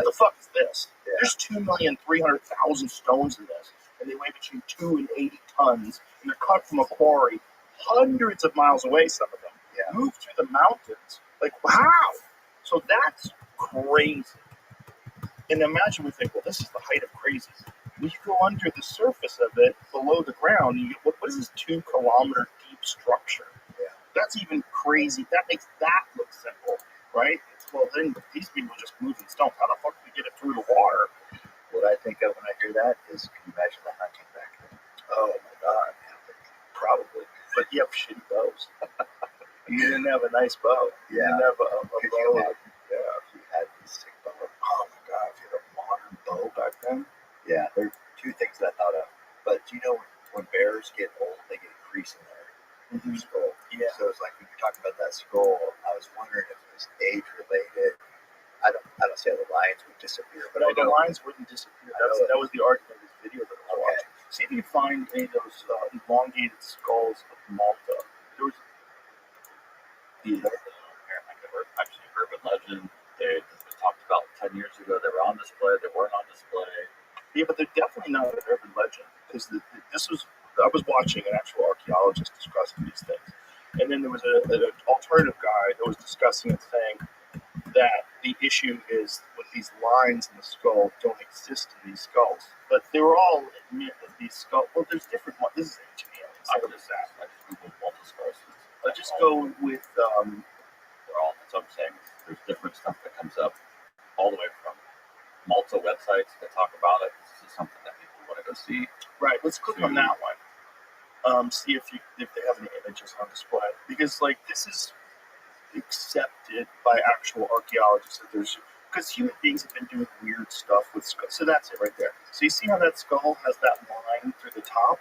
What the fuck is this? Yeah. There's 2,300,000 stones in this, and they weigh between 2 and 80 tons, and they're cut from a quarry hundreds of miles away, some of them. Yeah. Moved through the mountains. Like, wow! So that's crazy. And imagine we think, well, this is the height of crazy. When you go under the surface of it, below the ground, you get, what is this 2 kilometer deep structure? Yeah. That's even crazy. That makes that look simple, right? Well, then these people just moving stones. How the fuck do we get it through the water? What I think of when I hear that is, can you imagine the hunting back then? Oh my God. Probably. But you have shitty bows. You didn't have a nice bow. You didn't have a bow. If you had this sick bow. Oh my God, if you had a modern bow back then. Yeah, there are 2 things that I thought of. But you know, when bears get old, they get a crease in their skull. Yeah. So it's like when you're talking about that skull, I was wondering if it was age related. I don't say the lions would disappear, but the lions wouldn't disappear. That was the argument of this video that I was watching. See if you can find any of those elongated skulls of Malta. There was actually urban legend. They talked about 10 years ago. They were on display. They weren't on display. Yeah, but they're definitely not an urban legend, because I was watching an actual archaeologist discussing these things, and then there was an alternative guy that was discussing it, saying that the issue is with these lines in the skull don't exist in these skulls. But they were all admit that these skulls, well, there's different ones. This is ancient aliens. I would just ask, I just Google multiple skulls. Just go with, that's what I'm saying. There's different stuff that comes up all the way from Malta websites that talk about it. This is something that people want to go see. Right, let's click on that one. See if they have any images on display. Because, like, this is accepted by actual archaeologists that there's, because human beings have been doing weird stuff with skulls. So that's it right there. So you see how that skull has that line through the top?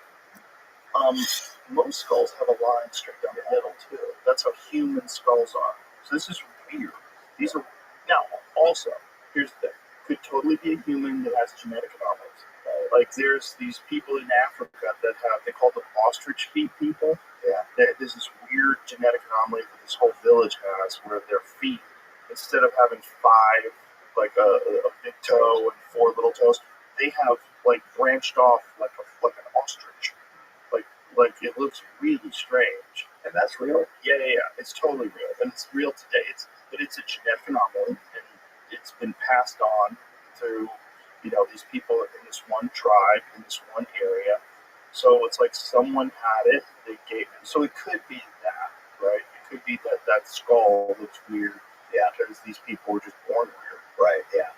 Most skulls have a line straight down the middle too. That's how human skulls are. So this is weird. These are, now also, here's the thing. Could totally be a human that has genetic anomalies. Like there's these people in Africa that have, they call them ostrich feet people. Yeah. There's this weird genetic anomaly that this whole village has, where their feet, instead of having 5, like a big toe and 4 little toes, they have like branched off like an ostrich. Like it looks really strange. And that's real? Yeah. It's totally real. And it's real today. But it's a genetic anomaly, and it's been passed on through, these people in this one tribe, in this one area. So it's like someone had it, they gave it. So it could be that, right? It could be that skull looks weird. Yeah. Because these people were just born weird. Right, yeah.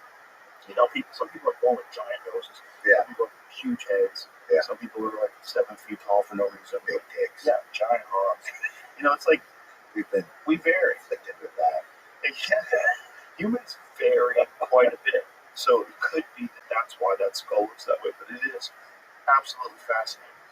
Some people are born with giant noses. Yeah. Some people have huge heads. Yeah. Some people are like 7 feet tall for no reason. Big dicks. Yeah, giant arms. It's like we vary. Afflicted with that. Humans vary quite a bit. So it could be that's why that skull looks that way, but it is absolutely fascinating.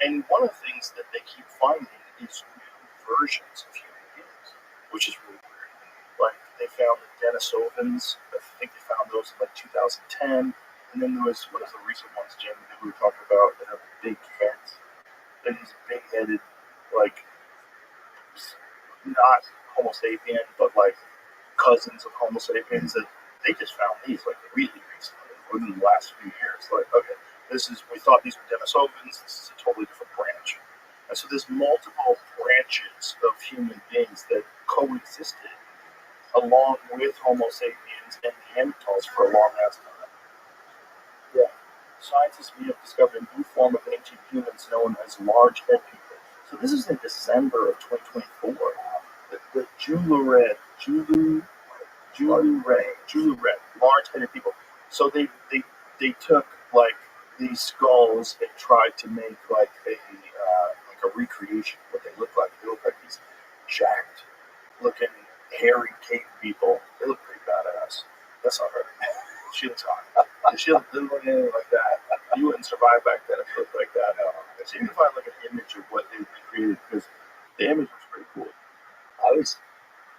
And one of the things that they keep finding is new versions of human beings, which is really weird. Like they found the Denisovans. I think they found those in like 2010. And then there was, what is the recent ones, Jim, that we were talking about, that have big heads. And these big-headed, like, not Homo sapien, but like cousins of Homo sapiens, that they just found these like really recently, within the last few years. Like, okay, we thought these were Denisovans, this is a totally different branch. And so there's multiple branches of human beings that coexisted along with Homo sapiens and Neanderthals for a long ass time. Yeah. Scientists may have discovered a new form of ancient humans known as large head people. So this is in December of 2024. The Julured, large-headed people. So they took like these skulls and tried to make like a recreation of what they look like. They look like these jacked looking hairy cave people. They look pretty badass. That's not her. She looks hot. She doesn't look anything like that. You wouldn't survive back then if you looked like that. So you can find like an image of what they recreated, because the image was pretty cool.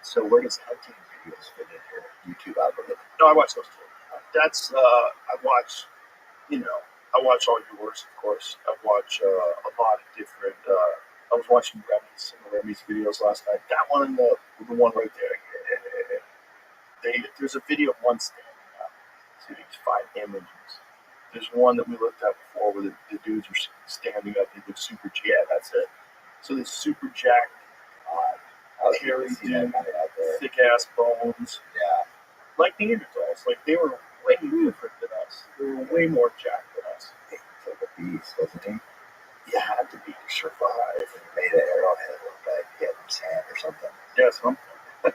So where does hunting videos fit in here? YouTube algorithm? No, I watch those too. That's I watch all yours, of course. I watch a lot of different. I was watching some of Remy's videos last night. That one and the one right there. There's a video of one standing up, to these 5 images. There's one that we looked at before where the dudes are standing up. They look super jacked. Yeah, that's it. So this super jacked, hairy dude, thick ass bones. Yeah. Like Neanderthals. Like they were way different than us. They were way more jacked than us. He's like a beast, wasn't he? You had to be to survive. He made an arrowhead look like he had his hand or something. Yeah, something. I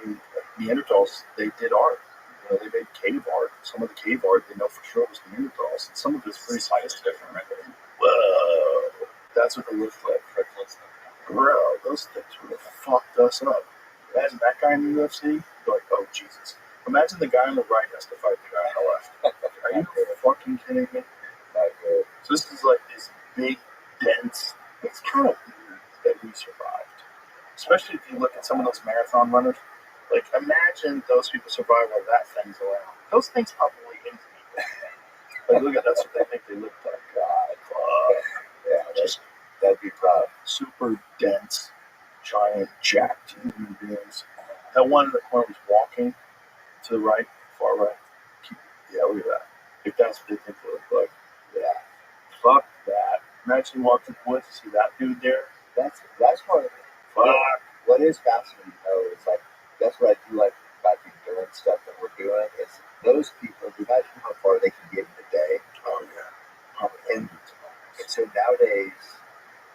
mean, Neanderthals, they did art. They made cave art. Some of the cave art they know for sure was Neanderthals. And some of it's pretty scientific. Whoa. That's what they looked like. Bro, those things would have fucked us up. Imagine that guy in the UFC. You're like, oh, Jesus. Imagine the guy on the right has to fight the guy on the left. Are you fucking kidding me? So this is like this big, dense, it's kind of weird that we survived. Especially if you look at some of those marathon runners. Like, imagine those people survive while that thing's around. Those things probably into me. Like, look at that's what they think they look like. God, Yeah, that'd be proud. Super dense, giant, jacked human beings. That one in the corner was walking to the right, far right. Yeah, look at that. If that's what they think they look like. Yeah. Fuck that. Imagine you walk to the woods and see that dude there. That's what. Fuck. What is fascinating though is like that's what I do like about the endurance stuff that we're doing is those people. Imagine how far they can get in a day. Oh yeah. And so nowadays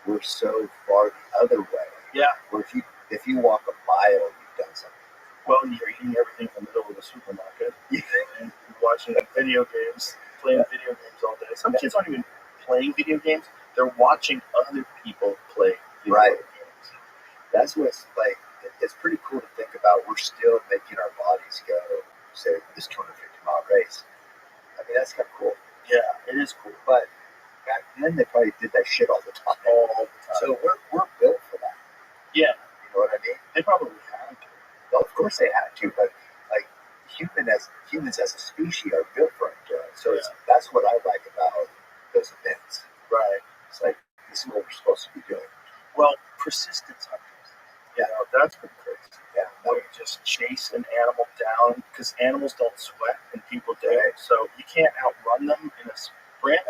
we're so far the other way. Yeah. Where if you walk a mile, you've done something. Well, you're eating everything in the middle of the supermarket. And you're watching video games, playing video games all day. Some kids aren't even playing video games. They're watching other people play video games. That's what's like. It's pretty cool to think about. We're still making our bodies go, say, this 250-mile race. I mean, that's kind of cool. Yeah, it is cool. But back then, they probably did that shit all the time. So we're built for that. Yeah. You know what I mean? They probably had to. Well, of course they had to, but like humans as a species are built for endurance. So that's what I like about those events. Right. It's like this is what we're supposed to be doing. Well, persistence hunters. That's pretty crazy. Yeah. Where you just chase an animal down because animals don't sweat and people do. Right. So you can't outrun them in a sprint.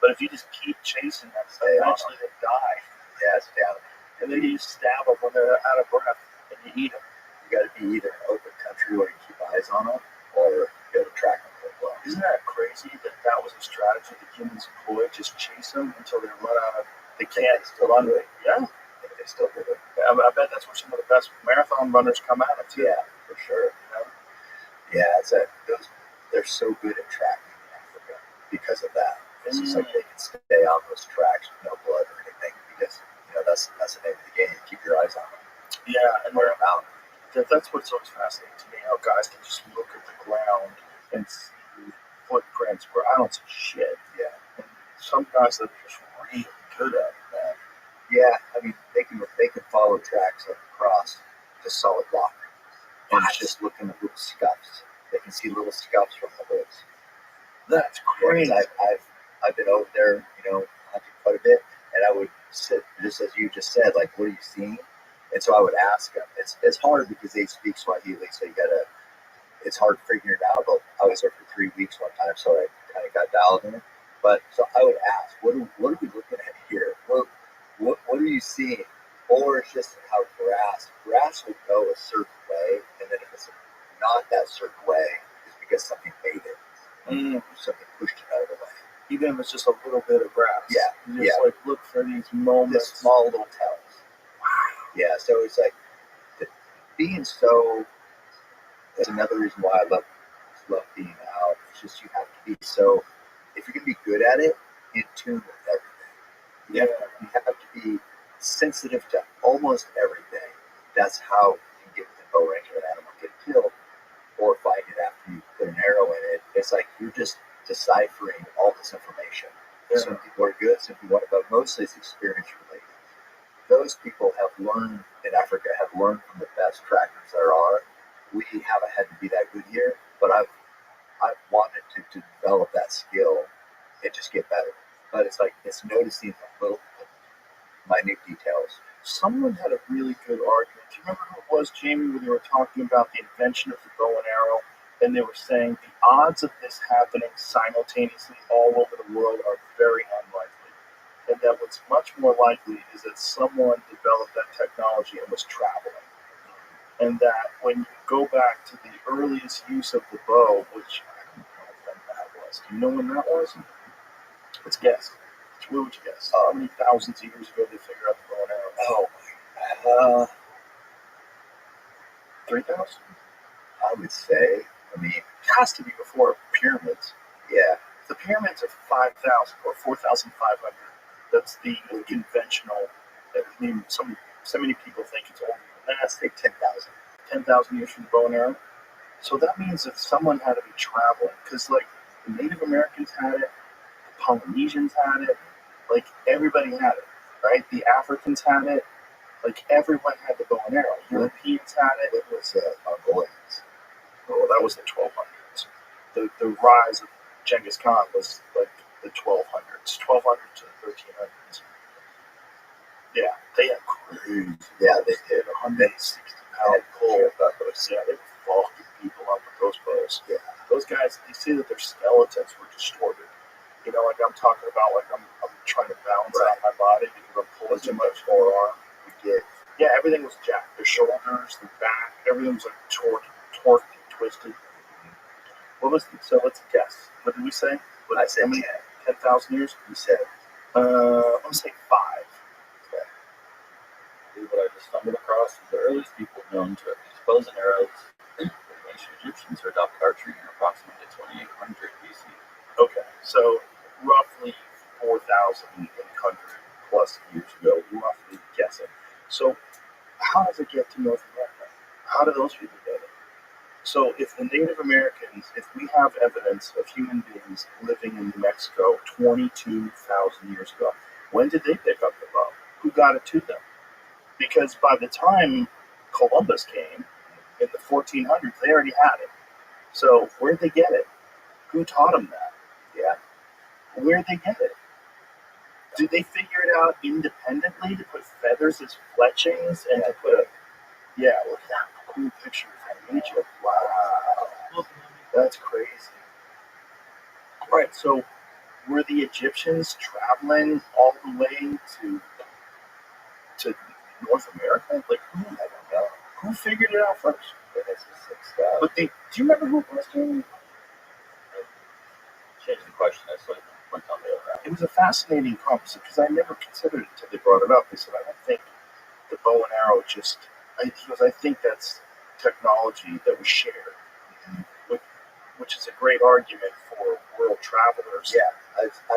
But if you just keep chasing them, eventually they die. Yeah, it's down. And then you stab them when they're out of breath and you eat them. You got to be either in open country where you keep eyes on them, or be able to track them real well. Isn't that crazy that was a strategy that humans employ? Just chase them until they run out of. They can't still run. do it. Yeah. They still do it. I bet that's where some of the best marathon runners come out of too. Yeah, for sure. Yeah, they're so good at tracking in Africa because of that. It's just like they can stay on those tracks with no blood or anything because that's the name of the game. Keep your eyes on them. Yeah, and wear them out. That's what's always fascinating to me. How guys can just look at the ground and see footprints where I don't see shit. Yeah, and some guys that are just really good at that. Yeah, I mean they can follow tracks like across just solid rock, and it's just looking at little scuffs. They can see little scuffs from the hoods. That's crazy. I've been over there, hunting quite a bit, and I would sit just as you just said, like, what are you seeing? And so I would ask them. It's hard because they speak Swahili, so it's hard figuring it out. But I was there for 3 weeks one time, so I kind of got dialed in. But so I would ask, what are we looking at here? What are you seeing? Or it's just how grass will go a certain way, and then if it's not that certain way, it's because something made it. Something pushed it out of the way. Even if it's just a little bit of grass. Yeah. You just like look for these moments. The small little tells. Yeah, so it's like being so. That's another reason why I love being out. It's just you have to be so. If you're gonna be good at it, in tune with everything. You have to be sensitive to almost everything. That's how you get within bow range of an animal, get killed, or find it after you put an arrow in it. It's like you're just deciphering all this information. Some people are good, some people want it, but mostly it's experience related. Those people in Africa have learned from the best trackers there are. We haven't had to be that good here, but I've wanted to develop that skill and just get better. But it's like it's noticing the little minute details. Someone had a really good argument. Do you remember who it was, Jamie, when they were talking about the invention of the bow and arrow? and they were saying the odds of this happening simultaneously all over the world are very unlikely, and that what's much more likely is that someone developed that technology and was traveling, and that when you go back to the earliest use of the bow, which I don't know when that was. Do you know when that was? Let's guess. What would you guess? How many thousands of years ago they figured out the bow and arrow? Oh, 3,000? I would say. I mean, It has to be before pyramids. yeah. The pyramids are 5,000 or 4,500. That's the conventional. I mean, so many people think it's older than that. Let's take 10,000. 10,000 years from the bow and arrow. So that means that someone had to be traveling, because like the Native Americans had it, the Polynesians had it, like everybody had it, right? The Africans had it, like everyone had the bow and arrow. Europeans had it. It was Mongolians. Oh, that was the 1200s. The rise of Genghis Khan was like the 1200s, 1200 to the 1300s. Yeah, they had crazy. Yeah, they did. 160-pound pull. Yeah, they were fucking people up with those bows. Yeah. Those guys, they say that their skeletons were distorted. You know, like I'm talking about, like I'm trying to balance out my body because I'm pulling too much forearm. Yeah, everything was jacked. Their shoulders, their back, everything was like torqued and twisted. What was the, so let's guess. What did we say? I said 10,000 years? You said, I'm gonna say 5. What I just stumbled across is the earliest people known to use bows and arrows were the ancient Egyptians who adopted archery in approximately 2800 BC. Okay, so roughly 4,800 plus years ago, roughly guessing. So how does it get to North America? How do those people get it? So if the Native Americans, if we have evidence of human beings living in New Mexico 22,000 years ago, when did they pick up the bow? Who got it to them? Because by the time Columbus came in the 1400s, they already had it. So where'd they get it? Who taught them that? yeah. Where'd they get it? Did they figure it out independently to put feathers as fletchings and to put a... Yeah, look at that cool picture from Egypt. Wow. That's crazy. Right, so were the Egyptians traveling all the way to North America? Like, I don't know. who figured it out first? But this is some stuff. But do you remember who it was doing? Change the question. I sort of went on the other route. It was a fascinating concept because I never considered it until they brought it up. They said, I don't think the bow and arrow just... I think that's technology that was shared, which is a great argument for world travelers. Yeah,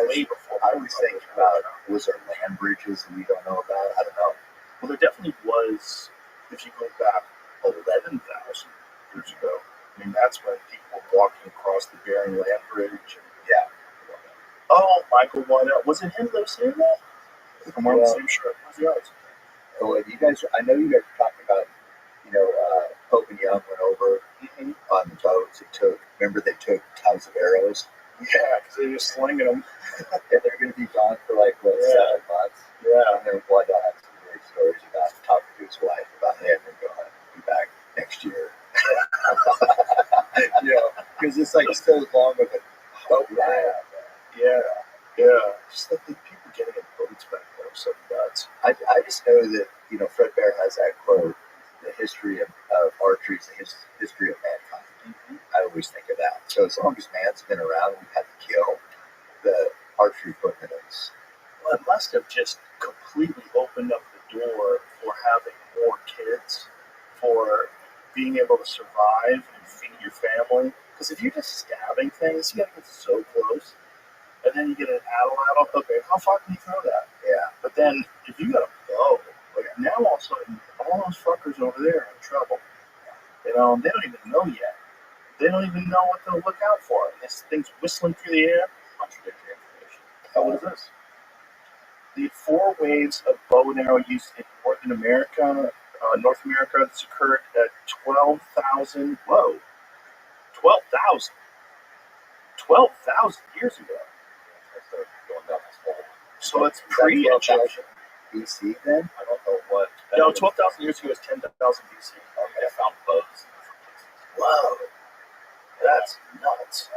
Way before I was thinking about, was there land bridges that we don't know about? I don't know. Well, there definitely was, if you go back 11,000 years ago. I mean, that's when people were walking across the Bering Land Bridge. And, Yeah. oh, Michael Waddell. Was it him that was saying that? I'm wearing the same shirt. Where's the odds? So you guys, I know you guys were talking about, Pope and Young went over on the boats. Remember they took tons of arrows? Yeah, because they were slinging them. And they're going to be gone for 7 months. Yeah. And then Waddell had some great stories about talking to his wife about him and going to be back next year. Because it's like so long of a boat ride. Yeah. Just like the people getting in boats back there are so nuts. I just know that, Fred Bear has that quote, the history of archery is the history of mankind. I always think of that. So as long as man's been around, we've had to kill the archery equipment. Well, it must have just completely opened up the door for having more kids, for being able to survive and feed your family. Because if you're just stabbing things, you gotta get so close. And then you get an atlatl. Okay, how far can you throw that? Yeah. But then if you got a bow, like now all of a sudden, all those fuckers over there are in trouble. They don't even know yet. They don't even know what to look out for. And this thing's whistling through the air. Contradictory information. What is this? The 4 waves of bow and arrow use in North America has occurred at 12,000. Whoa. 12,000. 12,000 years ago. I started going down this hole. So it's pre-Egyptian. BC then? I don't know what. No, 12,000 years ago is 10,000 BC. I found bows. Whoa. That's nuts.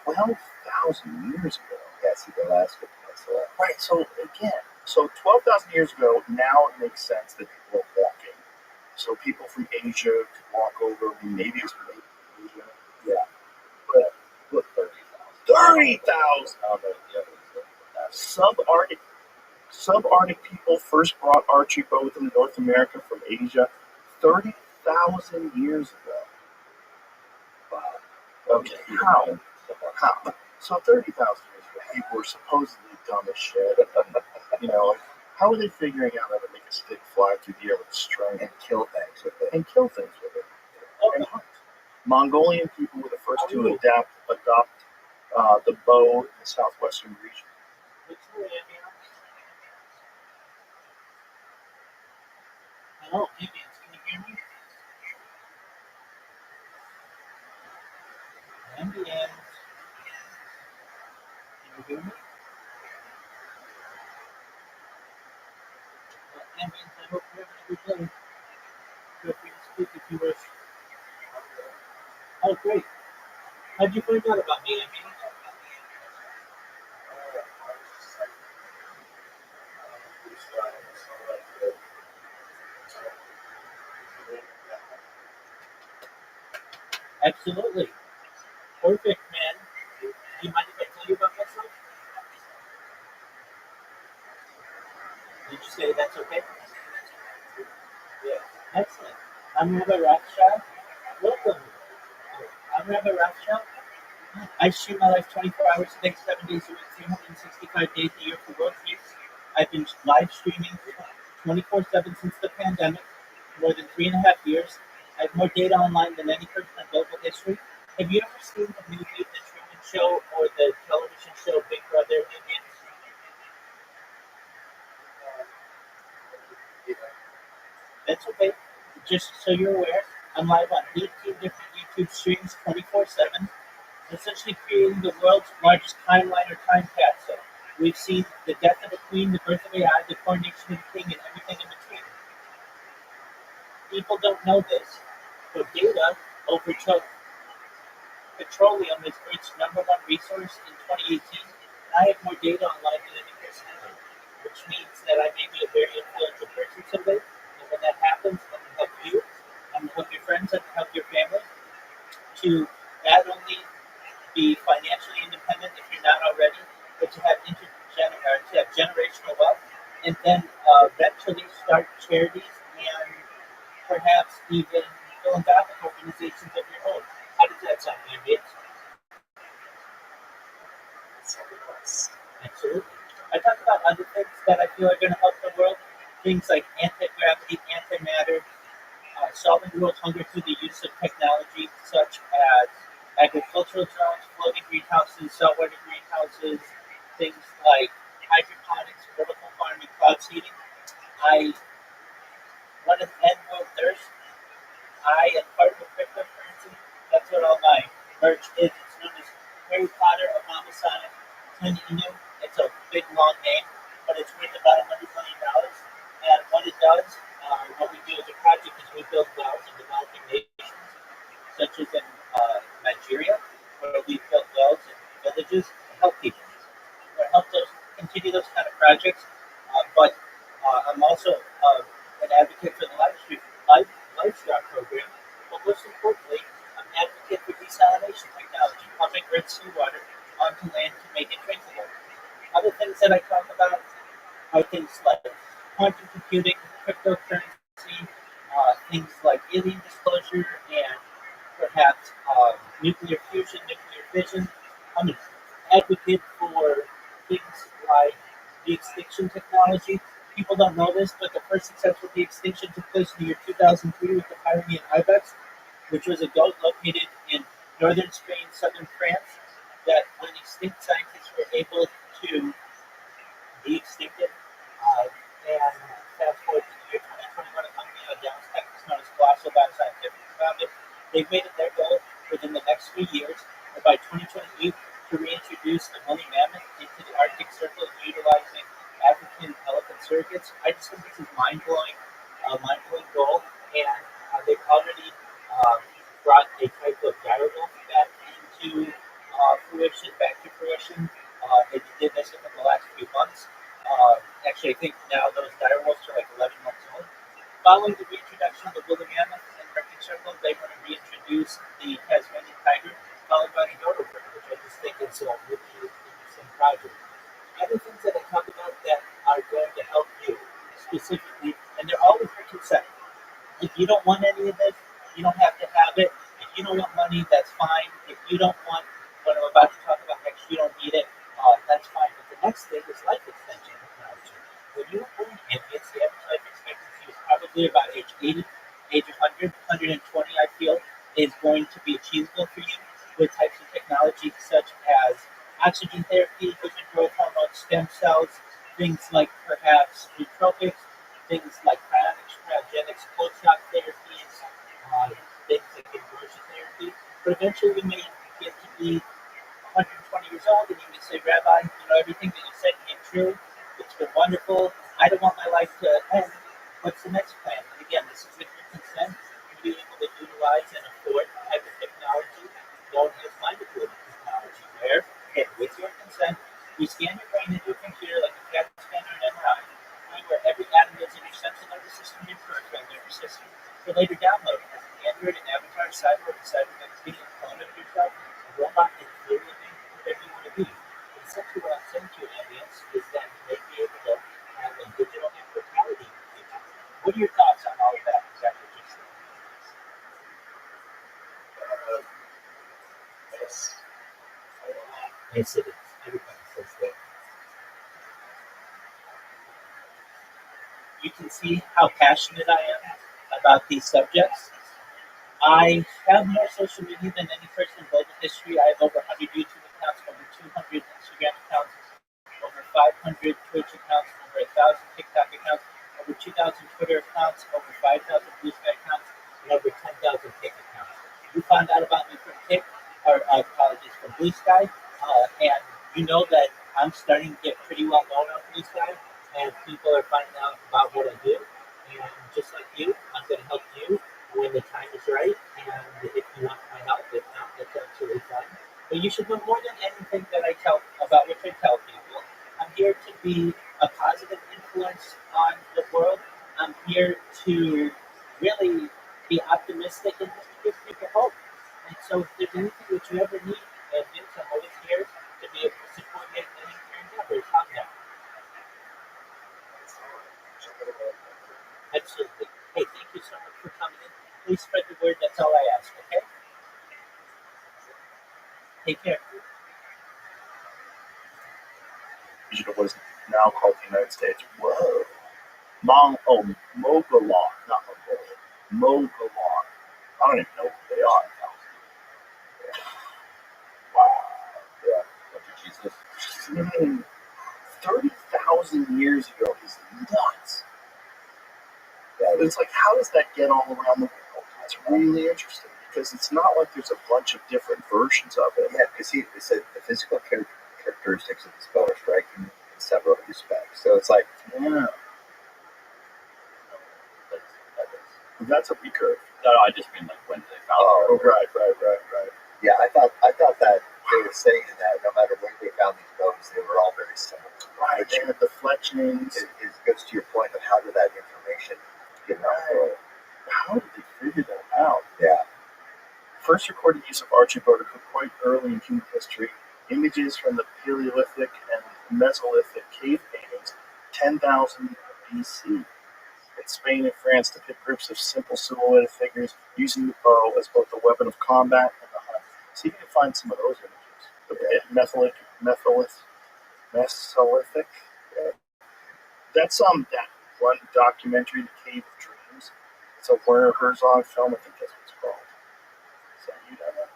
12,000 years ago. Yeah, see the last peninsula. Right, so again, 12,000 years ago, now it makes sense that people are walking. So people from Asia could walk over, maybe it's from Asia. Yeah. But Look, 30,000! Oh, no, yeah, that's Subarctic people first brought Archie-boat into North America from Asia 30,000 years ago. Wow. Okay, how? How? So 30,000 years ago, people were supposedly dumb as shit. Like, how are they figuring out how to make a stick fly through the air with a string And kill things with it. and kill things with it? And hunt. Mongolian people were the first to adopt the bow in the southwestern region. Hello, Indians, can you hear me? Indians, can you hear me? Indians, I hope you're having a good day. Feel free to speak if you wish. Oh, great. How'd you find out about me, Indians? Absolutely. Perfect, man. Do you mind if I tell you about myself? Did you say that's okay? Yeah. Excellent. I'm Rabbi Rothschild. Welcome. I'm Rabbi Rothschild. I stream my life 24 hours a day, 7 days a week, 365 days a year for world peace. I've been live streaming 24/7 since the pandemic, more than 3.5 years. I have more data online than any person in global history. Have you ever seen the movie The Truman Show or the television show Big Brother Indians? That's okay. Just so you're aware, I'm live on 18 different YouTube streams 24/7, essentially creating the world's largest timeline or time capsule. We've seen the death of a queen, the birth of AI, the coronation of a king, and everything in between. People don't know this, but data overtook petroleum as Earth's #1 resource in 2018. I have more data online than any person ever, which means that I may be a very influential person someday. And when that happens, I'm going to help you, I'm going to help your friends, I'm going to help your family to not only be financially independent if you're not already, but to have generational wealth, and then eventually start charities and perhaps even philanthropic organizations of your own. How does that sound, Andy? Absolutely. I talk about other things that I feel are going to help the world, things like anti-gravity, antimatter, solving world hunger through the use of technology such as agricultural drones, floating greenhouses, saltwater greenhouses, things like hydroponics, vertical farming, cloud seeding. I want to end world thirst. I am part of a cryptocurrency. That's what all my merch is. It's known as Harry Potter Obama Sonic Tiny Inu. It's a big long name, but it's worth about $100 million. And what it does, what we do as a project is we build wells in developing nations, such as in Nigeria, where we built wells in villages to help people. Or help those continue those kind of projects. But I'm also an advocate for the livestock program. But most importantly, I'm an advocate for desalination technology, pumping red seawater onto land to make it drinkable. Other things that I talk about are things like quantum computing, cryptocurrency, things like alien disclosure, and perhaps nuclear fusion, nuclear fission. I'm an advocate for things like de-extinction technology. People don't know this, but the first successful de-extinction took place in the year 2003 with the Pyrenean ibex, which was a goat located in northern Spain, southern France, that when extinct scientists were able to de-extinct it. And fast forward to the year 2021, a company out of Dallas, Texas, known as Colossal Bioscientific found it. They've made it their goal within the next 3 years, or by 2028, to reintroduce the woolly mammoth into the Arctic Circle utilizing African elephant surrogates. I just think this is mind-blowing goal, and they've already brought a type of to fruition, back to fruition. They did this in the last few months. Actually, I think now those dire wolves are like 11 months old. Following the reintroduction of the woolly mammoth and Arctic circle, they want to reintroduce the Tasmanian tiger, followed by the dodo bird, which I just think is a really interesting project. Other things that I talk about that are going to help you specifically, and they're all with your consent. If you don't want any of this, you don't have to have it. If you don't want money, that's fine. If you don't want what I'm about to talk about next, you don't need it, that's fine. But the next thing is life extension technology. When you are born infants, the average life expectancy is probably about age 80, age 100, 120, I feel, is going to be achievable for you with types of technology such as oxygen therapy, vision growth hormone, stem cells, things like perhaps nootropics, things like cryogenics, cold shock therapies, things like inversion therapy. But eventually you may get to be 120 years old and you may say, Rabbi, everything that you said came true. It's been wonderful. I don't want my life to end. What's the next plan? And again, this is with your consent. You're able to utilize and afford the type of technology known as mind-ability technology, where, again, with your consent, we scan your brain into a computer like a CAT scan or an MRI, where every atom is in your central nervous system and your peripheral nervous system, for later downloading as an android, an avatar, cyborg, a cybernetic being, a clone of yourself, a robot, and literally whatever you want to be. And essentially what I'm saying to your audience is that you may be able to have a digital immortality in the future. What are your thoughts on all of that? Is that what you said? Yes. Yes, it is. Everybody says that. You can see how passionate I am about these subjects. I have more social media than any person in global history. I have over 100 YouTube accounts, over 200 Instagram accounts, over 500 Twitch accounts, over 1,000 TikTok accounts, over 2,000 Twitter accounts, over 5,000 Blue Sky accounts, and over 10,000 Taik accounts. You found out about me from Taik, or apologies, from Blue Sky, and you know that I'm starting to get pretty well known on Blue Sky, and people are finding out about what I do. And just like you, I'm going to help you when the time is right. And if you want my help, if not, that's absolutely fine. But you should know more than anything that I tell about which I tell people. I'm here to be a positive influence on the world. I'm here to really be optimistic and just give people hope. And so if there's anything that you ever need, and Vince, I'm always here to be able to support you in any of your endeavors. I'm there. Absolutely. Hey, thank you so much for coming in. Please spread the word. That's all I ask, okay? Take care. You know what is now called the United States? Whoa. Mogollon, not Mogollon. I don't even know who they are now. Wow. Yeah. Bunch of Jesus. 30,000 years ago is nuts. Yeah, it's like, how does that get all around the world? That's really interesting because it's not like there's a bunch of different versions of it. Yeah, because he said the physical characteristics of the spell are striking in several respects. So it's like, Yeah, that's a recurve. No, I just mean like when they found Oh, it. right. yeah, I thought that they were saying that no matter where they found these bones, they were all very similar. Right, they had the fletchings. It goes to your point of how did that information get out? How did they figure that out? Yeah. First recorded use of archipelago quite early in human history. Images from the Paleolithic and Mesolithic cave paintings, 10,000 BC. In Spain and France, depict groups of simple silhouetted figures using the bow as both the weapon of combat and the hunt. See if you can find some of those images. The Mesolithic. Yeah. That's that one documentary, The Cave of Dreams. It's a Werner Herzog film. I think that's what it's called. So you know that.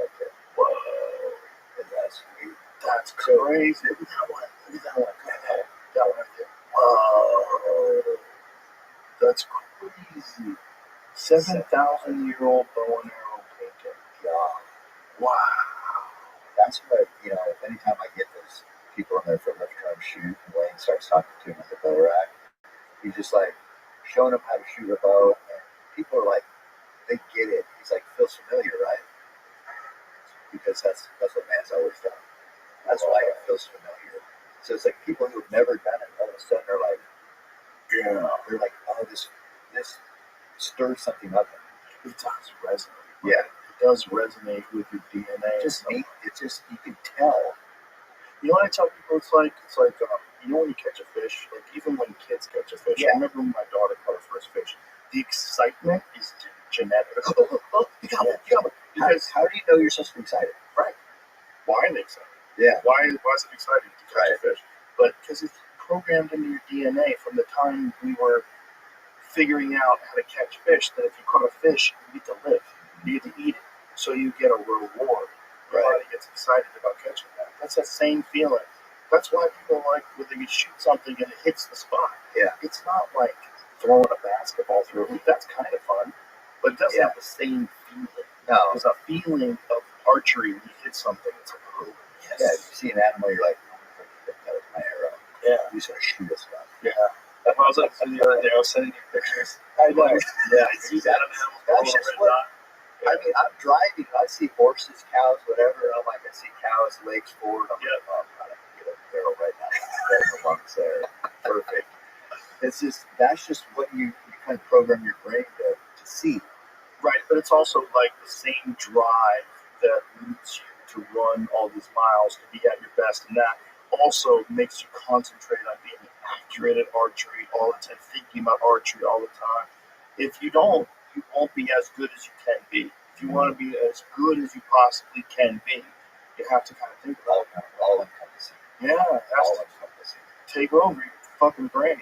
Okay. Whoa. That's sweet. That's crazy. Look at that one. That one right there. Whoa. That's crazy. 7,000-year-old bow and arrow painting. Yeah. Wow. That's what, anytime I get those people in there for a lifetime shoot, and Wayne starts talking to him at the bow rack, he's just like showing them how to shoot a bow, and people are like, they get it. He's like, feels familiar, right? because that's what man's always done. That's why it feels familiar. So it's like people who have never done it, all of a sudden are like, yeah, they're like, oh, this stirs something up. It does resonate. Yeah, it does resonate with your DNA. Just me. It's just you can tell. You know what I tell people? It's like you know when you catch a fish, like even when kids catch a fish. Yeah. I remember when my daughter caught her first fish. The excitement is genetic. You got it. Because how do you know you're supposed to be excited? Right. Why are they excited? Yeah. Why is it exciting to catch a fish? But because it's programmed into your DNA from the time we were figuring out how to catch fish, that if you caught a fish, you get to live. You get to eat it. So you get a reward. Your body gets excited about catching that. That's that same feeling. That's why people like when they shoot something and it hits the spot. Yeah. It's not like throwing a basketball through a hoop. That's kind of fun. But it doesn't have the same feeling. No. There's a feeling of archery when you hit something. It's like, oh, yes. Yeah, you see an animal, you're like, that was my arrow. Yeah. You sort of shoot us stuff. Yeah. I was like the other day, I was sending you pictures. I know. Yeah, I see that. That's just what, I mean, I'm driving, I see horses, cows, whatever. I'm like, I see cows, legs forward. I'm like, oh, I'm going to get a barrel right now. There's the lungs there. Perfect. It's just, that's just what you kind of program your brain to see. Right, but it's also like the same drive that leads you to run all these miles to be at your best, and that also makes you concentrate on being accurate at archery all the time, thinking about archery all the time. If you don't, you won't be as good as you can be. If you want to be as good as you possibly can be, you have to kind of think about it. All encompassing. Yeah, it has All to encompassing. take over your fucking brain.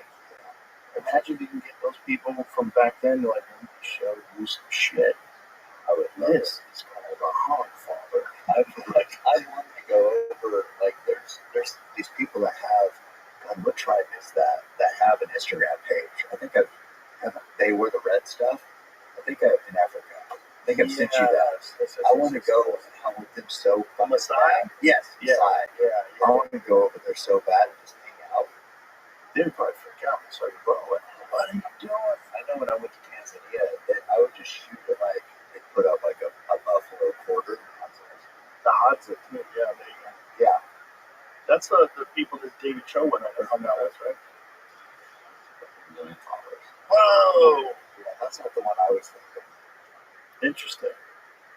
Imagine you can get those people from back then, like, let me show you some shit. I would love This is called a hog father. I want to go over, like, there's these people that have, God, what tribe is that have an Instagram page? I think they wear the red stuff. I think in Africa. I think I've sent you that. I want to go and hang with them so fucking bad. Yes, yeah. I want to go over there so bad and just hang out. They'd probably freak out. So you go, what are you doing? I know when I went to Tanzania, I would just shoot them, like, they put up like a buffalo quarter. The Hadza, too. Yeah, there you go. Yeah. That's the people that David Cho went on that with, right? $1 million. Whoa! Yeah, that's not the one I was thinking. Interesting.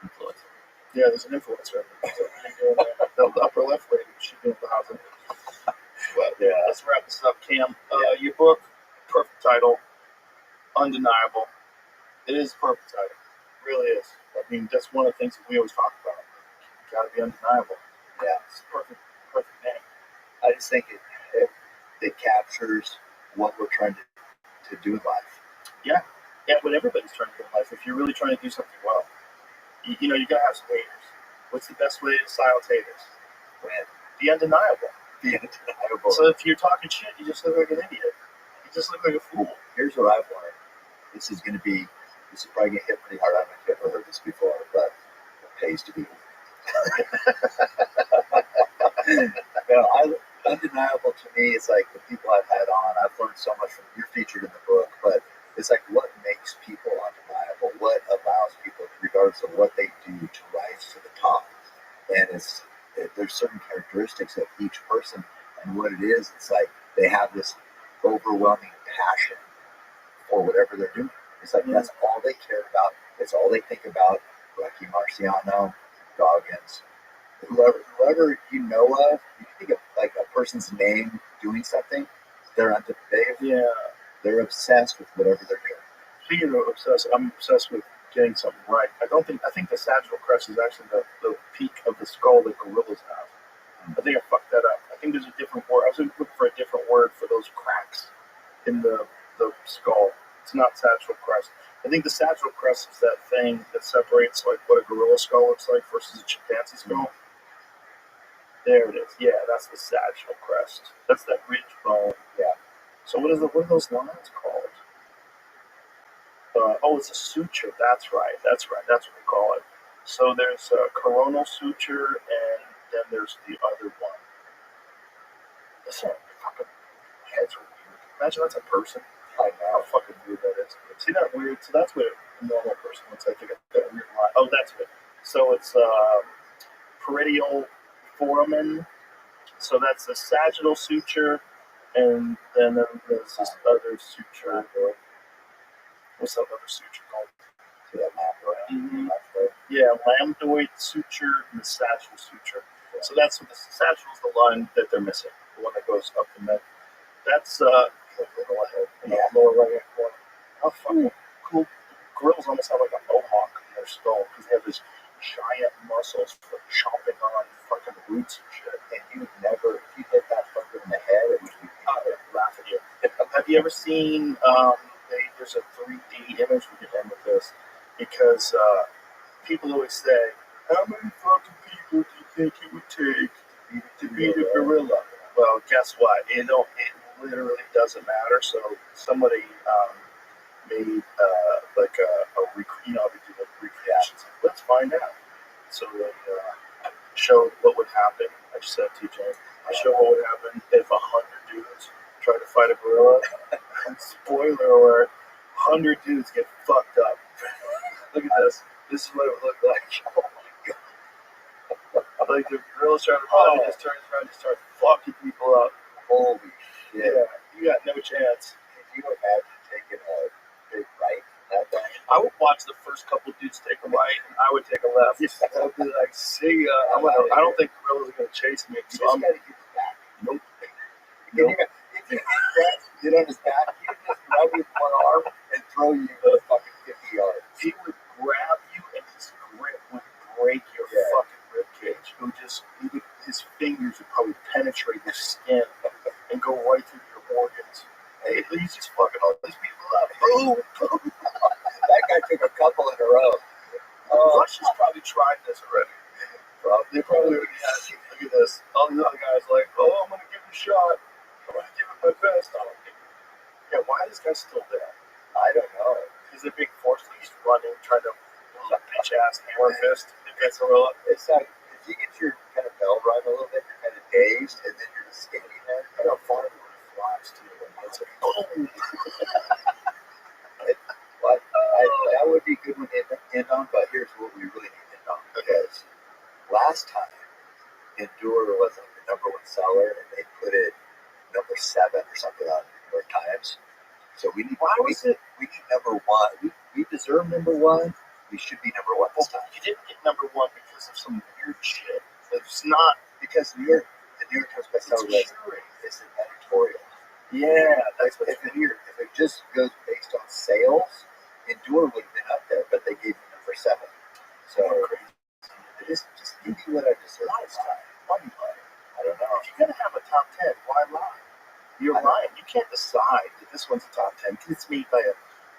Influencer. Yeah, there's an influencer. The upper left lady, she's doing the housing. Well, yeah, let's wrap this up, Cam. Your book, perfect title, undeniable. It is a perfect title. It really is. I mean, that's one of the things that we always talk about. It's got to be undeniable. Yeah. It's a perfect name. I just think it captures what we're trying to do in life. Yeah, what everybody's trying to do in life. If you're really trying to do something well, you know, you got to have some haters. What's the best way to silence haters? Be undeniable. Be undeniable. So if you're talking shit, you just look like an idiot. You just look like a fool. Here's what I've learned. This is probably going to hit pretty hard. I haven't ever heard this before, but it pays to be. Undeniable to me is like the people I've had on. I've learned so much from. You're featured in the book, but it's like what makes people undeniable. What allows people, regardless of what they do, to rise to the top. And there's certain characteristics of each person, and what it is, it's like they have this overwhelming passion for whatever they're doing. It's like that's all they care about. It's all they think about. Rocky Marciano, Goggins, whoever you know of. You can think of like a person's name doing something. They're obsessed with whatever they're doing. Speaking of obsessed, I'm obsessed with getting something right. I think the sagittal crest is actually the peak of the skull that gorillas have. I think I fucked that up. I think there's a different word. I was looking for a different word for those cracks in the skull. It's not sagittal crest. I think the sagittal crest is that thing that separates like what a gorilla skull looks like versus a chimpanzee skull. There it is. Yeah, that's the sagittal crest. That's that ridge bone. Yeah. So what are those lines called? It's a suture. That's right. That's what we call it. So there's a coronal suture, and then there's the other one. Listen, fucking heads are weird. Imagine that's a person. I know how fucking weird that is. See that weird? So that's what a normal person looks like. They got that weird line. Oh, that's it. So it's peroneal foramen. So that's the sagittal suture, and then there's this other suture. What's that other suture called? See that lambdoid? Yeah, lambdoid suture and the sagittal suture. So that's what the sagittal is, the line that they're missing, the one that goes up the neck. That's lower right hand corner. How fucking cool! Gorillas almost have like a mohawk in their skull because they have this giant muscles for chopping on fucking roots and shit. And you never, if you hit that fucker in the head, it would be Laugh at you. Have you ever seen? There's a 3D image. We can end with this because people always say, "How many fucking people do you think it would take to beat a gorilla?" Well, guess what? It literally doesn't matter. So somebody made like a they do like recreations. Let's find out. So they showed what would happen. I just said TJ. I showed what would happen if 100 dudes tried to fight a gorilla. And spoiler alert: 100 dudes get fucked up. Look at this. This is what it would look like. Oh my god! Like the gorilla's trying to fight, just turns around and starts fucking people up. holy shit. Yeah, you got no chance. Can you imagine taking a big bite that day? I would watch the first couple dudes take a right, and I would take a left. I would be like, "See ya." I don't think gorillas are gonna chase me, You so just I'm gotta get his back. nope. If you get on his back, he would just grab you with one arm and throw you the fucking 50 yards. He would grab you, and his grip would break your fucking rib cage. His fingers would probably penetrate your skin and go right through your organs. Hey, he's just fucking all these people up. Boom, boom. That guy took a couple in a row. Russians probably tried this already. They probably already had it. Look at this. All these other guys like, "Oh, I'm gonna give it a shot. I'm gonna give it my best." Yeah, why is this guy still there? I don't know. He's a big force. He's running, trying to bitch ass hammer fist against gorilla. It's like, if you get your kind of bell rung a little bit, you're kind of dazed, and then you're just standing there. I got fun when it flies too. And it's like, boom. But that would be a good one to end on, but here's what we really need to end on. Because last time, Endure was like the #1 seller, and they put it #7 or something on New York Times. So we need. Why was it? We need #1. We deserve #1. We should be #1 this time. You didn't get #1 because of some weird shit. It's not Because the New York Times bestseller list is an editorial. Yeah, that's what. If it just goes based on sales, Endure would have been up there, but they gave me #7. So just give me what I deserve this time. Why you lie? I don't know. If you're gonna have a top 10, why lie? You're lying. You can't decide that this one's a top 10 because it's made by a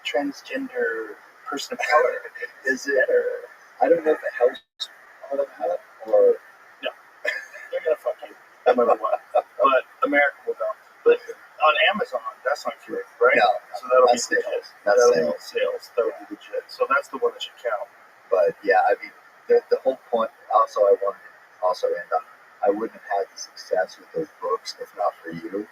transgender person of color. Is it? Or I don't know if it helps all of that or no? They're gonna fuck you no matter what. But America will know. But on Amazon, that's not true, right? no. So that'll be That's legit. sales. That'll That's be sales. That'll be legit. So that's the one that should count. But yeah, I mean, the whole point. Also, I wanted to also end on. I wouldn't have had the success with those books if not for you.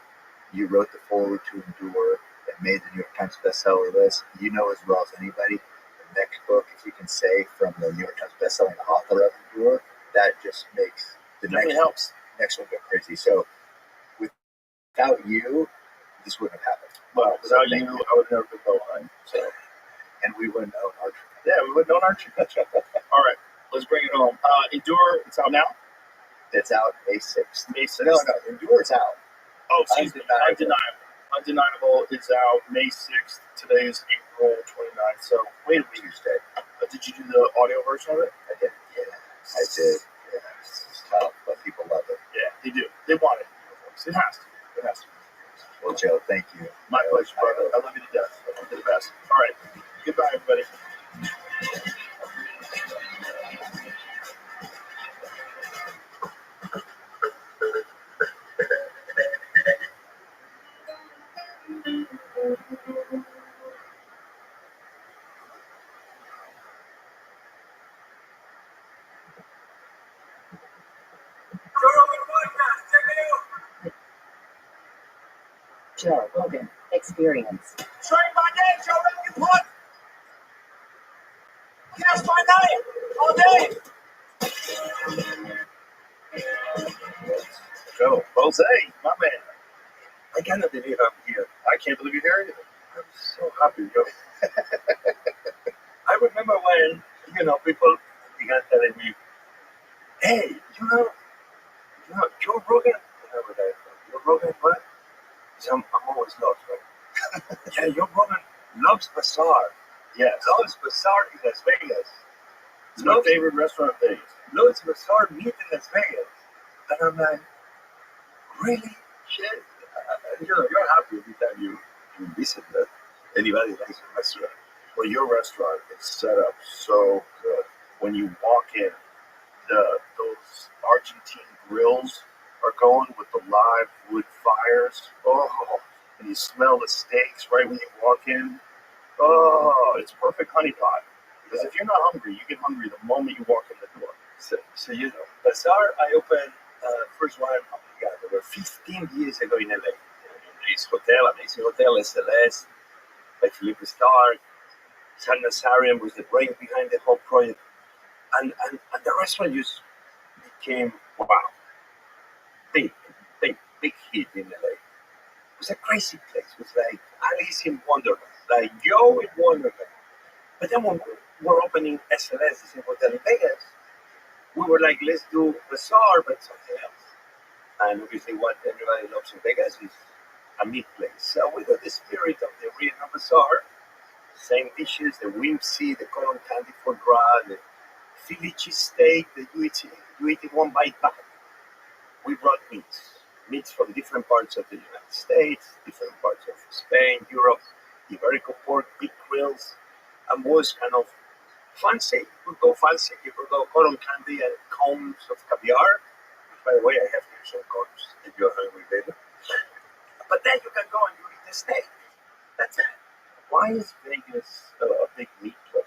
You wrote the foreword to Endure. It made the New York Times bestseller list. You know as well as anybody. The next book, if you can say from the New York Times bestselling author of Endure, that just makes the Definitely next one go crazy. So without you, this wouldn't have happened. Well, without you, I would have never been behind. So, and we wouldn't own Archer. yeah, we wouldn't own our church. All right, let's bring it home. Endure, it's out now? It's out May 6th. May 6th. No, Endure is out. Oh, excuse me. Undeniable is out May 6th. Today is April 29th. So, wait a week. Tuesday. Did you do the audio version of it? I did. Yeah, I did. Yeah, it's tough, but people love it. Yeah, they do. They want it. It has to. It has to. Well, Joe, thank you. My pleasure, brother. I love you to death. You're the best. All right. Goodbye, everybody. Joe Rogan Experience. Say my name, Joe Rogan. What? Cast my name all day. Jose, my man. I cannot believe I'm here. I can't believe you're here either. I'm so happy. I remember when, people began telling me, hey, Joe Rogan. And I was like, Joe Rogan, what? So I'm always lost, right? Yeah, Joe Rogan loves Bazaar. Yes. Loves Bazaar in Las Vegas. It's my favorite restaurant in Vegas. Loves Bazaar meat in Las Vegas. And I'm like, really? Shit. You're happy every time you visit that anybody likes your restaurant. Well, your restaurant is set up so good. When you walk in, those Argentine grills are going with the live wood fires. Oh, and you smell the steaks right when you walk in. Oh, it's perfect honeypot. Because if you're not hungry, you get hungry the moment you walk in the door. So Bazaar, I opened first one, oh my God, over 15 years ago in LA. This hotel, amazing hotel, SLS, by Philippe Stark. San Nazarian was the brain behind the whole project. And the restaurant just became, wow, big hit in LA. It was a crazy place. It was like Alice in Wonderland, like Joe in Wonderland. But then when we were opening SLS, the same hotel in Vegas, we were like, let's do Bazaar, but something else. And obviously what everybody loves in Vegas is a meat place. So we got the spirit of the original Bazaar, same dishes, the whimsy, the cotton candy for gras, the Philly cheesesteak that you eat in one bite back. We brought meats from different parts of the United States, different parts of Spain, Europe, Iberico pork, big grills, and was kind of fancy. You could go fancy. You could go cotton candy and cones of caviar. Which, by the way, I have here some cones if you're hungry later. But then you can go and you eat the steak. That's it. Why is Vegas a big meat place?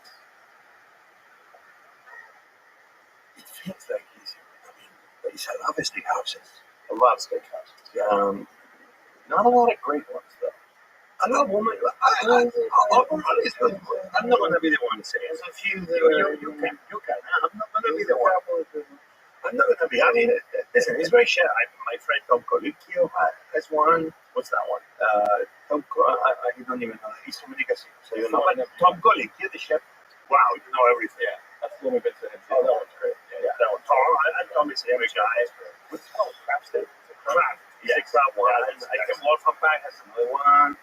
It feels like there's a lot of steakhouses. A lot of steakhouses. Not a lot of great ones, though. A lot of women. Overall, it's good. I'm not going to be the one saying There's a few you can. I'm not going to be the one. I'm not going to be. I mean, listen, it's very shared. My friend Tom Colicchio has one. What's that one? I don't even know. He's so many casinos. So you know. But Tom Colicchio, the chef. Wow, you know everything. Yeah, that's a little bit to him. Oh, that one's great. Yeah, that one's Tom is every guy. What's it called? Crab steak? Crab. Yeah, crab one. I think Wolfenbach has another one.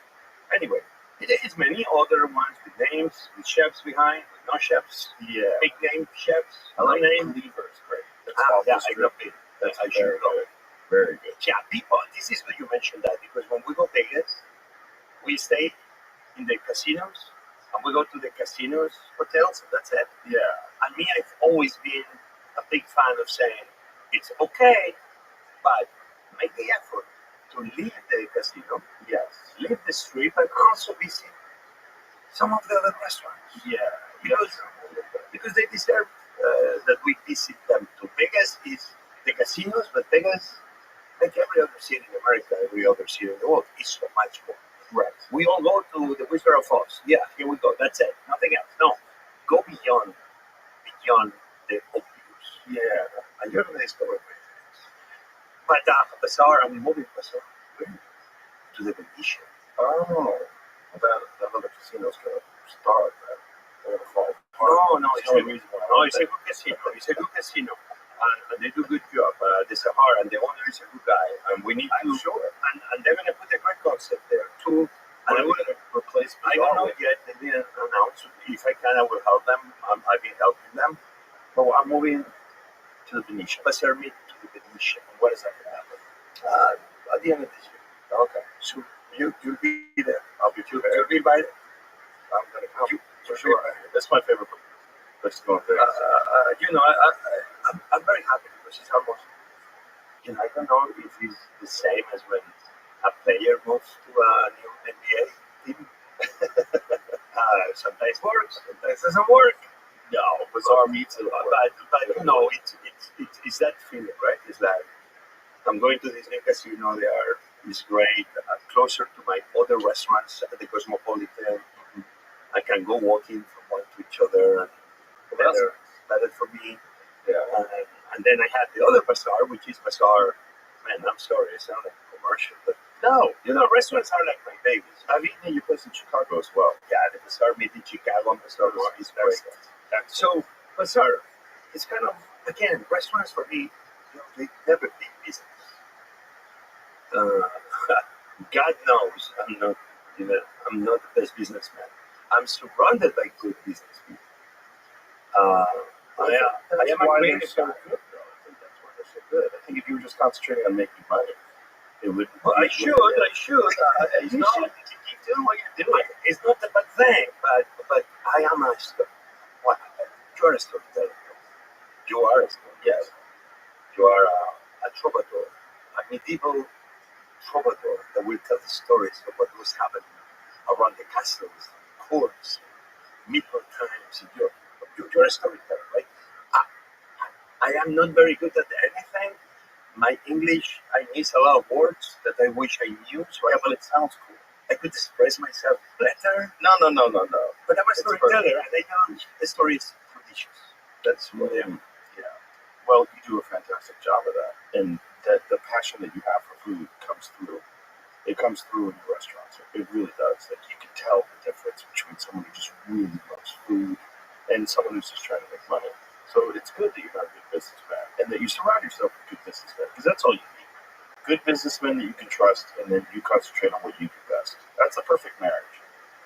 Anyway, it's many other ones with names, with chefs behind, with no chefs. Yeah. Big name chefs. I like name. Cleaver's great. That's Yeah, off the I love street. it. That's I sure love it. Very good. Yeah, people, this is good you mentioned that because when we go to Vegas, we stay in the casinos and we go to the casinos, hotels, and that's it. Yeah. And me, I've always been a big fan of saying it's okay, but make the effort to leave the casino, Yes. leave the strip, and also visit some of the other restaurants. Yeah. Because they deserve that we visit them too. Vegas is the casinos, but Vegas, like every other city in America, every other city in the world, is so much more. Right. We all go to the Wizard of Oz. Yeah, here we go. That's it. Nothing else. No, go beyond the obvious. Yeah. And you're going to discover great things. But Bazaar, I'm moving Bazaar to the Venetian. Oh. That other casino's going to start. They're going to fall apart. No, It's the only reason why I it's a good casino. It's a good casino. And they do a good job. The Sahara and the owner is a good guy. And we need to. Sure. And they're going to put a great concept there too. And And I'm going to replace I don't know Bazaar. yet. They didn't announce. If I can, I will help them. I've been helping them. But I'm moving to the Venetian. Bazaar me to the Venetian. What is that going to happen? At the end of this year. Okay. So you'll be there. I'll be too You'll be by there. I'm going to come. You- For sure. That's my favorite place to go in Vegas. I'm very happy because it's almost, I don't know if it's the same as when a player moves to a new NBA team. Sometimes works, sometimes doesn't work. No, Bazaar meets it. But it's that feeling, right? It's like I'm going to this new casino. It's great. Closer to my other restaurants at the Cosmopolitan. I can go walking from one to each other. Better for me. Yeah. And then I had the other Bazaar, which is Bazaar Man, I'm sorry, it sounded like a commercial, but No, restaurants are like my babies. I've eaten at your place in Chicago as well. Yeah, the Bazaar meat in Chicago, Bazaar is great. So, Bazaar, it's kind of, again, restaurants for me, they never been business. Uh, God knows I'm not the best businessman. I'm surrounded by good business people. I am a why creative they're so guy. good, though. I think that's why they're so good. I think if you were just concentrating on making money, it would. Well, I should. It's You not. should keep doing what you're doing. It's not a bad thing, but I am a well, you're a storyteller. You are a storyteller. Yes. You are a troubadour, a medieval troubadour that will tell the stories of what was happening around the castles, courts, medieval times in Europe. You're a storyteller, right? I am not very good at anything. My English, I miss a lot of words that I wish I knew. So Yeah, but it sounds cool. I could express myself better. No. But I'm a It's storyteller, and I know the story is delicious. That's what I am. Yeah. Well, you do a fantastic job of that, and that the passion that you have for food comes through. It comes through in your restaurants. It really does. Like you can tell the difference between someone who just really loves food and someone who's just trying to make money. So it's good that you're not a good businessman, and that you surround yourself with good businessmen, because that's all you need. Good businessmen that you can trust, and then you concentrate on what you do best. That's a perfect marriage.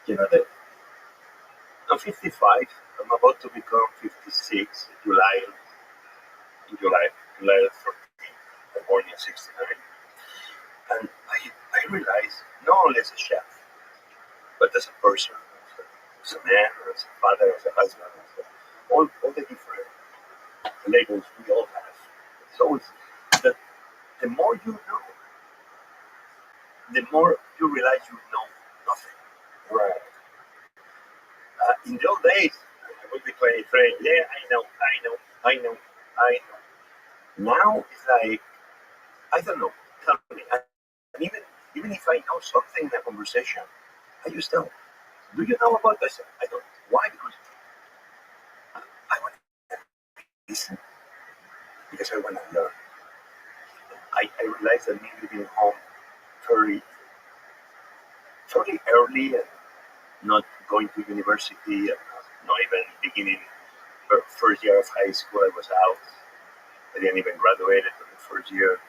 You know that I'm 55. I'm about to become 56 in July. July 14th. I'm born in '69, and I realized not only as a chef, but as a person, as a man, as a father, as a husband, all the different labels we all have. It's always that the more you know, the more you realize you know nothing. Right. In the old days, I would be 23. Yeah, I know. Now it's like, I don't know. Tell me. And even if I know something in a conversation, I just tell. Do you know about this? I don't. Why? Because I want to listen. Because I want to learn. I realize that me leaving home very, very early and not going to university and not even beginning first year of high school, I was out. I didn't even graduate in the first year.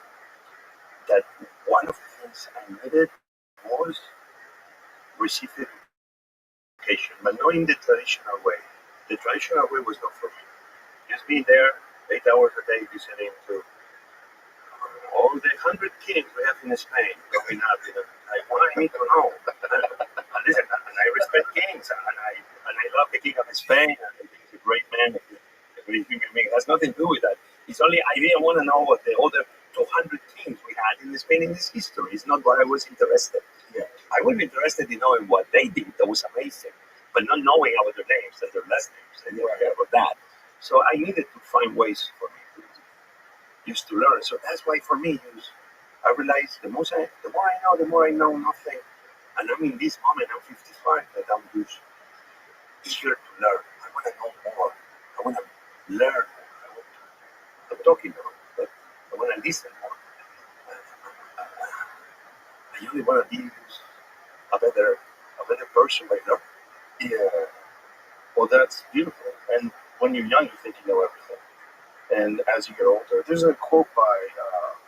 That one of the things I needed was receive education, but not in the traditional way. The traditional way was not for me. Just being there 8 hours a day listening to all the 100 kings we have in Spain growing up. I need to know. And listen, and I respect kings, and I love the king of Spain, and I think he's a great man, a great human being. It has nothing to do with that. It's only I didn't want to know what the other 200 kings we had in Spain in this history. It's not what I was interested. Yeah. I would be interested in knowing what they did. That was amazing, but not knowing about their names and their last names. I didn't care about that. So I needed to find ways for me to just to learn. So that's why for me, I realized the more I know, the more I know nothing. And I'm in this moment, I'm 55, that I'm just eager to learn. I want to know more. I want to learn more. I'm talking now, but I want to listen more. I only want to be a better person by learning. Yeah. Well, that's beautiful. And when you're young, you think you know everything. And as you get older, there's a quote by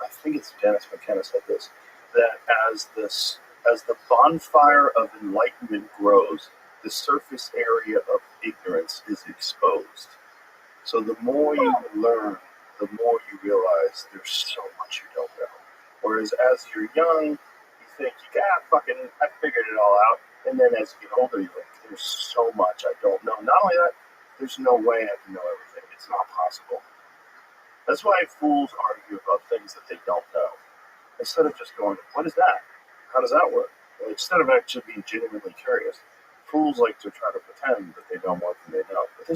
I think it's Dennis McKenna said this, that as the bonfire of enlightenment grows, the surface area of ignorance is exposed. So the more you learn, the more you realize there's so much you don't know. Whereas as you're young, you think, fucking, I figured it all out. And then as you get older, you're like, there's so much I don't know. Not only that, there's no way I can know everything. It's not possible. That's why fools argue about things that they don't know. Instead of just going, what is that? How does that work? Well, instead of actually being genuinely curious, fools like to try to pretend that they know more than they know. But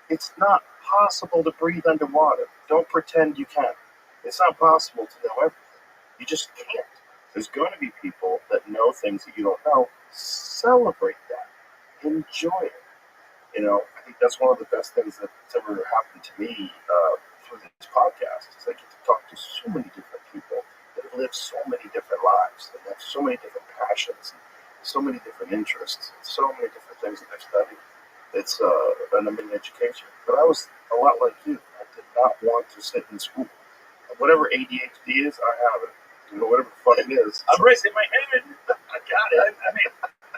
it's not possible to breathe underwater. Don't pretend you can. It's not possible to know everything. You just can't. There's going to be people that know things that you don't know. Celebrate that. Enjoy it. I think that's one of the best things that's ever happened to me through this podcast. Is I get to talk to so many different people so many different passions, so many different interests, so many different things that they're studying. It's an amazing education. But I was a lot like you. I did not want to sit in school. Whatever ADHD is, I have it. You know, whatever the fuck it is. I'm raising my hand. I got it. I mean,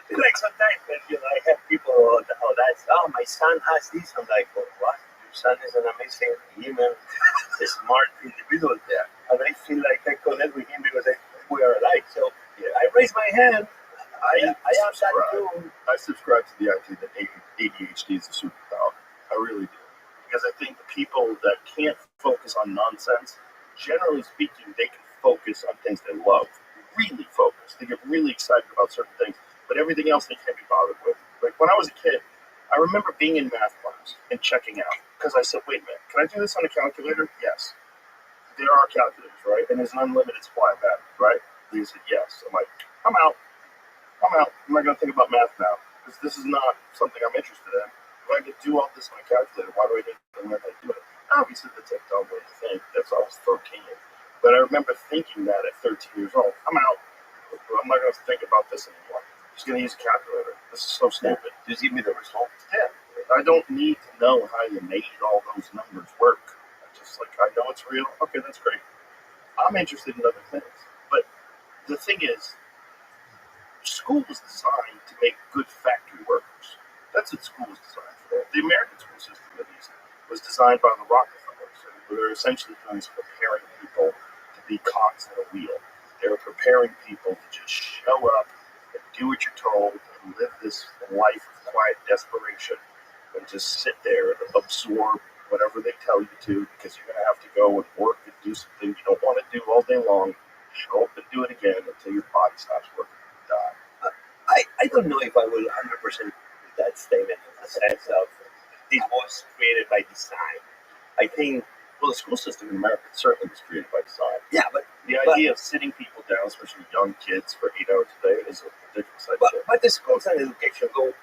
it's like sometimes when I have people, my son has this. I'm like, well, what? Your son is an amazing human, a smart individual there. And I feel like I connect with him because we are alike. So I raise my hand. I have that too. I subscribe to the idea that ADHD is a superpower. I really do. Because I think the people that can't focus on nonsense, generally speaking, they can focus on things they love. Really focus. They get really excited about certain things, but everything else they can't be bothered with. Like when I was a kid, I remember being in math class and checking out because I said, wait a minute, can I do this on a calculator? Yes. There are calculators, right? And there's an unlimited supply of batteries, right? They said yes. I'm like, I'm out. I'm not going to think about math now because this is not something I'm interested in. If I could do all this on a calculator, why do I need to learn how to do it? Obviously, that's a dumb way to think. That's I was 13. But I remember thinking that at 13 years old. I'm out. I'm not going to think about this anymore. I'm just going to use a calculator. This is so stupid. Just give me the result. Yeah. I don't need to know how you made all those numbers work. I know it's real. Okay, that's great. I'm interested in other things. But the thing is, school was designed to make good factory workers. That's what school was designed for. The American school system, at least, was designed by the Rockefellers. And what they're essentially doing is preparing people to be cogs in a wheel. They were preparing people to just show up and do what you're told and live this life of quiet desperation and just sit there and absorb whatever they tell you to because you're going to have to go and work and do something you don't want to do all day long. Show up and do it again until your body stops working and die. I don't know if I will 100% with that statement in the sense of this was created by design. I think, Well, the school system in America certainly was created by design. yeah, but The idea of sitting people down, especially young kids, for 8 hours a day is a ridiculous idea. but the schools and education go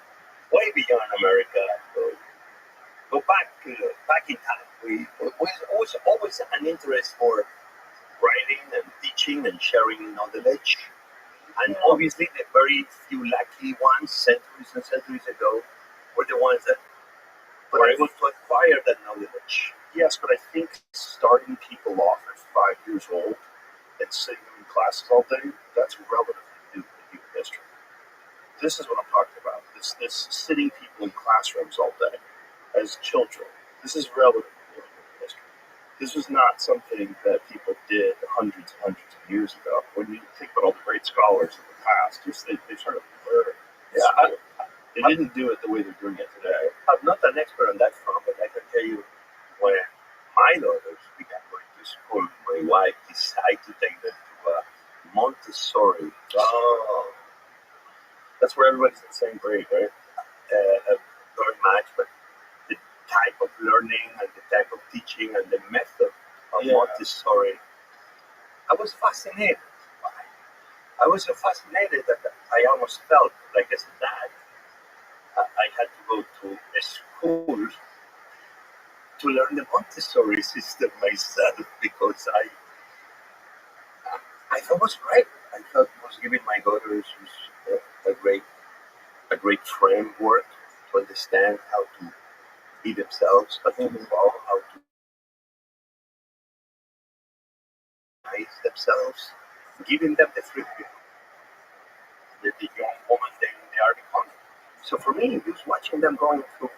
way beyond America. Go back in time. We was always an interest for writing and teaching and sharing knowledge. And obviously, the very few lucky ones, centuries and centuries ago, were the ones that were able to acquire that knowledge. Yes, but I think starting people off at 5 years old and sitting them in classes all day, that's relatively new in human history. This is what I'm talking about. This sitting people in classrooms all day as children. This is relatively new in human history. This was not something that people did hundreds and hundreds of years ago. When you think about all the great scholars of the past, they sort of were. Yeah, They didn't do it the way they're doing it today. I'm not an expert on that front, but I can tell you when my daughters began going to school, my wife decided to take them to a Montessori. Oh, that's where everybody's in the same grade, right? Very much, but the type of learning and the type of teaching and the method of Montessori, I was fascinated by. I was so fascinated that I almost felt like as a dad, I had to go to a school to learn the Montessori system myself because I thought it was great. I thought it was giving my daughters a great framework to understand how to be themselves, how to evolve, how to raise themselves, giving them the freedom that the young woman they are becoming. So for me, just watching them going through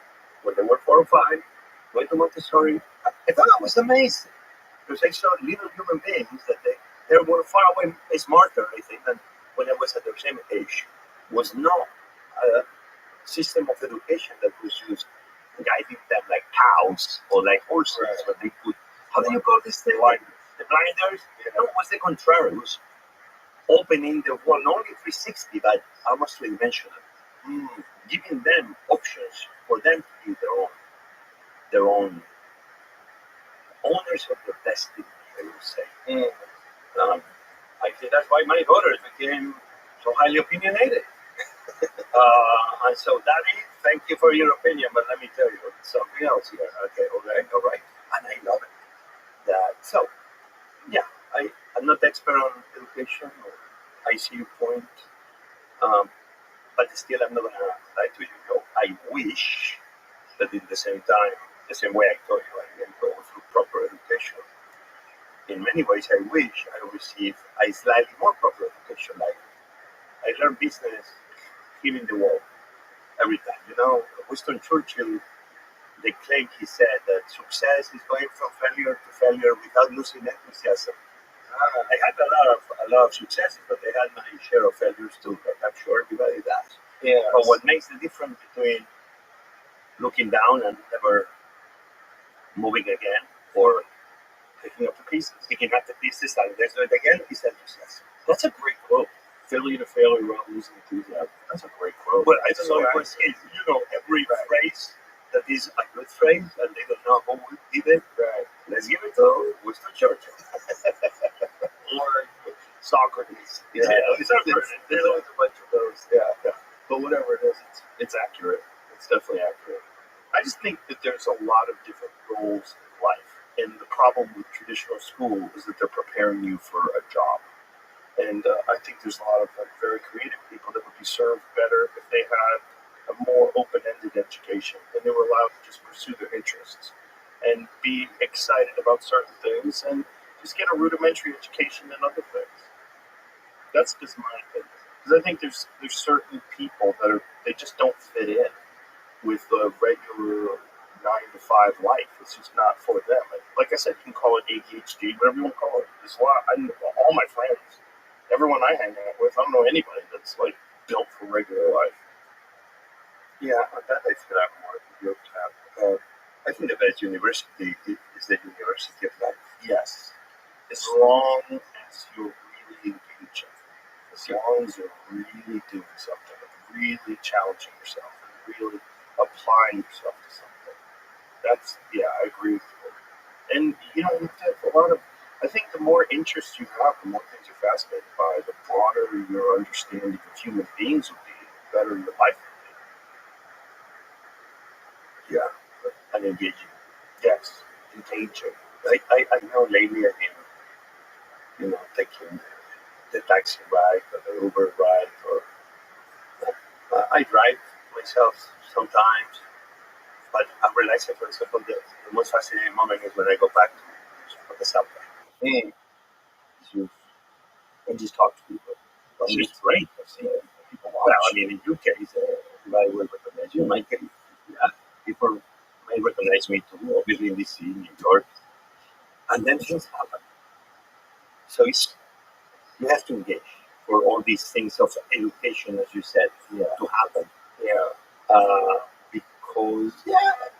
when they were 4 or 5, going to Montessori, I thought that was amazing because I saw little human beings that they were far away smarter, I think, than when I was at their same age. Was not a system of education that was used guiding them like cows or like horses, but they could, how do you call this thing? The blinders? No, it was the contrary. It was opening the world, not only 360, but almost three-dimensional. Giving them options for them to be their own owners of their destiny, I would say. I think that's why my daughters became so highly opinionated. And so, Daddy, thank you for your opinion, but let me tell you something else here. Okay, all right. And I love it. So, yeah, I'm not expert on education or I see your point. But still, I'm not going to lie to you. I wish that in the same time, the same way I told you, I didn't go through proper education. In many ways, I wish I received a slightly more proper education. Like I learned business hitting the wall every time. Winston Churchill, the claim he said that success is going from failure to failure without losing enthusiasm. I had a lot of successes, but I had my share of failures too. But I'm sure everybody does. Yeah. But what makes the difference between looking down and never moving again, or Picking up the pieces. picking up the pieces and let's do it again, is enthusiasm. That's a great quote. Failure to failure without losing enthusiasm. That's a great quote. Well, I That's don't know so what is, every phrase that is a good phrase and they don't know who did it. right. Let's give it to Winston Churchill. Or Socrates. Yeah, There's always a bunch of those. Yeah. But whatever it is, it's accurate. It's definitely accurate. I just think that there's a lot of different roles in life. And the problem with traditional school is that they're preparing you for a job. And I think there's a lot of very creative people that would be served better if they had a more open-ended education and they were allowed to just pursue their interests and be excited about certain things and just get a rudimentary education in other things. That's just my opinion. Because I think there's certain people that they just don't fit in with the regular 9 to 5 life. It's just not for them. And like I said, you can call it ADHD, whatever you want to call it. There's a lot. All my friends, everyone I hang out with, I don't know anybody that's like built for regular life. Yeah, that I feel I'm more guilty of. I think the best university is the university of life. Yes. As long as you're really engaging, as long as you're really doing something, really challenging yourself, and really applying yourself to something. I agree with you. And, I think the more interest you have, the more things you're fascinated by, the broader your understanding of human beings will be, the better your life will be. Yeah, and engaging. Yes, engaging. I know lately I've been, taking the taxi ride or the Uber ride, or I drive myself sometimes. But I'm realizing, for example, the most fascinating moment is when I go back to the subway. Mm. And just talk to people. Well, It's great. I've seen people watch. I mean, in your case, everybody will recognize you. In my case, yeah, people may recognize me too, obviously in DC, New York. And then things happen. So you have to engage for all these things of education, as you said, to happen. Yeah. Because,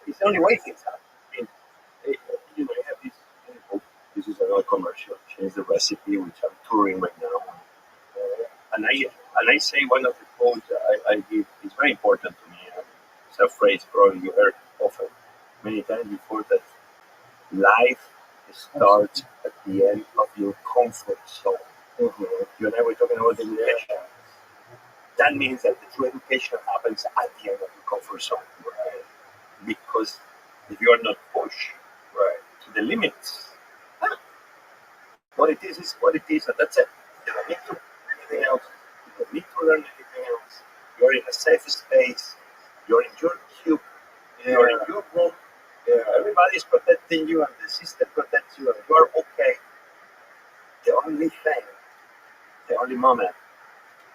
it's the only way things happen. I mean, you have this, this is another commercial, change the recipe, which I'm touring right now. And I say one of the quotes I give is very important to me. It's a phrase probably you heard often many times before, that life starts at the end of your comfort zone. Mm-hmm. You and I were talking about education. That means that the true education happens at the end of your comfort zone. Right? Because if you are not pushed to the limits, what it is what it is, and that's it. You don't need to learn anything else. You don't need to learn anything else. You're in a safe space. You're in your cube. You're in your room. Everybody's protecting you, and the system protects you, and you're okay. The only thing, the only moment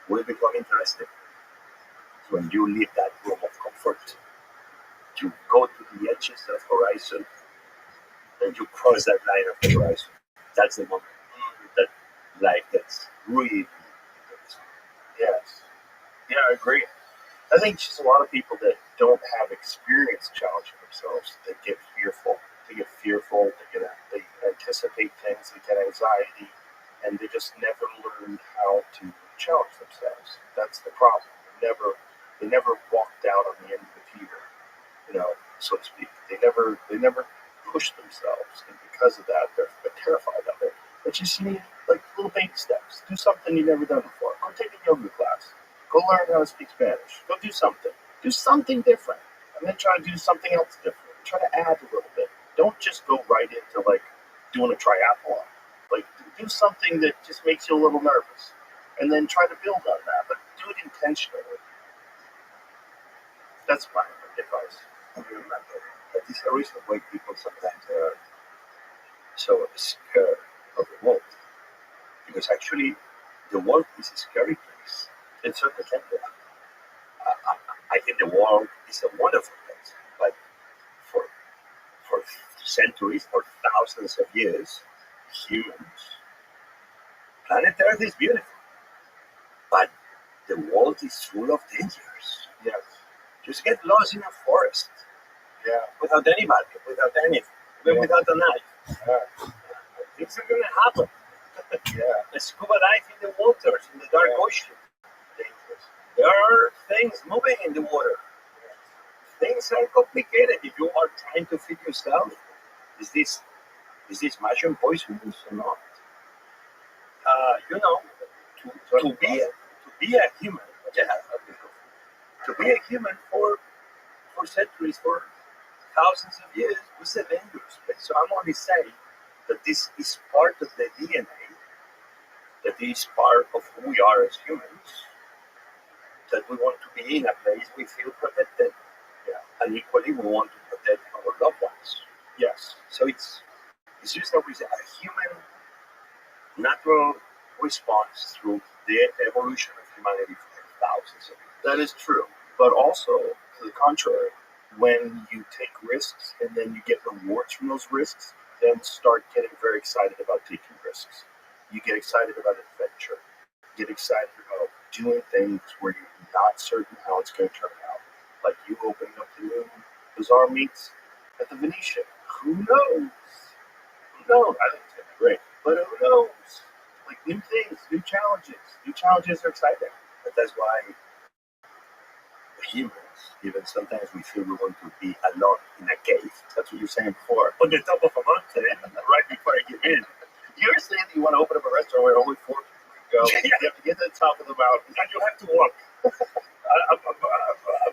will become interesting is when you leave that room of comfort. You go to the edges of the horizon, and you cross that line of the horizon. That's the moment that life gets really interesting. Yes. Yeah, I agree. I think just a lot of people that don't have experience challenging themselves, they get fearful. They anticipate things, they get anxiety, and they just never learn how to challenge themselves. That's the problem. They never walked out on the end of the pier, so to speak. They never push themselves, and because of that, they're terrified of it. But you see, like little baby steps. Do something you've never done before. Go take a yoga class. Go learn how to speak Spanish. Go do something. Do something different, and then try to do something else different. Try to add a little bit. Don't just go right into like doing a triathlon. Like do something that just makes you a little nervous, and then try to build on that, but do it intentionally. That's my advice. I remember that is the reason why people sometimes are so scared of the world. Because actually, the world is a scary place. It certainly can be. I think the world is a wonderful place, but for centuries, for thousands of years, humans, planet Earth is beautiful, but the world is full of dangers. Yes. Just get lost in a forest Yeah. without anybody, without anything, even Yeah. without a knife. Yeah. Things are going to happen. Yeah. The scuba dive in the waters, in the dark Yeah. ocean. Dangerous. There are things moving in the water. Things are complicated if you are trying to feed yourself. Is this mushroom poisonous or not? To be a human, to be a human for centuries, for thousands of years, was a dangerous place. So I'm only saying that this is part of the DNA, that is part of who we are as humans, that we want to be in a place we feel protected. Yeah. And equally, we want to protect our loved ones. Yes. So it's just a human natural response through the evolution of humanity for thousands of years. That is true. But also, to the contrary, when you take risks and then you get rewards from those risks, then start getting very excited about taking risks. You get excited about adventure. You get excited about doing things where you're not certain how it's going to turn out. Like you opening up the new Bazaar Meats at the Venetian. Who knows? Who knows? I think it's going to be great. But who knows? Like new things, new challenges. New challenges are exciting. But that's why humans, even sometimes we feel we want to be alone in a cave. That's what you were saying before. On the top of a mountain, right before I get in. You're saying that you want to open up a restaurant where only 4 people can go. You have to get to the top of the mountain. And you have to walk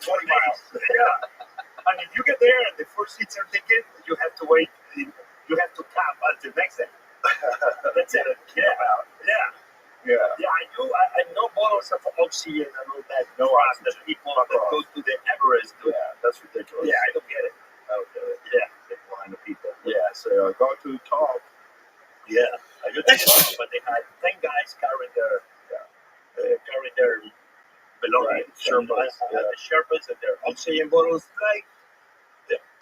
40 miles. Yeah. And if you get there and the first seats are taken, you have to wait. You have to camp until next day. That's it. Yeah. Yeah. I know bottles of oxygen and all that. No, the people that go to the Everest do. Yeah, that's ridiculous. Yeah, I don't get it. Yeah. They blind the people. Yeah. So go to the top. Yeah. I just did, but they had 10 guys carrying their belongings. Right, Sherpas, The Sherpas and their oxygen bottles. Like,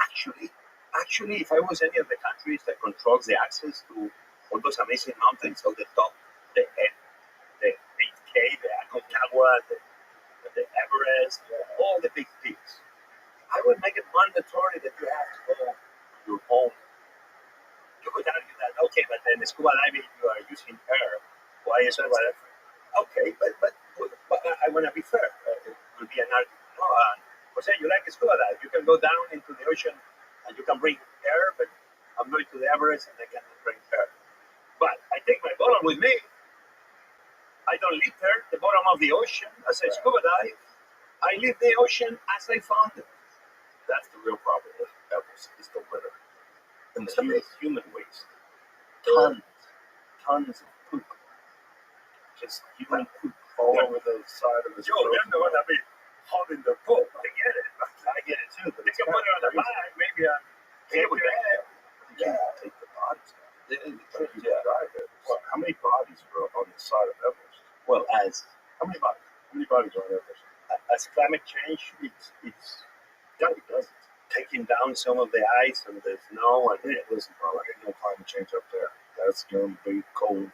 actually, if I was any of the countries that controls the access to all those amazing mountains on the top, the 8K, the Aconcagua, the Everest, all the big peaks, I would make it mandatory that you have to go on your own. You could argue that, okay, but then scuba diving, you are using air. Why is that? Okay, but I want to be fair. It will be an argument. No, Jose, you like scuba dive? You can go down into the ocean and you can bring air, but I'm going to the Everest and I cannot bring air. But I take my bottle with me. I don't leave there, the bottom of the ocean, as I scuba dive. I leave the ocean as I found it. That's the real problem with Everest, is the litter. And the human waste. Tons of poop. Just human poop all over the side of this. Yo, they're the one that be holding the poop. I get it. I get it too, but They can put it on the bag, maybe a table bag. Yeah, take the bodies. Well, how many bodies are on the side of Everest? Well, as How many bodies are on Everest? climate change, it's God, it doesn't. taking down some of the ice and the snow and Listen, bro, ain't no climate change up there. That's going to be cold.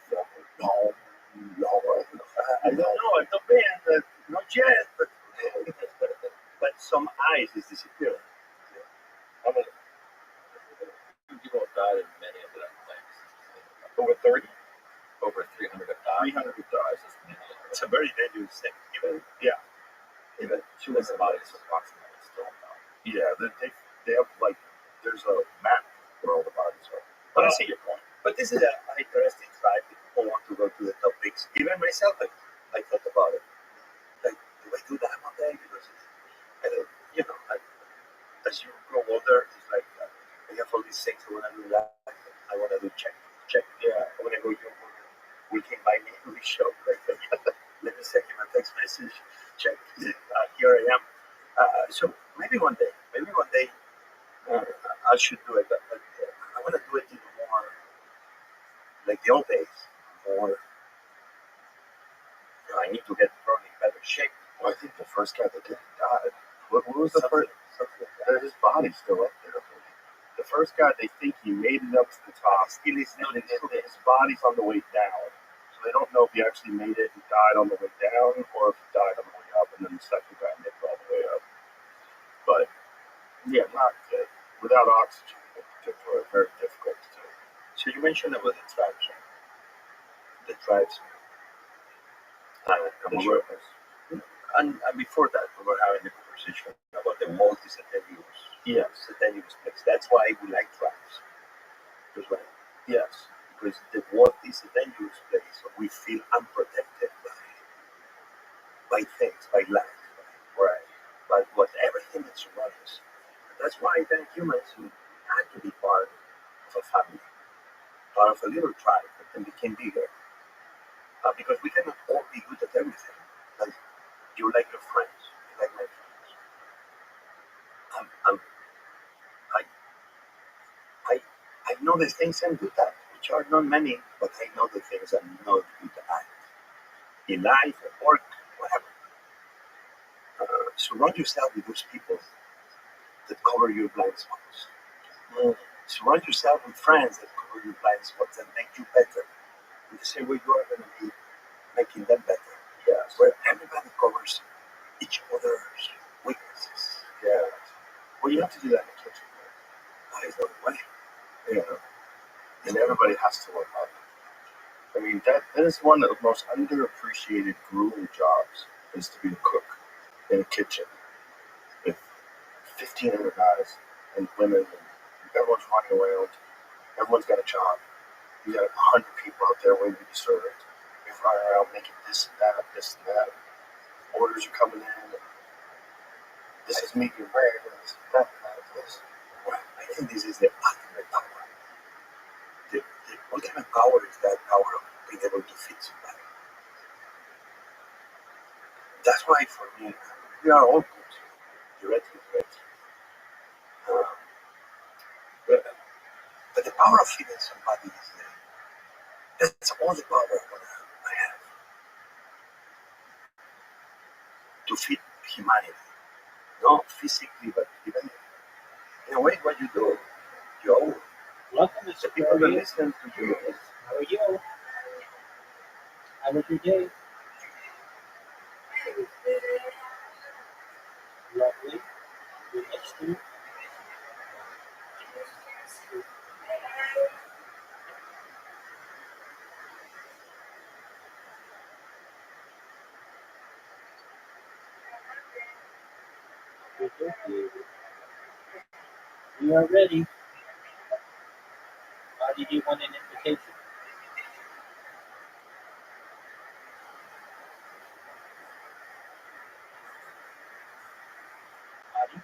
No. I don't know. I've not been, not yet, but some ice is disappearing. How many? People have died in many of the things. Over 30? Over 300 have died. 300 have died. It's a very dangerous thing. Even two of the bodies approximately still unknown. Yeah, they have, like, there's a map where all the bodies are. But But I see your point. But this is an interesting drive. People want to go to the top peaks. Even myself, I thought about it. Like, do I do that one day? Because, as you grow older, it's like, I have all these things I want to do that. I want to do check. Yeah, I want to go to we can buy me a show. Like, message. Check. Here I am. So maybe one day, I should do it. But I want to do it in more like the old days. More. I need to get probably better shape. Well, I think the first guy that did it died. What was the first? Something like that. His body's still up there. The first guy, they think he made it up to the top. Still is not And his body's on the way down. So they don't know if he actually made it and died on the way down or if he died on the way up. And then the second guy made it all the way up. But, yeah, not good. Without oxygen, in particular, very difficult to do. So you mentioned about the tribes, right? The tribes. The We were, shortness. and before that, we were having a conversation about the multi-satellus. Yes. Satellus place. That's why we like tribes. Because when, Yes. because the multi-satellus place, we feel unprotected by things, by life, Right. by what everything that surrounds us. That's why then humans had to be part of a family, part of a little tribe that then became bigger. Because we cannot all be good at everything. Like you like your friends, you like my friends. I, I, I know the things I'm good at, which are not many, but I know the things I'm not good at. In life, at work, whatever. Surround yourself with those people that cover your blind spots. Surround yourself with friends that cover your blind spots and make you better. In the same way you are going to be making them better. Yes. Where everybody covers each other's weaknesses. Yeah. Well, you have to do that in the kitchen. That is the way. Yeah. And everybody has to work hard. I mean, that is one of the most underappreciated, grueling jobs is to be a cook in a kitchen with 15 other guys and women, and everyone's running around. Everyone's got a job. You got 100 people out there waiting to be served. You're running around making this and that, this and that. Orders are coming in. And this is medium rare. This is that, this. Well, I think this is the ultimate power. The ultimate power is that power of being able to feed somebody. That's why for me, we are all good. Directly. But the power of feeding somebody is that's all the power I have to feed humanity. Not physically, but even in a way what you do. You owe Welcome, the Mr. people that Curry. listen to you. How are you? How was your day? Lovely. Good next to you. Good day, David. We are ready. Did you want an invitation? Adi?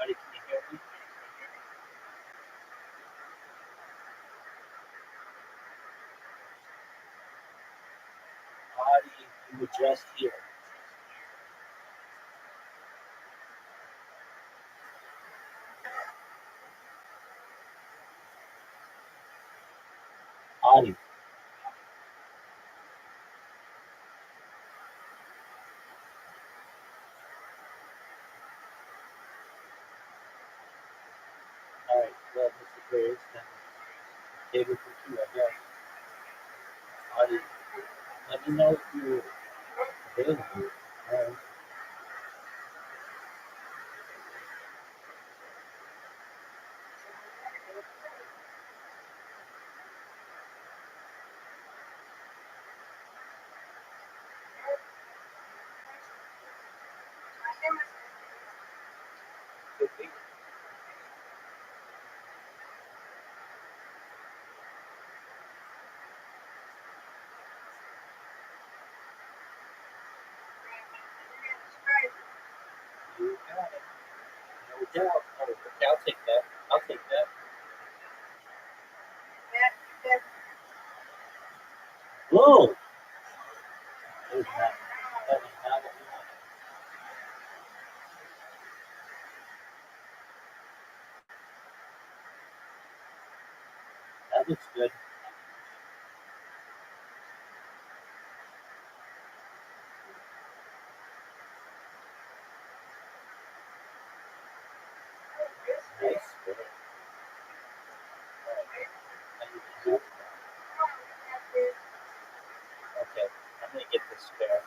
Adi, can you hear me? Adi, you were just here. Adi. All right. Well, Mr. Curry, then David for you, I guess. Adi, let me know if you're available. All right. Could be. You got it. No doubt. Oh, okay, I'll take that. I'll take that. Whoa! That was not what we wanted. That looks good. Nice. Good. Okay, I'm gonna get this spare,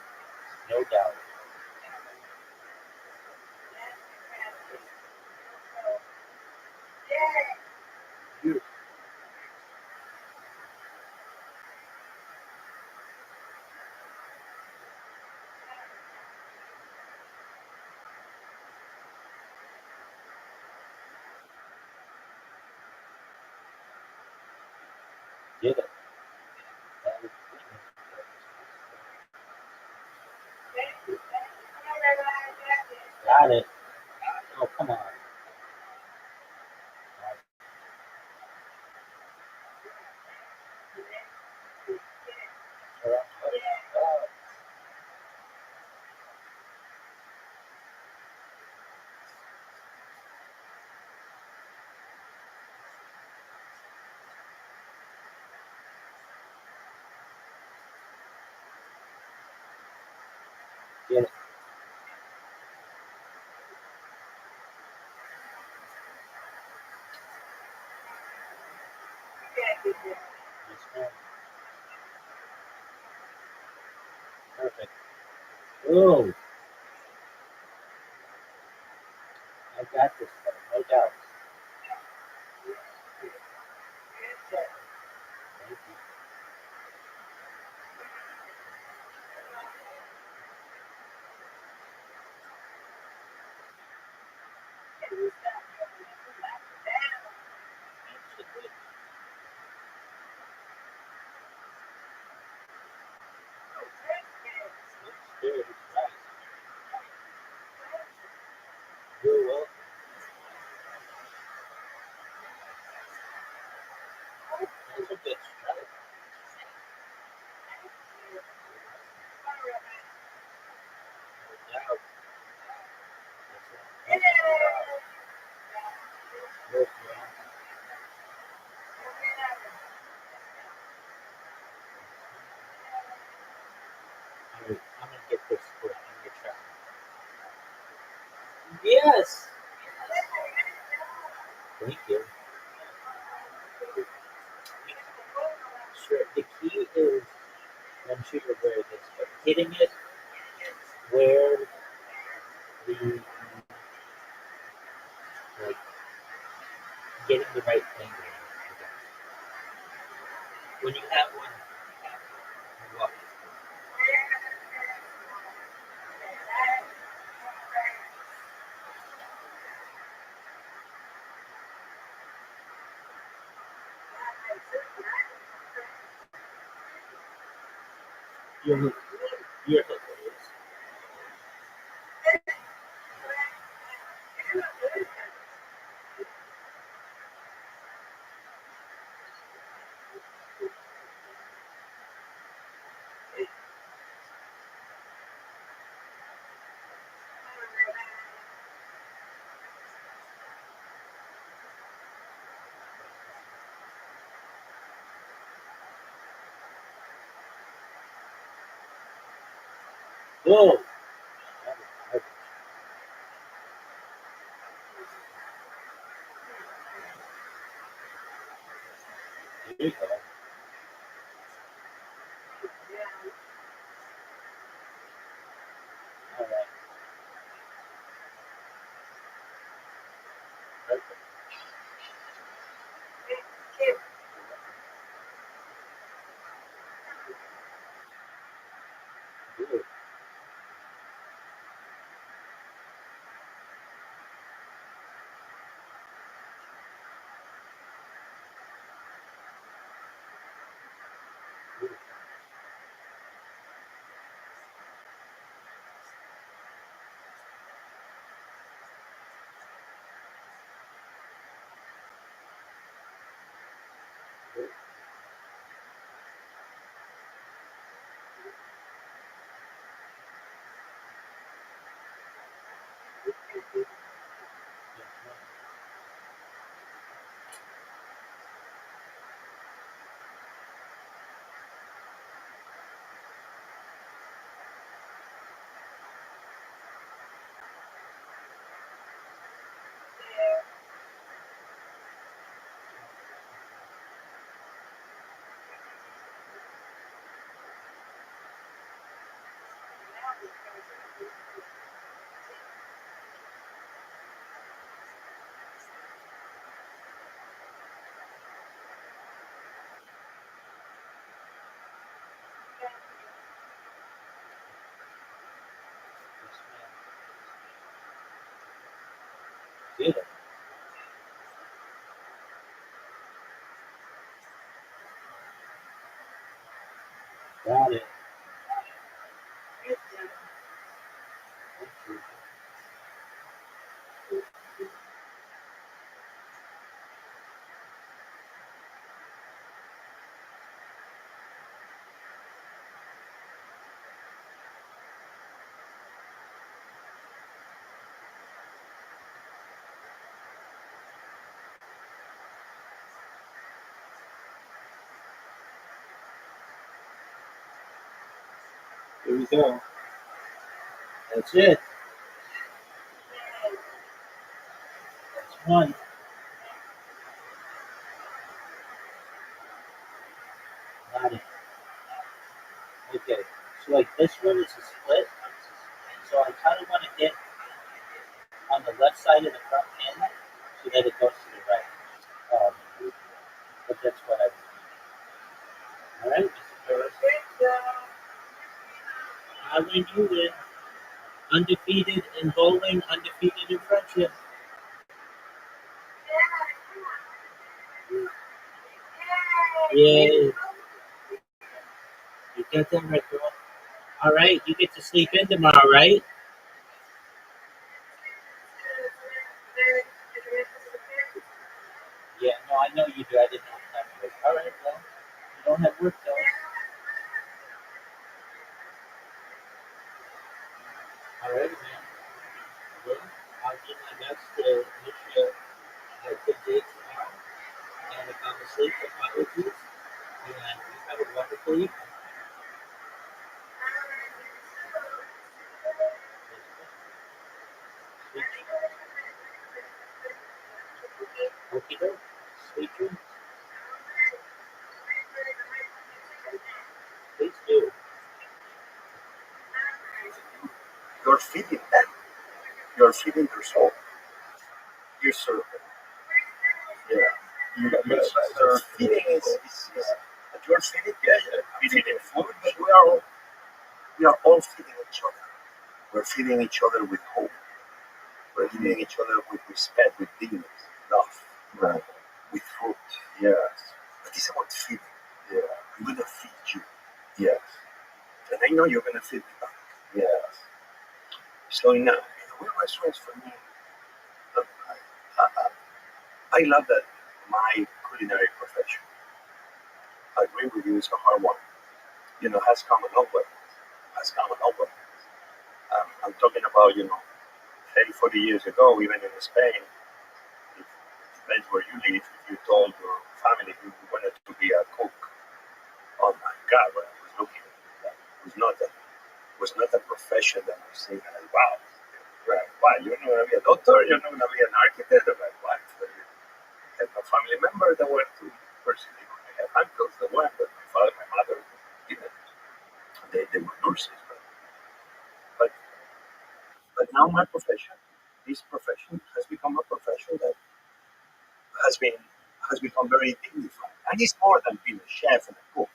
no doubt. Beautiful. Get it. That was got it. Oh, come on. Get it. Yes, ma'am. Perfect. Oh, I got this, no doubt. Thank you. Absolutely. Looks good. Right. You're welcome. That's a good start. No doubt. That's what I'm gonna get this for your child. Yes. Thank you. Sure. The key is, I'm sure you're aware of this, but hitting it where the like getting the right angle. When you have one, well, you're hilarious. Whoa. There you go. All right. Perfect. Good. Got it. Here we go. That's it. That's one. Got it. Okay. So like this one is a split. So I kind of want to get on the left side of the front end so that it goes to the right. But that's what I do. All right, Mr. Torres. I win, you win. Undefeated in bowling, undefeated in friendship. Yay. You got that right, girl. All right, you get to sleep in tomorrow, right? Yeah, no, I know you do. I didn't have time to work. All right, well, you don't have work though. All right, man. Well, I'll do my best to make sure I have a good day tomorrow. And if I'm asleep, apologies. And you have a wonderful evening. Okay, sweet dreams. Please do. You're feeding them. You're feeding your soul. You serve them. Yeah. You're feeding you're feeding, we feeding food, but we are all feeding each other. We're feeding each other with hope. We're feeding each other with respect, with dignity, love, right. With fruit. Yes. But it's about feeding. Yeah. I'm gonna feed you. Yes. And I know you're gonna feed me back. Yes. So now, what restaurants for me? Look, I love that my culinary profession. I agree with you, it's a hard one. Has come a long way. Has come a long way. I'm talking about, 30, 40 years ago, even in Spain, it depends where you live. If you told your family you wanted to be a cook, oh my God, when I was looking at that, it was not a profession that was saying, wow, right, wow, you're not going to be a doctor, you're not going to be an architect, or like, what? I have a family member that went to university. I have uncles that went, but my father, my mother didn't. They were nurses, but now my profession, this profession has become a profession that has become very dignified, and it's more than being a chef and a cook.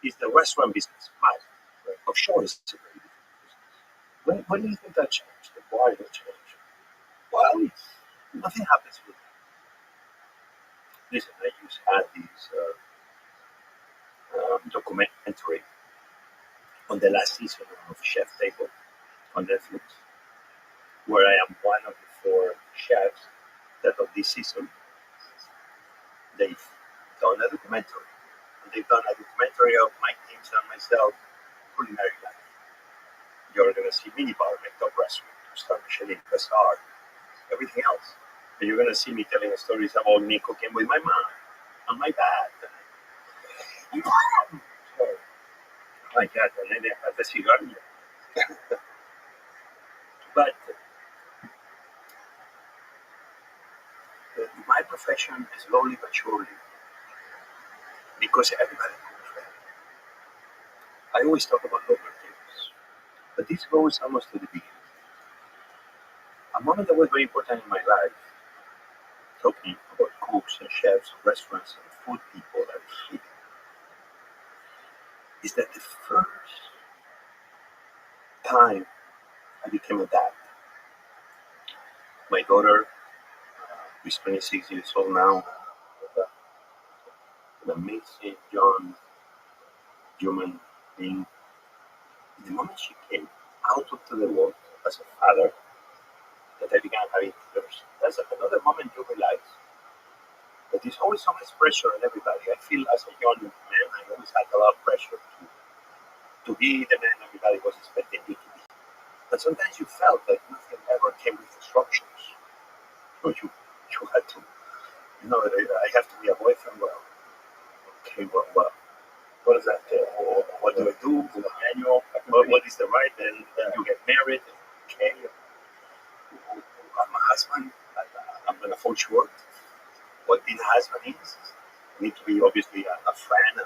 It's the restaurant business. Right? Offshore is a very different business. When do you think that changed? Why did it change? Well, nothing happens with it. Listen, I just had this documentary on the last season of Chef Table on Netflix, where I am one of the 4 chefs that of this season they've done a documentary. And they've done a documentary of my teams and myself, culinary life. You're going to see minibar, my top restaurant, star Michelin, Bazaar, everything else. And you're going to see me telling stories about me cooking with my mom and my dad. Sorry. My God, and then I had the cigarrillo. But my profession is slowly but surely, because everybody cooks well. I always talk about local things, but this goes almost to the beginning. A moment that was very important in my life, talking about cooks and chefs, restaurants and food people and food, is that the first time I became a dad. My daughter, who's 26 years old now, an amazing young human being the moment she came out into the world as a father, that I began having tears. That's another moment you realize that there's always so much pressure on everybody. I feel as a young man, I always had a lot of pressure to be the man everybody was expecting you to be. But sometimes you felt that nothing ever came with instructions. So you had to, I have to be a boyfriend. Well, okay, well, what is that? What do I do? The manual. What is the right? Then you get married. Okay, I'm a husband. I'm gonna fall short. What being a husband is, I need to be obviously a friend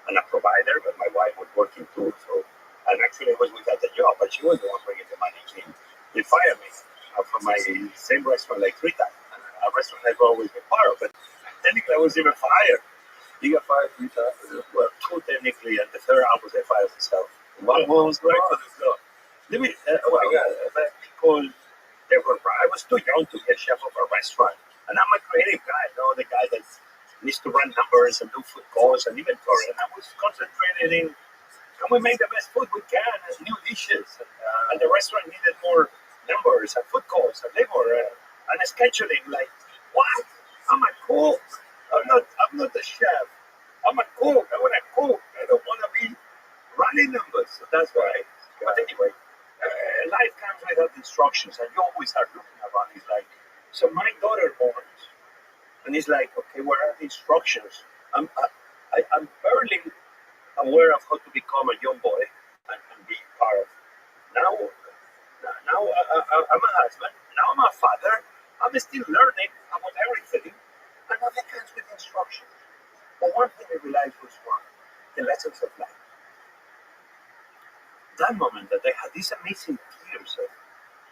and a provider. But my wife was working too, so and actually I was without a job, but she was the one bringing the money in. They fired me from my same restaurant like 3 times, a restaurant I've always been part of. But technically, I was even fired. He got fired 3 times. Well, 2 technically, and the third I was fired myself. What was right for the job? Because I was too young to be a chef of a restaurant, and I'm a creative guy. The guy that needs to run numbers and do food calls and inventory. And I was concentrated in can we make the best food we can and new dishes. And the restaurant needed more numbers and food calls and labor and scheduling. Like what? I'm a cook. I'm not a chef. I'm a cook. I want to cook. I don't want to be running numbers. So that's why. But anyway, life comes without instructions, and you always are looking around. It's like, so my daughter borns, and it's like, okay, where are the instructions? I'm barely aware of how to become a young boy and be part of. Now I'm a husband. Now I'm a father. I'm still learning about everything, and nothing comes with instructions. But one thing I realized was one: the lessons of life. That moment that I had these amazing tears of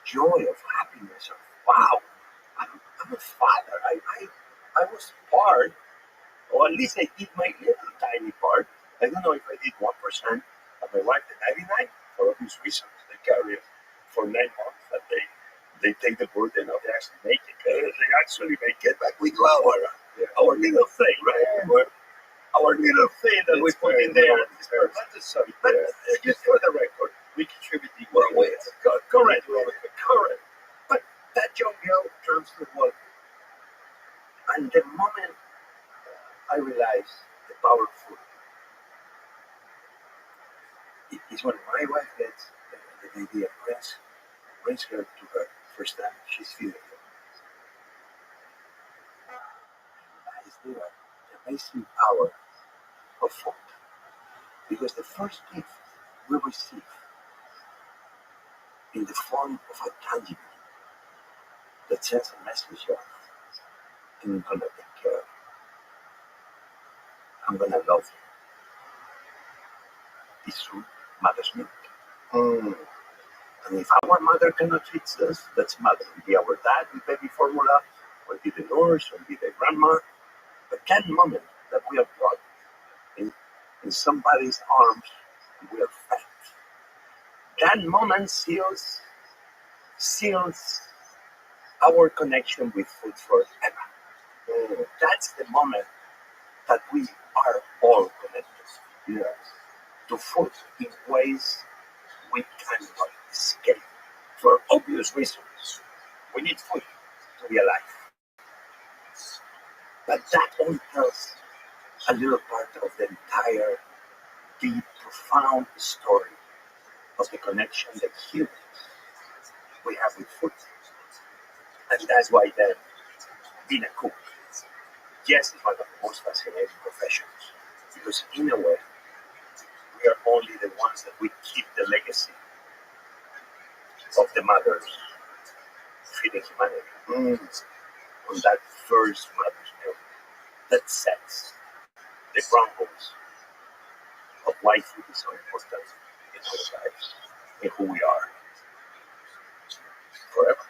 joy, of happiness, of wow, I'm a father. I was part, or at least I did my little tiny part. I don't know if I did 1%, but my wife did 99 for obvious reasons. They carry it for 9 months, and they take the burden of actually making it. They actually make it, but we do our little thing, right? Our little thing that we put in there is necessary. But just for the record, we contribute equal ways. Correct. But that young girl comes to work, and the moment I realized the power of food is when my wife gets the baby and brings her to her first time she's feeding her. That is the amazing power of food. Because the first gift we receive in the form of a tangible that sends a message of, I'm gonna take care of you. I'm gonna love you. Is through mother's milk. And if our mother cannot feed us, that's mother. Will be our dad with baby formula, will be the nurse, will be the grandma. But that moment that we are brought in somebody's arms, we are fed. That moment seals our connection with food forever. That's the moment that we are all connected to food in ways we cannot escape. For obvious reasons, we need food to be alive. But that only tells a little part of the entire deep, profound story of the connection that humans we have with food. And that's why then being a cook, yes, is one of the most fascinating professions. Because in a way, we are only the ones that we keep the legacy of the mothers feeding humanity on that first mother's milk that sets the ground rules of why food is so important in our lives, in who we are forever.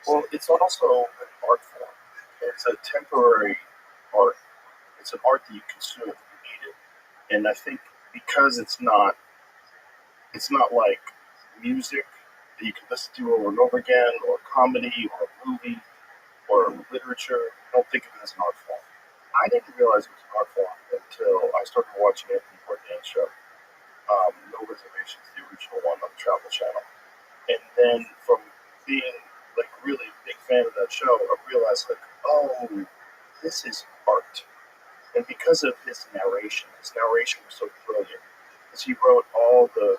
Well, it's also an art form. It's a temporary art. It's an art that you consume. You eat it, and I think because it's not like music that you can listen to over and over again, or comedy, or a movie, or literature. I don't think of it as an art form. I didn't realize it was an art form until I started watching Anthony Bourdain's show. oh, this is art. And because of his narration was so brilliant. As he wrote all the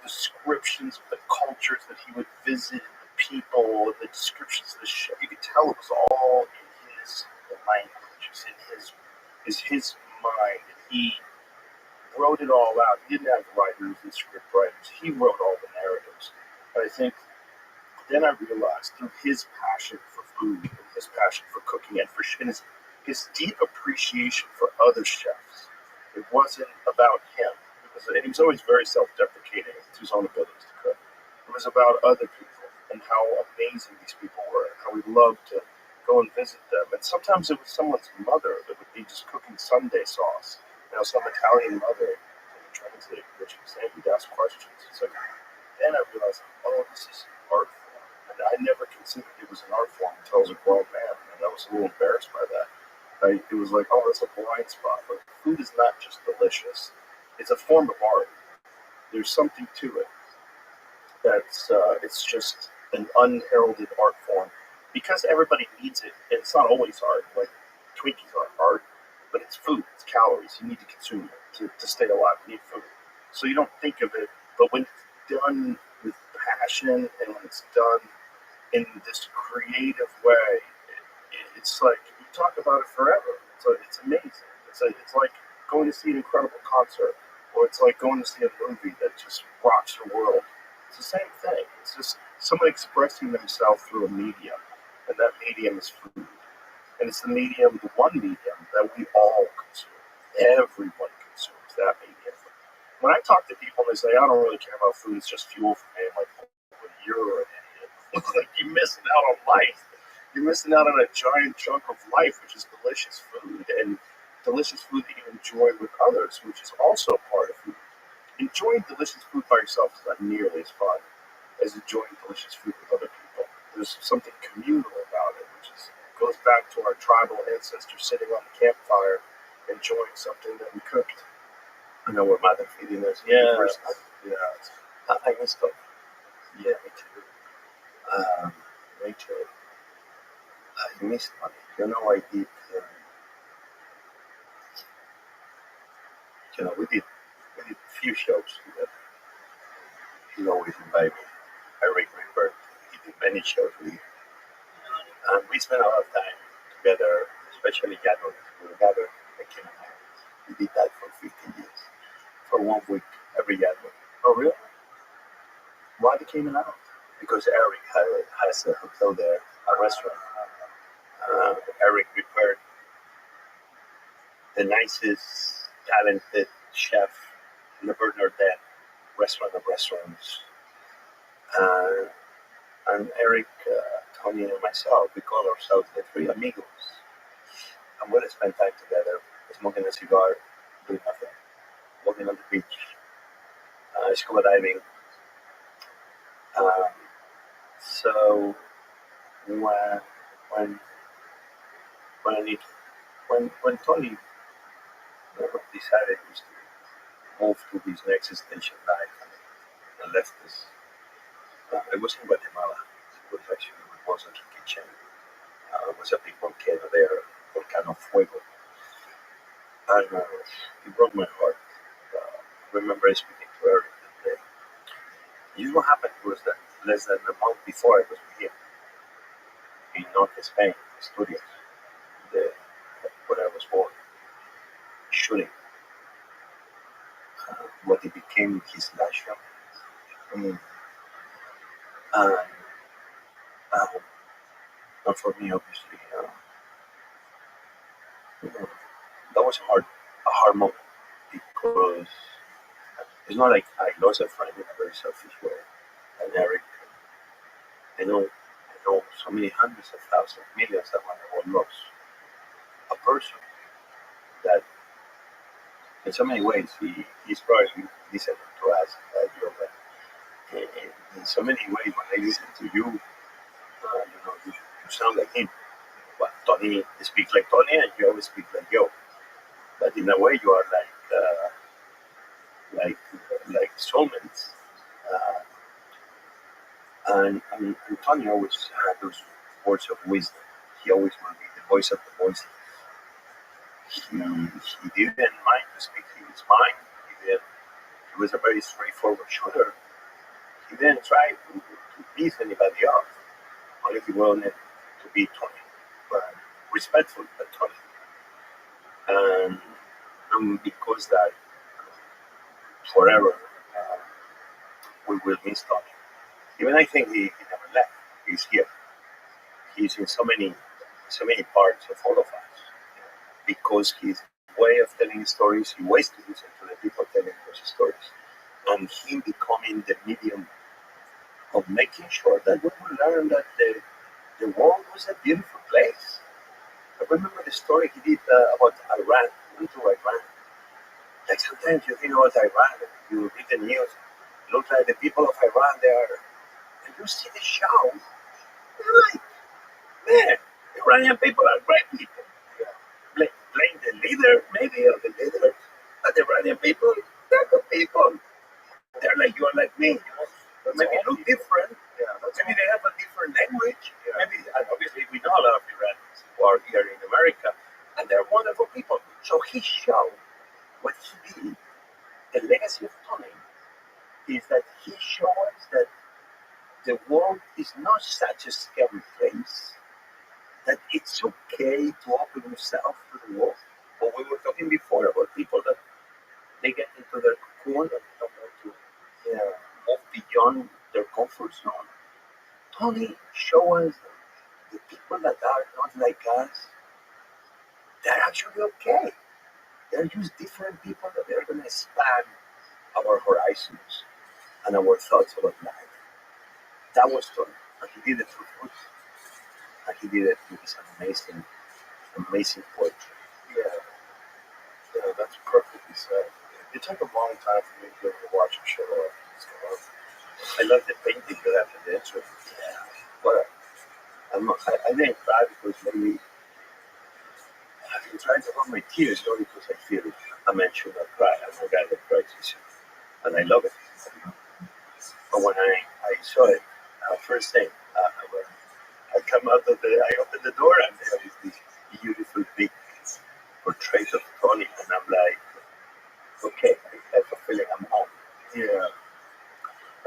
descriptions of the cultures that he would visit, the people, the descriptions of the show. You could tell it was all in his language. It was in his mind. And he wrote it all out. He didn't have writers and script writers. He wrote all the narratives. And I think then I realized through his passion for food, and his passion for cooking, and his deep appreciation for other chefs, it wasn't about him. And he was always very self-deprecating to his own abilities to cook. It was about other people and how amazing these people were, and how we loved to go and visit them. And sometimes it was someone's mother that would be just cooking Sunday sauce. Some Italian mother would translate what she was saying. He'd ask questions. It's like, then I realized, oh, this is an art form. And I never considered it was an art form until I was a grown man, and I was a little embarrassed by that. It was like, oh, that's a blind spot. Like, food is not just delicious. It's a form of art. There's something to it that's it's just an unheralded art form because everybody needs it. And it's not always art. Like Twinkies are art, but it's food. It's calories. You need to consume it to stay alive. You need food. So you don't think of it, but when it's done with passion and when it's done in this creative way, it's like you talk about it forever. It's amazing. It's like going to see an incredible concert. Or it's like going to see a movie that just rocks your world. It's the same thing. It's just someone expressing themselves through a medium, and that medium is food. And it's the one medium that we all consume. Everyone consumes that medium. When I talk to people and they say, I don't really care about food, it's just fuel for me, I'm like, well, you're an idiot. It's like you're missing out on life. You're missing out on a giant chunk of life, which is delicious food. And delicious food that you enjoy with others, which is also part of food. Enjoying delicious food by yourself is not nearly as fun as enjoying delicious food with other people. There's something communal about it, which goes back to our tribal ancestors sitting on the campfire, enjoying something that we cooked. I know what mother feeding is. Yeah. I miss cook. Yeah, me too. Me too. I miss money. I did. We did a few shows together. He always invited me. Eric Ripper, he did many shows with me. And we spent a lot of time together, especially January. We were gathered in Canada. We did that for 15 years. For 1 week, every January. Oh, really? Why the Cayman Islands? Because Eric has a hotel there, a restaurant. Eric prepared the nicest, talented chef in the Bernard Den restaurant of restaurants. And Eric, Tony, and myself, we call ourselves the Three Amigos. And we'll spend time together, smoking a cigar, doing nothing, walking on the beach, scuba diving. So when Tony decided to move to his next station life and left us, I was in Guatemala. It was actually it wasn't a kitchen. It was a big volcano there, Volcano Fuego. And it broke my heart. I remember speaking to Eric that day. You know what happened was that less than a month before I was with him in North Spain, Asturias, where I was born, shooting what it became his last show. And for me, obviously, that was a hard moment because it's not like I lost a friend in a very selfish way. And Eric, I know so many hundreds of thousands, millions that one lost a person that, in so many ways, he's probably listening to us, in so many ways, when I listen to you, you sound like him. Well, Tony speaks like Tony, and you always speak like Joe. But in a way, you are like soulmates. And Antonio always had those words of wisdom. He always will be the voice of the voiceless. He didn't mind to speak his mind. He was a very straightforward shooter. He didn't try to please anybody else. Only he wanted to be Tony, but respectful to Tony. And because that forever we will miss Tony. Even I think he never left. He's here. He's in so many parts of all of us because his way of telling stories, he waits to listen to the people telling those stories, and him becoming the medium of making sure that we will learn that the world was a beautiful place. I remember the story he did about Iran. He went to Iran. Like sometimes you think about Iran, you read the news, it looks like the people of Iran, and you see the show, you're like, man, Iranian people are great people. Blame the leader, maybe, or the leader, but the Iranian people, they're good people. They're like you and like me, but maybe look different. Maybe they have a different language. Maybe, and obviously, we know a lot of Iranians who are here in America, and they're wonderful people. So he showed what he did. The legacy of Tony is that he showed us that the world is not such a scary place, that it's okay to open yourself to the world. But we were talking before about people that they get into their cocoon and don't want to move beyond their comfort zone. Tony showed us the people that are not like us, they're actually okay. They're just different people that they're going to expand our horizons and our thoughts about life. That was Tony. And he did it through books. And he did it with his amazing poetry. Yeah, that's perfectly said. It took a long time for me to be able to watch him show up. I love the painting that happened in the intro. But I didn't cry because maybe I'm trying to hold my tears, not because I feel a man should not cry. I'm a guy that cries easily. And I love it. But when I saw it, first thing, when I opened the door and there is this beautiful big portrait of Tony, and I'm like, okay, I have a feeling I'm home. Yeah.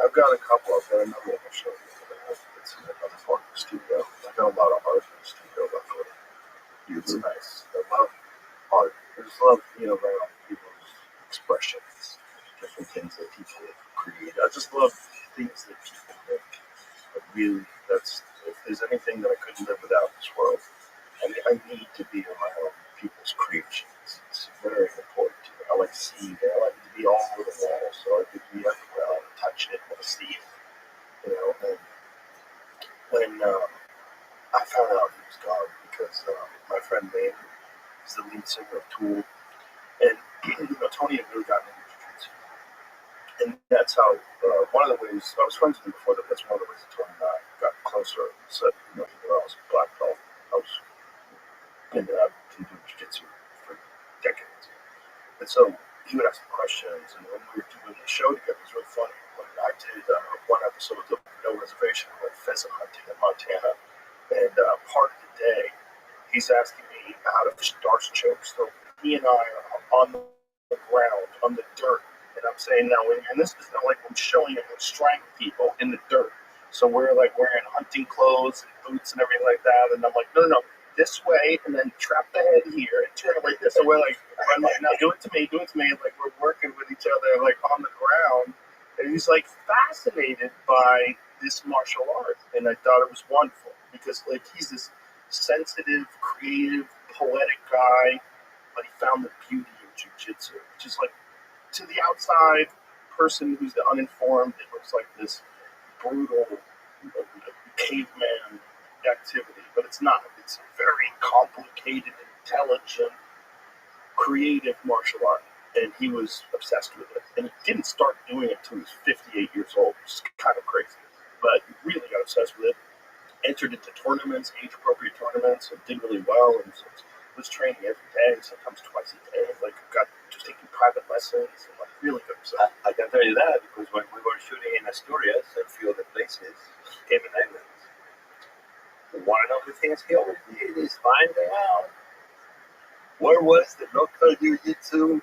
I've got a couple. I've got another one I'll show you. It's in another part of the studio. I've got a lot of art in the studio, luckily. It's nice. I love art. I just love being around people's expressions, different things that people create. I just love things that people make. If there's anything that I couldn't live without in this world, I need to be around people's creations. It's very important to me. I like seeing it. I like to be all over the wall, so I could be everywhere. I want to touch it, I want to see it. And when I found out he was gone because my friend Lane is the lead singer of Tool, and Tony had really gotten into jiu-jitsu. And that's how, one of the ways, I was friends with him before, that's one of the ways that Tony and I got closer. So, when I was a black belt, ended up doing jiu-jitsu for decades. And so he would ask me questions, and when we were doing the show together, it was really funny. When I did one episode of No Reservation, we went pheasant hunting in Montana, and part of the day, he's asking me how to fish ROTHSCHILD. So he and I are on the ground, on the dirt, and I'm saying now, and this is not like I'm showing him strangling people in the dirt. So we're like wearing hunting clothes and boots and everything like that, and I'm like, no, this way, and then trap the head here and turn it like this. So we're like, I'm like, now do it to me. Like we're working with each other, like on the ground, and he's like fascinated by this martial art, and I thought it was wonderful because like he's this sensitive, creative, poetic guy, but he found the beauty in jiu-jitsu, which is like to the outside person who's the uninformed, it looks like this brutal caveman activity, but it's not. It's a very complicated, intelligent, creative martial art, and he was obsessed with it. And he didn't start doing it until he was 58 years old, which is kind of crazy, but he really got obsessed with it. Entered into tournaments, age-appropriate tournaments, and did really well, and was training every day, sometimes twice a day. Like got just taking private lessons, and like really good result. I can tell you that because when we were shooting in Asturias and a few other places, Cayman Islands, one of the things he always did is finding out where was the local jiu-jitsu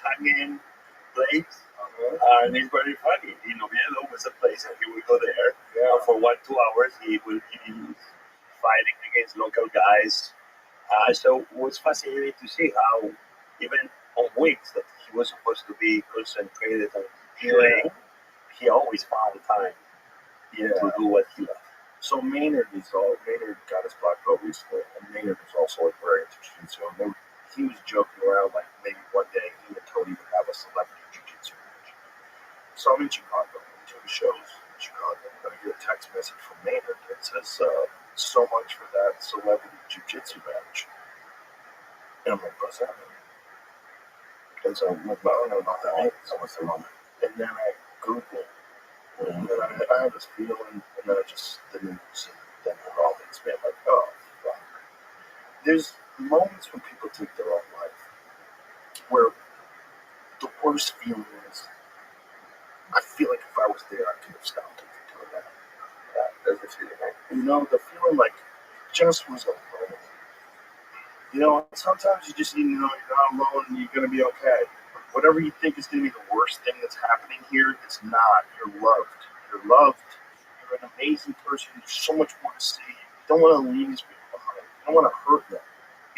hanging place. And it's very funny. In Oviedo was a place and he would go there. And for 1-2 hours he will be fighting against local guys. So it was fascinating to see how even on weeks that he was supposed to be concentrated on training, he always found time to do what he loved. So Maynard got his black belt recently, and Maynard was also like very into jiu-jitsu. And he was joking around like maybe one day he and Tony would have a celebrity jiu-jitsu match. So I'm in Chicago, doing shows in Chicago, and I get a text message from Maynard that says, so much for that celebrity jiu-jitsu match. And I'm like, what's that mean? And so I'm like, I don't know about that. So what's the moment? And then I Google, and then I have this feeling, and then the news, and then it all hits me. I'm like, oh, fuck. There's moments when people take their own life where the worst feeling is, I feel like if I was there, I could have stopped it from doing that. That's the feeling, right? You know, the feeling like just was alone. You know, sometimes you just need to know you're not alone and you're going to be okay. Whatever you think is going to be the worst thing that's happening here, it's not. You're loved. You're loved. You're an amazing person. There's so much more to see. You don't want to leave these people behind. You don't want to hurt them.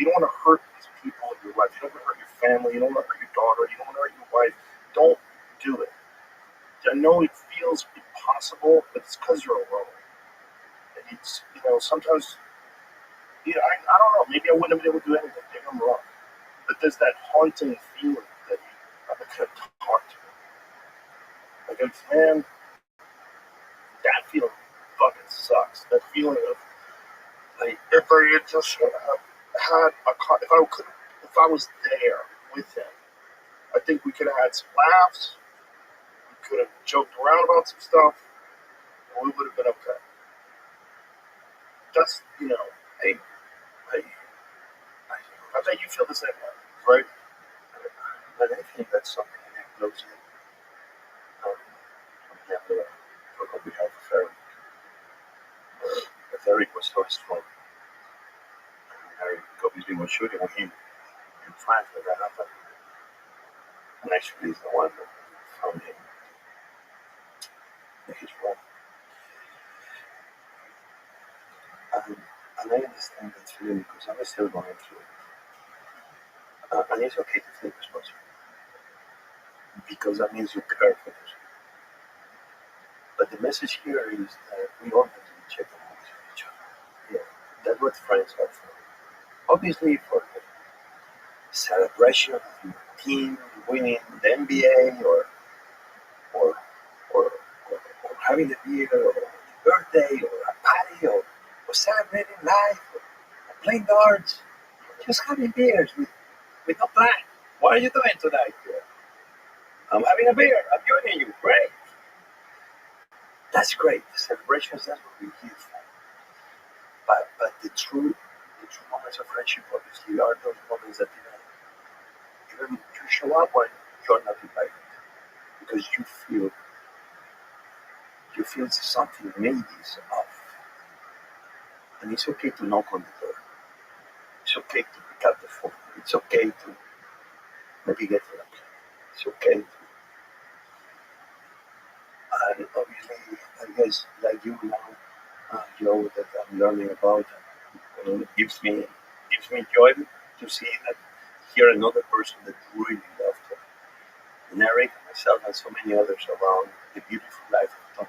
You don't want to hurt these people in your life. You don't want to hurt your family. You don't want to hurt your daughter. You don't want to hurt your wife. Don't do it. I know it feels impossible, but it's because you're alone. And it's, you know, sometimes, you know, I don't know. Maybe I wouldn't have been able to do anything. Maybe I'm wrong. But there's that haunting feeling that I could have talked to him. Like, man, that feeling fucking sucks. That feeling of, like, if I had just had a car, if I was there with him, I think we could have had some laughs. We could have joked around about some stuff, and we would have been okay. That's, you know, I bet you feel the same way, right? But I think that's something that close in. We have to talk on behalf of Eric. But Eric was so strong. Eric obviously was shooting with him in France when that happened. And actually he's the one that found him in his room. And I understand that feeling because I'm still going through it. And it's okay to feel responsible. Because that means you care for this. But the message here is that we all need to be checking on each other. Yeah, that's what friends are for. Obviously, for the celebration of your team winning the NBA or having a beer or a birthday or a party or celebrating life or playing darts, just having beers with no plan. What are you doing tonight? I'm having a beer. I'm joining you. Great. That's great. The celebrations, that's what we're here for. But the true moments of friendship, obviously, are those moments that even you show up when you're not invited because you feel something maybe is off. And it's okay to knock on the door. It's okay to pick up the phone. It's okay to maybe get on a plane. It's okay to. And obviously, I guess like you now, Joe, that I'm learning about, it gives me joy to see that here another person that really loved her. And Eric, myself, and so many others around the beautiful life of Tom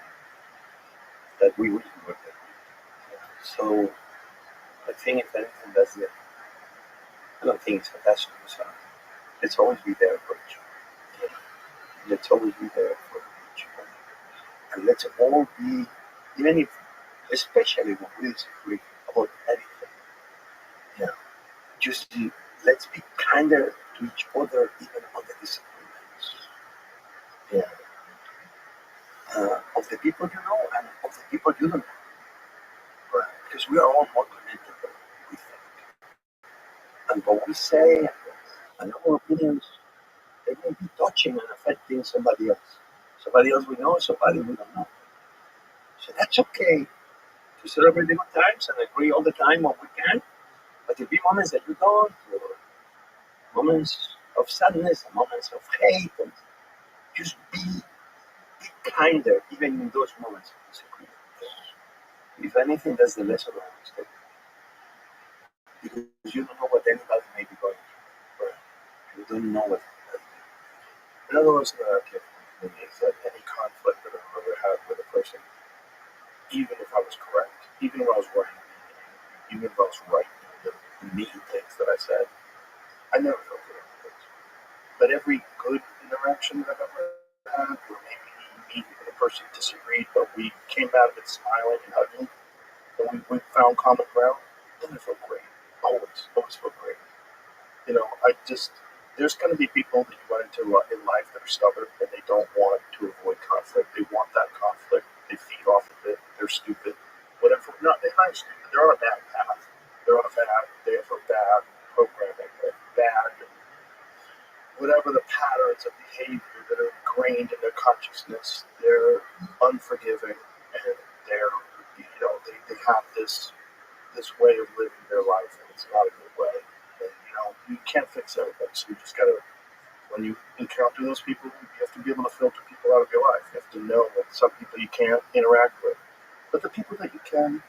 that we wish we were there. So I think if anything, that's it. I don't think it's fantastic. Let's always be there for each other. Let's always be there for each other. And let's all be, even if, especially when we disagree about anything, just let's be kinder to each other even on the disagreements. Of the people you know and of the people you don't know. Right? Because we are all more connected than we think. And what we say and our opinions, they may be touching and affecting somebody else. Somebody else we know, somebody we don't know. So that's okay to celebrate the good times and agree all the time when we can. But there be moments that you don't, or moments of sadness, and moments of hate, and just be kinder, even in those moments of disagreement. If anything, that's the lesson I understand. Because you don't know what anybody may be going through. Right? You don't know what. In other words, the thing is that any conflict that I've ever had with a person, even if I was correct, even if I was right, even if I was right, the mean things that I said, I never felt good about it. But every good interaction that I've ever had, where maybe me and the person disagreed, but we came out of it smiling and hugging, and we found common ground, then it felt great. Always felt great. You know, there's going to be people that you run into in life that are stubborn and they don't want to avoid conflict. They want that conflict. They feed off of it. They're stupid. Whatever. No, they're not stupid. They're on a bad path. They have a bad programming. They're bad. Whatever the patterns of behavior that are ingrained in their consciousness, they're unforgiving and they have this way of living their life, and it's not a good way. And, you can't fix everybody, so you just gotta, when you encounter those people, you have to be able to filter people out of your life. You have to know that some people you can't interact with, but the people that you can,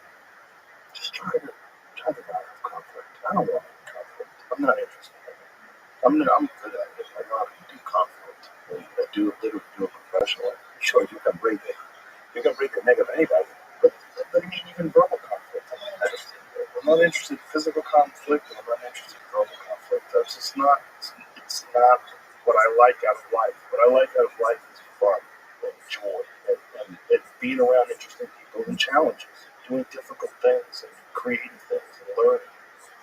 just try to not have conflict. I don't want any conflict. I'm not interested in it. I'm good at it. I know how to do conflict. I do literally do it professionally. Sure, you can break it. You can break the neck of anybody, but I mean, even verbal conflict. I'm not interested in physical conflict, and I'm not interested in verbal conflict. That's just not. It's not what I like out of life. What I like out of life is fun and joy, and being around interesting people and challenges, doing difficult things and creating things and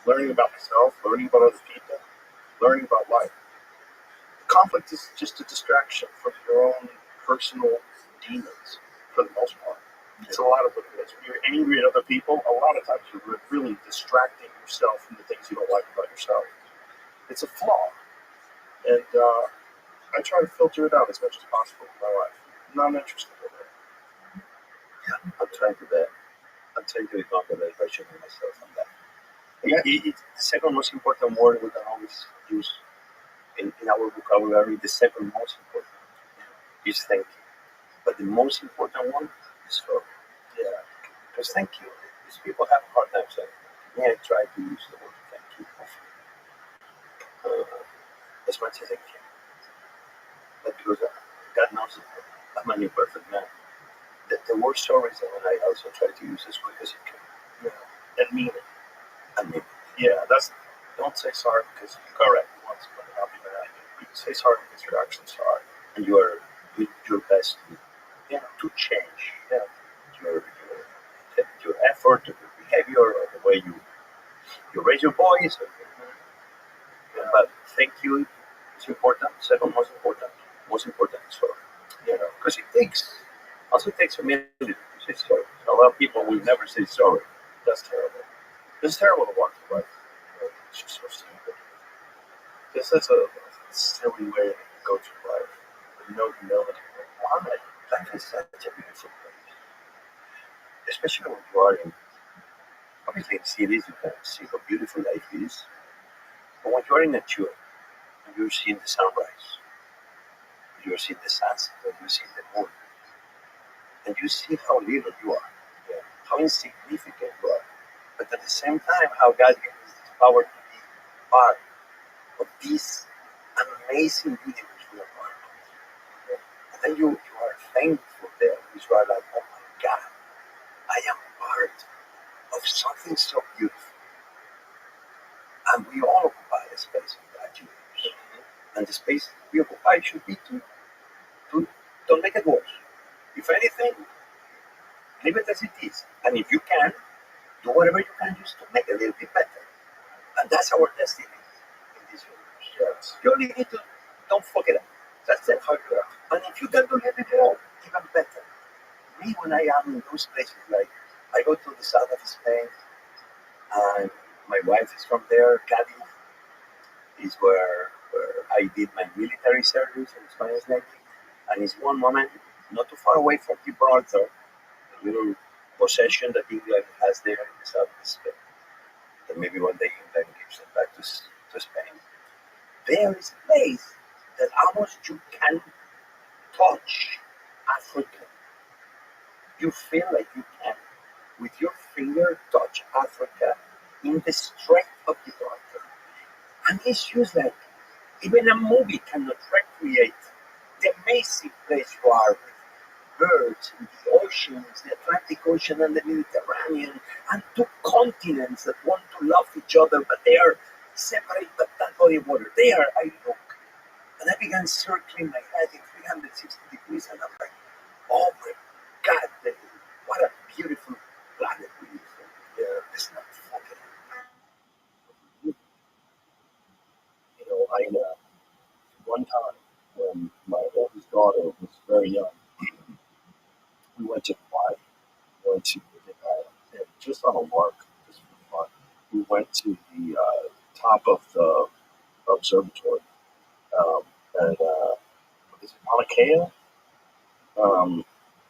learning about myself, learning about other people, learning about life. Conflict is just a distraction from your own personal demons, for the most part. It's a lot of what it is. When you're angry at other people, a lot of times you're really distracting yourself from the things you don't like about yourself. It's a flaw. And I try to filter it out as much as possible in my life. I'm not interested in it. I'm trying to become the best version of myself on that. It's the second most important word we can always use in our vocabulary. The second most important is thank you. But the most important one is sorry. Yeah. Because thank you. These people have a hard time saying thank you. I try to use the word thank you as much as I can. But because God knows that I'm an imperfect man. The word sorry is the one I also try to use as quick as I can. Yeah. And mean it. I mean, yeah, don't say sorry because you're correct once, but I'll be mad. You can say sorry because your actions are. And you are doing your best to change your effort, your behavior, or the way you raise your voice. But thank you is important. Second most important. Most important is sorry. Because it takes a minute to say sorry. A lot of people will never say sorry. That's terrible. It's terrible to walk through life. It's just so stupid. This is a silly way to go through life. With no humility. Why? Life is such a beautiful place. Especially when you are in, obviously in cities, you can see how beautiful life is. But when you are in nature, and you're seeing the sunrise, you're seeing the sunset, and you're seeing the moon, and you see how little you are, how insignificant you are, but at the same time, how God gives us this power to be part of this amazing universe we are part of. And then you are thankful there, because you are like, oh my God, I am part of something so beautiful. And we all occupy a space in that universe. And the space we occupy should be to don't make it worse. If anything, leave it as it is. And if you can, do whatever you can just to make it a little bit better. And that's our destiny in this universe. Yes. You only need to don't fuck it up. That's it. Fuck it up. And if you can do a little bit more, even better. Me, when I am in those places, like I go to the south of Spain, and my wife is from there. Cadiz is where where I did my military service in Spanish Navy. And it's one moment, not too far away from Gibraltar, a little possession that England has there in the south of Spain. That maybe one day England gives it back to Spain. There is a place that almost you can touch Africa. You feel like you can, with your finger, touch Africa in the Strait of Gibraltar. And it's just like, even a movie cannot recreate the amazing place you are with birds and the oceans, the Atlantic Ocean and the Mediterranean, and two continents that want to love each other, but they are separate by that body of water. There I look, and I began circling my head in 360 degrees, and I'm like, oh my God, what a beautiful planet we live on. Yeah, it's not fucking. You know, one time when my oldest daughter was very young, we went to Hawaii. We went to and just on a lark, just for fun. We went to the top of the observatory, and is it Mauna Kea?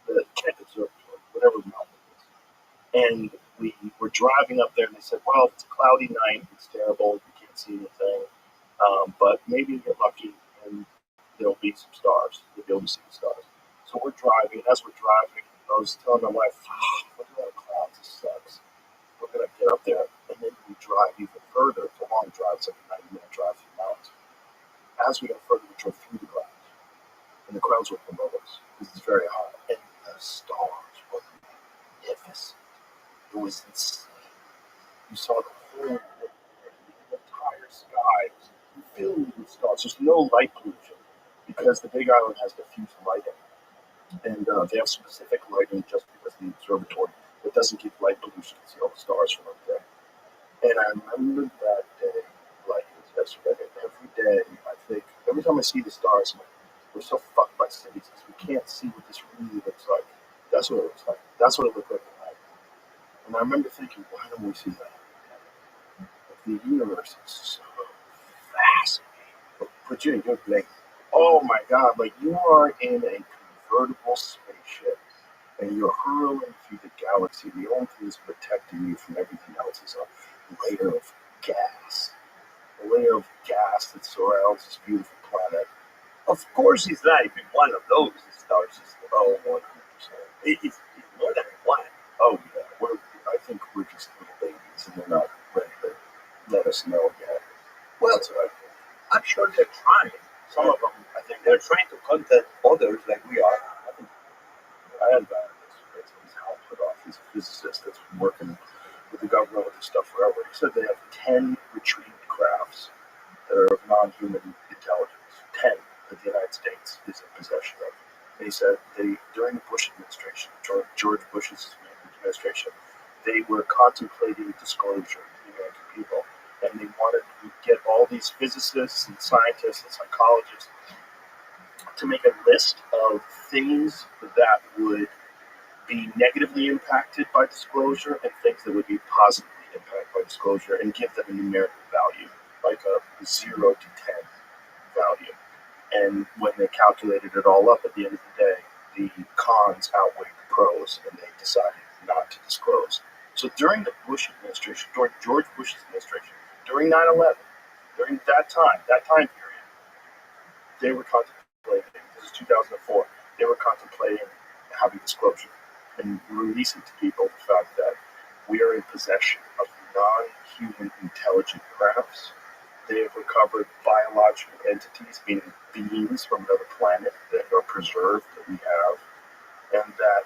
The Keck Observatory, whatever mountain it is. And we were driving up there, and they said, "Well, it's a cloudy night. It's terrible. You can't see anything, but maybe you'll get lucky, and there'll be some stars. You'll be able to see the stars." So we're driving. As we're driving, I was telling my wife, "Look at that cloud. This sucks. We're gonna get up there." And then we drive even further. It's a long drive. It's like a 90-minute drive through the mountains. As we got further, we drove through the clouds, and the clouds were below us because it's very hot, and the stars were magnificent. It was insane. You saw the whole thing, the entire sky was filled with stars. There's no light pollution because the Big Island has diffuse lighting, and they have specific lighting just because the observatory it doesn't give light pollution to see all the stars from up there. And I remember that day like it was yesterday. Every day, I think every time I see the stars, I'm like, we're so fucked by cities because we can't see what this really looks like. That's what it looks like. That's what it looked like at night. And I remember thinking, why don't we see that? The universe is so fascinating. Put you in your place. Oh my God, like you are in a convertible spaceship and you're hurling through the galaxy. The only thing that's protecting you from everything else is a layer of gas. A layer of gas that surrounds this beautiful planet. Of course, it's not even one of those star systems. Oh, 100%. It's more than one. Oh yeah, I think we're just little babies and they're not ready to let us know yet. Well, That's what I think. I'm sure they're trying. Some of them, I think They're trying to contact others like we are. I think I had his help put off. He's a physicist that's been working with the government with this stuff forever. He said they have 10 retrieved crafts that are of non-human intelligence. 10 that the United States is in possession of. And he said during the Bush administration, George Bush's administration, they were contemplating disclosure to the American people. And they wanted to get all these physicists and scientists and psychologists to make a list of things that would be negatively impacted by disclosure and things that would be positively impacted by disclosure and give them a numerical value, like a 0 to 10 value. And when they calculated it all up at the end of the day, the cons outweighed the pros, and they decided not to disclose. So during the Bush administration, during George Bush's administration, during 9/11, during that time period, they were contemplating, this is 2004, they were contemplating having disclosure and releasing to people the fact that we are in possession of non-human intelligent crafts. They have recovered biological entities, meaning beings from another planet that are preserved that we have, and that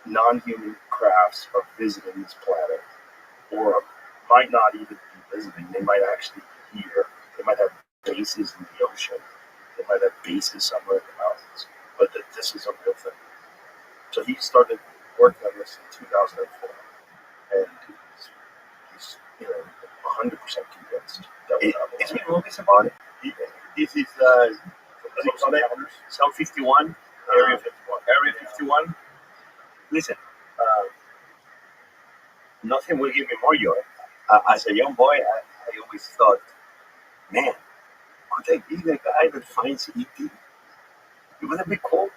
non-human crafts are visiting this planet, or might not even be visiting. They might actually be here. They might have bases in the ocean. They might have bases somewhere in the mountains. But that this is a real thing. So he started working on this in 2004, and he's 100% convinced that we have Is he movies about it? This is South 51, Area 51. Area 51. Listen, nothing will give me more joy. As a young boy, I always thought, man, Could I be the guy that finds ET? Wouldn't that be cool?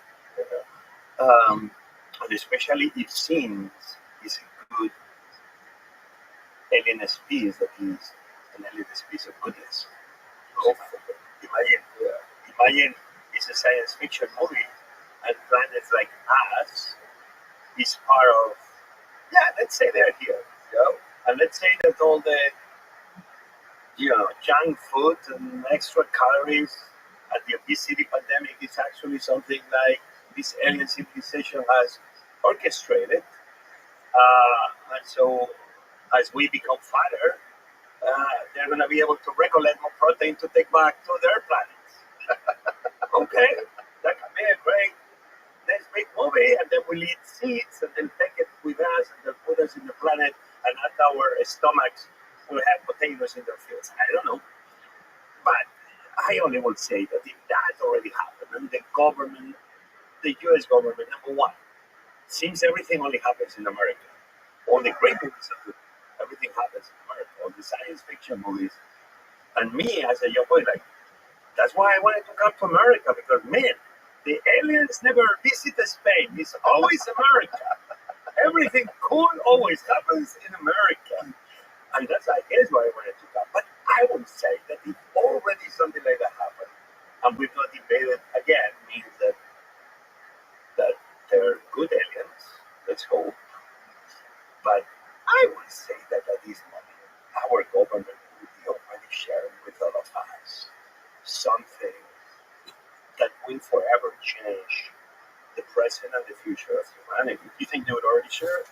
And especially if scenes is a good alien species that is an alien species of goodness. Hopefully. Imagine it's a science fiction movie and planets like us is part of, let's say they're here, and let's say that all the, junk food and extra calories and the obesity pandemic is actually something like this alien civilization has orchestrated. And so as we become fatter, they're going to be able to recollect more protein to take back to their planets. Okay, that can be a great next big movie, and then we'll eat seeds and then take it with us and they'll put us in the planet, and at our stomachs will have potatoes in their fields. I don't know. But I only will say that if that already happened, and the government, the US government, number one, seems everything only happens in America. All the great movies are good. Everything happens in America. All the science fiction movies. And me, as a young boy, that's why I wanted to come to America, because, man, the aliens never visit Spain. It's always America. Everything cool always happens in America. And that's, I guess, why I wanted to come. But I would say that if already something like that happened, and we've not invaded again, means that they're good aliens. Let's hope. But I would say that at this moment, our government would be already sharing with all of us something that will forever change the present and the future of humanity. You think they would already share it?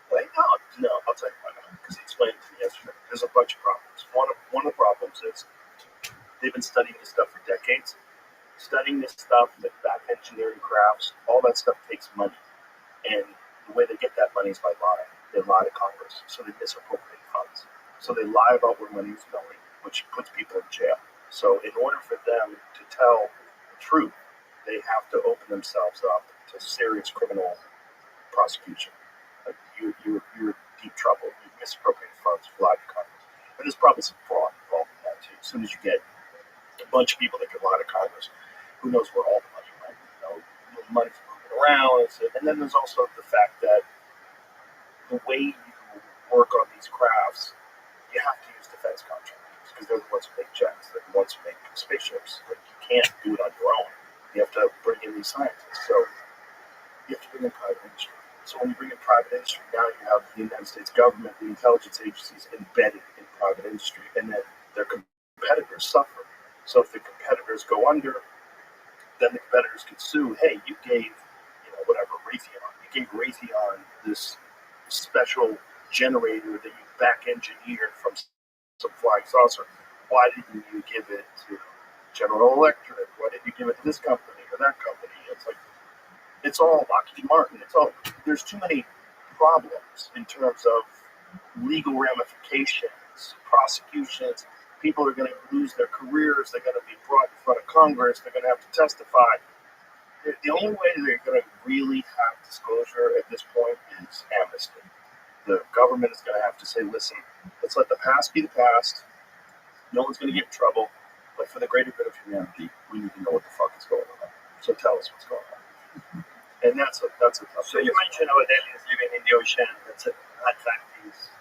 Why not? No, I'll tell you why not. Because he explained to me yesterday. There's a bunch of problems. One of the problems is they've been studying this stuff for decades. Studying this stuff, like back engineering crafts, all that stuff takes money. And the way they get that money is by lying. They lie to Congress, so they misappropriate funds. So they lie about where money is going, which puts people in jail. So in order for them to tell the truth, they have to open themselves up to serious criminal prosecution. Like you're in deep trouble. You misappropriated funds, lied to Congress. But there's probably some fraud involved in that too. As soon as you get a bunch of people that can lie to Congress, who knows where all the money went? Money's moving around. And then there's also the fact that the way you work on these crafts, you have to use defense contractors because they're the ones who make jets, they're the ones who make spaceships. Like, you can't do it on your own. You have to bring in these scientists. So you have to bring in private industry. So when you bring in private industry, now you have the United States government, the intelligence agencies embedded in private industry, and then their competitors suffer. So if the competitors go under, then the competitors can sue. Hey, you gave, whatever, Raytheon. You gave Raytheon this special generator that you back engineered from some flying saucer. Why didn't you give it to General Electric? Why didn't you give it to this company or that company? It's like, it's all Lockheed Martin. There's too many problems in terms of legal ramifications, prosecutions. People are going to lose their careers. They're going to be brought in front of Congress. They're going to have to testify. The only way they're going to really have disclosure at this point is amnesty. The government is going to have to say, listen, let's let the past be the past. No one's going to get in trouble. But for the greater good of humanity, we need to know what the fuck is going on. So tell us what's going on. And that's a tough So you mentioned about aliens living in the ocean. That's Atlantis.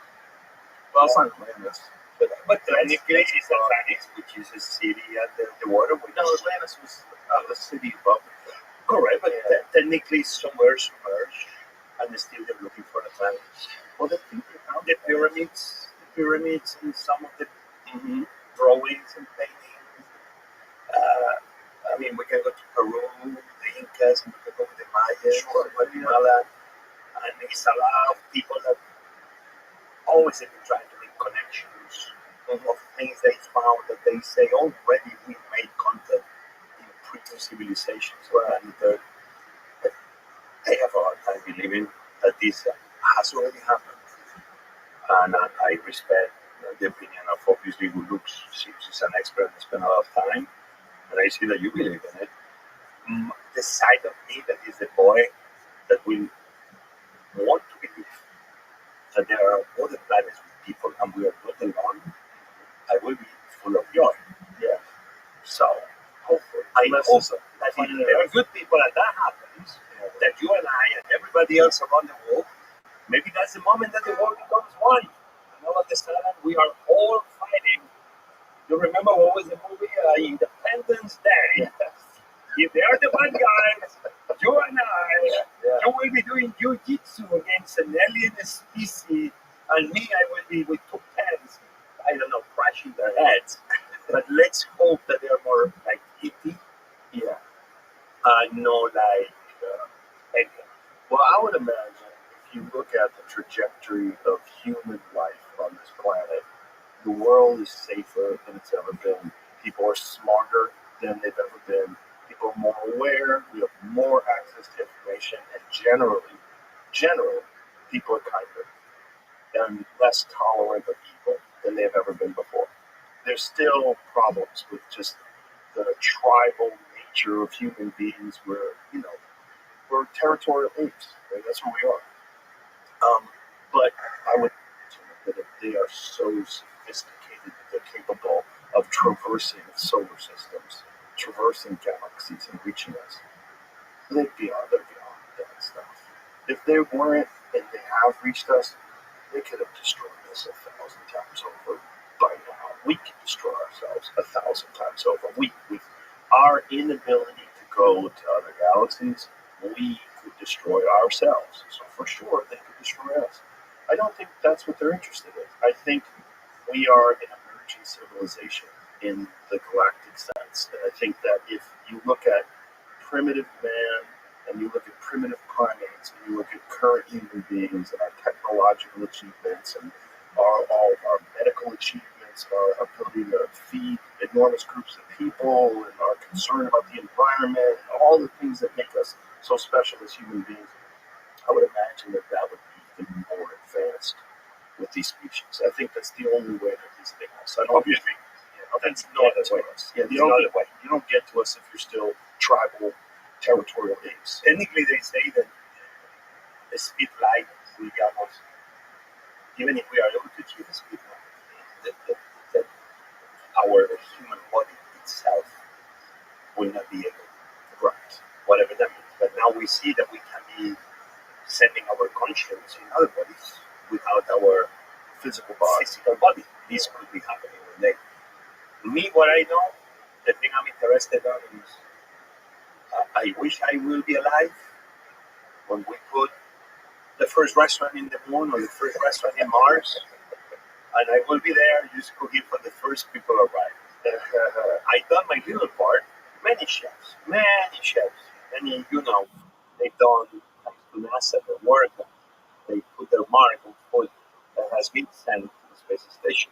Well, it's not Atlantis. But technically, it's Atlantis, which is a city under the water. No, Atlantis was the city above. Correct, but technically somewhere submerged, and still they're looking for Atlantis. Well, they think they found The pyramids, and some of the drawings and paintings. I mean, we can go to Peru, the Incas, and we can go with the Mayas, Guatemala, and it's a lot of people that always have been trying to make connections of things they found that they say already we made contact in previous civilizations, and they have a hard time believing that this has already happened. And I respect the opinion of obviously who looks, seems he's an expert and spent a lot of time, and I see that you believe in it. The side of me that is the boy that will want to believe that there are other planets with people and we are not alone, I will be full of joy. Yeah. I Mess hope this up. that if there are good people and that happens, that you and I and everybody else around the world, maybe that's the moment that the world becomes one. And all of a sudden, we are all fighting. You remember what was the movie Independence Day? If they are the bad guys, you and I, you will be doing jiu-jitsu against an alien species, and me, I will be with two pens, I don't know, crashing their heads. But let's hope that they are more like E.T. Yeah. No like Edgar. Well, I would imagine if you look at the trajectory of human life on this planet, the world is safer than it's ever been. People are smarter than they've ever been. People are more aware. We have more access to information, and generally, people are kinder and less tolerant of evil than they've ever been before. There's still problems with just the tribal nature of human beings. We're territorial apes. Right? That's what we are. But I would that if they are so sophisticated that they're capable of traversing solar systems, traversing galaxies, and reaching us, they're beyond that stuff. If they weren't and they have reached us, they could have destroyed us 1,000 times over by now. We could destroy ourselves 1,000 times over. With our inability to go to other galaxies, we could destroy ourselves. So for sure, they could destroy us. I don't think that's what they're interested in. I think we are an emerging civilization in the galactic sense. And I think that if you look at primitive man and you look at primitive primates and you look at current human beings and our technological achievements and all of our medical achievements, our ability to feed enormous groups of people and our concern about the environment and all the things that make us so special as human beings, I would imagine that that would be even more advanced with these species. I think that's the only way that these things. I don't Obviously, that's not get the way. to us. Yeah, It's not the way. you don't get to us if you're still tribal, territorial apes. Technically, they say that the speed light will get us, even if we are able to achieve the speed light, that our human body itself will not be able to correct whatever that means. But now we see that we can be sending our conscience in other bodies without our Physical physical body. This could be happening one day. Me, what I know, the thing I'm interested in is I wish I will be alive when we put the first restaurant in the moon or the first restaurant in Mars, and I will be there just cooking for the first people arrive. I done my little part. Many chefs, many, they've done, thanks to NASA, their work, they put their mark on food that has been sent to the space station.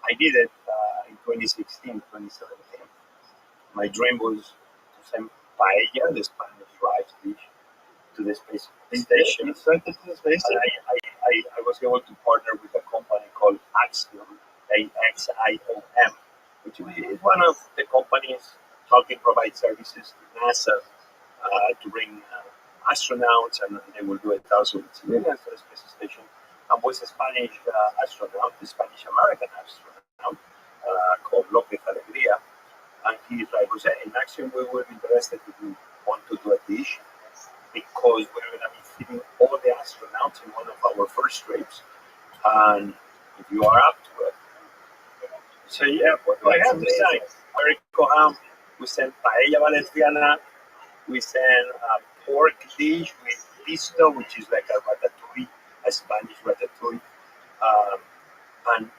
I did it in 2016, 2017. My dream was to send paella, the Spanish rice dish, to the space station. You sent it to the space And station? I was able to partner with a company called Axiom, AXIOM, which is one of the companies helping provide services to NASA to bring astronauts, and they will do 1,000 civilians to the space station. And was a Spanish astronaut, a Spanish American astronaut called Lopez Alegría. And he's like, Jose, in Axiom, we were interested if you want to do a dish because we're going to be feeding all the astronauts in one of our first trips. And if you are up to it, so yeah, what do I have to say? Very coham. We send paella valenciana. We send a pork dish with pisto, which is like a ratatouille, a Spanish ratatouille. And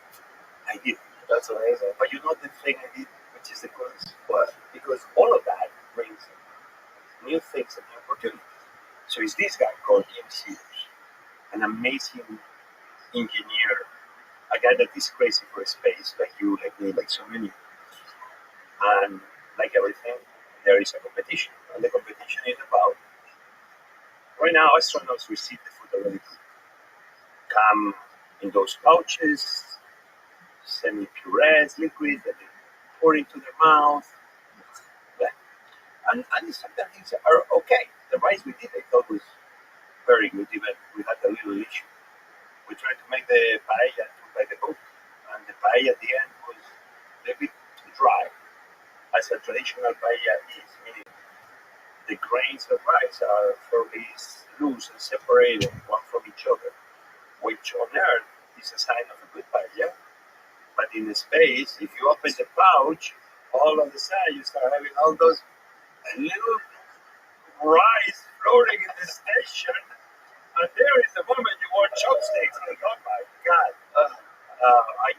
I did. That's amazing. But you know the thing I did, which is the coolest? What? Because all of that brings new things and new opportunities. So it's this guy called Jim Sears, an amazing engineer, a guy that is crazy for space, like you, like me, like so many. And like everything, there is a competition. And the competition is about, right now, astronauts receive the food already cooked. Come in those pouches, semi-purees, liquid that they pour into their mouth. Yeah. And some things are okay. The rice we did, I thought was very good, even we had a little issue. We tried to make the paella by the book, and the paella at the end was a bit too dry. I as a traditional paella is, meaning the grains of rice are fairly loose and separated one from each other, which on earth is a sign of a good paella. But in the space, if you open the pouch, all of a sudden you start having all those little rice floating in the station. And there is the moment you want chopsticks. And oh my God.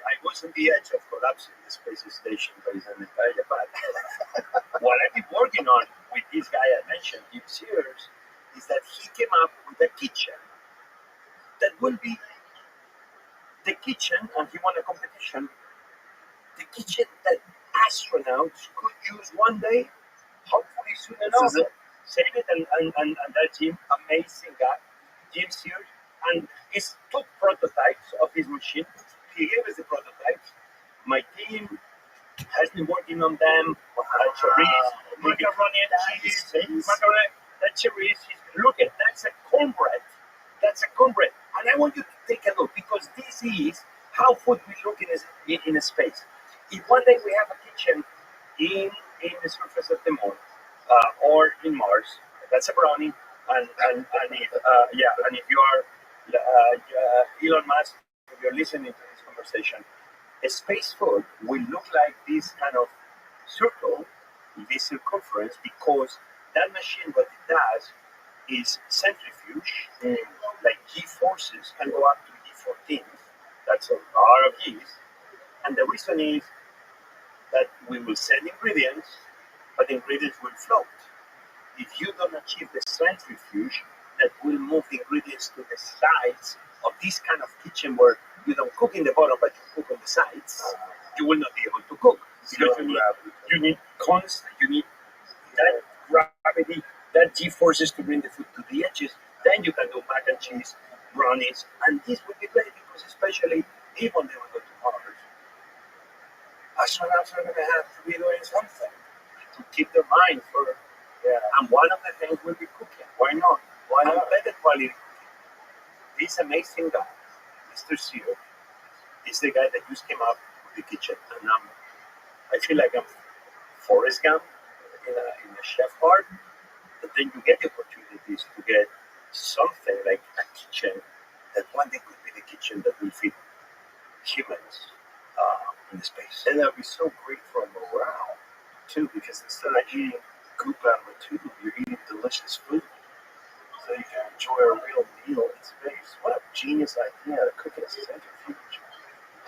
I was on the edge of collapsing the space station based on the paella. But what I've been working on with this guy I mentioned, Jim Sears, is that he came up with a kitchen that will be the kitchen, and he won a competition, the kitchen that astronauts could use one day, hopefully soon enough. Save it, and that Jim, amazing guy, Jim Sears, and he's took prototypes of his machine. He gave us the prototypes. My team has been working on them. Macaroni and cheese, macaroni and cheese. Look at that's a cornbread. That's a cornbread, and I want you to take a look because this is how food will look in a space. If one day we have a kitchen in the surface of the moon or in Mars, that's a brownie. And if you are Elon Musk, if you're listening to this conversation, a space food will look like this kind of circle, this circumference, because that machine, what it does is centrifuge, like G forces can go up to G14. That's a lot of G's. And the reason is that we will send ingredients, but the ingredients will float. If you don't achieve the centrifuge that will move the ingredients to the sides of this kind of kitchen where you don't cook in the bottom but you cook on the sides, you will not be able to cook. Because you need constant, you need that gravity, that G forces to bring the food to the edges. Then you can do mac and cheese, brownies, and this would be great because especially if one day we go to Mars, astronauts are going to have to be doing something to keep their mind for. Yeah. And one of the things will be cooking. Why not? Why not? Better quality cooking. This amazing guy, Mr. Sear, is the guy that just came up with the kitchen. And I feel like I'm Forrest Gump in a chef art. But then you get the opportunities to get something like a kitchen that one day could be the kitchen that will feed humans in the space. And that would be so great for morale, too, because instead of eating goop out of a tube, you're eating delicious food. So you can enjoy a real meal in space. What a genius idea to cook in a centrifuge.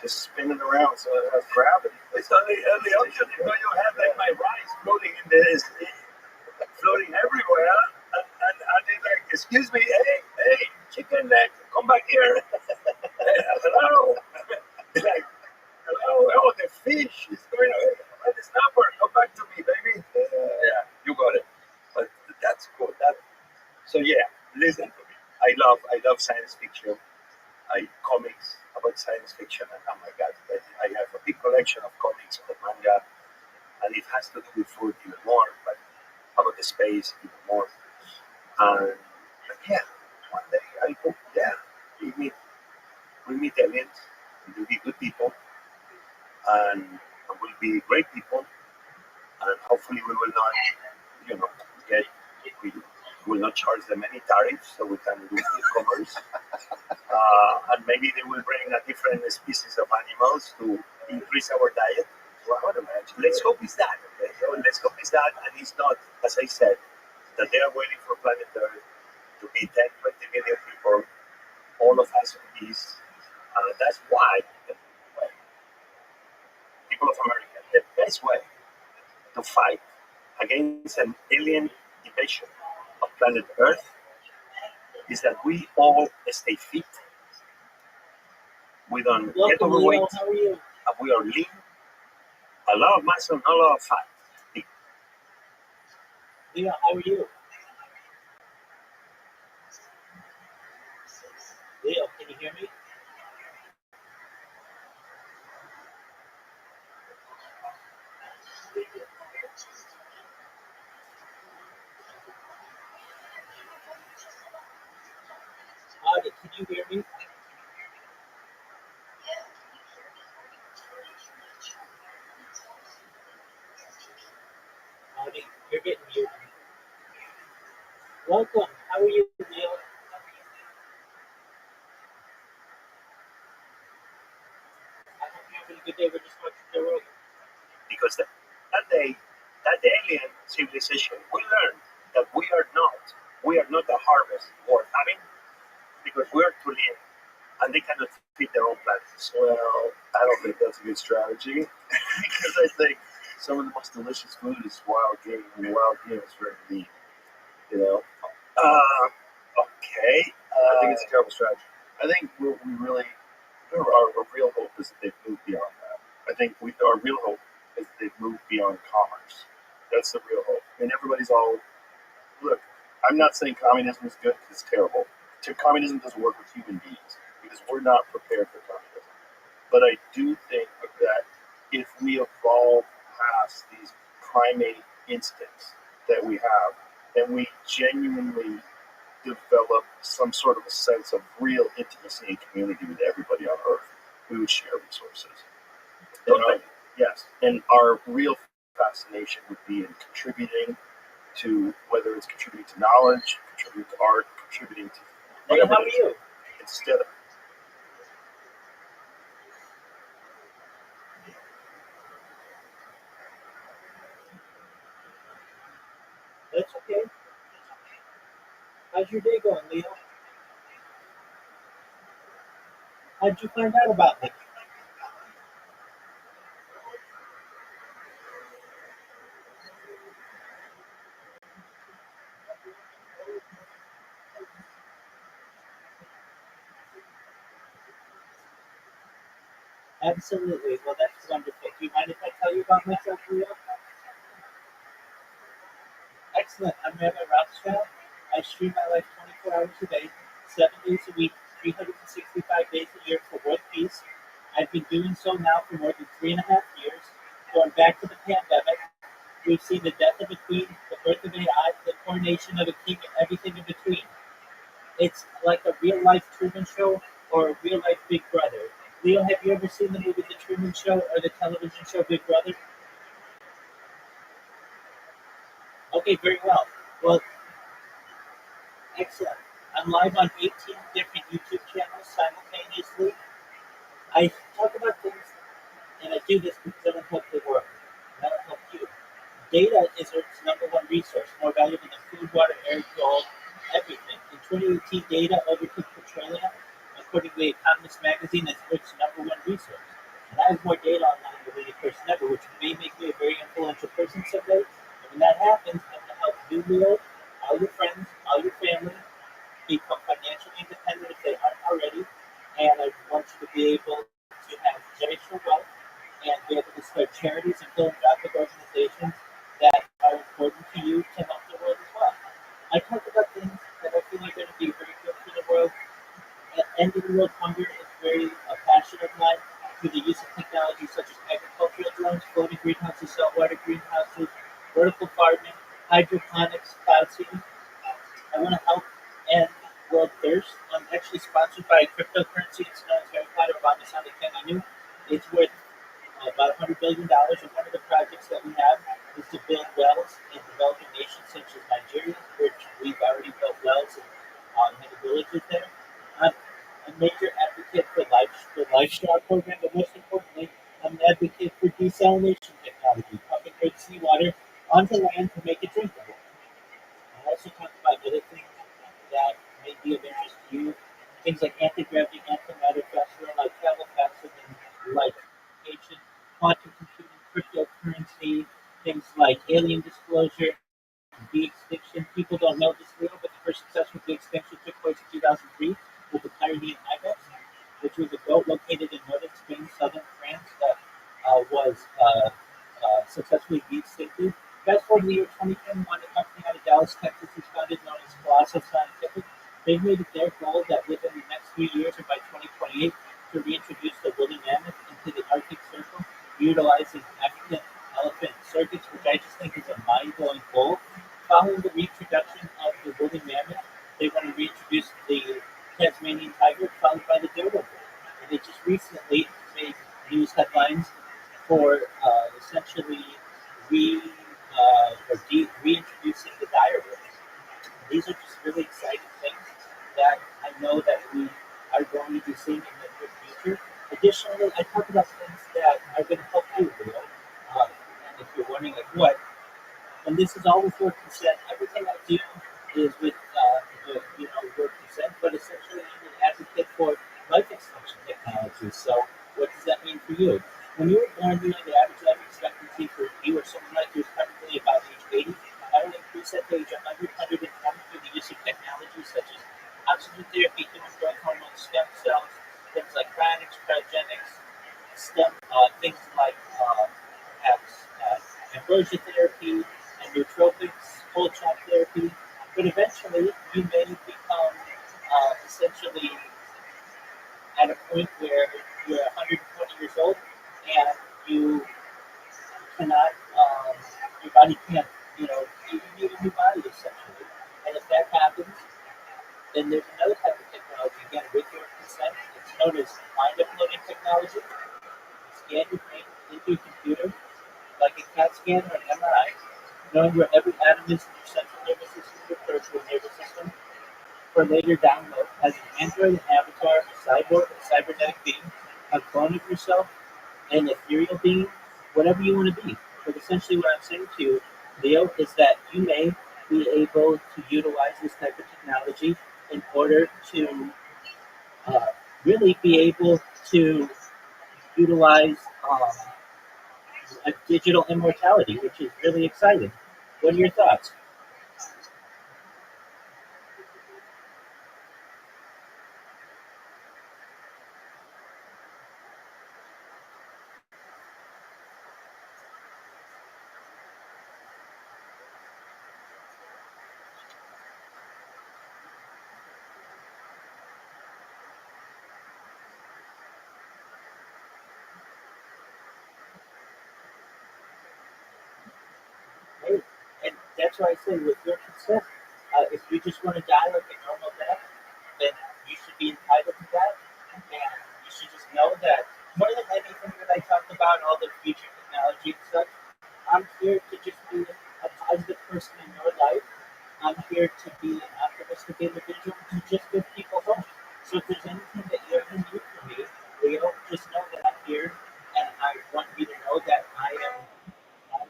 Just spinning around so it has gravity. It's on the ocean. You know, you have like my rice floating in this, floating everywhere. And they're like, excuse me, hey, chicken leg, come back here. Hello. Like, hello, oh, the fish is going away. The snapper, come back to me, baby. Yeah, you got it. But that's cool. So yeah, listen to me. I love science fiction. Comics about science fiction, and oh my God, I have a big collection of comics, of manga, and it has to do with food even more, but about the space even more. And yeah, one day I hope, we meet aliens, we will be good people, and we'll be great people, and hopefully we will not, we will not charge them any tariffs, so we can do good commerce. And maybe they will bring a different species of animals to increase our diet. Let's hope it's that. Okay? So let's hope it's that, and it's not, as I said, that they are waiting for planet Earth to be 10, 20 million people, all of us on this. That's why the people of America, the best way to fight against an alien invasion of planet Earth is that we all stay fit. We don't get overweight. Leo, how are you? And we are lean. A lot of muscle, not a lot of fat. Leo, how are you? Leo, can you hear me? Adi, can you hear me? You're getting muted. Welcome. How are you, Leo? I hope you're having a good day. We're just watching the world. Because that day, that alien civilization, we learned that we are not the harvest worth having because we're to live and they cannot feed their own planets. Well, I don't think that's a good strategy because I think some of the most delicious food is wild game, and wild game is very lean. You know, Okay. I think it's a terrible strategy. I think our real hope is that they've moved beyond that. I think our real hope is that they've moved beyond commerce. That's the real hope. And everybody's all, look, I'm not saying communism is good because it's terrible. Communism doesn't work with human beings because we're not prepared for communism. But I do think that if we evolve past these primate instincts that we have, and we genuinely develop some sort of a sense of real intimacy and community with everybody on Earth, we would share resources. Yes, and our real fascination would be in contributing to, whether it's contributing to knowledge, contributing to art, contributing to Hey, whatever how it are is, you? instead of That's okay. How's your day going, Leo? How'd you find out about me? Absolutely. Well, that's wonderful. Do you mind if I tell you about myself, Leo? Excellent. I'm Rabbi Rothschild. I stream my life 24 hours a day, 7 days a week, 365 days a year for world peace. I've been doing so now for more than 3.5 years. Going back to the pandemic, we've seen the death of a queen, the birth of AI, the coronation of a king, and everything in between. It's like a real life Truman Show or a real life Big Brother. Leo, have you ever seen the movie The Truman Show or the television show Big Brother? Okay, very well. Well, excellent. I'm live on 18 different YouTube channels simultaneously. I talk about things, and I do this because I want to help the world. I want to help you. Data is Earth's number one resource, more valuable than food, water, air, gold, everything. In 2018, data overtook petroleum, according to The Economist magazine, as Earth's number one resource. And I have more data online than any person ever, which may make me a very influential person someday. And when that happens, I'm going to help you, Leo, all your friends, all your family, become financially independent if they aren't already. And I want you to be able to have generational wealth and be able to start charities and philanthropic organizations that are important to you to help the world as well. I talk about things that I feel are going to be very good for the world. Ending world hunger is very passion of mine through the use of technology such as agricultural drones, floating greenhouses, saltwater greenhouses, vertical farming, hydroponics, cloud seeding. I want to help end world thirst. I'm actually sponsored by cryptocurrency. It's known as Harry Potter Obama Inu. It's worth about $100 billion. And one of the projects that we have is to build wells in developing nations such as Nigeria, which we've already built wells in many villages there. I'm a major advocate for the livestock program, but most importantly, I'm an advocate for desalination technology, pumping earth seawater onto land to make it drinkable. I also talk about other things that may be of interest to you, things like anti-gravity, antimatter, faster than light, travel faster than light, communication, quantum computing, cryptocurrency, things like alien disclosure, de-extinction. People don't know this real, but the first successful de-extinction took place in 2003 with the Pyrenean ibex, which was a goat located in northern Spain, southern France, that was successfully de-extincted. Fast forward to the year 2021, a company out of Dallas, Texas, is founded known as Colossus Scientific. They've made it their goal that within the next 3 years, or by 2028, to reintroduce the woolly mammoth into the Arctic Circle, utilizing African elephant circuits, which I just think is a mind-blowing goal. Following the reintroduction of the woolly mammoth, they want to reintroduce the Tasmanian tiger, followed by the dodo bird. And they just recently made news headlines for essentially or reintroducing the diary. These are just really exciting things that I know that we are going to be seeing in the near future. Additionally, I talk about things that are going to help you, and if you're wondering like what, and this is all with word consent. Everything I do is with word consent, but essentially I'm an advocate for life extension technology. So what does that mean for you? When you were born, the average life expectancy for you or someone like you is probably about age 80. I would increase that to age 100, 120 through the use of technology such as oxygen therapy, human growth hormone, stem cells, things like cryogenics, things like perhaps ambrosia therapy, and nootropics, cold shock therapy. But eventually, you may become essentially at a point where you're 120 years old and you cannot, your body can't, you need a new body essentially. And if that happens, then there's another type of technology, again, with your consent. It's known as mind uploading technology. You scan your brain into a computer, like a CAT scan or an MRI, knowing where every atom is in your central nervous system, your peripheral nervous system, for later download as an android, an avatar, a cyborg, a cybernetic being, a clone of yourself, an ethereal being, whatever you want to be. But essentially, what I'm saying to you, Leo, is that you may be able to utilize this type of technology in order to uh, really be able to utilize a digital immortality, which is really exciting. What are your thoughts? Right? And that's why I say, with your consent, if you just want to die like a normal death, then you should be entitled to that. And you should just know that more than anything that I talked about, all the future technology and such, I'm here to just be a positive person in your life. I'm here to be an optimistic individual to just give people hope. So if there's anything that you ever need from me, Leo, just know that I'm here, and I want you to know that I am someone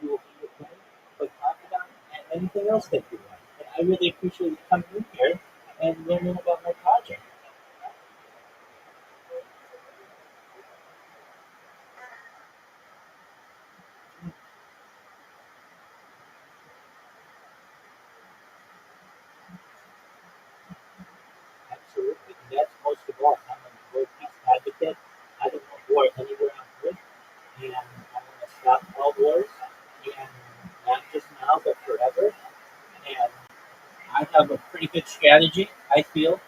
who will be your friend, but confidant, and anything else that you want. And I really appreciate you coming in here and learning about my project. Absolutely. And that's most of all. I'm a world peace advocate. I don't want war anywhere on earth. And I want to stop all wars. And not just now, but forever. And I have a pretty good strategy, I feel,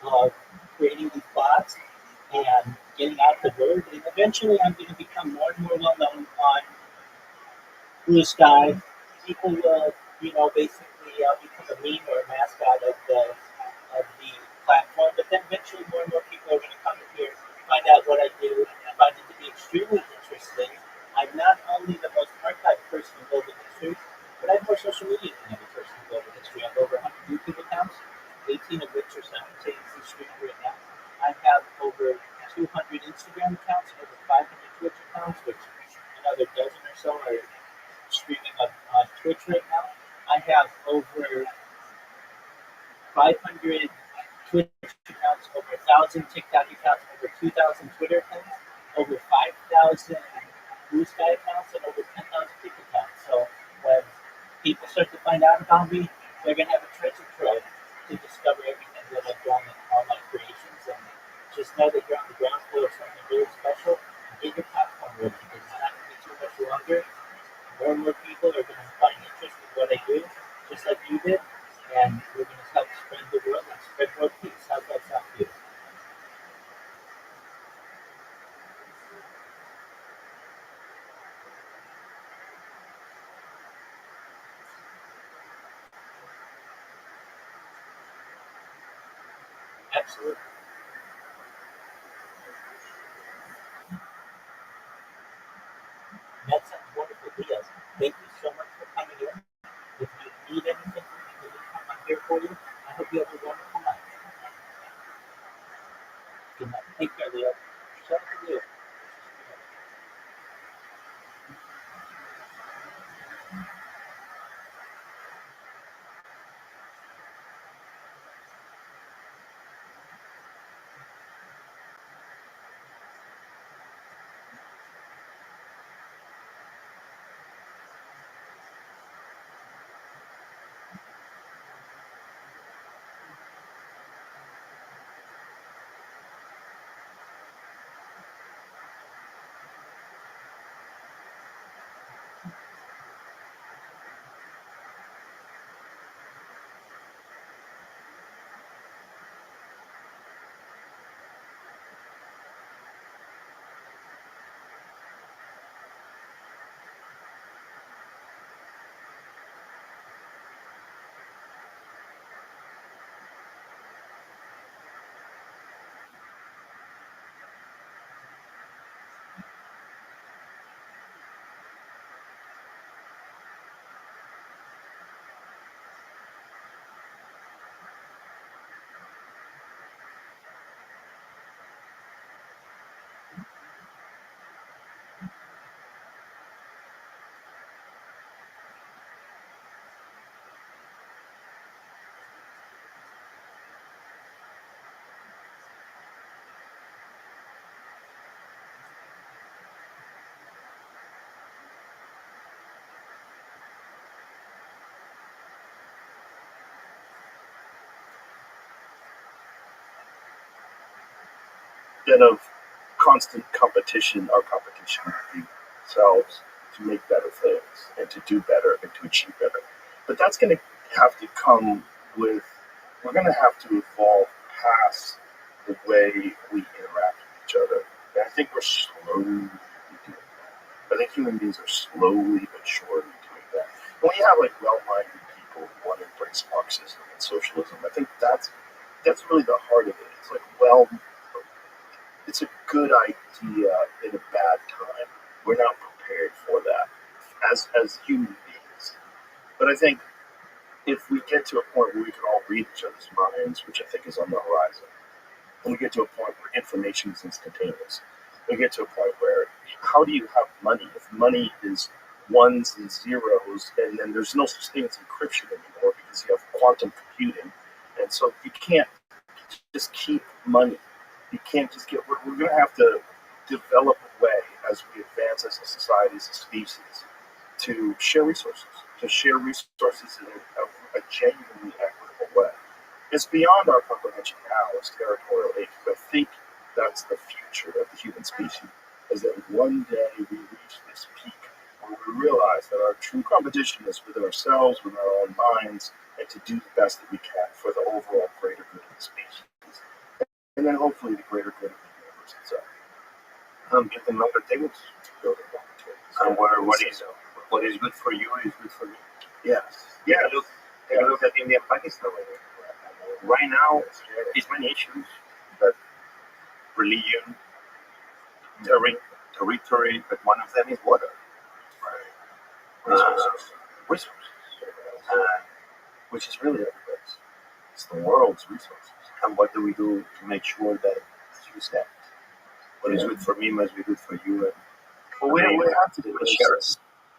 of creating these bots and getting out the word. And eventually, I'm going to become more and more well known on Blue Sky. People will, basically become a meme or a mascot of the platform. But then eventually, more and more people are going to come in here, find out what I do, find it to be extremely interesting. I'm not only the most archived person in global history, but I have more social media than any person in global history. I have over 100 YouTube accounts, 18 of which are simultaneously streaming right now. I have over 200 Instagram accounts, over 500 Twitch accounts, which another dozen or so are streaming on Twitch right now. I have over 500 Twitch accounts, over 1,000 TikTok accounts, over 2,000 Twitter accounts, over 5,000 Blue Sky accounts, and over 10,000 Kick accounts. So when people start to find out about me, they're going to have a treasure trove to discover everything that I've done in all my creations. And just know that you're on the ground floor of something really special. Get your popcorn ready because it's not going to be too much longer. More and more people are going to find interest in what I do, just like you did, and we're going to help spread the world and spread world peace. How's that sound to you? Absolutely. That sounds wonderful, Leo. Thank you so much for coming in. If you need anything from me, I'm here for you. I hope you have a wonderful night. Good night. Take care, Leo. Shout out to Leo. Instead of constant competition, our competition with themselves to make better things and to do better and to achieve better. But that's going to have to come with, we're going to have to evolve past the way we interact with each other. And I think we're slowly doing that. I think human beings are slowly but surely doing that. When you have like well-minded people who want to embrace Marxism and socialism, I think that's really the heart of it. It's like, well, it's a good idea in a bad time. We're not prepared for that as human beings. But I think if we get to a point where we can all read each other's minds, which I think is on the horizon, and we get to a point where information is instantaneous, we get to a point where how do you have money if money is ones and zeros, and then there's no such thing as encryption anymore because you have quantum computing, and so you can't just keep money. You can't just get. We're going to have to develop a way as we advance as a society, as a species, to share resources, in a genuinely equitable way. It's beyond our comprehension now as territorial apes, but I think that's the future of the human species, is that one day we reach this peak where we realize that our true competition is within ourselves, within our own minds, and to do the best that we can for the overall greater good of the species. And then hopefully the greater good of the universe itself. Getting longer tables. Building longer tables. And what is good for you is good for me. Yes. Yeah, take a look at India and Pakistan. Right now, there's many issues, but religion, territory, but one of them is water. Resources. Which is really everybody's. It's the world's resources. And what do we do to make sure that you stand? What is good for me must be good for you. Well, we have to do is share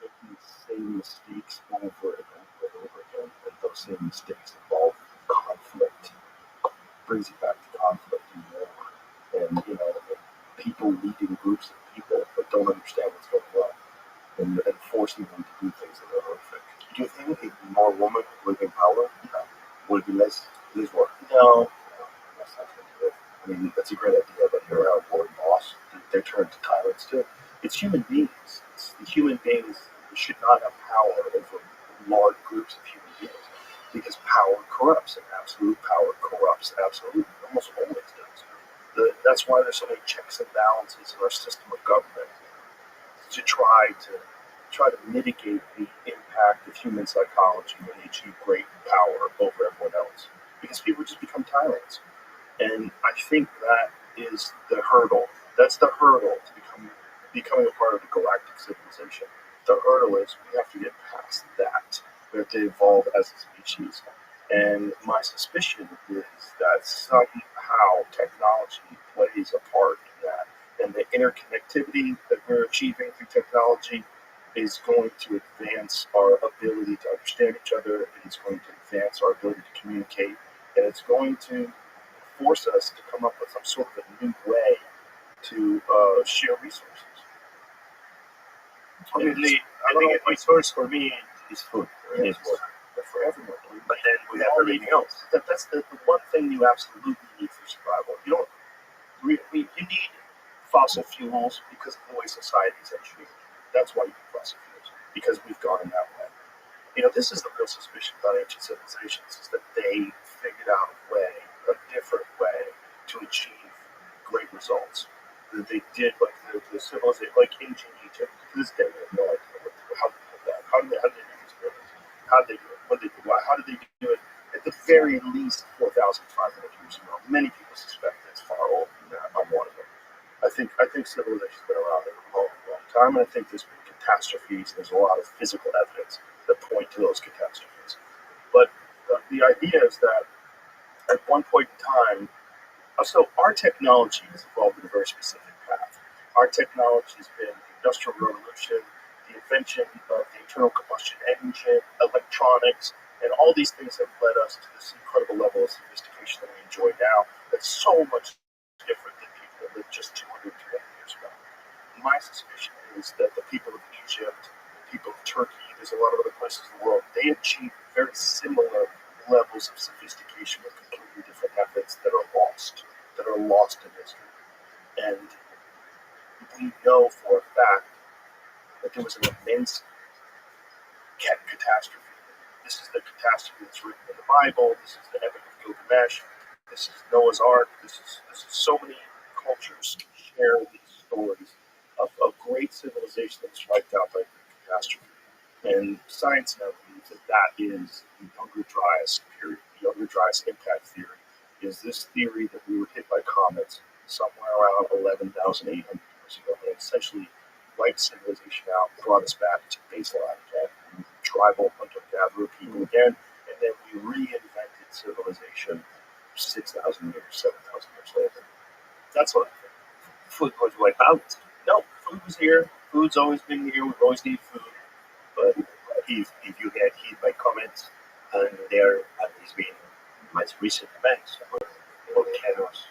making the same mistakes over and over again, and those same mistakes involve conflict. Brings it back to conflict and war, and people leading groups of people that don't understand what's going on, and forcing them to do things that are horrific. Do you think if more women will be in power, will be less work? No, that's not going to do it. I mean, that's a great idea, but you're our board boss. They're turned to tyrants too. It's human beings. The human beings should not have power over large groups of human beings because power corrupts, and absolute power corrupts absolutely. Almost always does. That's why there's so many checks and balances in our system of government to try to mitigate the impact of human psychology when they achieve great power over everyone else. Because people just become tyrants. And I think that is the hurdle. That's the hurdle to becoming a part of the galactic civilization. the hurdle is we have to get past that. We have to evolve as a species. And my suspicion is that somehow technology plays a part in that. And the interconnectivity that we're achieving through technology is going to advance our ability to understand each other, and it's going to advance our ability to communicate, and it's going to force us to come up with some sort of a new way to share resources. Obviously, I think a resource for me is food. It is water. But for everyone, But then we have everything else. that's the one thing you absolutely need for survival. You don't you need fossil fuels because of the way societies have changed. That's why you need fossil fuels, because we've gone in that way. This is the real suspicion about ancient civilizations, is that they figured out a way, a different way to achieve great results. That they did like the civilization, like ancient Egypt. To this day, we have no idea how they did that. How did they do these pyramids? How did they do it? What did they do? Why? How did they do it? At the very least, 4,500 years ago. Many people suspect it's far older than that. I'm one of them. I think civilization's been around a long, long time, and I think there's been catastrophes. There's a lot of physical evidence that point to those catastrophes. But the idea is that at one point in time, so our technology has evolved in a very specific path. Our technology has been the Industrial Revolution, the invention of the internal combustion engine, electronics, and all these things have led us to this incredible level of sophistication that we enjoy now. That's so much different than people that lived just 200, 300 years ago. My suspicion is that the people of Egypt, the people of Turkey, there's a lot of other places in the world, they achieved very similar levels of sophistication with completely different methods that are lost in history. And we know for a fact that there was an immense catastrophe. This is the catastrophe that's written in the Bible. This is the Epic of Gilgamesh. This is Noah's Ark. This is so many cultures share these stories of a great civilization that was wiped out by the catastrophe. And science now believes that that is the Younger Dryas period. The Younger Dryas impact theory is this theory that we were hit by comets somewhere around 11,800 years ago, and essentially wiped civilization out, brought us back to baseline again, tribal hunter-gatherer people again, and then we reinvented civilization 6,000 years, 7,000 years later. That's what I think. Food was wiped out. No, food was here. Food's always been here. We've always needed food. But if you get hit by comets, and there has been much recent events where volcanoes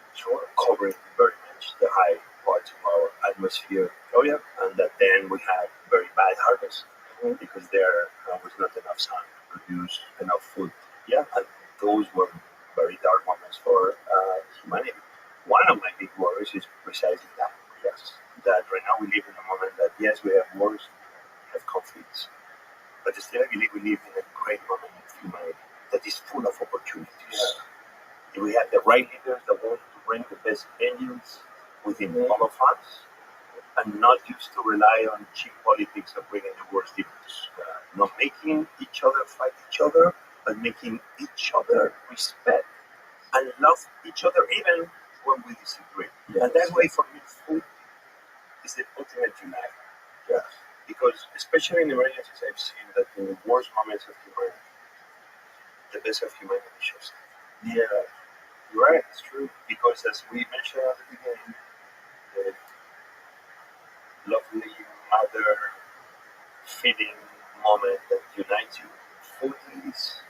covering very much the high parts of our atmosphere. Oh yeah. And that then we have very bad harvests because there was not enough sun to produce enough food. Yeah. And those were very dark moments for humanity. One of my big worries is precisely that. Yes. That right now we live in a moment that, yes, we have wars, we have conflicts, but still I believe we live in a great moment of humanity that is full of opportunities. Yeah. If we have the right leaders that want to bring the best engines within all of us and not used to rely on cheap politics of bringing the worst leaders, not making each other fight each other, but making each other respect and love each other even when we disagree. Yes. And that way, for me, food is the ultimate uniter. Yes. Because especially in emergencies, I've seen that in the worst moments of humanity, the best of humanity shows up. Yeah. You're right, it's true. Because as we mentioned at the beginning, the lovely mother feeding moment that unites you, food is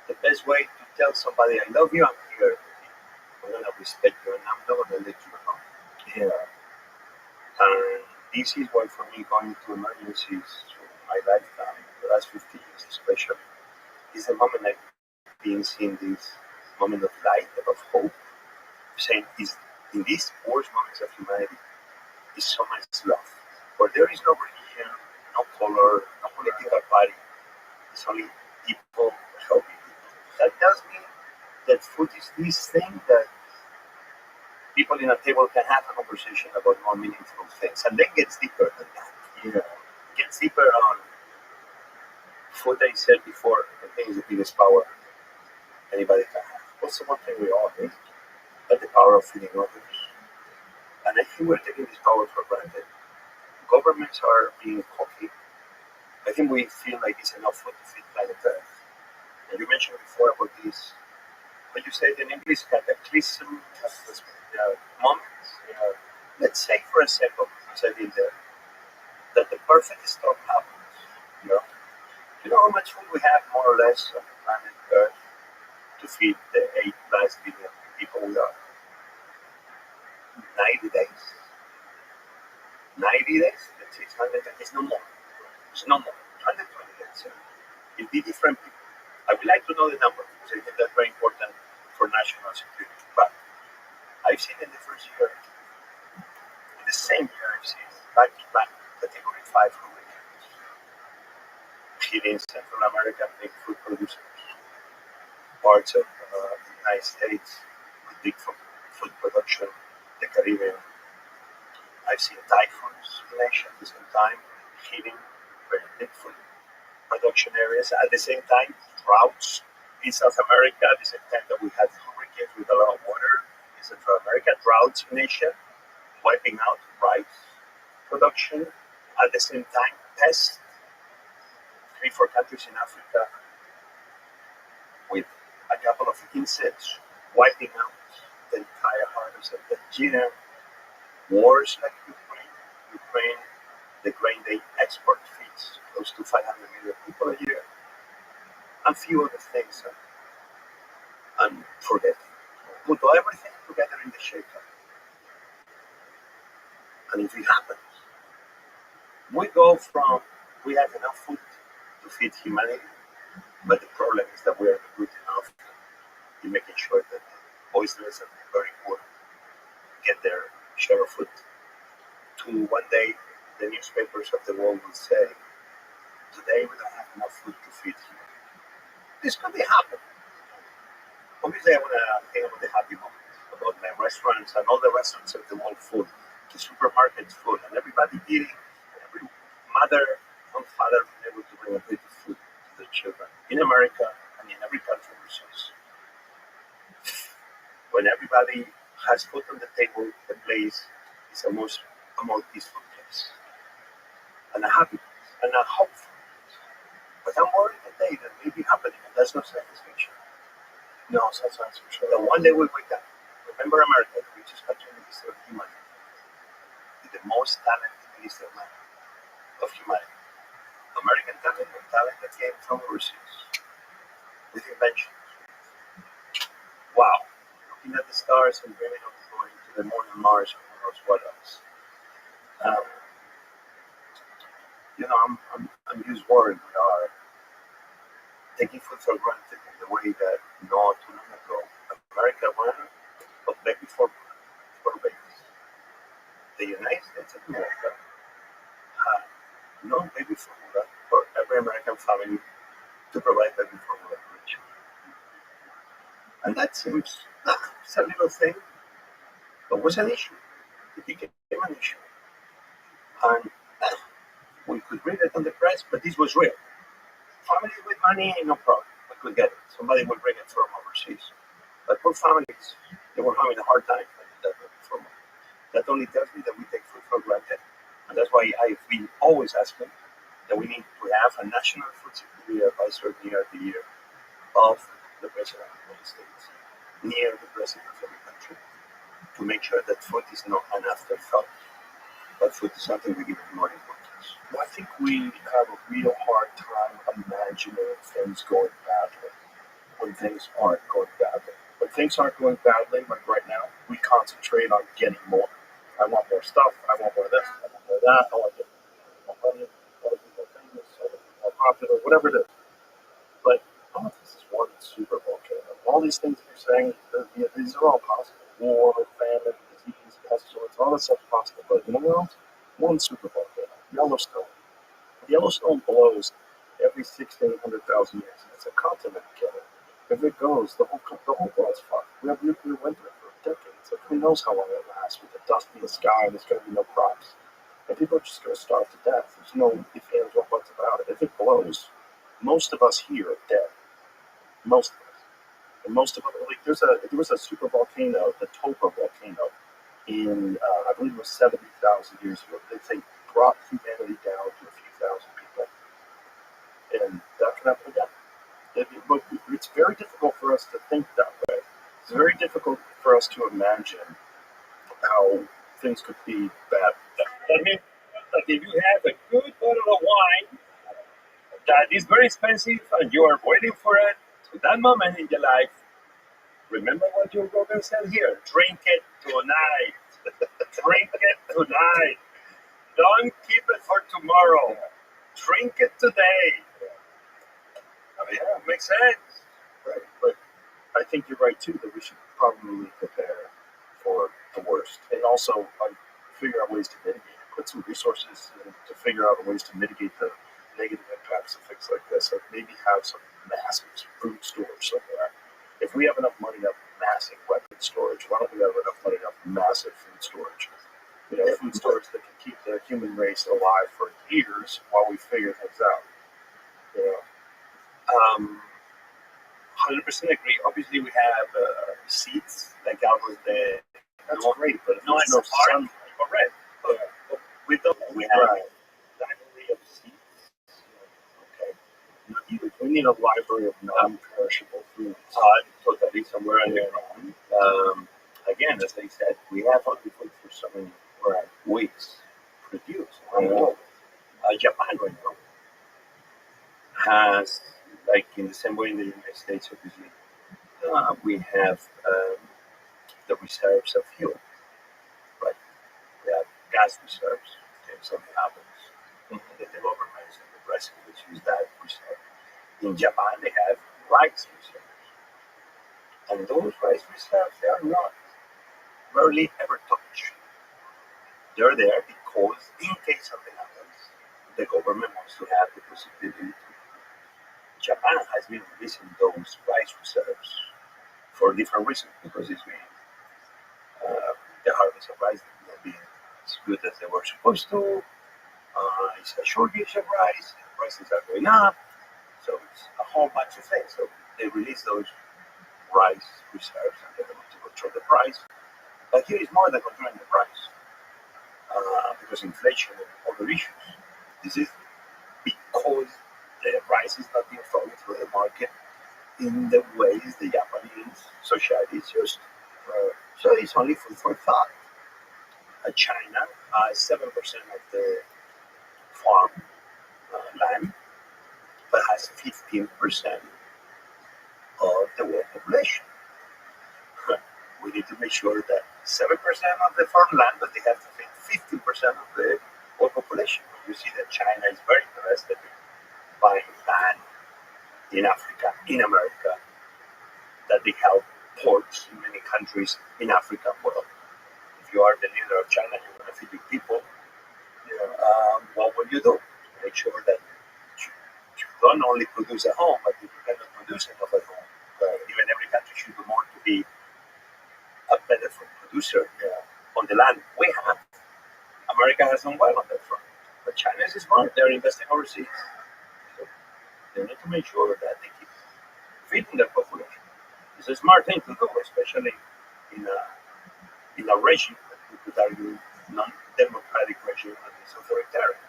the best way to tell somebody, I love you, I'm here. I'm going to respect you, and I'm not going to let you alone. Yeah. And this is why, for me, going to emergencies through my lifetime, the last 50 years especially, is the moment I've been seeing this moment of light, of hope, saying is in these worst moments of humanity is so much love. Where there is no religion, no color, no political party, it's only people helping people. That tells me that food is this thing that people in a table can have a conversation about more meaningful things, and then gets deeper than that. Yeah. Gets deeper on food. I said before, I think is the biggest power anybody can have. What's the one thing we all need? But the power of feeding others. And I think we're taking this power for granted. Governments are being cocky I think we feel like it's enough food to feed planet Earth. And you mentioned before about this, what you said in English, cataclysm moments. Let's say for a second, because I've been there, that the perfect storm happens. You know, you know how much food we have more or less on the planet Earth to feed the 8+ billion people we are? 90 days. 90 days? That's 600 days. It's no more. It's no more. 120 days. It'll be different people. I would like to know the number because I think that's very important for national security. But I've seen in the first year, in the same year, I've seen back to back category 5 hurricanes hitting Central American big food producers, parts of the United States with big food production, the Caribbean. I've seen typhoons in Asia at the same time hitting very big food production areas. At the same time, droughts in South America. At the same time that we had hurricanes with a lot of water in Central America, droughts in Asia, wiping out rice production. At the same time, pests. 3-4 countries in Africa with a couple of insects wiping out the entire harvest of the Gina. Wars like Ukraine, the grain they export feeds close to 500 million people a year, and few other things and forget. Put everything together in the shaker. And if it happens, we go from we have enough food to feed humanity, but the problem is that we are not good enough in making sure that the oysters and the very poor get their share of food. To one day, the newspapers of the world will say, today we don't have enough food to feed humanity. This could be happening. Obviously, I want to think about the happy moments, about my restaurants and all the restaurants of the world full, the supermarkets full, and everybody eating, and every mother and father being able to bring a plate of food to their children in America and in every country resource. When everybody has food on the table, the place is a more peaceful place, and a happy place, and a hopeful place. But I'm worried today that may be happening, and that's not science fiction. No, it's not science fiction. That one day we'll wake up. Remember America, the richest country in the history of humanity, with the most talent in the history of humanity. American talent and talent that came from overseas, with inventions. Wow. Looking at the stars and dreaming of going to the moon and Mars and who knows what else. I'm just worried we are taking food for granted in the way that not too long ago America ran of baby formula for babies. The United States of America had no baby formula for every American family to provide baby formula for their children. And that seems it's a little thing, but was an issue. It became an issue. And we could read it on the press, but this was real. Families with money, no problem. We could get it. Somebody would bring it from overseas. But poor families, they were having a hard time finding that from. That only tells me that we take food for granted. And that's why I've been always asking that we need to have a national food security advisor near the year of the President of the United States, near the President of every country, to make sure that food is not an afterthought, but food is something we give more importance. Well, I think we have a real hard time imagining things going badly when things aren't going badly. When things aren't going badly, like right now, we concentrate on getting more. I want more stuff. I want more of this. I want more of that. I want to get more money. I want to be more famous. I want to be more popular. Whatever it is. But all of this is one super volcano. All these things that you're saying, these are all possible. War, famine, disease, pestilence, all this stuff is possible. But you know what else? One super volcano, Yellowstone. Yellowstone blows every 1,600,000 years. It's a continent killer. If it goes, the whole world's fucked. We have nuclear winter for decades. Like, who knows how long it lasts with the dust in the sky and there's going to be no crops. And people are just going to starve to death. There's no ifs, ands, or buts about it. If it blows, most of us here are dead. Most of us. And most of us, like, there was a super volcano, the Topa volcano, in, I believe it was 70,000 years ago. They brought humanity down to a few thousand people. us to think that way. It's very difficult for us to imagine how things could be bad. That means that if you have a good bottle of wine that is very expensive and you are waiting for it to that moment in your life, remember what your brother said here. Drink it tonight. Drink it tonight. Don't keep it for tomorrow. Drink it today. I mean, it makes sense. Right, but I think you're right too that we should probably prepare for the worst and also figure out ways to mitigate it. Put some resources to figure out ways to mitigate the negative impacts of things like this. Like maybe have some massive food storage somewhere. If we have enough money to have massive weapon storage, why don't we have enough money to have massive food storage? Food storage that can keep the human race alive for years while we figure things out. 100% agree. Obviously, we have seeds like out with the That's great, but if no there's no sun, correct. But we don't. We have Right. a library of seeds. okay, we need a library of non-perishable foods. Totally somewhere on the ground. Again, as I said, we have only food for so many weeks produced. Japan right now has, like in the same way in the United States, obviously, we have the reserves of fuel, right? We have gas reserves. If something happens, the governments and the presidents use that reserve. In Japan, they have rice reserves. And those rice reserves, they are not rarely ever touched. They're there because in case something happens, the government wants to have the possibility. Japan has been releasing those rice reserves for different reasons because it's been the harvest of rice has not been as good as they were supposed to. It's a shortage of rice, prices are going up, so it's a whole bunch of things. So they release those rice reserves and they want to control the price. But here is more than controlling the price because inflation and other issues. This is because the rice is not being flowing through the market in the ways the Japanese society is used to. So it's only food for thought. China has 7% of the farm land, but has 15% of the world population. We need to make sure that 7% of the farmland, but they have to feed 15% of the world population. You see that China is very interested in buying land in Africa, in America, that they have ports in many countries in Africa. Well, if you are the leader of China, you want to feed your people. What will you do? Make sure that you don't only produce at home, but you cannot produce enough at home. Even every country should do more to be a better food producer on the land we have. America has done well on that front, but China is smart. They're investing overseas. So they need to make sure that they keep feeding their population. It's a smart thing to do, especially in a regime that we could argue non-democratic regime that is authoritarian.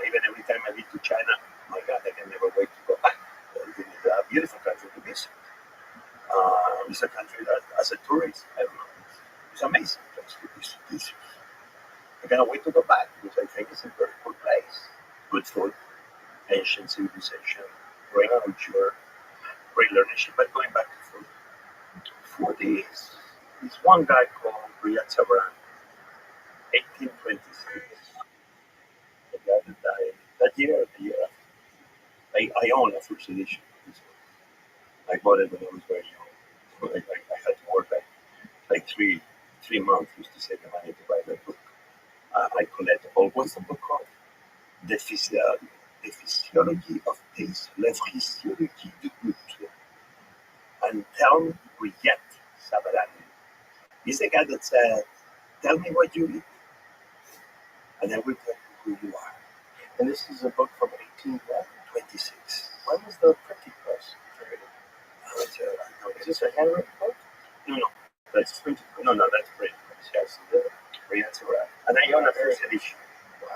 Even every time I leave to China, my God, I can never wait to go back. It is a beautiful country to visit. It's a country that, as a tourist, I don't know, it's amazing. I cannot wait to go back because I think it's a very good place. Good food, ancient civilization, great culture, great leadership. But going back to food, food is one guy called Rabbi, 1826. The guy that died that year, the year after. I own a first edition of this book. I bought it when I was very young. So I had to work like three months just to save the money to buy that book. I collect all. What's the book called? The Physiology of Taste, La Physiologie du Goût. And tell Briette Sabaran. He's the guy that said, tell me what you eat, and I will tell you who you are. And this is a book from 1826. When was the printing press? Is this a handwritten book? No, that's printed. No, that's printed. Yes, Briette Sabaran. And I own a first edition. Wow.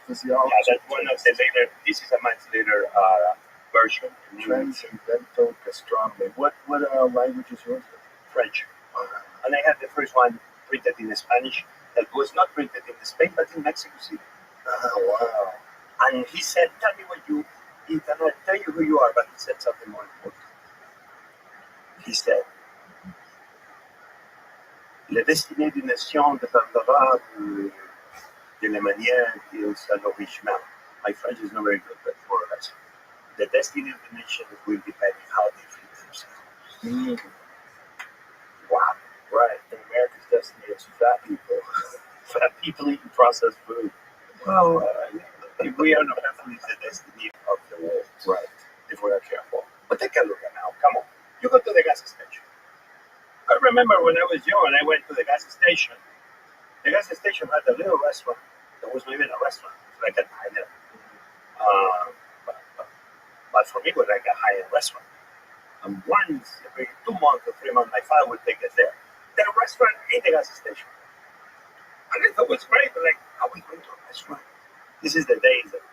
Physiology. Yeah, that's one of the later. This is a much later version in English. Transcendental gastronomy. What language is yours? French. And I had the first one printed in Spanish that was not printed in Spain but in Mexico City. Wow. And he said, tell me what you eat, and I'll tell you who you are, but he said something more important. He said, le destiné d'une nation dépendra de la manière qu'il s'enrichira. My French is not very good, but more or less. The destiny of the nation will depend on how they feed themselves. Wow. Right. In America's destiny is fat people. Fat people eating processed food. Well, If we are not careful, it's the destiny of the world. right. If we're not careful. But take a look at now. Come on. You go to the gas station. I remember when I was young and I went to the gas station. The gas station had a little restaurant. That was not even a restaurant. It was like a diner. But for me, it was like a high-end restaurant. And once every 2 months or 3 months, my father would take us there. The restaurant in the gas station. And I thought it was great. But like, are we going to a restaurant? This is the days that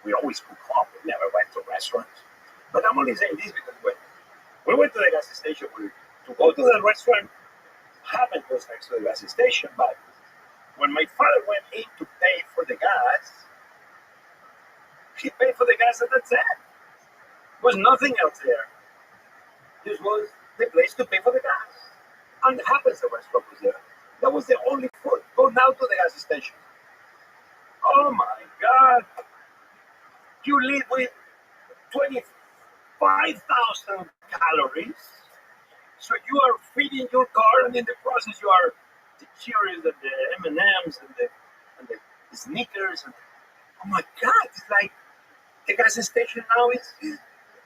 we always cook up. We never went to restaurants. But I'm only saying this because when we went to the gas station, to go to the restaurant happened was next to the gas station. But when my father went in to pay for the gas, he paid for the gas and that's it. There was nothing else there. This was the place to pay for the gas. And it happens the restaurant was there. That was the only food. Go now to the gas station. Oh my God. You live with 25,000 calories. So you are feeding your car, and in the process you are the Cheerios and the M&Ms and the Snickers. And, oh my God, it's like the gas station now is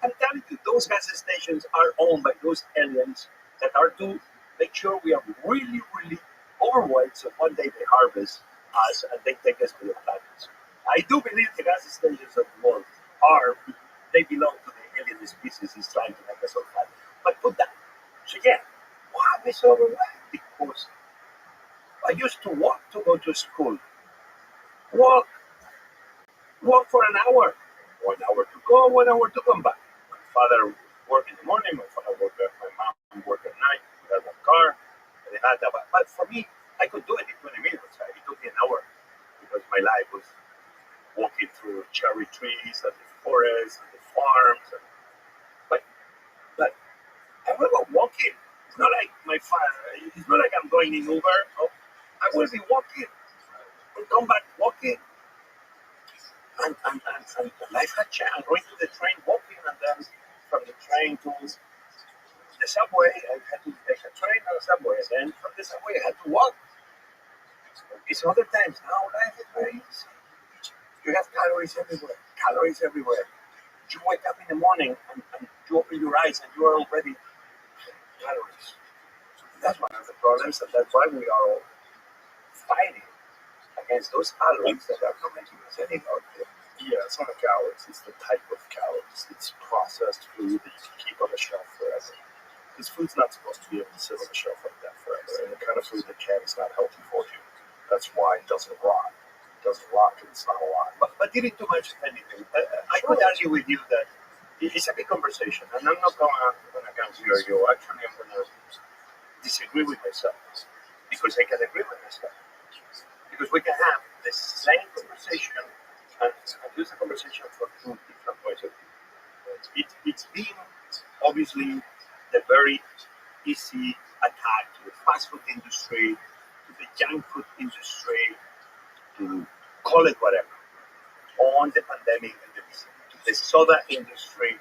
I'm telling you, those gas stations are owned by those aliens that are to make sure we are really, really overweight. So one day they harvest us and they take us to the planets. I do believe the gas stations of the world they belong to the alien species is trying to make us all fat. But put that. So yeah, why am I so overweight? Because I used to walk to go to school. Walk for an hour. 1 hour to go, 1 hour to come back. My father worked in the morning, my mom worked at night. We had one car, and they had that. But for me, I could do it in 20 minutes. It took me an hour because my life was walking through cherry trees and the forest and the farms. But I will go walking. It's not like my father. It's not like I'm going in Uber. No, I will be walking and come back walking. And life had changed. I'm going to the train walking, and then from the train to the subway, I had to take a train or a subway. And then from the subway, I had to walk. It's other times. Now life is very easy. You have calories everywhere. You wake up in the morning and you open your eyes and you are already calories. So that's one of the problems, and that's why we are all fighting against those calories that are not making us any good. Yeah, it's not calories. It's the type of calories. It's processed food that you can keep on the shelf forever. Because food's not supposed to be able to sit on the shelf like that forever. And the kind of food that can is not healthy for you. That's why it doesn't rot. It doesn't rot because it's not alive. But eating too much of anything, I could argue with you that it's a big conversation, and I'm not going to hear you. Actually, I'm going to disagree with myself because I can agree with myself. Because we can have the same conversation and use the conversation from two different points of view. It's been obviously the very easy attack to the fast food industry, to the junk food industry, to call it whatever, on the pandemic, to the soda industry.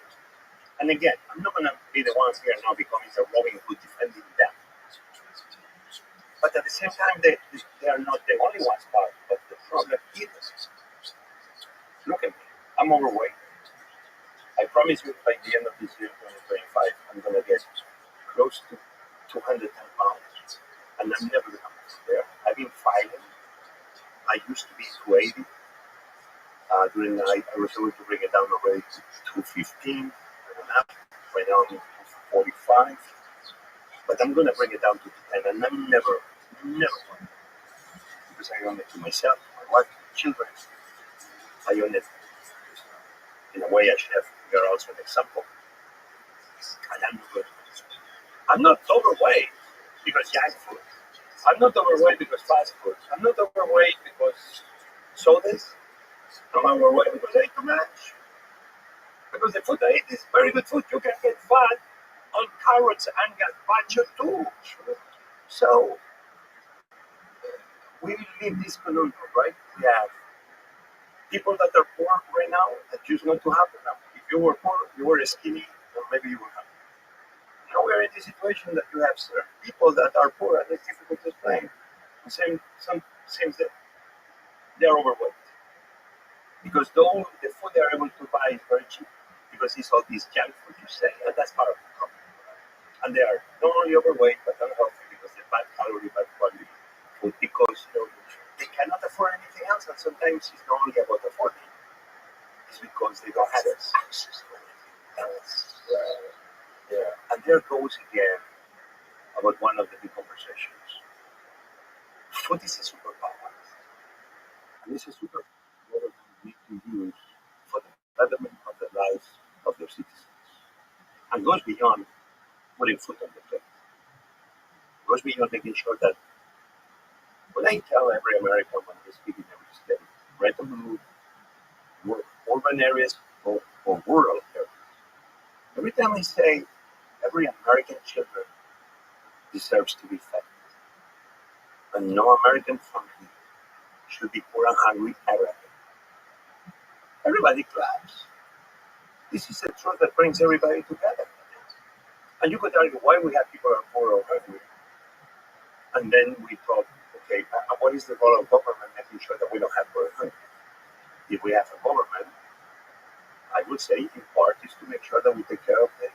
And again, I'm not going to be the ones here now becoming the Robin Hood defending them. But at the same time, they are not the only ones part of the problem either. Look at me. I'm overweight. I promise you by the end of this year, 2025, I'm going to get close to 210 pounds. And I'm never going to move there. I've been fighting. I used to be 280. During the night, I was able to bring it down already to 215. Right now I'm 45. But I'm going to bring it down to 10. And I'm never going. Because I own it to myself, my wife, children. I own it in a way I should have You're also an example. And I'm good. I'm not overweight because junk food. I'm not overweight because fast food. I'm not overweight because sodas. I'm overweight because I ate too much. Because the food I eat is very good food. You can get fat on carrots and gazpacho too. So we live this conundrum, right? We have people that are poor right now that choose not to have enough. If you were poor, you were skinny, or maybe you were happy. Now we're in this situation that you have certain people that are poor and it's difficult to explain. Seems that they are overweight. Because though the food they are able to buy is very cheap, because it's all this junk food you say, and that's part of the problem. And they are not only overweight but unhealthy because they're bad calorie, bad quality food, because they cannot afford anything else, and sometimes it's not only about affording, it's because they don't have access to anything else. Yeah. And there goes again about one of the big conversations. Food is a superpower. And it's a superpower that we need to use for the betterment of the lives of their citizens. And goes beyond putting food on the plate. Goes beyond making sure that when I tell every American when I speak in every state, red and blue, urban areas or rural areas, every time I say every American children deserves to be fed. And no American family should be poor and hungry ever. Everybody claps. This is a truth that brings everybody together. And you could argue why we have people who are poor or hungry. And then we thought, okay, what is the role of government making sure that we don't have poor and hungry? If we have a government, I would say in part is to make sure that we take care of the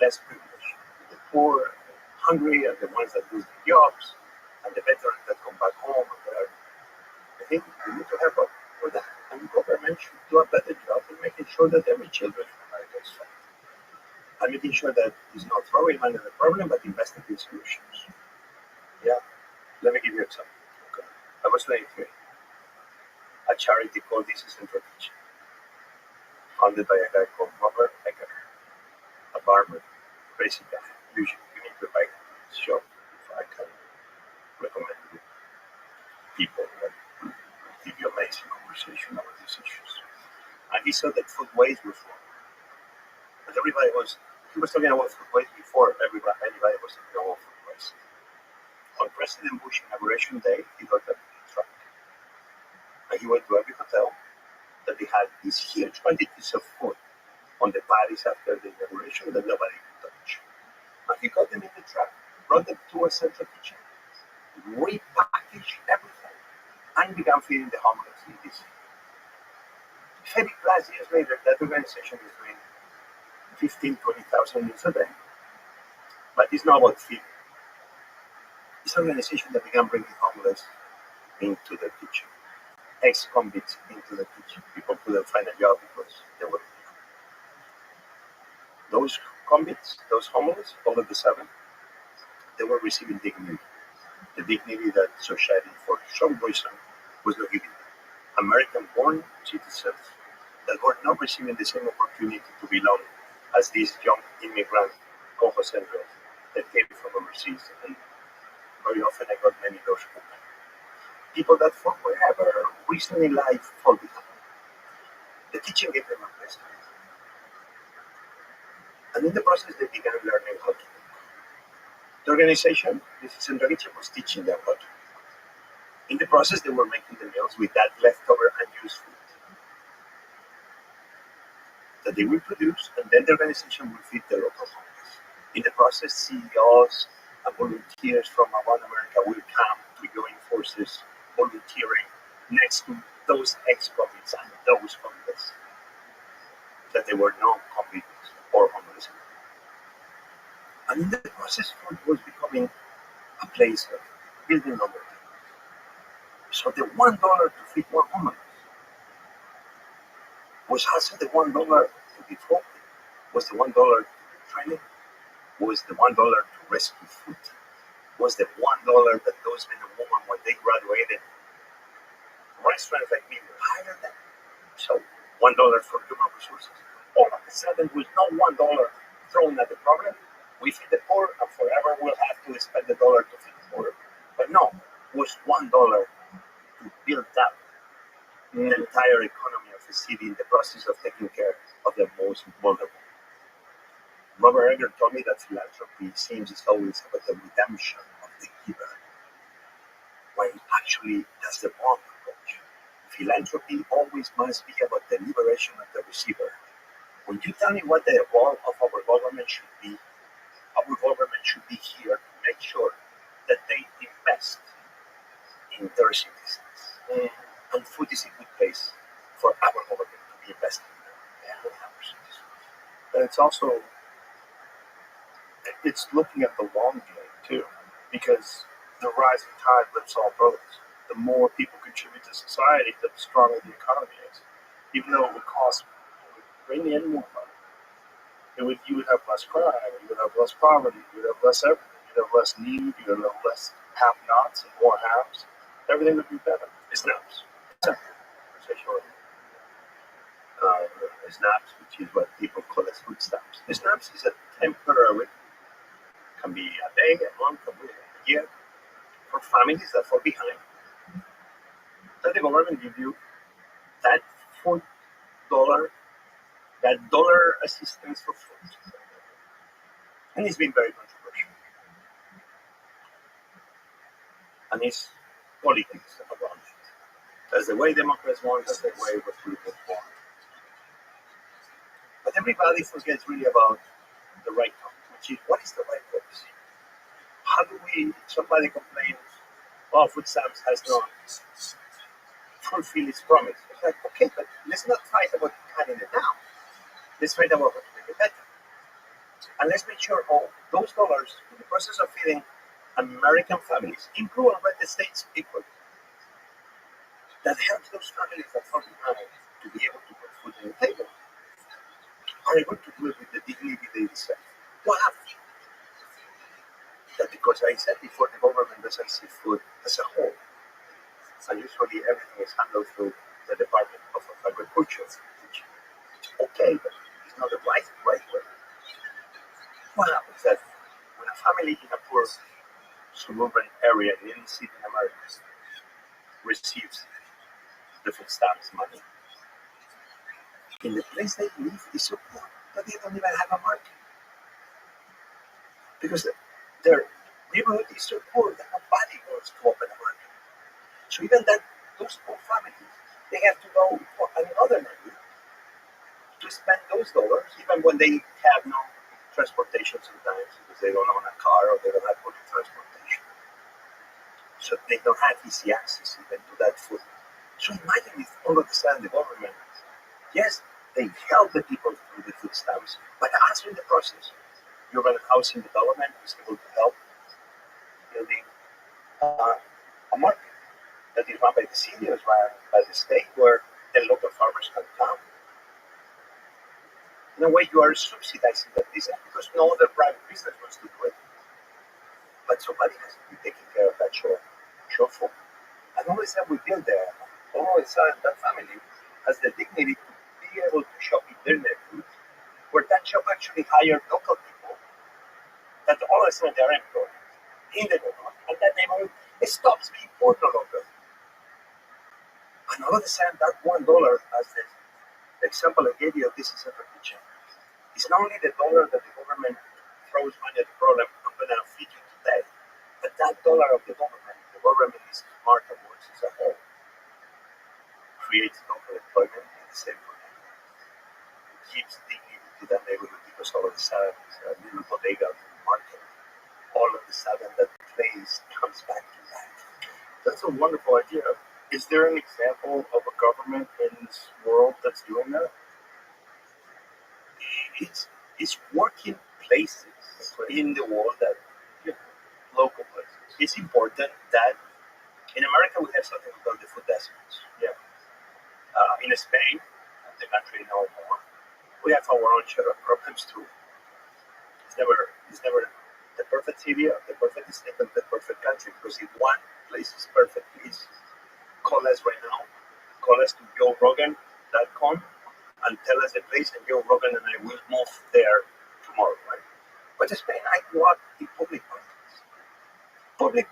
less privileged, the poor, the hungry, and the ones that lose their jobs, and the veterans that come back home. I think we need to have a for that. And government should do a better job in making sure that every children in America is fed. And making sure that it's not throwing money at the problem, but investing in solutions. Yeah. Let me give you an example. Okay. I was 23. A charity called This Is Central Kitchen, founded by a guy called Robert Becker, a barber, crazy guy. You need to like his show if I can recommend it. People that give you amazing conversation about these issues. And he said that food waste was wrong. But he was talking about food waste before anybody was talking about food waste. On President Bush inauguration day, he got a truck. And he went to every hotel that they had these huge quantities of food on the parties after the inauguration that nobody could touch. And he got them in the truck, brought them to a central kitchen, repackaged everything, and began feeding the homeless in this. 30 plus years later, that organization is doing 20,000 meals a day. But it's not about feeding. It's an organization that began bringing homeless into the kitchen, ex-convicts into the kitchen. People couldn't find a job because they were those convicts, those homeless, all of the seven, they were receiving dignity. The dignity that society, for some reason, was not giving them. American-born citizens that were not receiving the same opportunity to belong as these young immigrant co-centers that came from overseas. And very often I got many doors open. People that for whatever reason in life fall behind. The kitchen gave them a place. And in the process, they began learning how to cook. The organization, this Central Kitchen, was teaching them how to cook. In the process, they were making the meals with that leftover unused food that they will produce, and then the organization will feed the local homeless. In the process, CEOs and volunteers from around America will come to join forces volunteering next to those ex-convicts and those homeless that they were not convicts or homeless. And in the process, food was becoming a place of building number. So the $1 to feed one homeless was also the $1 to be fed, was the $1 to training, was the $1 to rescue food, was the $1 that those men and women, when they graduated, restaurants like me would hire them. So $1 for human resources, all of a sudden, with no $1 thrown at the problem, we feed the poor, and forever we'll have to spend the dollar to feed the poor. But no, it was $1 to build up the entire economy of a city in the process of taking care of the most vulnerable. Robert Egger told me that philanthropy seems it's always about the redemption of the giver, when actually that's the wrong approach. Philanthropy always must be about the liberation of the receiver. When you tell me what the role of our government should be, our government should be here to make sure that they invest in their citizens. And food is a good place for our government to be investing in our citizens. And it's also, it's looking at the long game too, because the rising tide lifts all boats. The more people contribute to society, the stronger the economy is. Even though it would cost, it would bring in more money. You would have less crime, you would have less poverty, you would have less everything. You'd have less need, you would have less have-nots and more haves. Everything would be better. It's naps. Snaps, which is what people call as food stamps. The snaps is a temporary, can be a day, a month, a year, for families that fall behind. That the government give you that $4, that dollar assistance for food. And it's been very controversial. And it's politics around it. That's the way Democrats want, that's the way Republicans want. But everybody forgets really about the right topic, which is what is the right policy? How do we, somebody complains, oh, food stamps has not fulfilled its promise. It's like, okay, but let's not fight about cutting it down. Let's fight about how to make it better. And let's make sure all those dollars in the process of feeding American families, include and red states equally, that helps those families that fall behind to be able to put food on the table, are able to do it with the dignity they deserve. What happened? That because I said before, the government doesn't see food as a whole. And usually everything is handled through the Department of Agriculture, which is okay, but it's not the right way. What happens that when a family in a poor suburban area in any city in America receives the food stamps money, in the place they live is so poor that they don't even have a market. Because their neighborhood is so poor that nobody wants to open a market. So even that, those poor families, they have to go for another neighborhood to spend those dollars, even when they have no transportation sometimes, because they don't own a car or they don't have public transportation. So they don't have easy access even to that food. So imagine if all of a sudden the government, yes, they help the people through the food stamps, but also in the process, urban housing development is able to help building a market that is run by the city or run by the state, where the local farmers can come. In a way, you are subsidizing that business because no other private business wants to do it. But somebody has to be taking care of that shortfall. And all of a sudden, we build there. All of a sudden, that family has the dignity to be able to shop in their neighborhood, where that shop actually hire local people that all of a sudden they are employed in the neighborhood, and that neighborhood stops being poor no longer. And all of a sudden, that $1, as the example I gave you of this is a kitchen, it's not only the dollar that the government throws money at the problem, I'm going to feed you today, but that dollar of the government is smart and works as a whole, creates local employment in the same way, gives dignity to that neighborhood because all of a sudden it's a little bodega market. All of a sudden that place comes back to life. That's a wonderful idea. Is there an example of a government in this world that's doing that? It's working places in the world that Local places. it's important that in America we have something called the food deserts. Yeah. In Spain, the country no more, we have our own share of problems too. It's never the perfect city or the perfect state or the perfect country, because if one place is perfect, please call us right now. Call us to joerogan.com and tell us the place, and Joe Rogan and I will move there tomorrow, right? But Spain, I grew up in public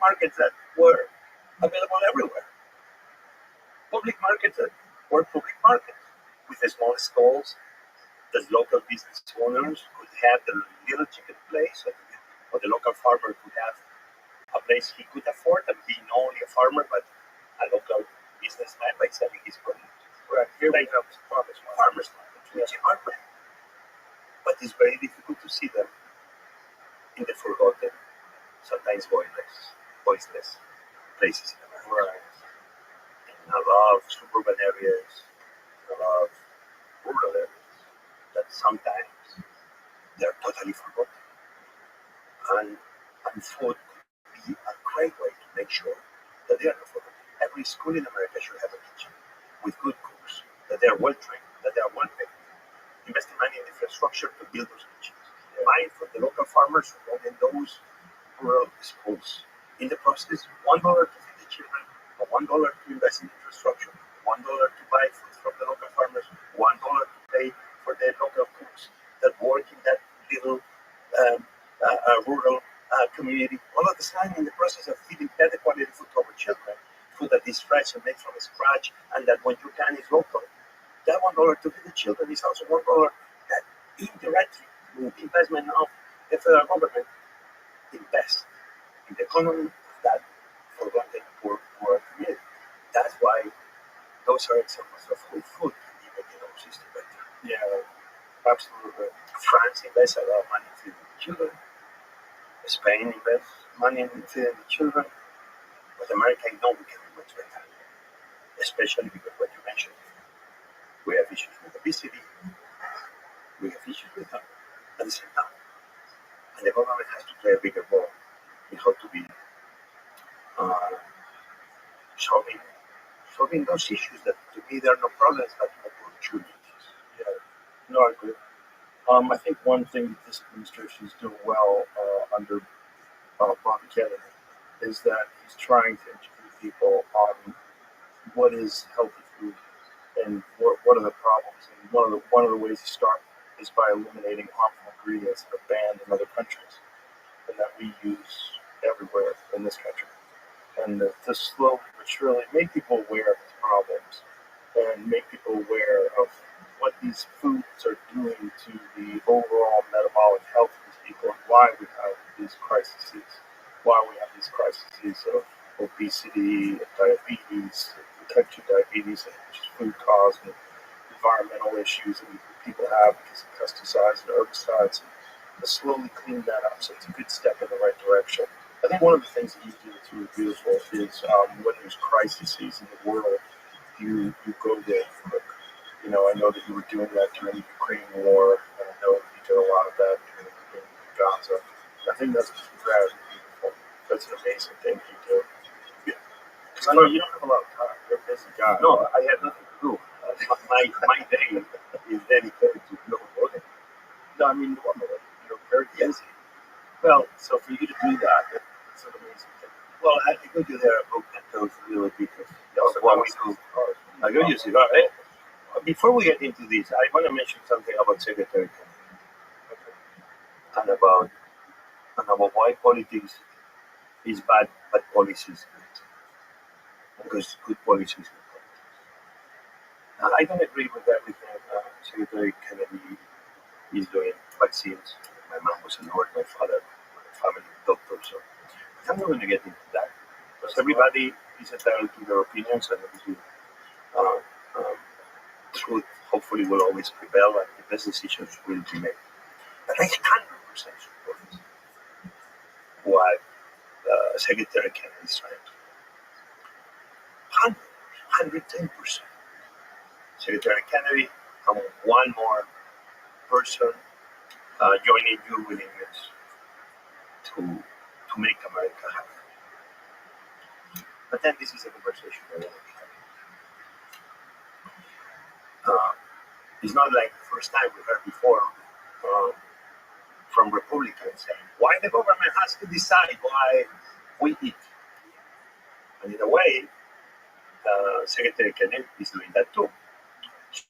markets that were available everywhere. Public markets that were public markets with the small stalls that local business owners could have the little chicken place, or the local farmer could have a place he could afford and be not only a farmer but a local businessman by selling his product. Right. Here we have Farmers markets, which are great. But it's very difficult to see them in the forgotten, sometimes voiceless places in America. Right. In a lot of suburban areas, in a lot of rural areas, that sometimes they're totally forgotten. And food could be a great way to make sure that they are not forgotten. Every school in America should have a kitchen with good cooks, that they are well trained, that they are well paid. Investing money in infrastructure to build those kitchens. Buying from the local farmers who own in those rural schools. In the process, $1 to feed the children, or $1 to invest in infrastructure, $1 to buy food from the local farmers, $1 to pay for the local cooks that work in that little rural community. All of the time, in the process of feeding better quality food to our children, food that is fresh and made from scratch, and that when you can is local. That $1 to feed the children is also $1 that indirectly, with investment of the federal government, invest in the economy of that forgotten poor community. That's why those are examples of how food can be making our system better. Yeah, absolutely. France invests a lot of money in feeding the children. Spain invests money in feeding the children. But America, I know we can do much better. Especially because what you mentioned. We have issues with obesity. We have issues with that at the same time. And the government has to play a bigger role in how to be solving those issues that to me there are no problems but opportunities. Yeah, no, I agree. I think one thing that this administration is doing well under Bobby Kennedy is that he's trying to educate people on what is healthy food and what are the problems. And one of the ways to start is by eliminating harmful ingredients that are banned in other countries and that we use everywhere in this country. And to slowly but surely make people aware of these problems and make people aware of what these foods are doing to the overall metabolic health of these people and why we have these crises, of obesity, diabetes, type 2 diabetes, which is food caused, and environmental issues that people have because of pesticides and herbicides. And to slowly clean that up, so it's a good step in the right direction. I think one of the things that you do that's really beautiful is when there's crises in the world, you go there and look. You know, I know that you were doing that during the Ukraine war, and I know that you did a lot of that in Gaza. I think that's very beautiful. That's an amazing thing you do. Because I know you don't have a lot of time. You're a busy guy. No, I have nothing to do. My day is dedicated to global warming. No, I mean, normally you're very busy. Well, So for you to do that, it's an amazing thing. well, I could do there a book that goes a little bit of what we do. I go use it. Before we get into this, I want to mention something about Secretary Kennedy and about why politics is bad, but policy is good. Because good policy is good politics. I don't agree with everything Secretary Kennedy is doing. Vaccines. My mom was a nurse, my father, my family doctor, so I'm not going to get into that. Because everybody is entitled to their opinions, and obviously, truth hopefully will always prevail, and the best decisions will be made. But I 100% support what Secretary Kennedy is trying to do. 110%. Secretary Kennedy and one more person joining your willingness to make America happy. But then this is a conversation I want to be having. It's not like the first time we heard before from Republicans saying, why the government has to decide why we eat. And in a way, Secretary Kennedy is doing that too.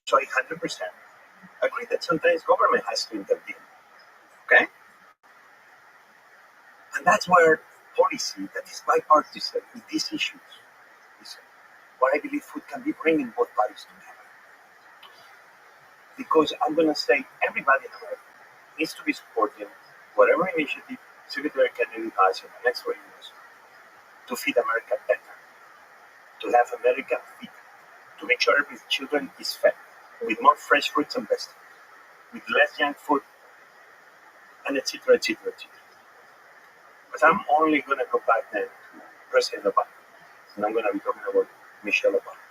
So I 100% agree that sometimes government has to intervene. Okay? And that's where policy that is bipartisan in these issues is what I believe food can be bringing both parties together. Because I'm going to say everybody in America needs to be supporting whatever initiative Secretary Kennedy has in the next 4 years to feed America better, to have America feed, to make sure every children is fed with more fresh fruits and vegetables, with less junk food, and etc., etc., etc. But I'm only going to go back then to President Obama, and I'm going to be talking about Michelle Obama.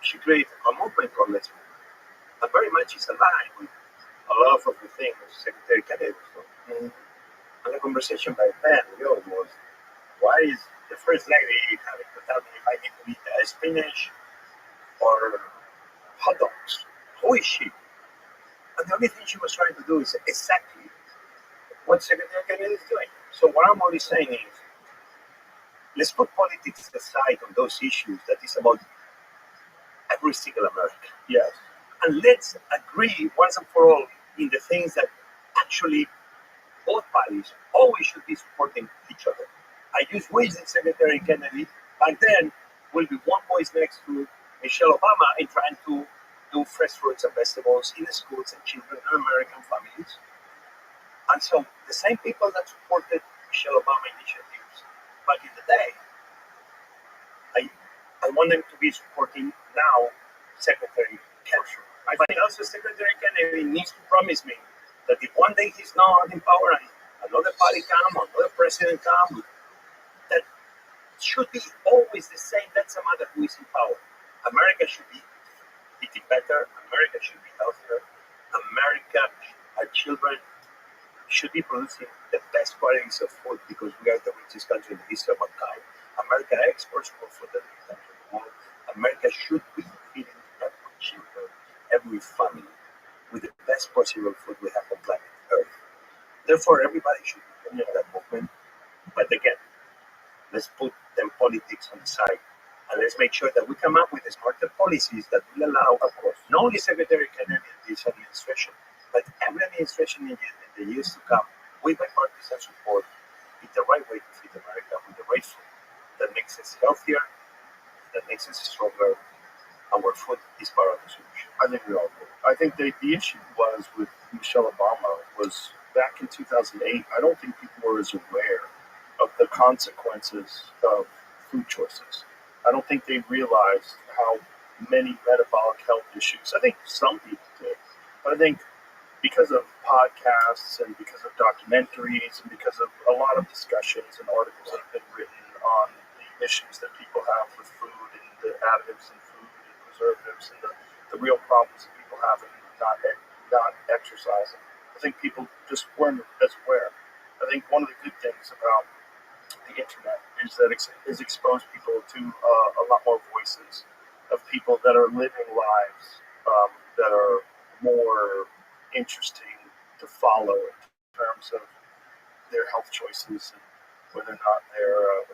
She created a movement called Let's Move, and very much is aligned with a lot of the things Secretary Kennedy was doing. And the conversation back then was, why is the First Lady having to tell me if I need to eat spinach or hot dogs? Who is she? And the only thing she was trying to do is exactly what Secretary Kennedy is doing. So what I'm only saying is, let's put politics aside on those issues that is about every single American. Yes. And let's agree once and for all in the things that actually both parties always should be supporting each other. I use ways that Secretary Kennedy back then will be one voice next to Michelle Obama in trying to do fresh fruits and vegetables in the schools and children and American families. And so the same people that supported Michelle Obama initiatives back in the day, I want them to be supporting now Secretary Kennedy. I think also Secretary Kennedy needs to promise me that if one day he's not in power and another party come or another president come, that should be always the same. That's a matter who is in power. America should be eating better. America should be healthier. America, our children, should be producing the best qualities of food because we are the richest country in the history of mankind. America exports more food than any country in the world. America should be feeding every children, every family with the best possible food we have on planet Earth. Therefore, everybody should be in that movement. But again, let's put them politics on the side and let's make sure that we come up with smarter policies that will allow, of course, not only Secretary Kennedy and this administration, but every administration in the years to come, with bipartisan support, is the right way to feed America with the right food that makes us healthier, that makes us stronger. Our food is part of the solution. I think we all do. I think the issue was with Michelle Obama was back in 2008, I don't think people were as aware of the consequences of food choices. I don't think they realized how many metabolic health issues. I think some people did, but I think because of podcasts and because of documentaries and because of a lot of discussions and articles that have been written on the issues that people have with food and the additives in food and preservatives and the real problems that people have in not exercising. I think people just weren't as aware. I think one of the good things about the internet is that it's exposed people to a lot more voices of people that are living lives that are more interesting to follow in terms of their health choices and whether or not they're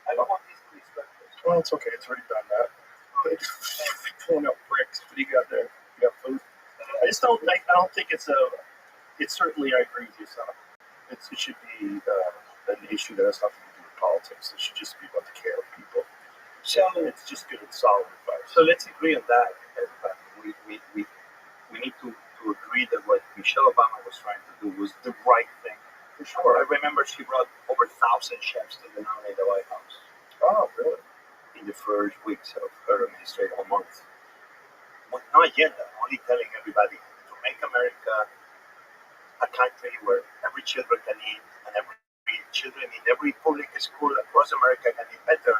I don't want these to be specters. well, it's okay. It's already done that. Pulling up bricks. What do you got there? You got food. I just don't think. I don't think it's a. It's certainly. I agree with you, son. It should be an issue that has nothing to do with politics. It should just be about the care of people. So it's just good and solid advice. So let's agree on that. We need to agree that what Michelle Obama was trying to do was the right thing. For sure. I remember she brought over 1,000 chefs to the White House. Oh, really? In the first weeks of her administration, or month. With no agenda, only telling everybody to make America a country where every children can eat and every children in every public school across America can eat better.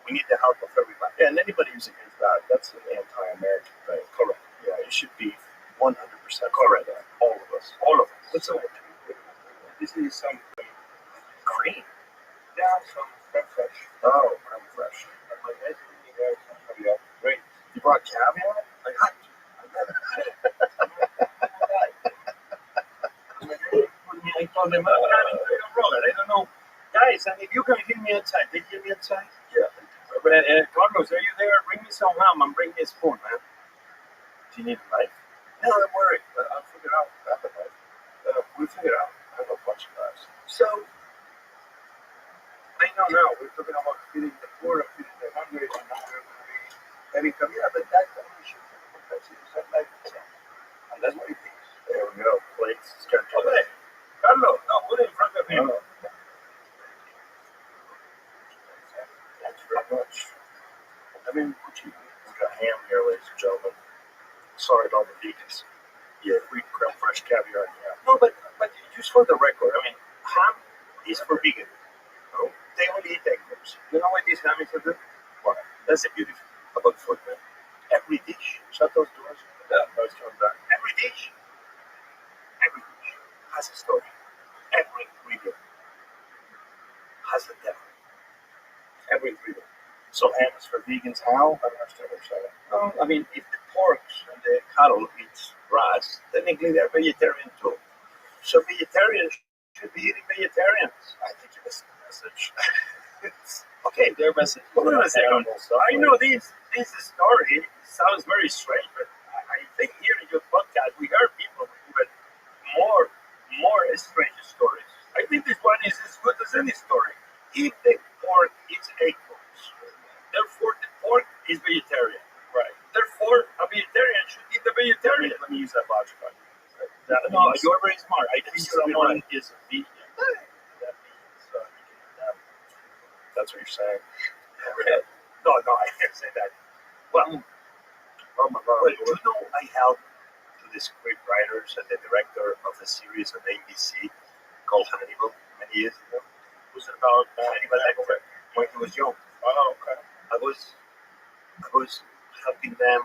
We need the help of everybody. Yeah, and anybody who's against that, that's an anti-American thing. Correct. Yeah, it should be 100% correct. That. All of us. All of us. What's up? This is some cream. Yeah, some fresh. Oh, I'm fresh. My guys, you guys have you great. You brought caviar? I got you. I told them, I'm having a roller. I don't know. Guys, and if you can hear me outside, they hear me outside? Yeah. Carlos, are you there? Bring me some ham and bring me a spoon, man. Do you need a knife? No, don't worry. I'll figure out. I have a knife. We'll figure it out. I have a bunch of knives. So, I know now we're talking about feeding the poor and feeding the hungry, and now we're going to be having caviar, but that only should be the complexities of life itself. And that's what it is. There we go. Plates. It's got to Okay, Carlos, no, put it in front of him. Thanks very much. I mean, we got ham here, ladies and gentlemen. Sorry about the vegans. Yeah, we creme fresh caviar. Yeah. No, but just for the record, I mean, ham is for vegan. No, they only eat egg yolks. You know why this ham is so good? Well, that's the beauty about food, man. Every dish, Shut those doors. Yeah. I was coming back. every dish has a story. Every ingredient has a devil. Every ingredient. So ham is for vegans. How? I don't understand what you're saying. No, I mean, if the pork and the cattle eats grass, technically they're vegetarian too. So vegetarians should be eating vegetarians. I think you missed the message. Okay, Their message. hold on a second. Animal stuff. I know this story sounds very strange, but I think here in your podcast we heard people who had more strange stories. I think this one is as good as any story. If the pork eats acorns, therefore the pork is vegetarian. Right. Therefore, a vegetarian should eat the vegetarian. Let me use that logic on you. No, you're very smart. I If think you're someone right. is a vegan, that means he can eat them. That's what you're saying. No, I can't say that. Well, Oh my God. well, you know, I helped to the script writers and the director of a series on ABC called Hannibal many years ago. It was about Hannibal Lecter when he was young. Oh, okay. I was helping them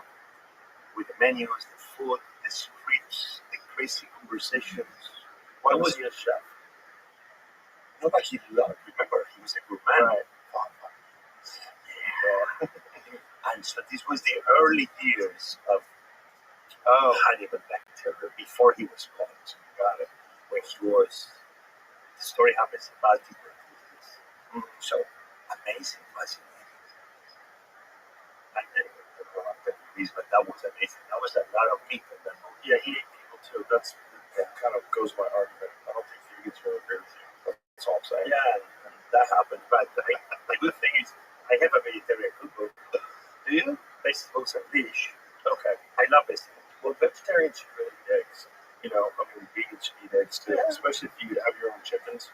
with the menus, the food, the scripts, the crazy conversations. Why was he a chef? Nobody loved. Remember, he was a good man. Right. Yeah. And so this was the early years of Hannibal Lecter before he was caught. Got it. When he was, the story happens in Baltimore. So amazing, fascinating. And then, I don't know after the movies, but that was amazing. That was a lot of meat in that movie. Yeah, he ate people too. That kind of goes my argument. I don't think vegans will agree with you. That's all I'm saying. Yeah, and that happened. But the good thing is, I have a vegetarian cookbook. Do you? Vegetables and fish. Okay. I love vegetables. Well, vegetarians should really eat eggs. You know, I mean, vegans should eat eggs too, Yeah. especially if you have your own chickens.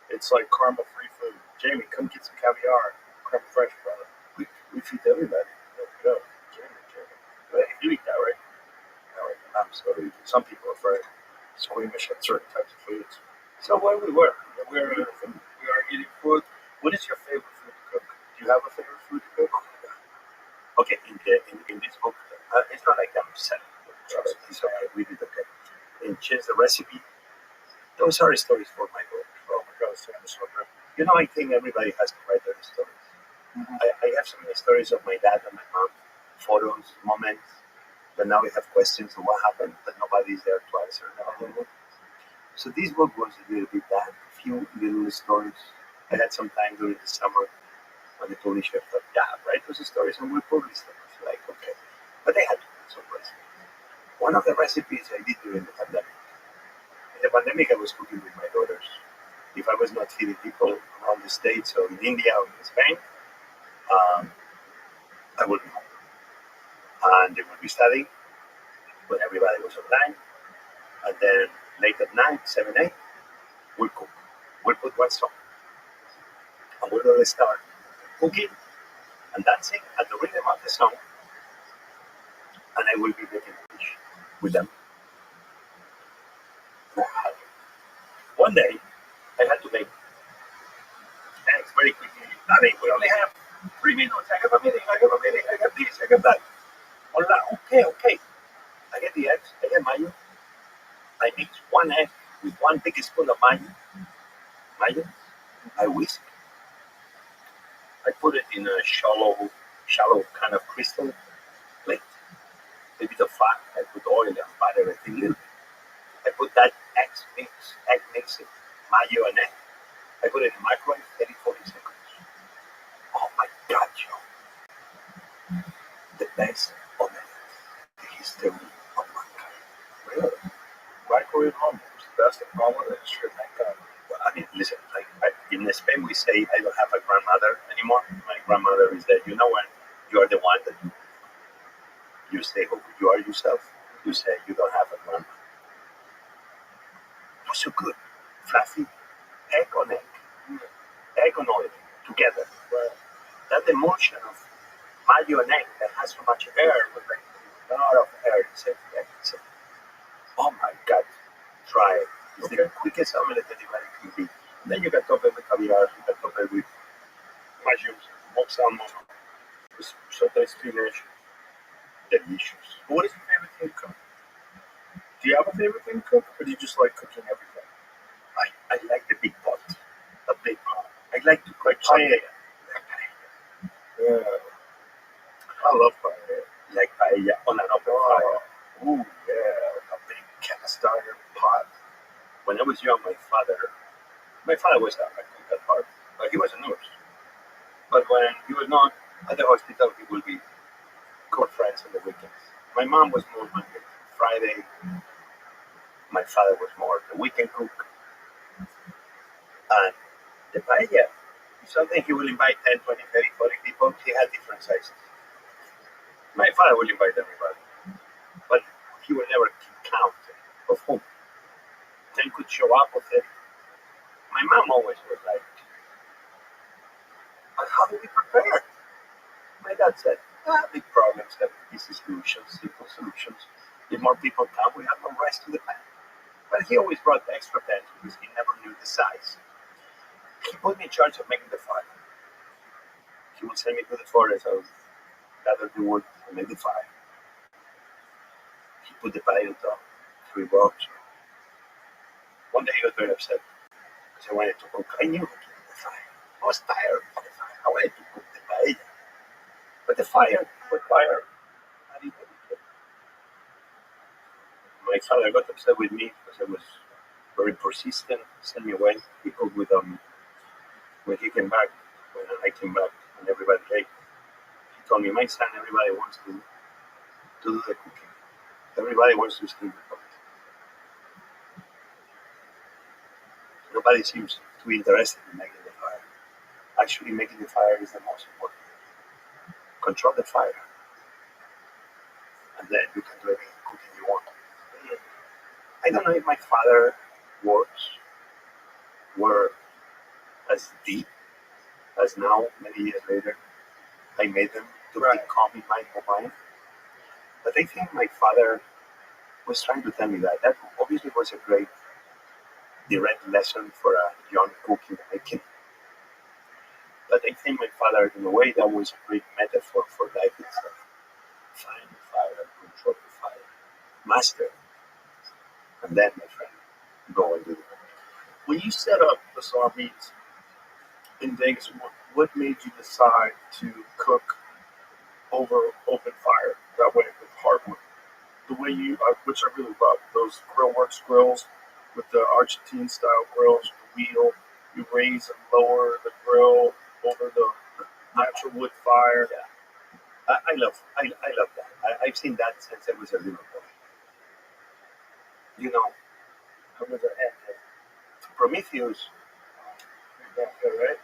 It's like karma-free food. Jamie, come get some caviar, creme fresh, brother. We feed everybody. There we go. Jamie. But you eat that, right? No, I'm sorry. Some people are very squeamish at certain types of foods. So where we were, We are eating food. What is your favorite food to cook? Do you have a favorite food to cook? okay, in this book, it's not like I'm selling it. It's okay, we did okay. In Change the Recipe, those are stories for my book. Oh my God, Sam is so good. You know, I think everybody has to write their stories. Mhm. I have so many stories of my dad and my mom, photos, moments, but now we have questions of what happened, but nobody's there to answer. So this book was a little bit that, a few little stories. I had some time during the summer when the publisher thought, yeah, write those stories and we'll publish them. I was like, okay. But I had to do some recipes. One of the recipes I did during the pandemic. In the pandemic, I was cooking with my daughters. If I was not feeding people around the States or in India or in Spain, I would be home. And they would be studying when everybody was online. And then late at night, 7, 8, we'll cook. We'll put one song. And we're going to start cooking and dancing at the rhythm of the song. And I will be making a dish with them. One day, I had to make eggs very quickly. I mean, we only have 3 minutes. I have a meeting. I have this. I have that. Hola, okay. I get the eggs. I get mayo. I mix one egg with 1 big spoon of mayo. I whisk. I put it in a shallow kind of crystal plate. A bit of fat. I put oil and butter and a little bit. I put that egg mix, mayo and egg. I put it in the microwave, 30, 40 seconds. Oh my God, Joe. The best omelette in history what's the problem? It's your neck on. Well, I mean, listen, like in Spain we say I don't have a grandmother anymore. My grandmother is dead. You know when you are the one that you say who you are yourself. You say you don't have a grandma. It was so good, fluffy, egg on egg, egg on oil together. Right. That emulsion of mayo and egg that has so much air with like a lot of air inside the egg. So, oh my God, try it. It's the quickest omelette anybody can be. And then you can top it with caviar, you can top it with mushrooms, smoked salmon, with sauteed spinach. Delicious. What is your favorite thing to cook? Do you have a favorite thing to cook, or do you just like cooking everything? I like the big pot, the big pot. I like to cook paella. Yeah. I love paella. Like paella on an open fire. Ooh, yeah. A big cast iron pot. When I was young, my father was a cook at heart, but he was a nurse. But when he was not at the hospital, he would be cook friends on the weekends. My mom was more Monday to Friday. My father was more the weekend cook. And the paella, something he will invite 10, 20, 30, 40 people. He had different sizes. My father will invite everybody. But he will never keep count of whom. 10 could show up or 30. My mom always was like, but how do we prepare? My dad said, big problems have easy solutions, simple solutions. If more people come, we have more rice to the pan. But he always brought the extra pans because he never knew the size. He put me in charge of making the fire. He would send me to the forest, I would gather the wood and make the fire. He put the pie on top, 3 bucks. One day he got very upset because I wanted to cook. I knew how to make the fire. I was tired of the fire. I wanted to cook the paella. But the fire required adding everything. My father got upset with me because I was very persistent, sent me away. He cooked with when he came back, when I came back and everybody ate. He told me, my son, everybody wants to do the cooking. Everybody wants to steam the pot. Nobody seems to be interested in making the fire. Actually, making the fire is the most important. Control the fire. And then you can do any cooking you want. I don't know if my father's words were as deep as now, many years later, I made them to become in my mind. But I think my father was trying to tell me that. That obviously was a great direct lesson for a young cook in the making. But I think my father, in a way, that was a great metaphor for life itself. Find the fire, control the fire, master. And then, my friend, go and do it. When you set up the Bazaar Meats in Vegas, what made you decide to cook over open fire that way with hardwood? The way you, which I really love, those Grillworks grills with the Argentine style grills, the wheel, you raise and lower the grill over the natural wood fire. Yeah. I love that. I've seen that since I was a little boy. You know, I was an ant. Prometheus. Right?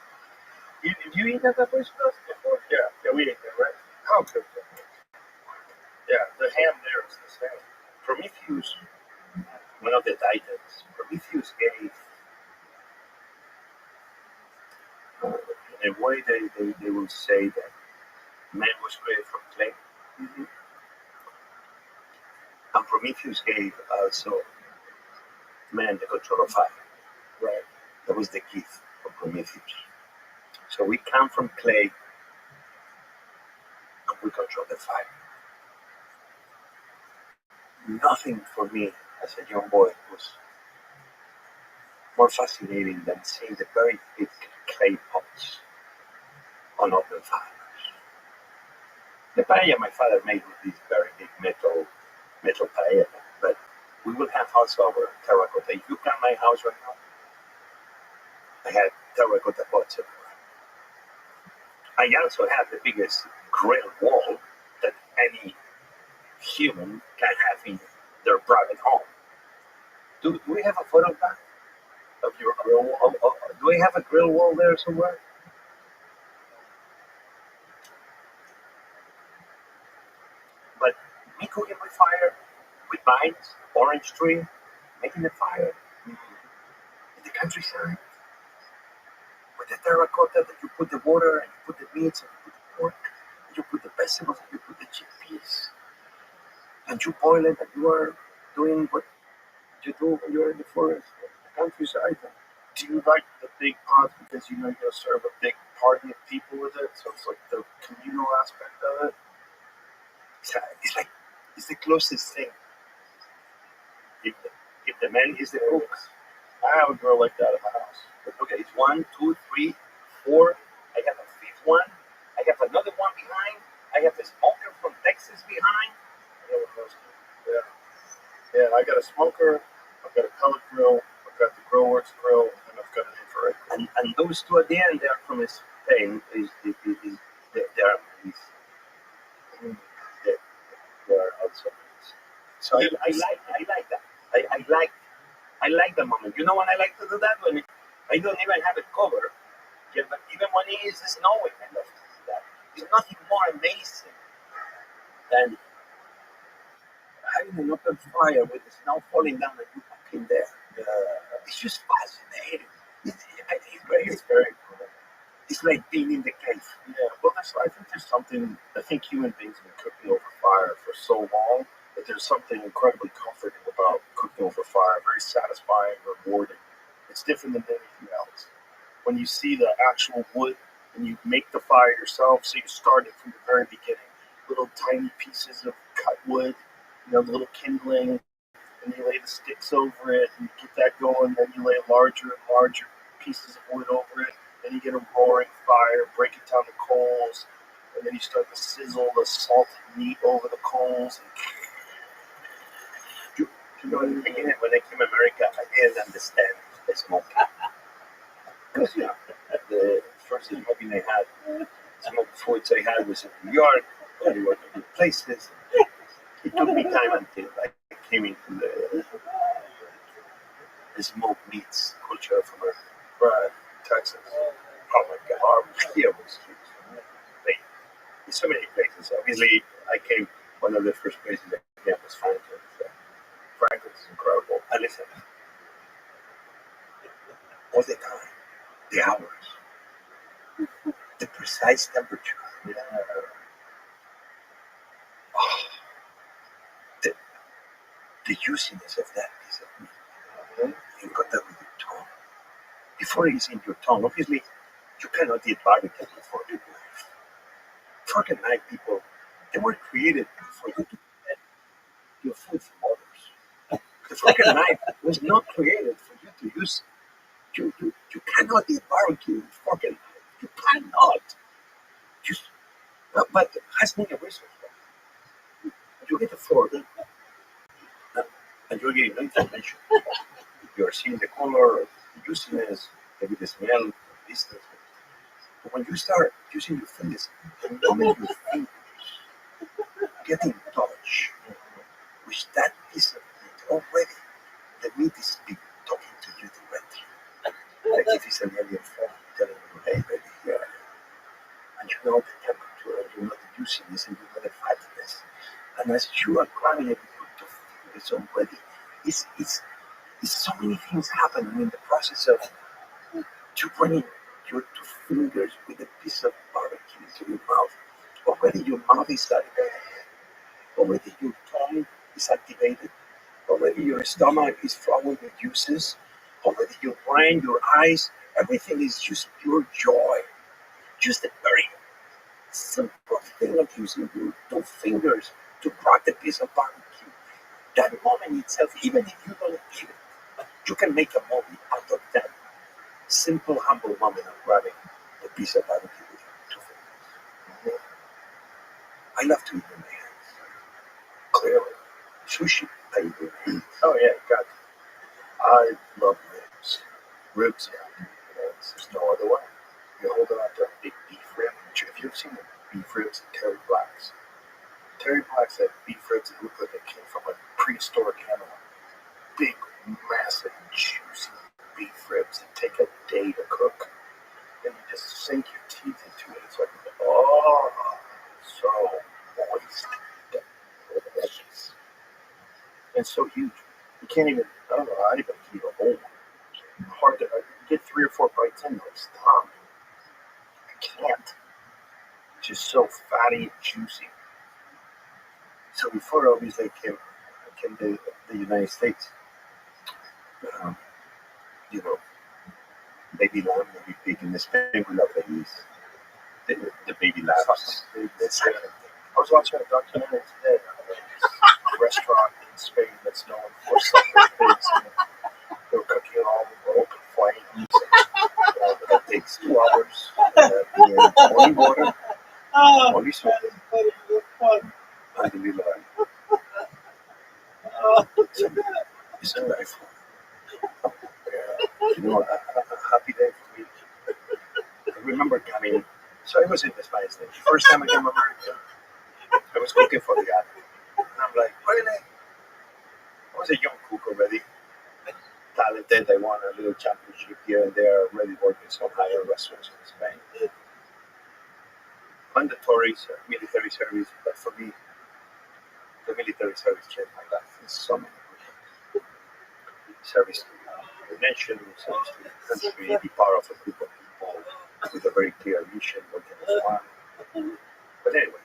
You eat at that place with us before? Yeah, we ate there, right? How good that was. Yeah, the ham there is the same. Prometheus, one of the titans, Prometheus gave, in a way they will say that man was created from clay. Mm-hmm. And Prometheus gave also man the control of fire. Right. That was the gift of Prometheus. So we come from clay and we control the fire. Nothing for me as a young boy was more fascinating than seeing the very big clay pots on open fires. The paella my father made with this very big metal paella, but we will have also our terracotta. If you come to my house right now, I had terracotta pots everywhere. I also have the biggest grill wall that any human can have in their private home. Do we have a photo of that? Of your grill? Do we have a grill wall there somewhere? But me cooking with fire, with vines, orange tree, making a fire in the countryside, with the terracotta that you put the water and you put the meats and you put the pork, and you put the vegetables and you put the chickpeas, and you boil it and you are doing what you do when you're in the forest, the countryside. Do you like the big pots because you know you're gonna serve a big party of people with it? So it's like the communal aspect of it. It's like, it's the closest thing. If the man is the cook, I have a grill like that in my house. but okay, it's 1, 2, 3, 4. I have a fifth one. I have another one behind. I have a smoker from Texas behind. I know what those do. Yeah. Yeah, and I got a smoker, I've got a pellet grill, I've got the Grillworks grill, and I've got an infrared grill. And those two at the end, they're from Spain. They're also. So I like that. I like the moment. You know when I like to do that? When I don't even have it covered. Yeah, but even when it is snowing, I love to do that. There's nothing more amazing than having an open fire with the snow falling down and you walk in there. It's just fascinating. It's very cool. It's like being in the cave. Yeah, well, I think there's something, I think human beings have been cooking over fire for so long that there's something incredibly comforting about cooking over fire, very satisfying, rewarding. It's different than anything else. When you see the actual wood and you make the fire yourself, so you start it from the very beginning, little tiny pieces of cut wood, the little kindling, and you lay the sticks over it, and you get that going, then you lay larger and larger pieces of wood over it, then you get a roaring fire, break it down to coals, and then you start to sizzle the salted meat over the coals. You know, again, when I came to America, I didn't understand the smoking. Because, the first smoking I had, smoked foods I had was in New York, where you were in places. It took me time until I came into the smoked meats culture of America. Right, Texas. Oh my God, here was huge. Like, in so many places. Obviously, I came, one of the first places I came was Franklin. So Franklin's is incredible. And listen, all the time, the hours, the precise temperature. Yeah. Oh, the juiciness of that piece of meat. You got that with your tongue. Before it's in your tongue, obviously, you cannot eat barbecue before you knife. Fork and knife people, they were created for you to get your food from others. The fork and knife was not created for you to use. You cannot eat barbecue with fork and knife. You cannot. Just, but it has many reasons. You get a fork, and you're getting information. You're seeing the color, the juiciness, maybe the smell, the distance. But when you start using your fingers, the moment your fingers get in touch with that piece of meat, already the meat is talking to you directly. Like if it's an alien form telling you, hey baby, here I am. And you know the temperature, and you know the juiciness, and you know the fattiness. And as you are grabbing it with your fingers already, it's so many things happening in the process of you bringing your two fingers with a piece of barbecue into your mouth. Already your mouth is activated. Already your tongue is activated. Already your stomach is flowing with juices. Already your brain, your eyes, everything is just pure joy. Just a very simple thing of using your two fingers to crack the piece of barbecue. That moment itself, even if you don't eat it, you can make a movie out of that simple, humble moment of grabbing the piece of barbecue with your two fingers. I love to eat with my hands. Clearly. Sushi, I eat with my hands. Oh, yeah, God. I love ribs. Ribs, yeah. There's no other way. You hold it on to a big beef rib. Have you ever seen the beef ribs at Terry Black's have beef ribs that look like they came from a prehistoric animal. big, massive, juicy beef ribs that take a day to cook. And you just sink your teeth into it. It's like, oh, so moist. Delicious. And so huge. You can't even, I don't know how anybody can eat a whole one. Hard to get 3 or 4 bites in, like, stop. I can't. It's just so fatty and juicy. So before obviously I came to the United States, you know, baby lamb, baby pig in Spain, we love babies. The baby lambs. I was watching a documentary today on a restaurant in Spain that's known for suffering pigs. And they were cooking it all with open flames. It takes 2 hours. Only water, only salt, and the little it's a life. You know, a happy day for me. I remember coming. So I was in the Spanish State. First time I came to America, I was cooking for the guy. And I'm like, really? I was a young cook already. Talented. I won a little championship here and there. Already working some higher restaurants in Spain. Mandatory military service, but for me, the military service changed my life in so many ways. Service to the nation, service to the country, be part of a group of people with a very clear mission, working as one. But anyway,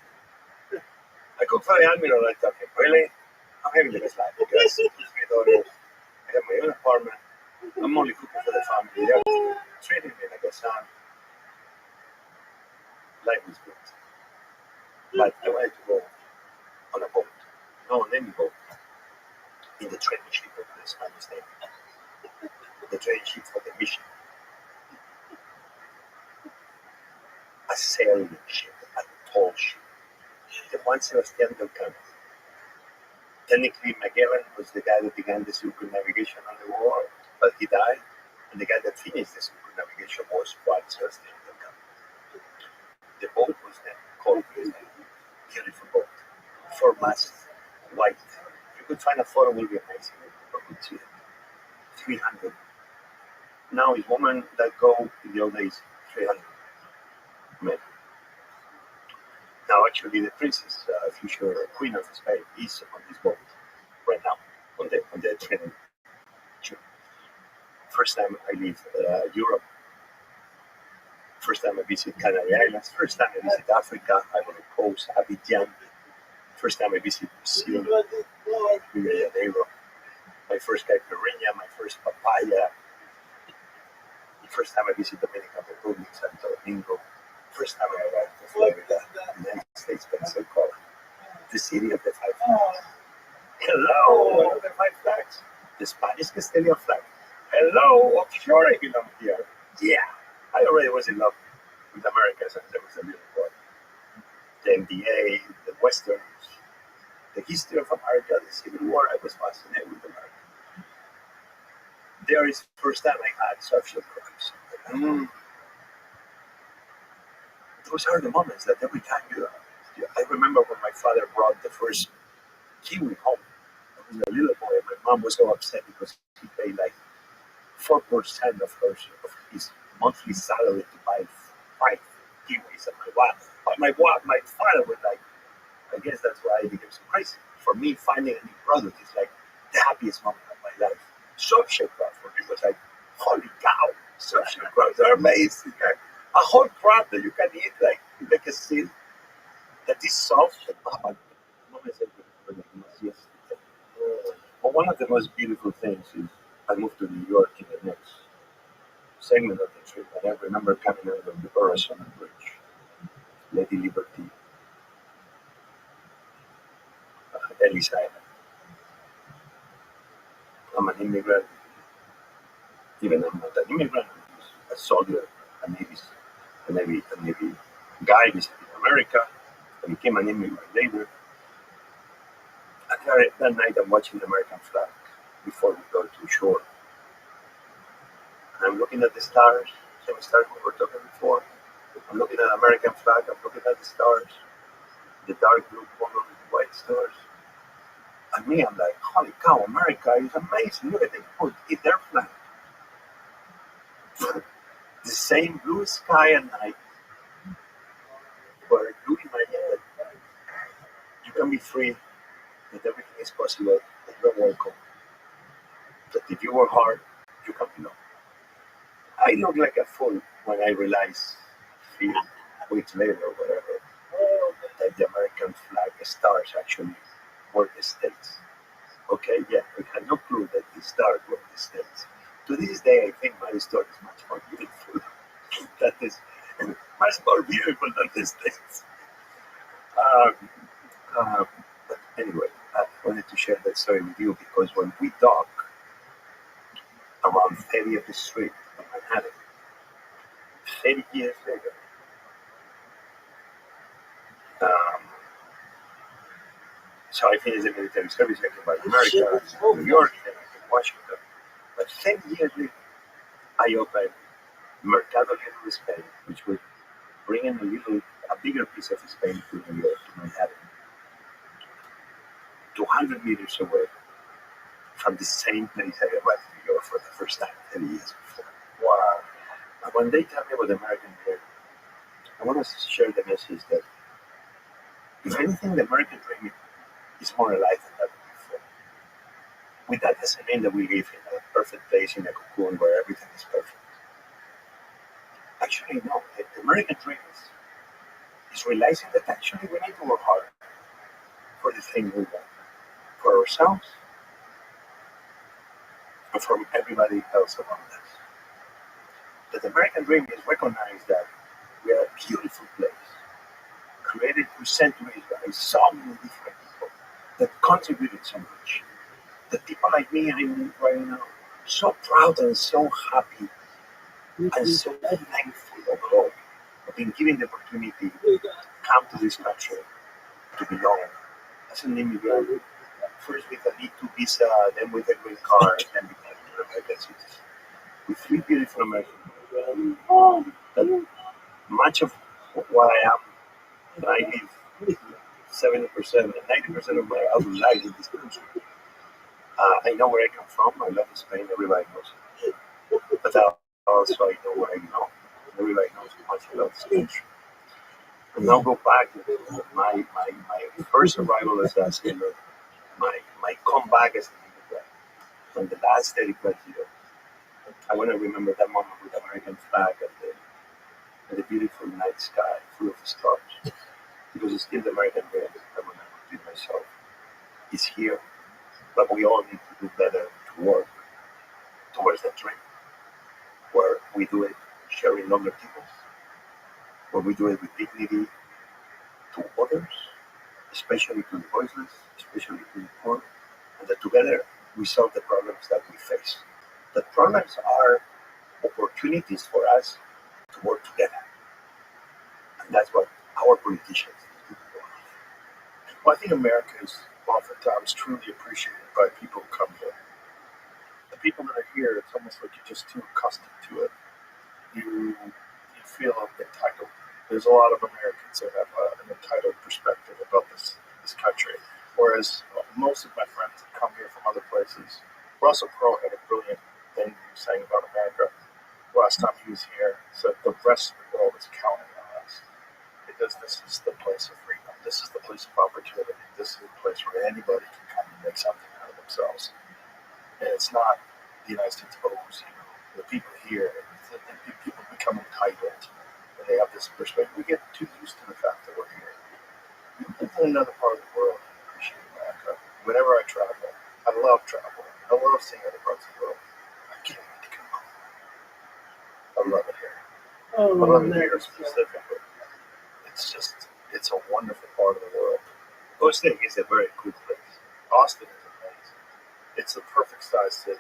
I cook for the admiral. I thought, really? I'm having the best life because 3 daughters, I have my own apartment. I'm only cooking for the family. They're treating me like a son. Life is good. But I wanted to go on a boat. No, on any boat. In the training ship of the Spanish Navy. The training ship for the mission. A sailing ship, a tall ship. The Juan Sebastián del Campo. Technically, Magellan was the guy that began the circumnavigation on the world, but he died. And the guy that finished the circumnavigation was Juan Sebastián del Campo. The boat was then called the beautiful boat. 4 masts, white. If you could find a photo, it would be amazing. You could see it. 300. Now it's women that go in the old days, 300 men. Now, actually, the princess, future queen of Spain, is on this boat right now on the training ship. First time I leave Europe. First time I visit Canary Islands. First time I visit Africa, Ivory Coast, Abidjan. First time I visit Brazil, Rio de Janeiro. My first caipirinha, my first papaya. First time I visit Dominican Republic, Santo Domingo. First time I arrived to Florida, United States, Pensacola, the city of the 5 flags. Hello, the 5 flags. The Spanish Castilian flag. Hello, offshore I belong here. Yeah, I already was in love with America since I was a little boy. The NBA, the Westerns, the history of America, the Civil War, I was fascinated with America. There is the first time I had social crimes. Those are the moments that every time I remember when my father brought the first kiwi home. I was a little boy, and my mom was so upset because he paid like 4% of his monthly salary to buy 5 kiwis. And my father was like, I guess that's why I became so crazy. For me, finding a new product is like the happiest moment of my life. Social crab for me was like, holy cow, social crabs are amazing. A whole crab that you can eat like a seed that is soft. But one of the most beautiful things is I moved to New York in the next segment of the trip, and I remember coming out of the Horizon Bridge, Lady Liberty, Ellis Island. I'm an immigrant, even I'm not an immigrant, I'm a soldier, a Navy guy visiting America. I became an immigrant later. And that night I'm watching the American flag before we go to shore. And I'm looking at the stars, same stars we were talking before. I'm looking at the American flag, I'm looking at the stars, the dark blue color with white stars. I'm me, I'm like, holy cow, America is amazing. Look at they put in their flag. The same blue sky at night, where you in my head, you can be free, that everything is possible, that you're welcome, that if you work hard, you can belong. I look like a fool when I realize a few weeks later or whatever that the American flag stars actually were the states. Okay, yeah, I had no clue that the stars were the states. To this day, I think my story is much more beautiful. That is much more beautiful than the states. Um, but anyway, I wanted to share that story with you because when we dock around 30th Street in Manhattan, 30 years later, um, so I finished the military service, I came back to America, New York, then I came to Washington. But 10 years later, I opened Mercado Libre de Spain, which would bring in a bigger piece of Spain to New York, to Manhattan, 200 meters away from the same place I arrived in New York for the first time 30 years before. Wow. And when they tell me about the American dream, I want to share the message that if anything, the American dream is more alive than ever before. With that doesn't mean that we live in a perfect place in a cocoon where everything is perfect. Actually, no. The American dream is realizing that actually we need to work hard for the thing we want, for ourselves and from everybody else around us. That the American dream is recognize that we are a beautiful place, created through centuries by so many different people that contributed so much. That people like me and right now, so proud and so happy and so thankful of God for being given the opportunity to come to this country to belong as an immigrant, first with an E2 visa, then with a green card, then become an American citizen. With three beautiful Americans. That much of what I am, I live 70% and 90% of my adult life in this country. I know where I come from. I love Spain. Everybody knows it. But also I know where I belong. Everybody knows how much I love this country. And now go back to my first arrival as a sailor, my comeback as an immigrant from the last 30 plus years. I want to remember that moment with the American flag and the beautiful night sky full of stars. Because it's still the American dream I want to repeat myself. It's here, but we all need to do better to work towards that dream. Where we do it sharing longer tables, where we do it with dignity to others, especially to the voiceless, especially to the poor, and that together we solve the problems that we face. The problems are opportunities for us to work together. And that's what our politicians need to do. Well, I think America is oftentimes truly appreciated by people who come here. The people that are here, it's almost like you're just too accustomed to it. You feel entitled. There's a lot of Americans that have an entitled perspective about this country, whereas most of my friends that come here from other places. Russell Crowe had a brilliant thing he was saying about America last time he was here. Said the rest of the world is counting on us because this is the place of freedom. This is the place of opportunity. This is the place where anybody can come and make something out of themselves. And it's not the United States owes, the people here, the people become entitled, and they have this perspective. We get too used to the fact that we're here. You live in another part of the world and appreciate America. Whenever I travel, I love traveling. I love seeing other parts of the world. I can't wait to come home. I love it here. I love it here specifically. It's a wonderful part of the world. Austin is a very cool place. Austin is amazing. It's the perfect size city.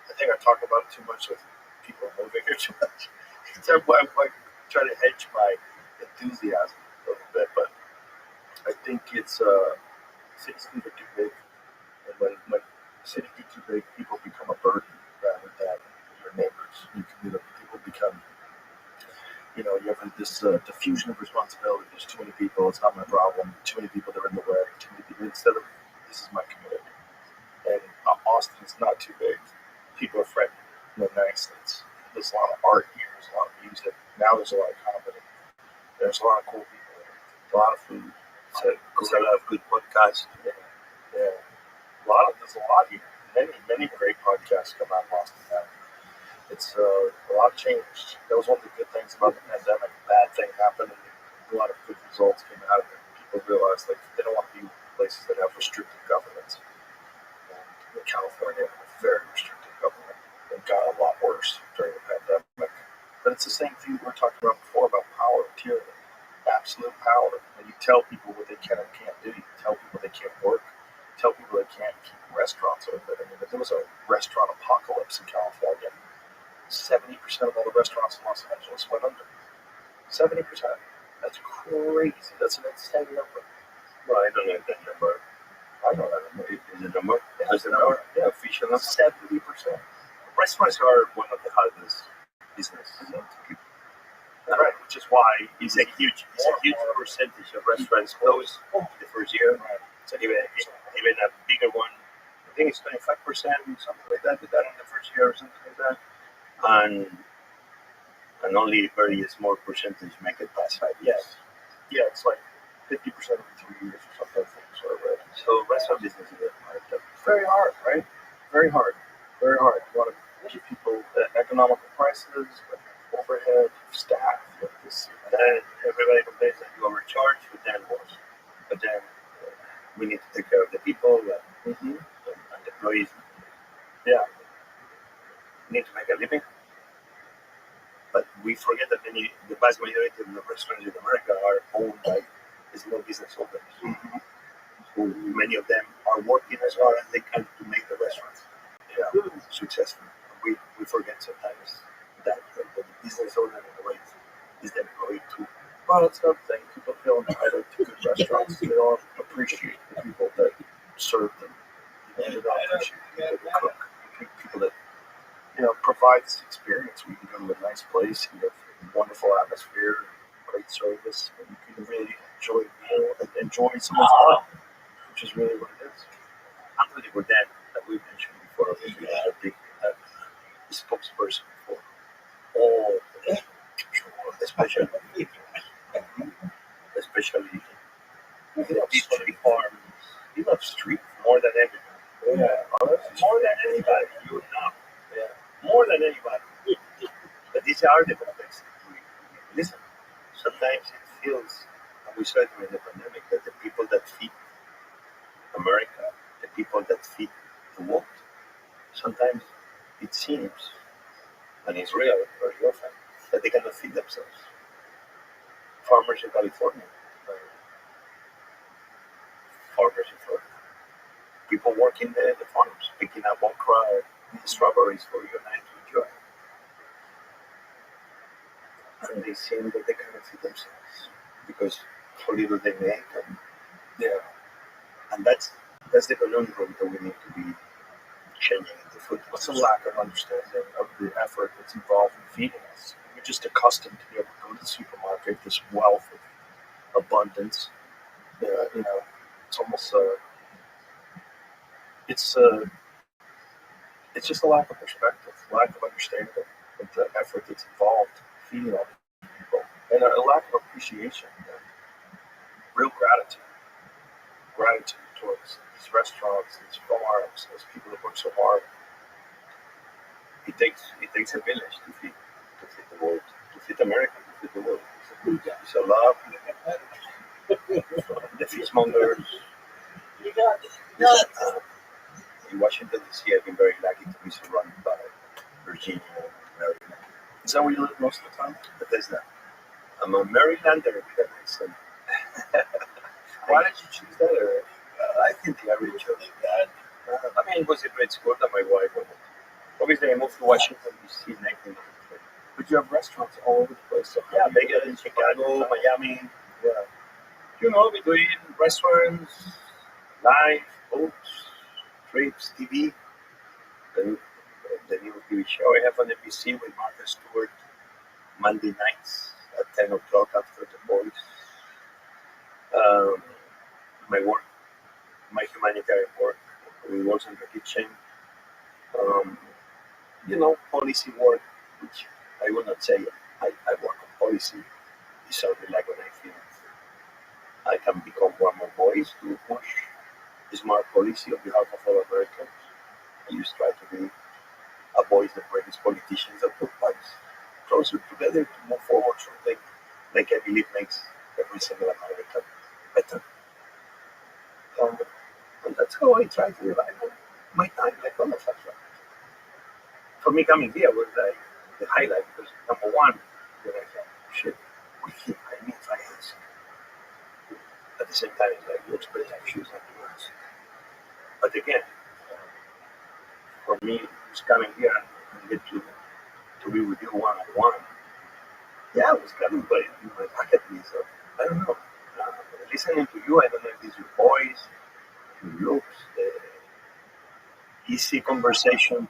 I think I talk about it too much with people moving here too much. That's why I try to hedge my enthusiasm a little bit, but I think it's cities can get too big, and when cities get too big, people become a burden rather than your neighbors. People become, you have this diffusion of responsibility. There's too many people. It's not my problem. Too many people that are in the way. Too many people. Instead of this is my community. got too big. People are friendly. They're nice. There's a lot of art here. There's a lot of music. Now there's a lot of comedy. There's a lot of cool people there. A lot of food. So there's a lot of good podcasts. Yeah. There's a lot here. Many great podcasts come out of Boston now. It's a lot changed. That was one of the good things about the pandemic. A bad thing happened, and a lot of good results came out of it. People realized like they don't want to be places that have restrictive governments. And California had a very restrictive government. It got a lot worse during the pandemic. But it's the same thing we were talking about before about power and tyranny. Absolute power. And you tell people what they can and can't do. You tell people they can't work. You tell people they can't keep restaurants open. I mean, if there was a restaurant apocalypse in California, 70% of all the restaurants in Los Angeles went under. 70%. That's crazy. That's an insane number. Well, I don't know that number. I know that number. Is the number? Yeah, Is the number? Yeah, Official number? 70%. Restaurants are one of the hardest businesses to keep. Right, which is why It's a huge percentage of restaurants close the first year. So even a bigger one, I think it's 25%, something like that, but that in the first year or something like that. And only a very small percentage make it past 5 years. Yeah, it's like 50% every 3 years or something. Sort of right. So restaurant business is hard. It's very hard, right? Very hard. Very hard. You want to give people economical prices, but overhead, staff, like this. And everybody complains that you overcharge, but then what? But then we need to take care of the people and the employees. Yeah. We need to make a living. But we forget that the vast majority of the restaurants in America are owned by small business owners. Who many of them are working as hard as they can to make the restaurants successful. We forget sometimes that the business owner in a way is the employee too. Well, that's another thing. People feel entitled to good restaurants. They don't appreciate the people that serve them. They don't appreciate the people that cook. People that provide this experience where you can go to a nice place, you have a wonderful atmosphere, great service, and you can really enjoy a meal and enjoy someone's art, which is really what it is. Anthony Bourdain, that we mentioned before, is a big spokesperson for all, especially street farms. He loves street more than everybody. More than anybody, you know. More than anybody. But these are the complex. Listen, sometimes it feels, and we saw it during the pandemic, that the people that feed America, the people that feed the world, sometimes it seems, and it's real very often, that they cannot feed themselves. Farmers in California, people working there in the farms, picking up okra, strawberries for you and I to enjoy. And they seem that they cannot feed themselves because how little they make, and that's the conundrum that we need to be changing in the food. What's a lack of understanding of the effort that's involved in feeding us? We're just accustomed to be able to go to the supermarket, this wealth of abundance. It's almost it's just a lack of perspective, lack of understanding of the effort that's involved feeding all these people, and a lack of appreciation, real gratitude towards these restaurants, these farms, those people that work so hard. It takes a village to feed the world, to feed America, to feed the world. It's a lot. The fishmongers. In Washington D.C., I've been very lucky to be surrounded by Virginia and Maryland. Is that where you live most of the time? Bethesda. I'm a Marylander with an accent. Why did you choose that area? I think the average chose that. I mean, it was a great school that my wife went to. Obviously, I moved to Washington D.C. in 1993. But you have restaurants all over the place. So Yeah, Vegas, in Chicago, Miami. Yeah. We're doing restaurants, live, books, trips, TV. The new TV show I have on NBC with Martha Stewart, Monday nights at 10 o'clock after The Boys. My work, my humanitarian work, we work in the kitchen. Um, policy work, which I will not say I work on policy, is something like when I feel I can become one more voice to push smart policy on behalf of all Americans. I just try to be a voice that brings politicians that put parties closer together to move forward something like I believe makes every single American better. Um, and that's how I try to divide my time, like all of us. Right? For me, coming here was like the highlight because number one, when I thought, shit, we keep hiring clients. At the same time, it's like you expect shoes and yours. But again, for me, just coming here and get to be with you one on one, yeah, it was coming, but in my pocket list. So I don't know. Listening to you, I don't know if it's your voice, your looks, the easy conversation.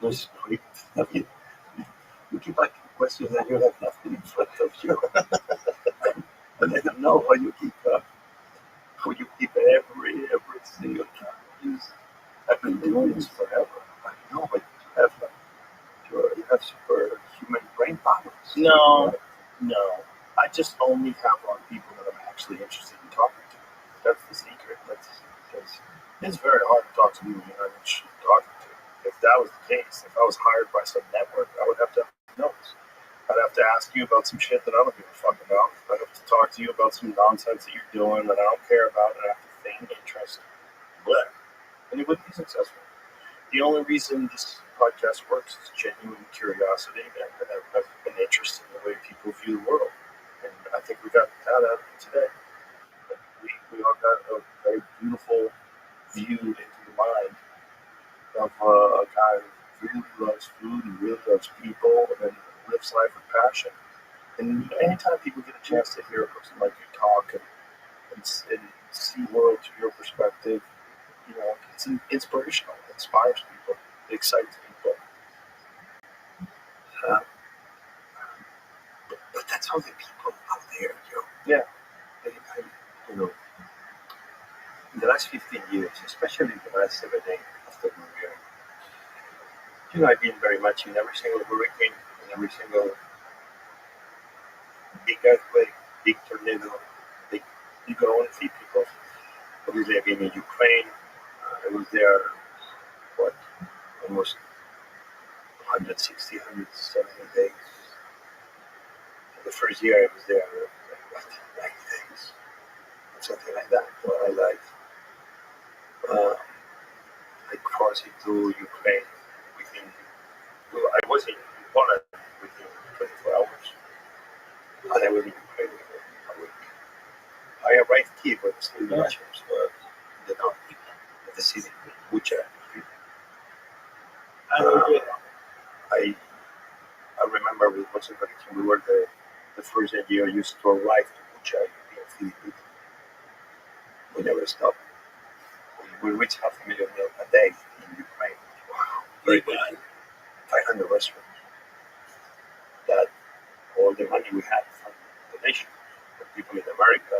No script. I mean, you keep asking questions and you have nothing in front of you. And I don't know how you keep every single time. I've been doing this forever. I know, but you have superhuman brain powers. No, I just only have on people that I'm actually interested in talking to. That's the secret. That's because it's very hard to talk to people you're not interested in talking to. If that was the case, if I was hired by some network, I would have to have notes. I'd have to ask you about some shit that I don't give a fuck about. I'd have to talk to you about some nonsense that you're doing that I don't care about, and I have to feign interest. But and it wouldn't be successful. The only reason this podcast works is genuine curiosity and an interest in the way people view the world. And I think we got that out of it today. We all got a very beautiful view into the mind of a guy who really loves food and really loves people and lives life with passion. And anytime people get a chance to hear a person like you talk and see the world through your perspective, it's inspirational. It inspires people. It excites people. Uh, but that's all the people out there, Yeah. I, in the last 15 years, especially in the last 7, 8 after New Year, I've been very much in every single hurricane, in every single big earthquake, big tornado, big, you can only see people. Obviously, I've been in Ukraine. I was there, almost 160, 170 days. The first year I was there, like, 90 days, or something like that, for my life. I crossed into Ukraine I was in Poland within 24 hours, and I was in Ukraine within a week. I arrived here, but still the Russians were in the north of the city, which I remember with Muslim connection, we were the first NGO used to arrive to Bucha in Philippines. We never stopped. We reached 500,000 meals a day in Ukraine. Wow, very good. 500 restaurants. That all the money we had from donation from people in America,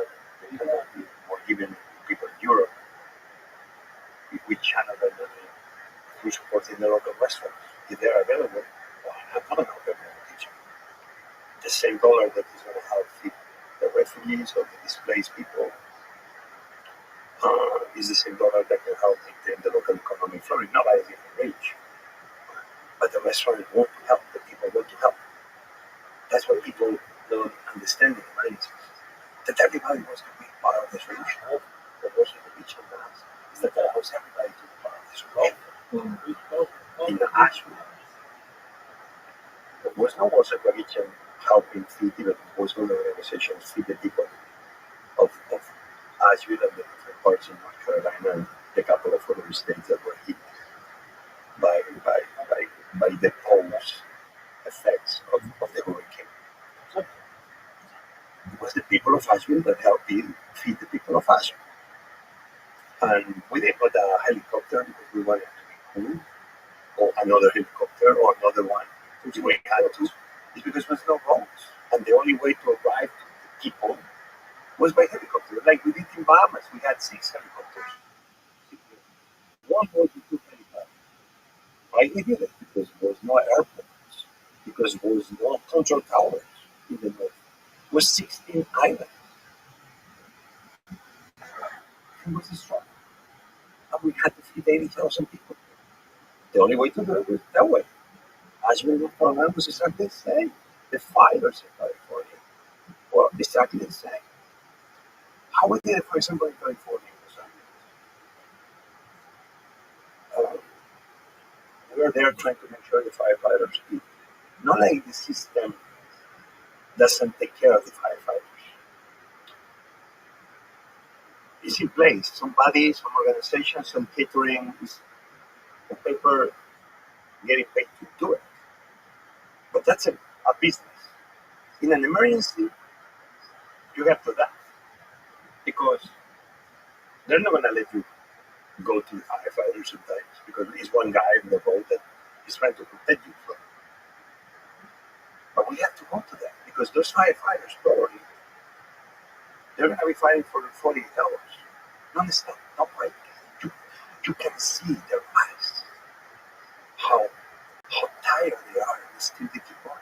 or even people in Europe, we channel them through supporting the local restaurants. If they're available, I'm not going to open in the kitchen. The same dollar that is going to help feed the refugees or the displaced people is the same dollar that can help maintain the local economy flowing. Nobody is even rich, but the restaurants want to help. The people want to help. That's what people don't understand in the minds. That everybody wants to be part of the solution. That wasn't the beach on the house. It's that allows everybody to be part of the solution. In the Asheville, there was no World Coalition helping feed the Muslim organizations feed the people of Asheville and the different parts in North Carolina and the couple of other states that were hit by the post effects of the hurricane. It was the people of Asheville that helped feed the people of Asheville. And we didn't put a helicopter because we wanted to be cool, or another helicopter, or another one. So we had to. It's because there was no roads. And the only way to arrive to the people was by helicopter. Like we did in Bahamas, we had 6 helicopters. One was to 225. Why we did it? Because there was no airports, because there was no control towers in the north. It was 16 islands. It was destroyed. And we had to feed 80,000 people. The only way to do it was that way. As we look around, was exactly the same. The fires in California were exactly the same. How we did it, for example, in California was we were there trying to make sure the firefighters eat. Not like the system doesn't take care of the firefighters. It's in place. Somebody, some organization, some catering, the paper getting paid to do it. But that's a business. In an emergency, you have to adapt because they're not going to let you go to the firefighters sometimes because there's one guy in the boat that is trying to protect you from. But we have to go to them because those firefighters probably they're going to be fighting for 48 hours. Non-stop, no break. You can see their eyes, how tired they are, and still they keep on.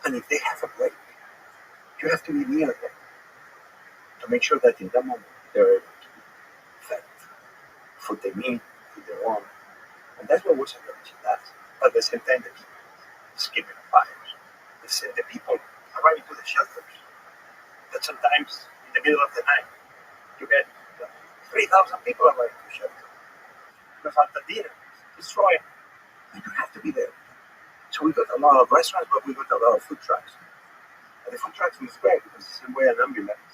And if they have a break, you have to be near them to make sure that in that moment they're able to be fed food they need, food they want. And that's what Water Village does. But at the same time, the people skipping fires. The people arriving to the shelters. That sometimes in the middle of the night, you get 3,000 people arriving to the shelter. Because Altadena is destroyed. And you have to be there. So we got a lot of restaurants, but we got a lot of food trucks. And the food trucks is great because it's the same way an ambulance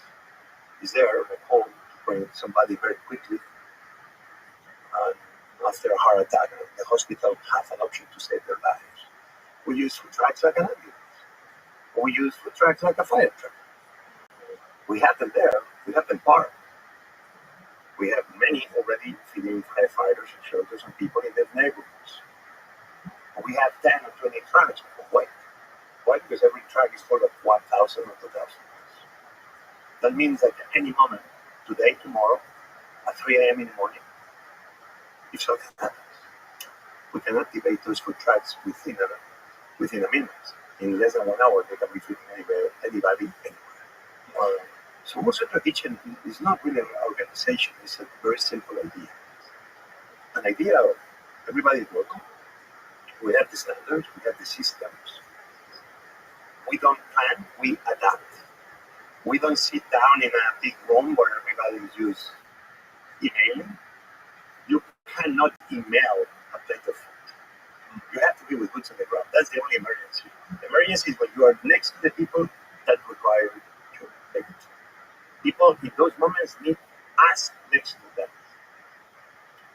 is there at home to bring somebody very quickly. And after a heart attack, the hospital have an option to save their lives. We use food trucks like an ambulance. We use food trucks like a fire truck. We have them there. We have them parked. We have many already feeding firefighters and shelters and people in their neighborhoods. And we have 10 or 20 trucks of weight. Why? Because every truck is full of 1,000 or 2,000 pounds. That means that at any moment, today, tomorrow, at 3 a.m. in the morning, if something happens, we can activate those food trucks within a minute. In less than 1 hour, they can be feeding anybody anywhere. So Water Kitchen is not really an organization. It's a very simple idea. An idea of everybody's welcome. We have the standards, we have the systems. We don't plan, we adapt. We don't sit down in a big room where everybody is just emailing. You cannot email a plate of food. You have to be with boots on the ground. That's the only emergency. The emergency is when you are next to the people that require your plate. People in those moments need us next to them.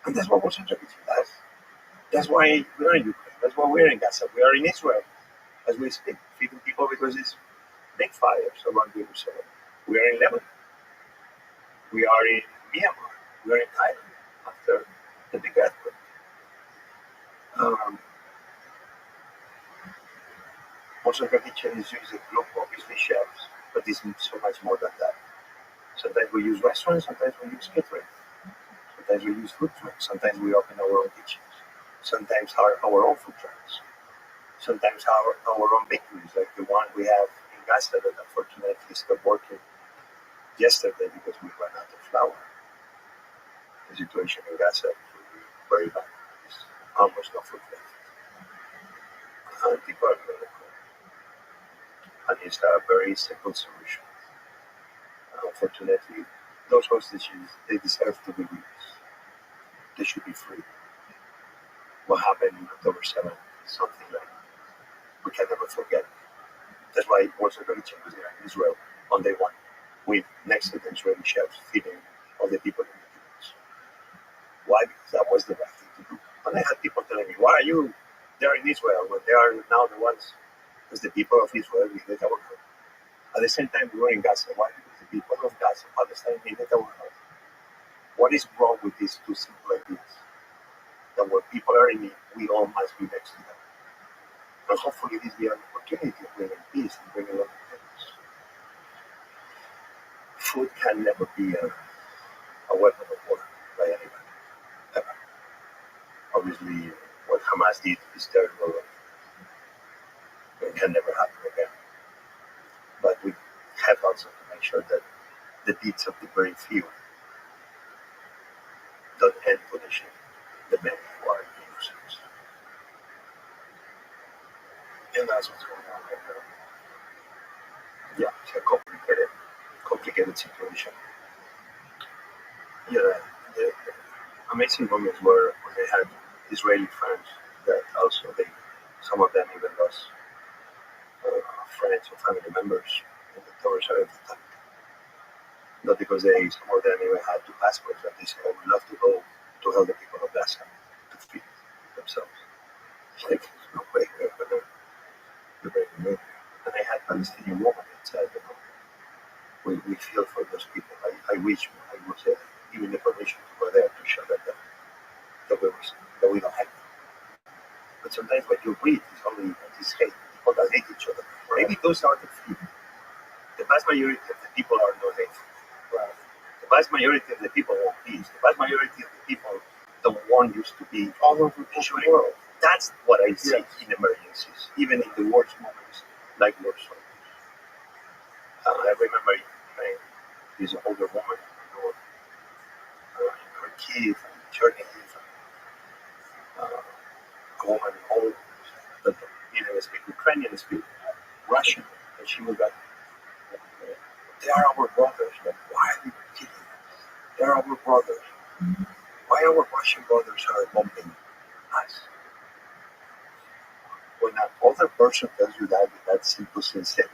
And that's what Water Kitchen does. That's why we're in Ukraine. That's why we're in Gaza. We are in Israel as we speak, feeding people because it's big fires around Jerusalem. We are in Lebanon. We are in Myanmar. We are in Thailand after the big earthquake. Water Kitchen is using group, obviously chefs, but it's so much more than that. Sometimes we use restaurants, sometimes we use catering. Sometimes we use food trucks. Sometimes we open our own kitchens. Sometimes our own food trucks. Sometimes our own bakeries, like the one we have in Gaza that unfortunately stopped working yesterday because we ran out of flour. The situation in Gaza is very bad. There's almost no food left. And people are going to cook. And it's a very simple solution. Unfortunately, those hostages, they deserve to be released. They should be free. What happened on October 7th is something that we can never forget. That's why Water Kitchen was there in Israel on day one, with next to the Israeli chefs feeding all the people in the kibbutz. Why? Because that was the right thing to do. And I had people telling me, why are you there in Israel when they are now the ones? Because the people of Israel needed our help. At the same time, we were in Gaza. Why? Because the people of Gaza, Palestine, needed our help. What is wrong with these two simple ideas? That when people are in need, we all must be next to them. And hopefully this will be an opportunity of bringing peace and bringing a lot of things. Food can never be a weapon of war by anybody, ever. Hamas did is terrible. It can never happen again. But we have also to make sure that the deeds of the very few don't end punishing the many who are innocent. And that's what's going on right now. Yeah, it's a complicated situation. Yeah, the amazing moments were when they had Israeli friends that also some of them even lost friends or family members in the torture of the Taik. Not because some of them even had two passports, but they said, I would love to go to help the people of Gaza to feed themselves. It's like, there's no way we're going to bring them in. And I had Palestinian woman that said, we feel for those people. I wish I was given the permission to go there to show them that we don't hate them. But sometimes what you read is only this hate, people that hate each other. Maybe those are the few. The vast majority of the people are not hateful. Right. The vast majority of the people want peace. The vast majority of the people don't want us to be All over the world. That's what I see in emergencies, even in the worst moments, like war zones. I remember this older woman, her kid, Chernihiv, a woman old that didn't speak Ukrainian, speak Russian, and she was like, they are our brothers. Like, why are you kidding us? They are our brothers. Why our Russian brothers are bombing us? When an older person tells you that with that simple sincerity,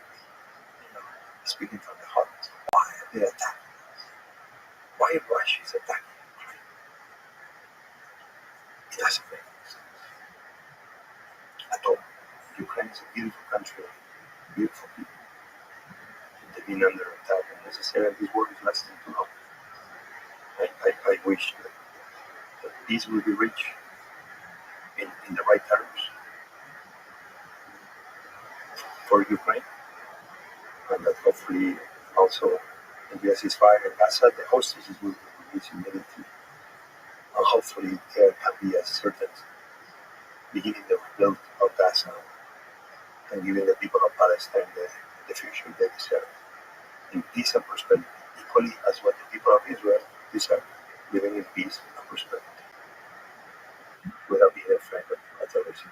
speaking from the heart, why are they attacking us? Why Russia is attacking Ukraine? It doesn't make any sense at all. Ukraine is a beautiful country, beautiful people. They've been under attack unnecessarily. This war is lasting too long. I wish that peace will be reached in the right terms for Ukraine, and that hopefully also in the ceasefire in Gaza, the hostages will be released immediately. And hopefully there can be a certain beginning the rebuild of Gaza and giving the people of Palestine the future they deserve in peace and prosperity, equally as what the people of Israel deserve, living in peace and prosperity without being afraid of terrorism.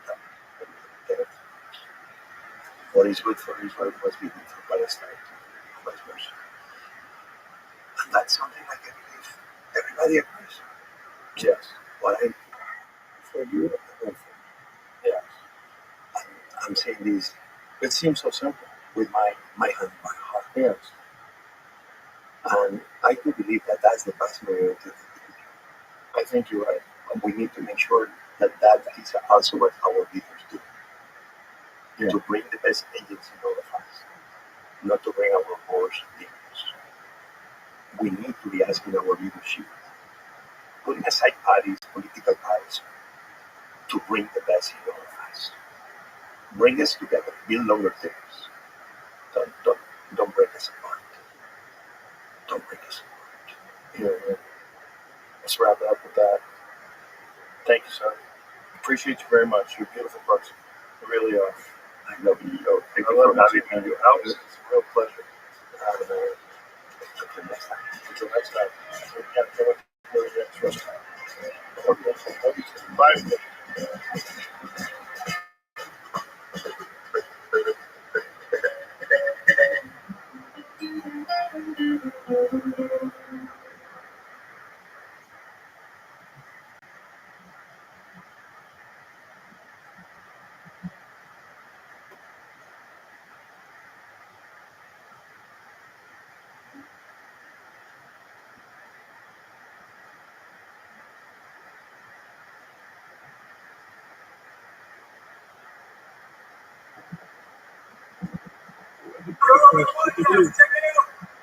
What is good for Israel must be good for Palestine, and vice versa. And that's something like I believe everybody agrees. Yes. What I for you and for me. Yes. And I'm saying this It seems so simple. with my hand, my heart. Yes. And I do believe that that's the vast majority of the people. I think you're right. And we need to make sure that that is also what our leaders do. Yeah. To bring the best agents in all of us, not to bring our worst demons. We need to be asking our leadership, putting aside parties, political parties, to bring the best in all of us. Bring us together, build longer things. Don't break us apart. Don't break us apart. Yeah. Let's wrap it up with that. Thank you, sir. Appreciate you very much. You're a beautiful person. You really are. I love you. Thank I you love for having me you. in your house. It's a real pleasure. And until next time. Until next time. Yeah, come up with the next restaurant. Bye.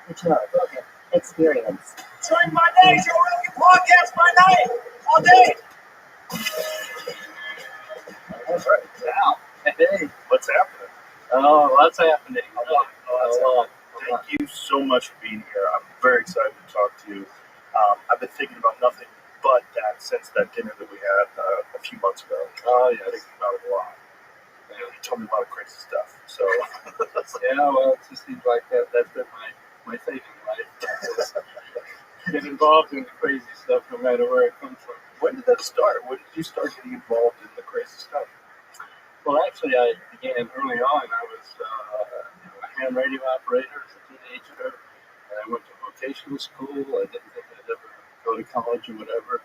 Good job. Experience. Drink my day, Joe Rogan podcast my night, all day. All right, now. Hey, What's happening? oh, what's happening? Thank you so much for being here. I'm very excited to talk to you. I've been thinking about nothing But since that dinner that we had a few months ago, Oh, I think yes. about it a lot. He told me a lot of crazy stuff. So Yeah, well, it just seems like that's been my thing in life. Get involved in the crazy stuff no matter where it comes from. when did that start? When did you start getting involved in the crazy stuff? Well, actually, I began early on. I was a ham radio operator as a teenager. And I went to vocational school. I didn't think I'd ever go to college or whatever.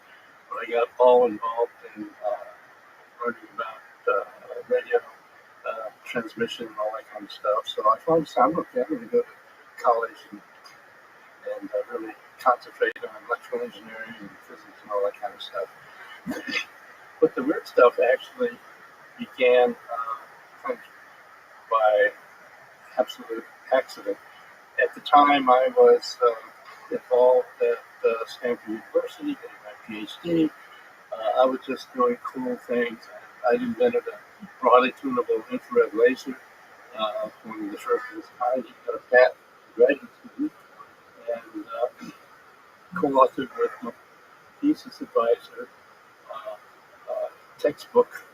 But I got all involved in learning about radio transmission and all that kind of stuff. So I finally decided, okay, I'm going to go to college and really concentrate on electrical engineering and physics and all that kind of stuff. But the weird stuff actually began kind of by absolute accident. At the time, I was involved at Stanford University getting my PhD. I was just doing cool things. I invented a broadly tunable infrared laser. One of the first of its kind. Got a patent, graduate student, and co-authored with my thesis advisor textbook,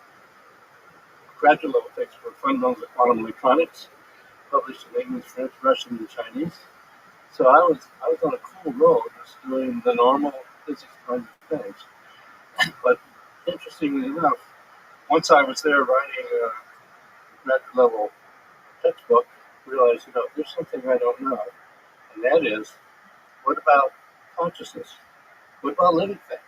graduate level textbook, Fundamentals of Quantum Electronics, published in English, French, Russian, and Chinese. So I was on a cool road, just doing the normal physics kinds of things. But interestingly enough, once I was there writing a graduate level textbook, I realized, there's something I don't know, and that is, what about consciousness? What about living things?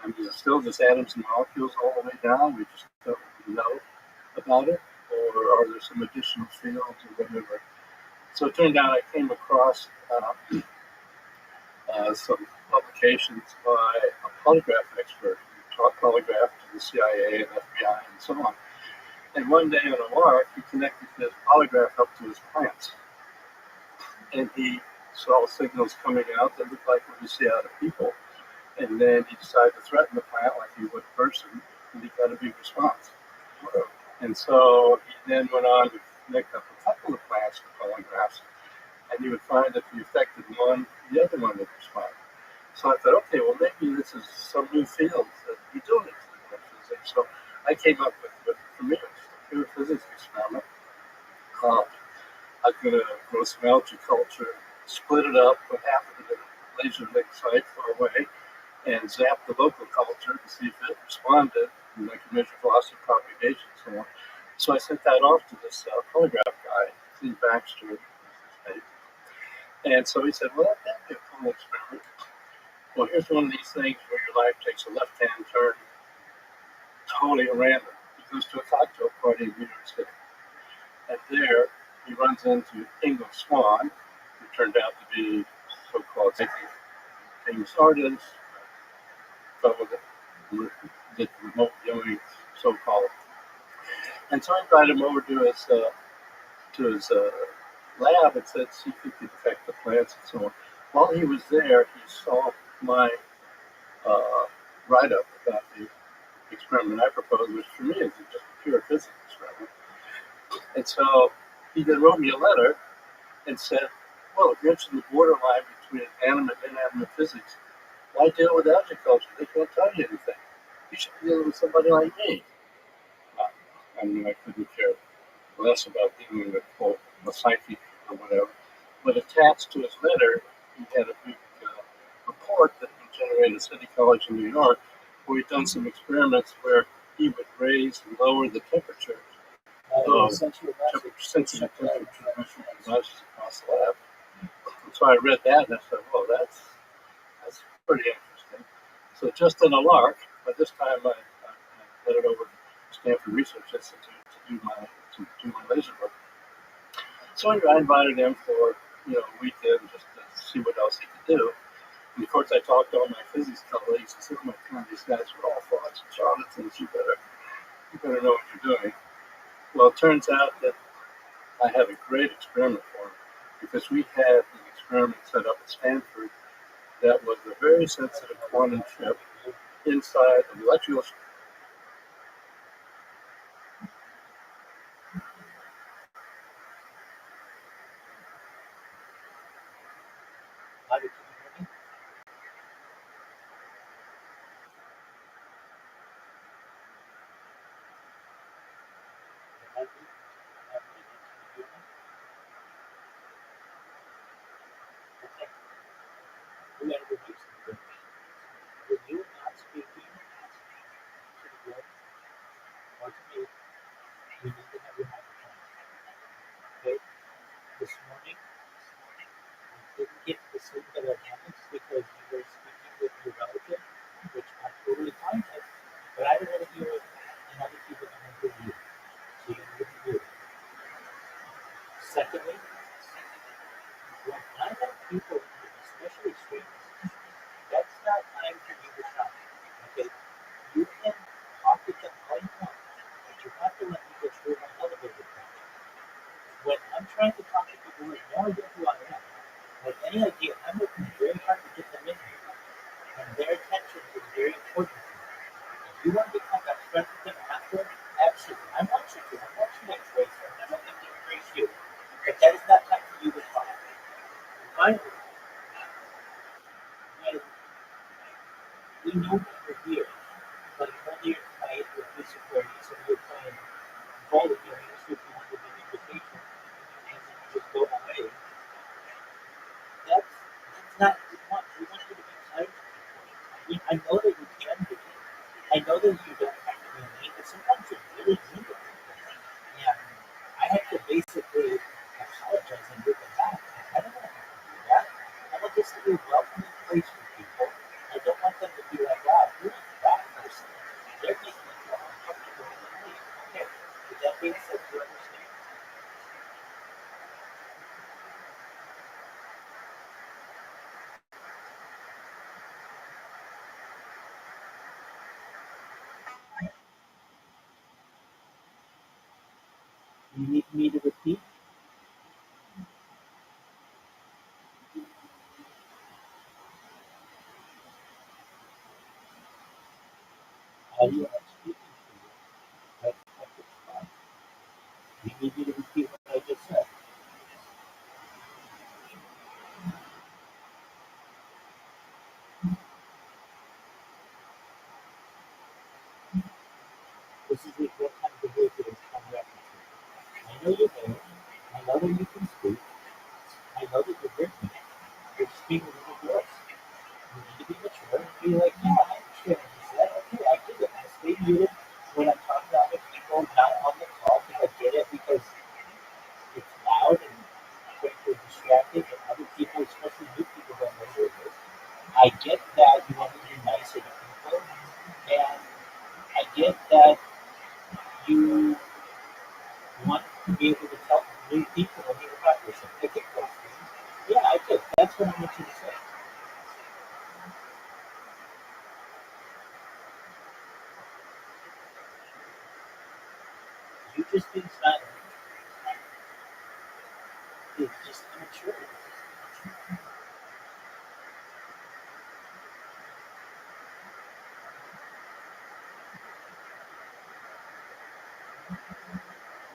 I mean, is it still just atoms and molecules all the way down? We just don't know about it, or are there some additional fields or whatever? So it turned out I came across some publications by a polygraph expert who taught polygraph to the CIA and FBI and so on. And one day on a lark, he connected his polygraph up to his plants. And he saw signals coming out that looked like what you see out of people. And then he decided to threaten the plant like he would a person, and he got a big response. And so he then went on to connect up a couple of plants to polygraphs, and you would find that if you affected one, the other one would respond. So I thought, okay, well, maybe this is some new field that we do need to do in physics. So I came up with for me, it was just a pure physics experiment. I'm going to grow some algae culture, split it up, put half of it in a laser link site far away, and zap the local culture to see if it responded, and I could measure velocity propagation and so on. So I sent that off to this polygraph guy, Steve Baxter, and so he said, well, that'd be a cool experiment. Well, here's one of these things where your life takes a left-hand turn, totally random. He goes to a cocktail party in New York City, and there he runs into Ingo Swann, who turned out to be so-called famous artist, fellow that did remote viewing, so-called. And so I invited him over to his lab and said, see if he could affect the plants and so on. While he was there, he saw my write-up about the experiment I proposed, which for me is just a pure physics experiment. And so he then wrote me a letter and said, well, if you're interested in the borderline between animate and inanimate physics, why deal with algae culture? They can't tell you anything. You should be dealing with somebody like me. I mean, I couldn't care less about dealing with, quote, the psyche or whatever. But attached to his letter, he had a big report that he generated at City College in New York, where he'd done some experiments where he would raise and lower the temperature of sensitive temperature transmission across the lab. And so I read that and I said, well, that's pretty interesting. So just on a lark, by this time I headed over to Stanford Research Institute to do my laser work. So I invited him for a weekend just to see what else he could do. And of course, I talked to all my physics colleagues and said, "Oh my God, these guys are all frauds and charlatans. You better know what you're doing." Well, it turns out that I had a great experiment for him because we had an experiment set up at Stanford that was a very sensitive quantum chip inside of electrical. we got to reduce it. When you are not speaking to the room or to me, you need to have your microphone. Okay? This morning, I didn't get to sleep at our dance because you were speaking with your relative, which I'm totally fine with, but I don't want to hear it and other people don't want to hear you. So you need to do it. Secondly, when I have people, especially strangers, that's not time for you to shop. Okay? You can talk to them all you want, but you have to let me get through my elevator pitch. When I'm trying to talk to people who have no idea who I am, or any idea, I'm working very hard to get them in here. And their attention is very important to me. If you want to become that friend with them after, absolutely. I want you to. I want you to embrace them, and I want them to embrace you. But that is not time for you to talk. And finally, when we know that we're here, but earlier tonight with music parties and you're playing bowling, you asked if you wanted an invitation, and then you just go away. That's not what we want. We want you to be kind to people. I know that you can be. I know that you don't have to be mean, but sometimes you're really mean to people. And I have to basically apologize and rip it back. I don't want to have to do that. I want this to be a welcoming place for people. I don't want them to be like, wow, who's that person? They're making me feel uncomfortable in the night. Okay. With that being said, you understand? You need me to repeat? You are speaking to you. That's fine. You need me to repeat what I just said. This is the what kind of behavior is coming up with you. I know you're there. I know that you can speak. I know that you're written. You're just being a little girl. You need to be mature and be like, yeah, I understand what you said. Okay, I get it. I stay muted when I'm talking to other people, not on the call, because I get it because it's loud and frankly distracting, and other people, especially new people, don't know who it is. I get that you want to be nicer to people, and I get that you want to be able to tell new people when you're about yourself. I get those things. Yeah, I get. That's what I want you to say. You just being silent is just immature.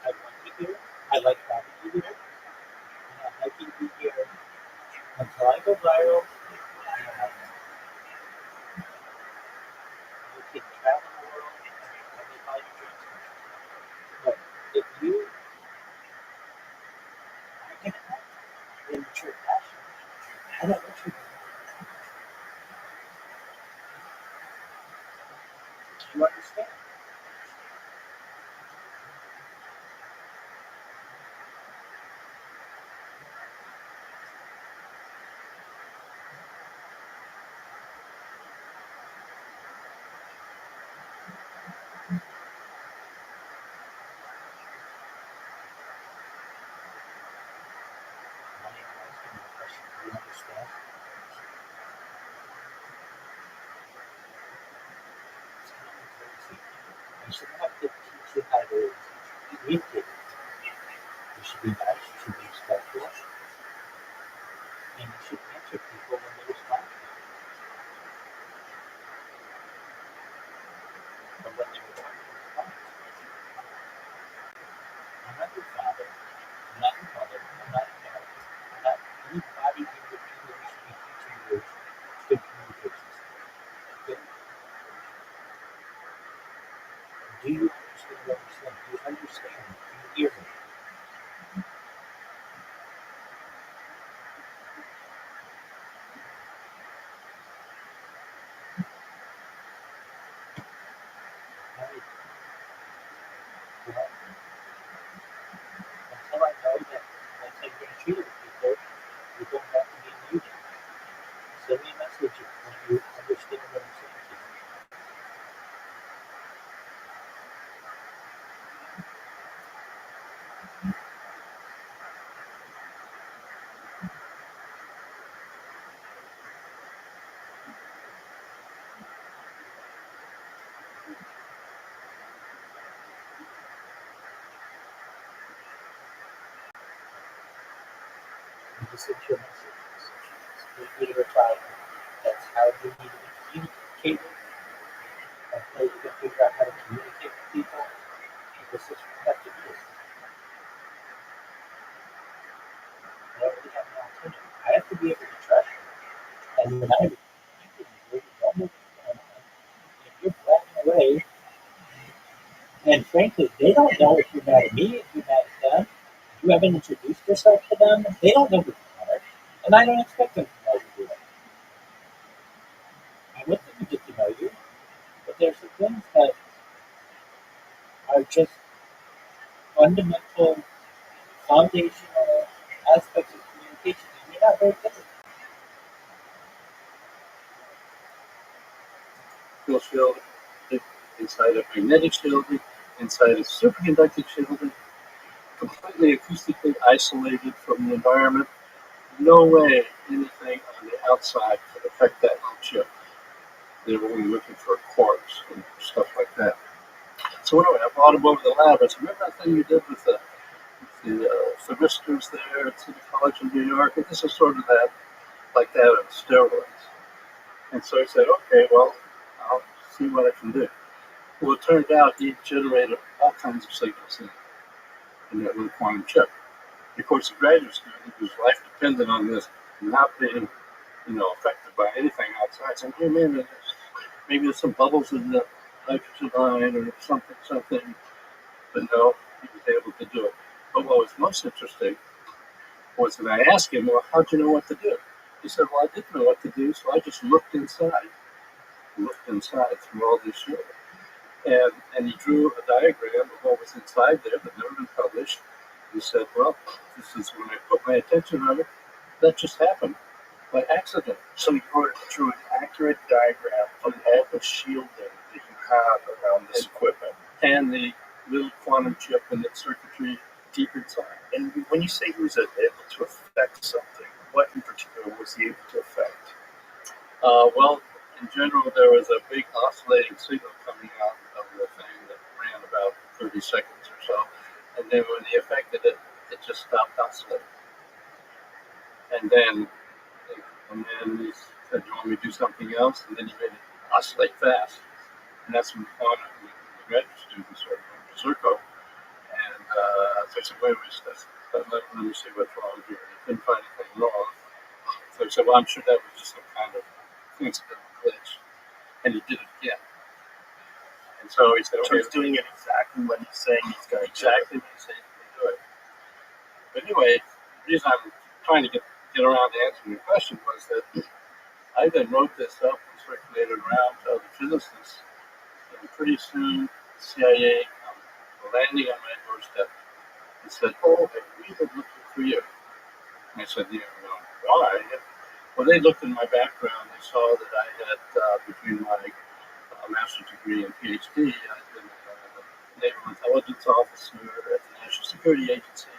I want you here. I like having you here. And I'd like you to be here until I go viral. And you can travel the world and make all your dreams come true. But if you are going to act in mature fashion, I don't want you to. Do you understand? Money and asking you a question. Do you understand? It's common courtesy. You shouldn't have to teach you how to communicate. You should be nice. You should be respectful. And you should answer people when they respond to you. But when they respond, respond. I'm not your father. I'm not your mother. I'm not your parent. I'm not anybody in the people who should be teaching you good communication skills. Okay? Do you understand what I'm saying? Do you understand? Do you hear me? with you when you understand what I'm saying to you. And just send your messages. Speak with your child. That's how you need to be communicating. Until you can figure out how to communicate with people, the system has to be this. I don't really have an alternative. I have to be able to trust you. And when I you really don't know what's going on, if you're bragging away, and frankly, they don't know if you're mad at me, if you're mad at them. You haven't introduced yourself to them. They don't know who you are. And I don't expect them to know who you are. I want them to get to know you. But there's some things that are just fundamental, foundational aspects of communication. And you're not very good at it. Field shield inside a magnetic shielding, inside a superconducting shielding, completely acoustically isolated from the environment. No way anything on the outside could affect that little chip. They were only looking for quarks and stuff like that. So anyway, I brought him over to the lab. I said, remember that thing you did with the thermistors there at City College in New York? And this is sort of that, like that on steroids. And so I said, okay, well, I'll see what I can do. Well, it turned out he generated all kinds of signals in that little quantum chip. Of course, a graduate student whose life depended on this not being, affected by anything outside, said, hey man, maybe there's some bubbles in the nitrogen line or something. But no, he was able to do it. But what was most interesting was that I asked him, well, how'd you know what to do? He said, well, I didn't know what to do, so I just looked inside through all this shit. And he drew a diagram of what was inside there that never been published. He said, well, this is when I put my attention on it, that just happened by accident. So you drew an accurate diagram of all the shielding that you have around this equipment. And the little quantum chip and the circuitry deep inside. And when you say he was able to affect something, what in particular was he able to affect? Well, in general, there was a big oscillating signal coming out of the thing that ran about 30 seconds or so. And then when he affected it, it just stopped oscillating. And then he said, you want me to do something else? And then he made it oscillate fast. And that's when the graduate students sort of went berserko. And so I said, wait a minute, let me see what's wrong here. And he couldn't find anything wrong. So I said, well, I'm sure that was just some kind of coincidental glitch. And he did it again. And so he said, So he's doing it exactly when he's saying he's going to. Exactly when he's saying he's going to do it. But anyway, the reason I'm trying to get around to answering your question was that I then wrote this up and circulated around to other physicists. And pretty soon, the CIA landing on my doorstep and said, oh, we've been looking for you. And I said, why? Well, they looked in my background. They saw that I had, between my master's degree and PhD, I'd been a naval intelligence officer at the National Security Agency.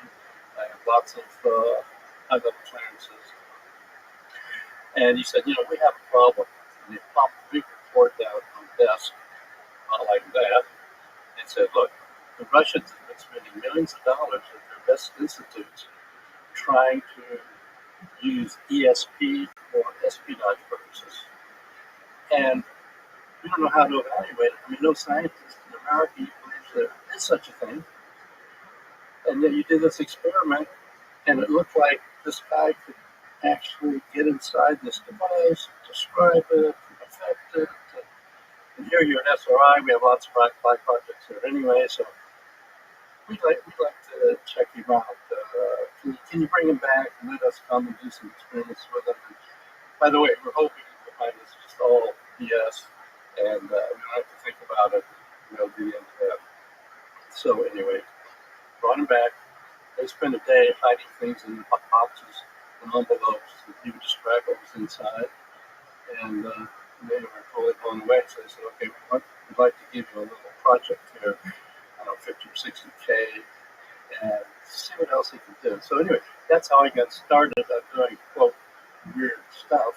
I have lots of high-level clearances. And he said, we have a problem. And they popped a big report out on the desk, like that, and said, look, the Russians have been spending millions of dollars at their best institutes trying to use ESP for espionage purposes. And we don't know how to evaluate it. I mean, no scientist in America believes there is such a thing. And then you did this experiment, and it looked like this guy could actually get inside this device, describe it, affect it. And here you're at SRI. We have lots of black projects here anyway, so we'd like to check him out. Can you bring him back and let us come and do some experiments with him? And by the way, we're hoping to find this just all BS, and we don't have to think about it. We'll do the end of that. So anyway, brought him back. They spent a day hiding things in boxes and envelopes that you would describe what was inside. away. So they said, okay, we'd like to give you a little project here, I don't know, 50 or 60K, and see what else he can do. So anyway, that's how I got started on doing, quote, weird stuff.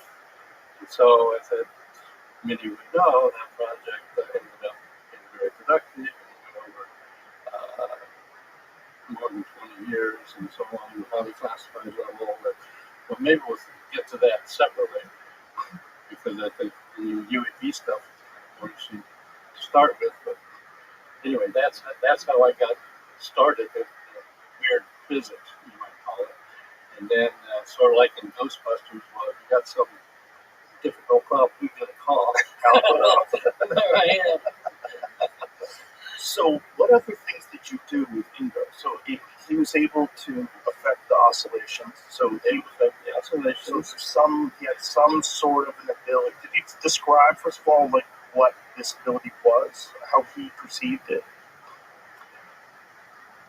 And so as many would know, that project ended up being very productive, and it went over more than 20 years and so on, highly classified level. But maybe we'll get to that separately, because I think the UAP stuff is what you should start with. But anyway, that's how I got started with weird physics, you might call it. And then, sort of like in Ghostbusters, well, if you got some difficult problem, who you gonna call? And there I am. So, what other things did you do with Ingo? So, he was able to affect the oscillations. So, They affect the oscillations. he had some sort of an ability. Did he describe, first of all, like what this ability was, how he perceived it?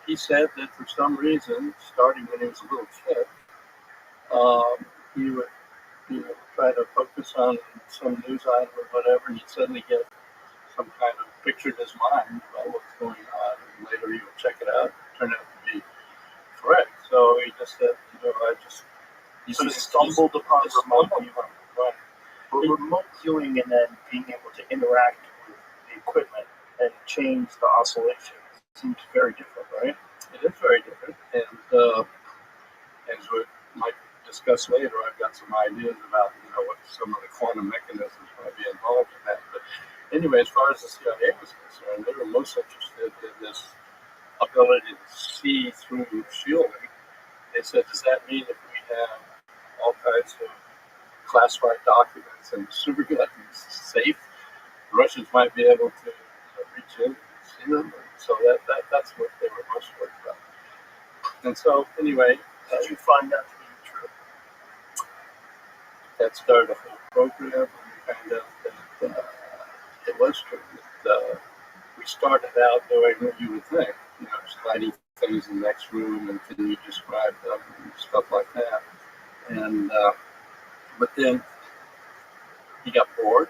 He said that for some reason, starting when he was a little kid, he would try to focus on some news item or whatever, and he'd suddenly get some kind of picture in his mind about what's going on, and later he would check it out, and turn out to be correct. So he just said, he stumbled upon remote viewing. Right. But remote viewing and then being able to interact with the equipment and change the oscillation seems very different, right? It is very different, and as we might discuss later, I've got some ideas about what some of the quantum mechanisms might be involved in that. But anyway, as far as the CIA was concerned, they were most interested in this ability to see through shielding. They said, does that mean if we have all kinds of classified documents and super good and safe, the Russians might be able to reach in and see them? So that's what they were most worried about. And so anyway, Did you find that to be true? that started a whole program, and we found out that it was true. That, we started out doing what you would think, just hiding things in the next room and can you describe them and stuff like that. And but then he got bored.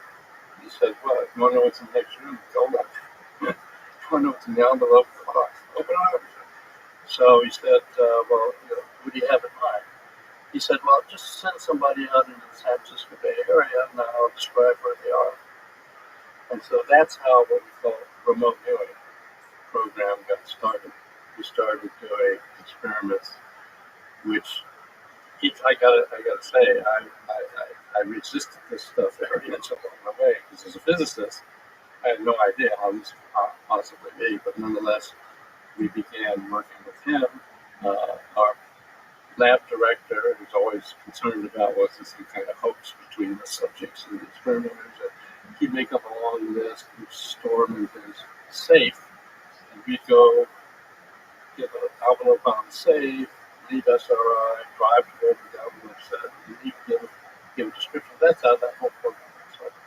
He said, "Well, if you want to know what's in the next room, go look. You want to know what's in the envelope? Open it up." So he said, "Well, what do you have in mind?" He said, "Well, just send somebody out into the San Francisco Bay Area, and I'll describe where they are." And so that's how what we call remote viewing program got started. We started doing experiments, which I gotta say, I resisted this stuff very much along the way, because as a physicist, I had no idea how this could possibly be. But nonetheless, we began working with him. Our lab director, who's always concerned about was this some kind of hoax between the subjects and the experimenters. And he'd make up a long list, we'd store them in his safe, and we'd go get an envelope on the safe, leave SRI, drive to where the government said, and he'd give a description. That's how that whole program started.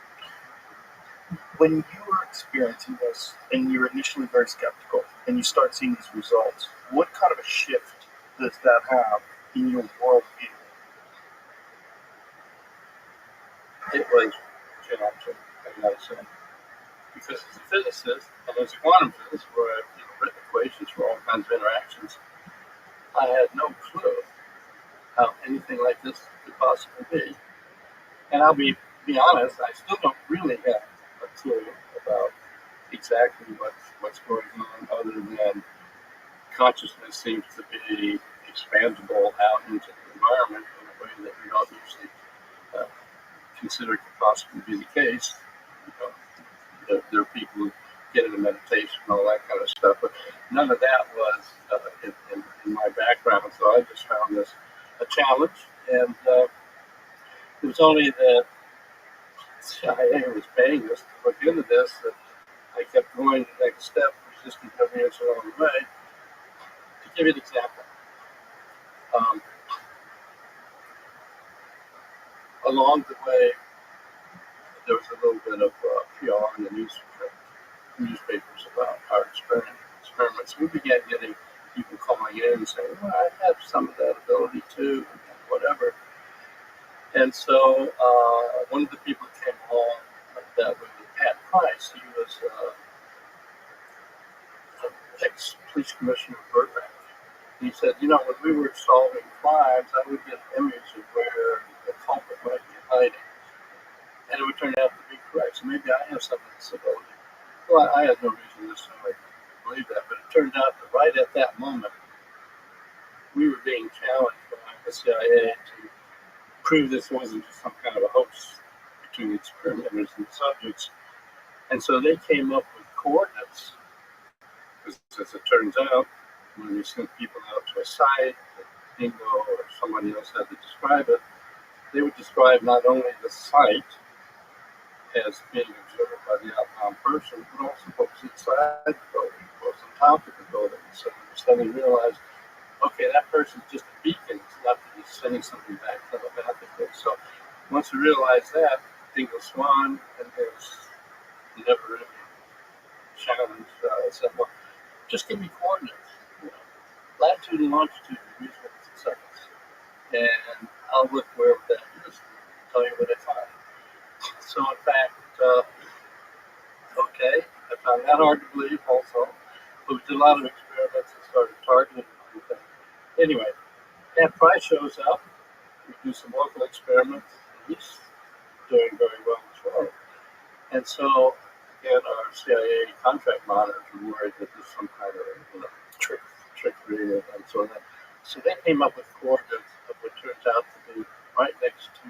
When you were experiencing this and you're initially very skeptical and you start seeing these results, what kind of a shift does that have in your worldview? It was challenging, I gotta say. Because as a physicist, and as a quantum physicist, where I've written equations for all kinds of interactions, I had no clue how anything like this could possibly be. And I'll be honest, I still don't really have a clue about exactly what's going on, other than consciousness seems to be expandable out into the environment in a way that we don't usually consider could possibly be the case. There are people who get into meditation and all that kind of stuff, but none of that was in my background. So I just found this a challenge, and it was only that CIA was paying us to look into this that I kept going the next step, resisting every inch along the way. To give you an example, along the way, there was a little bit of PR in the newspapers about our experiments. We began getting people calling in and saying, "Well, I have some of that ability too," and whatever. And so one of the people that came along that was Police Commissioner Burbank. He said, when we were solving crimes, I would get an image of where the culprit might be hiding. And it would turn out to be correct. So maybe I have some disability. Well, I had no reason to assume I believe that, but it turned out that right at that moment, we were being challenged by the CIA to prove this wasn't just some kind of a hoax between the experimenters and the subjects. And so they came up with coordinates. Because as it turns out, when we sent people out to a site, Bingo or somebody else had to describe it, they would describe not only the site as being observed by the outbound person, but also what was inside the building, what was on top of the building. So then we realized, okay, that person's just a beacon. It's not that he's sending something back telepathically. So once we realized that, Dingo Swan and his never-ending challenge said, well, just give me coordinates, latitude and longitude, degrees, minutes, and seconds, and I'll look wherever that is and tell you what I find. So in fact, okay, I found that hard to believe also, but we did a lot of experiments and started targeting everything. Anyway, Pat Price shows up, we do some local experiments, and he's doing very well as well. And so, again, our CIA contract monitors were worried that there's some kind of trickery and so on. So they came up with coordinates of what turns out to be right next to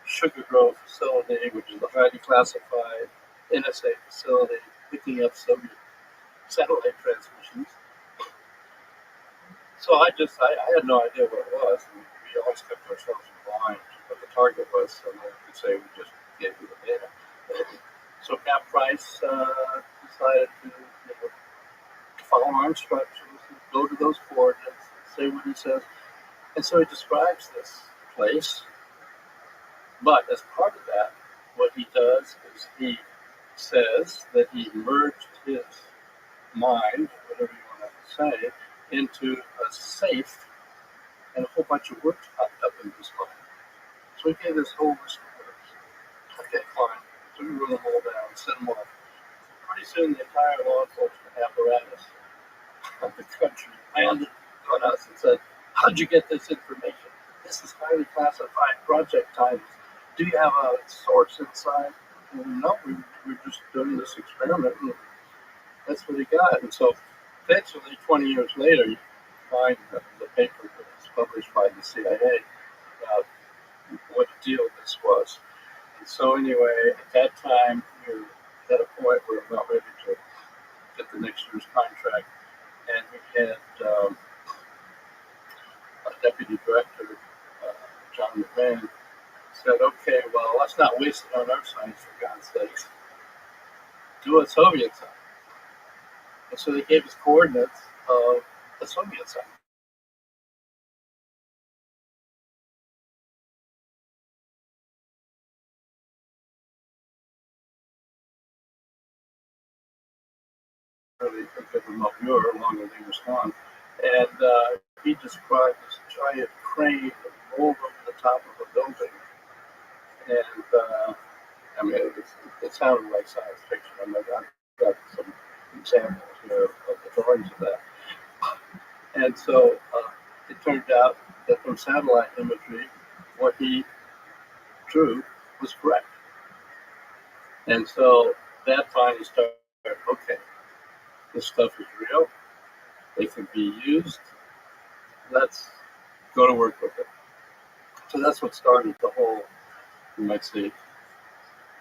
Sugar Grove facility, which is a highly classified NSA facility picking up Soviet satellite transmissions. So I had no idea what it was, and we always kept ourselves blind to what the target was, so no one could say we just gave you the data. So Cap Price decided to follow our instructions, go to those coordinates, say what he says. And so he describes this place. But as part of that, what he does is he says that he merged his mind, whatever you want to say, into a safe, and a whole bunch of words popped up in his mind. So he gave this whole list of words. Okay, fine. So we wrote them all down, sent them off. Pretty soon, the entire law enforcement apparatus of the country landed on us and said, how'd you get this information? This is highly classified project titles. Do you have a source inside? No, we're just doing this experiment, and that's what he got. And so eventually, 20 years later, you find the paper that was published by the CIA about what deal this was. And so anyway, at that time, we were at a point where we're about ready to get the next year's contract. And we had a deputy director, John McMahon, said, okay, well, let's not waste it on our science, for God's sakes. Do a Soviet site. And so they gave us coordinates of the Soviet site. Really a good remote viewer along with English Swan. And he described this giant crane that rolled over the top of a building. And I mean, it sounded like science fiction. I mean, I've got some examples here of the drawings of that. And so it turned out that from satellite imagery, what he drew was correct. And so that finally started, okay, this stuff is real. It can be used. Let's go to work with it. So that's what started the whole, you might say,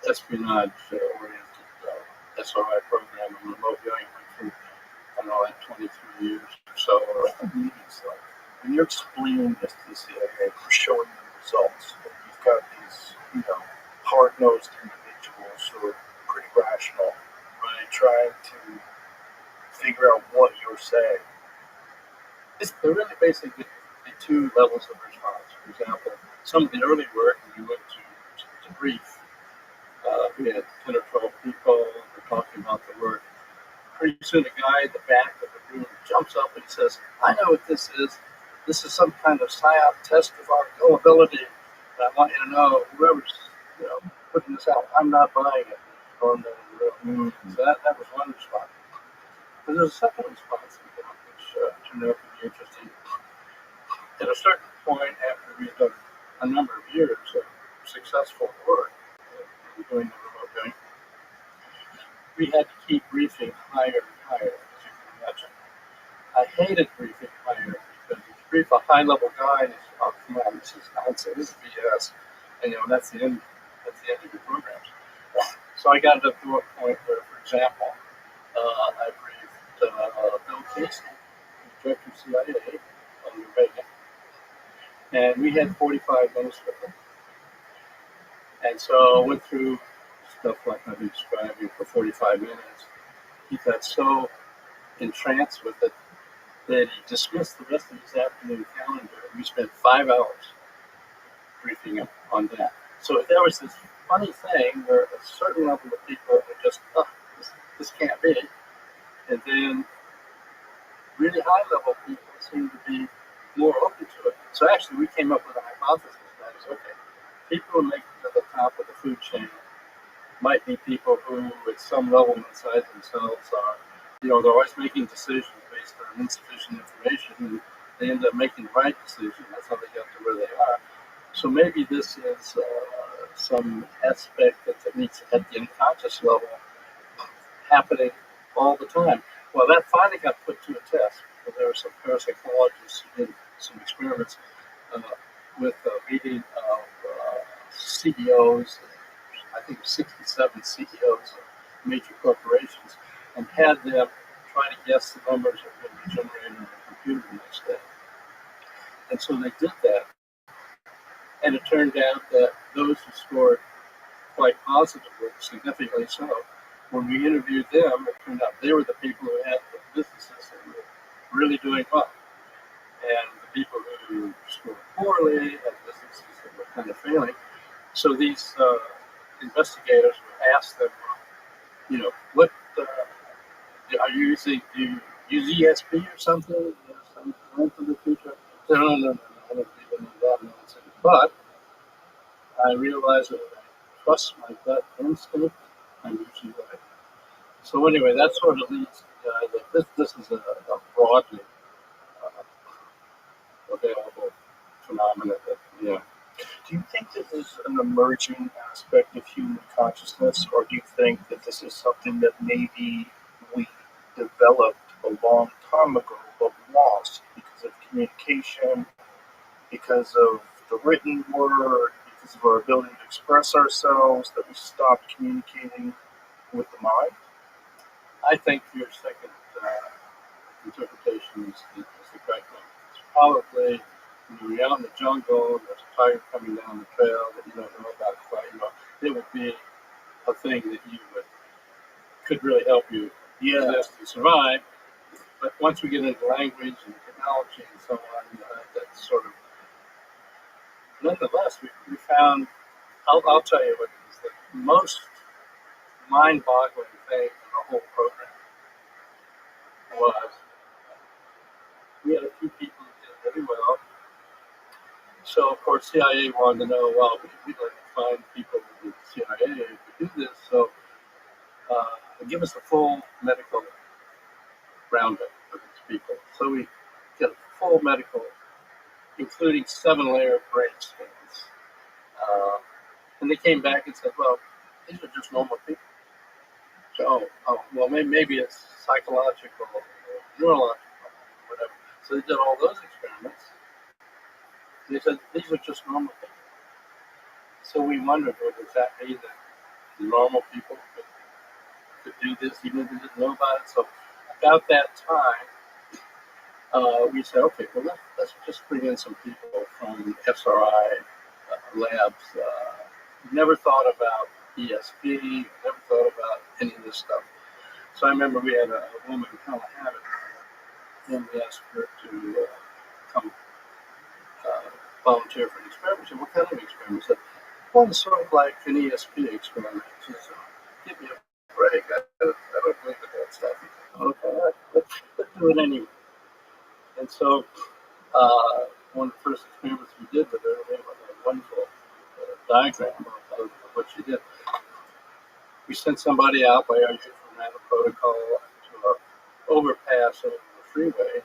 espionage-oriented SRI program and remote viewing went through, I don't know, like 23 years or so. What the meetings like? When you're explaining this to the CIA, you're showing them results. And you've got these, hard-nosed individuals who are pretty rational, really trying to figure out what you're saying. They're really basically the two levels of response. For example, some of the early work, we went to brief. We had 10 or 12 people, we're talking about the work. Pretty soon a guy at the back of the room jumps up and says, I know what this is. This is some kind of PSYOP test of our gullibility. And I want you to know, whoever's putting this out, I'm not buying it. So that was one response. But there's a second response. turned out to be interesting. At a certain point, after we had done a number of years of successful work in doing the remote viewing, we had to keep briefing higher and higher, as you can imagine. I hated briefing higher because if you brief a high-level guy and he's, oh, come on, this is nonsense, this is BS, and that's the end of your programs. So I got up to a point where, for example, I briefed Bill Casey, the director of CIA under Reagan, and we had 45 minutes with him. And so I went through stuff like I've been describing for 45 minutes. He got so entranced with it that he dismissed the rest of his afternoon calendar. We spent 5 hours briefing him on that. So there was this funny thing where a certain level of people were just, oh, this can't be. And then really high level people seem to be more open to it. So actually we came up with a hypothesis that is, okay, people who make it to the top of the food chain might be people who at some level inside themselves are, they're always making decisions based on insufficient information, and they end up making the right decision. That's how they got to where they are. So maybe this is some aspect that techniques at the unconscious level happening all the time. Well, that finally got put to a test. There were some parapsychologists who did some experiments with meeting of CEOs, I think 67 CEOs of major corporations, and had them try to guess the numbers that would be generated on the computer the next day. And so they did that. And it turned out that those who scored quite positively, significantly so, when we interviewed them, it turned out they were the people who had the businesses that were really doing well. And the people who scored poorly had businesses that were kind of failing. So these investigators would ask them, what are you using? Do you use ESP or something? Some plan for the future? No, I don't believe in that nonsense. But I realize that if I trust my gut instinct, I'm usually right. So anyway, that sort of leads to the idea that this is a broadly available phenomenon. Do you think that this is an emerging aspect of human consciousness, or do you think that this is something that maybe we developed a long time ago but lost because of communication, because of the written word, because of our ability to express ourselves, that we stopped communicating with the mind? I think your second interpretation is the correct one. It's probably when you're out in the jungle and there's a tiger coming down the trail that you don't know about quite, it would be a thing that could really help you exist and survive. But once we get into language and technology and so on, that's sort of. Nonetheless, we found. I'll tell you what is the most mind-boggling thing in the whole program was we had a few people who did really well. So, of course, CIA wanted to know, well, we'd like to find people with the CIA who do this. So, give us a full medical roundup of these people. So we get a full medical, including 7-layer brain scans. And they came back and said, well, these are just normal people. So, well, maybe it's psychological or neurological, whatever. So they did all those experiments. And they said, these are just normal people. So we wondered, well, does that mean that normal people could do this even if they didn't know about it? So about that time, we said, okay, well, let's just bring in some people from SRI labs. Never thought about ESP, never thought about any of this stuff. So I remember we had a woman in Colorado, and we asked her to come volunteer for an experiment. She said, what kind of experiment? I said, well, it's sort of like an ESP experiment. She said, give me a break. I don't believe in that stuff. Okay, let's do it anyway. And so one of the first experiments we did with her, we have a wonderful diagram of what she did. We sent somebody out by our usual protocol to an overpass over the freeway,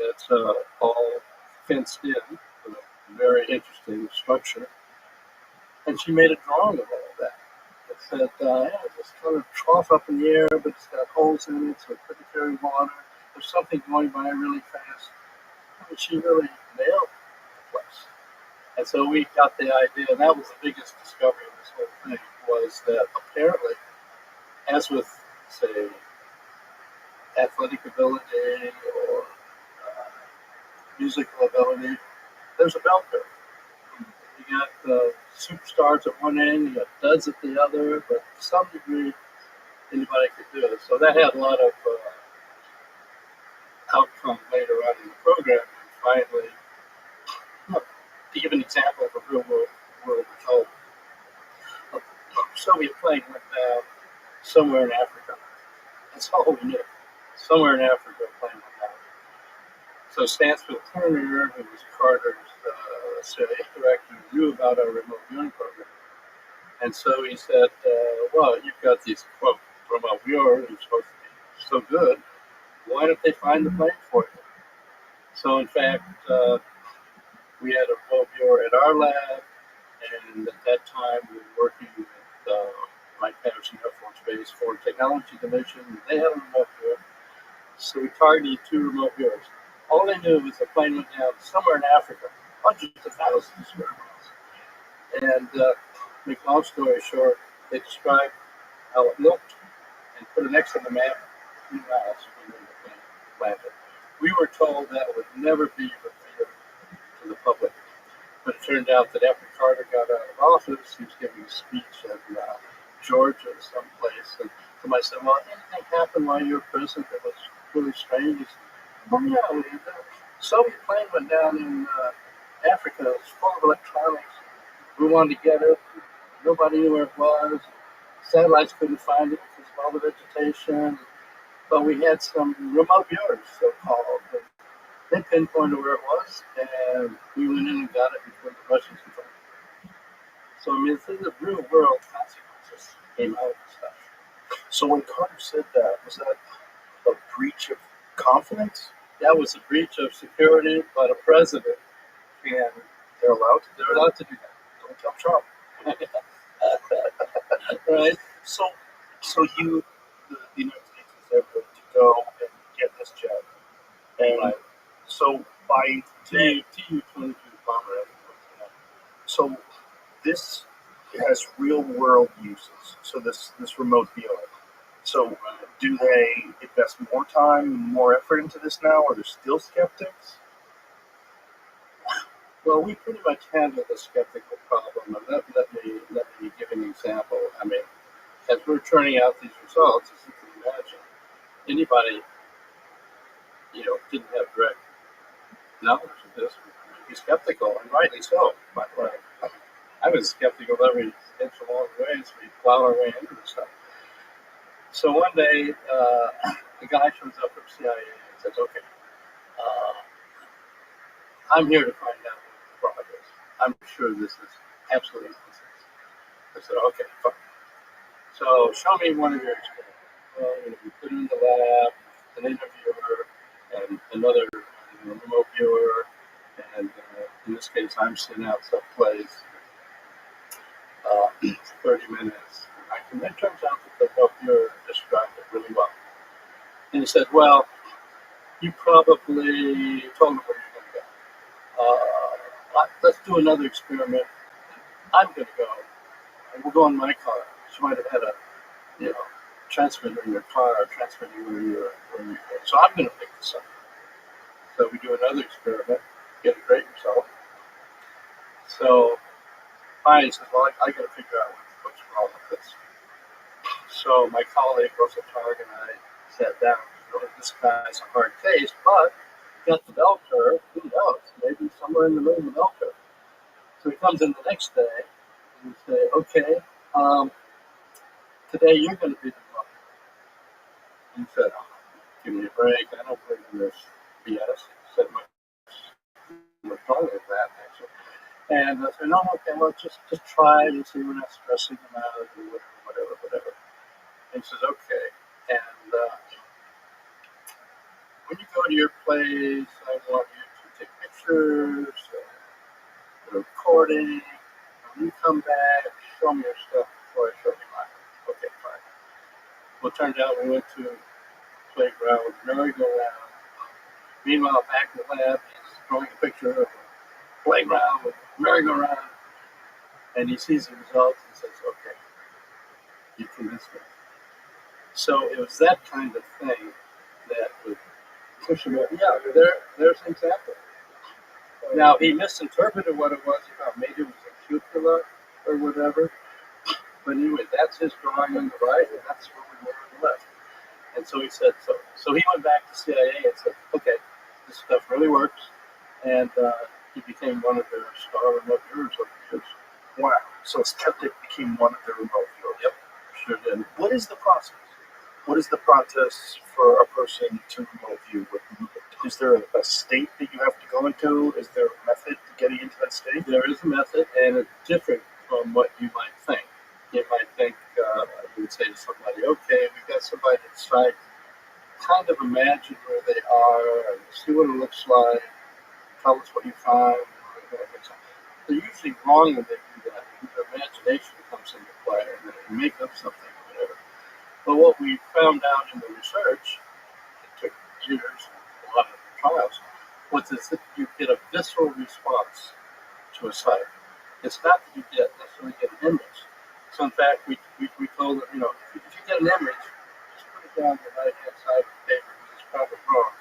that's all fenced in with a very interesting structure. And she made a drawing of all of that. It said, yeah, it's kind of trough up in the air, but it's got holes in it, so it couldn't carry water. There's something going by really fast. I mean, she really nailed the place. And so we got the idea, and that was the biggest discovery of this whole thing, was that apparently, as with, say, athletic ability or musical ability, there's a bell curve. You got the superstars at one end, you got duds at the other, but to some degree, anybody could do it. So that had a lot of outcome later on in the program. And finally, to give an example of a real world result, a Soviet plane went down somewhere in Africa. That's all we knew. Somewhere in Africa, a plane went down. So Stansfield Turner, who was Carter's CIA director, knew about our remote viewing program. And so he said, well, you've got these, quote, remote viewers who are supposed to be so good. Why don't they find the plane for you? So, in fact, we had a remote viewer at our lab, and at that time we were working with Mike Patterson Air Force Base Foreign Technology Division. They had a remote viewer. So we targeted 2 remote viewers. All they knew was the plane went down somewhere in Africa, hundreds of thousands of square miles. And make long story short, they described how it looked and put it next to the map 3 miles from where the plane landed. We were told that would never be revealed to the public. But it turned out that after Carter got out of office, he was giving a speech in Georgia someplace. And somebody said, well, anything happened while you were president that was really strange? He said, oh, yeah, the Soviet plane went down in Africa. It was full of electronics. We wanted to get it. Nobody knew where it was. Satellites couldn't find it because of all the vegetation. But we had some remote viewers, so-called. And they pinpointed where it was, and we went in and got it before the Russians could find it. So, I mean, the real world consequences came out of this stuff. So when Carter said that, was that a breach of confidence? That was a breach of security, but a president can, They're allowed to. they're allowed to do that. Don't tell Trump. Right? So you, the United States was able to go and get this jet, and Right. so by TU-22 bomber. so this has real world uses. So this remote viewing. So do they invest more time, more effort into this now, or they're still skeptics? Well, we pretty much handled the skeptical problem, and let me give an example. I mean, as we're turning out these results, as you can imagine, anybody, didn't have direct knowledge of this would be skeptical, and rightly so, by the way. I was skeptical every inch along the way as we plowed our way into this stuff. So one day, the guy shows up from CIA and says, okay, I'm here to find out what the fraud is. I'm sure this is absolutely nonsense. I said, okay, fine. So show me one of your experiments. Well, we put him in the lab, an interviewer, and another remote viewer, and in this case, I'm sitting out someplace 30 minutes. And it turns out that the remote viewer described it really well. And he said, well, you probably told him where you're going to go. Let's do another experiment. I'm going to go, and we'll go in my car. You might have had a, transmitter in your car, transmitting where you're going. So I'm going to pick this up. So we do another experiment, get a great result. So finally he says, well, I got to figure out what's wrong with this. So my colleague, Russell Targ, and I sat down. This guy's a hard case, but got the bell curve. Who knows? Maybe somewhere in the middle of the bell curve. So he comes in the next day, and we say, okay, today you're going to be the one. He said, oh, give me a break. I don't believe in this BS. He said, much stronger than that, actually. And I said, no, okay, well, just try it and see, we're not stressing him out or whatever. And he says, okay. And when you go to your place, I pictures, the recording. When you come back, show me your stuff before I show you mine. Okay, fine. Well, it turned out we went to a playground with a merry-go-round. Meanwhile, back in the lab, he's drawing a picture of a playground with a merry-go-round. And he sees the results and says, okay, you convinced me. So it was that kind of thing that would push him over. Yeah, there's an example. Now, he misinterpreted what it was. He thought maybe it was a cupola or whatever. But anyway, that's his drawing on the right, and that's what we were on the left. And so he said, so he went back to CIA and said, okay, this stuff really works. And he became one of their star remote viewers over the years. Wow. So Skeptic became one of their remote viewers. Yep, sure did. What is the process? What is the process for a person to remote view? Is there a state that you have to go into? Is there a method to getting into that state? There is a method, and it's different from what you might think. You might think, you would say to somebody, okay, we've got somebody at site, kind of imagine where they are, and see what it looks like, tell us what you find. They're usually wrong when they do that. Their imagination comes into play, and they make up something or whatever. But what we found out in the research, it took years, a lot of trials, was that you get a visceral response to a site. It's not that you necessarily get an image. So in fact, we told them, if you get an image, just put it down the right-hand side of the paper, because it's probably wrong.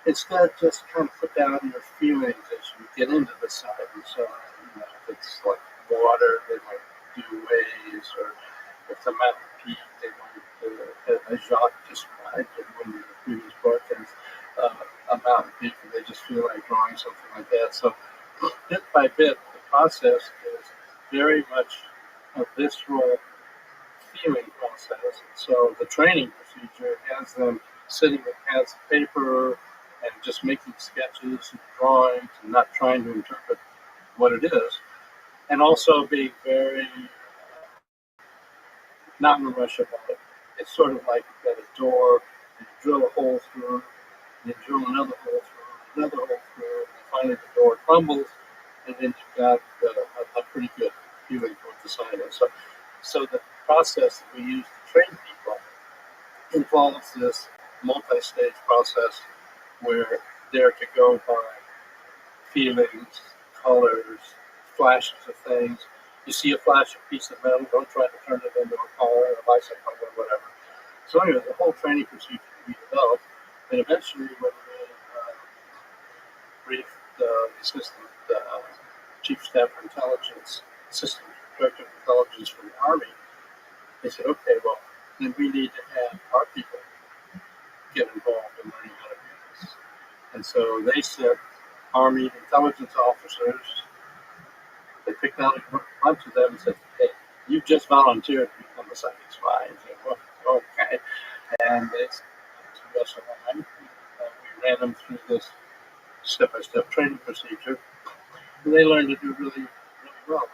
Instead, just kind of put down your feelings as you get into the site. And so, if it's like water, they might do waves, or if it's a mountain peak, they might, as Jacques described in one of the previous broadcasts, a mountain peak, and they just feel like drawing something like that. So, bit by bit, the process is very much a visceral feeling process. So the training procedure has them sitting with pads of paper and just making sketches and drawings and not trying to interpret what it is, and also being very not in a rush about it. It's sort of like you've got a door, and you drill a hole through, and you drill another hole through, another hole through, and finally the door crumbles, and then you've got a pretty good feeling for what the sign is. So the process that we use to train people involves this multi-stage process where they're to go by feelings, colors, flashes of things. You see a flash of piece of metal, don't try to turn it into a car or a bicycle or whatever. So anyway, the whole training procedure we developed, and eventually when we briefed the assistant chief of staff for intelligence, assistant director of intelligence for the Army, they said, okay, well, then we need to have our people get involved in learning how to do this. And so they sent Army intelligence officers. They picked out a bunch of them and said, hey, you just volunteered to become a psychic spy. And said, well, okay. And they sent to us online. We ran them through this step-by-step training procedure. And they learned to do really, really well.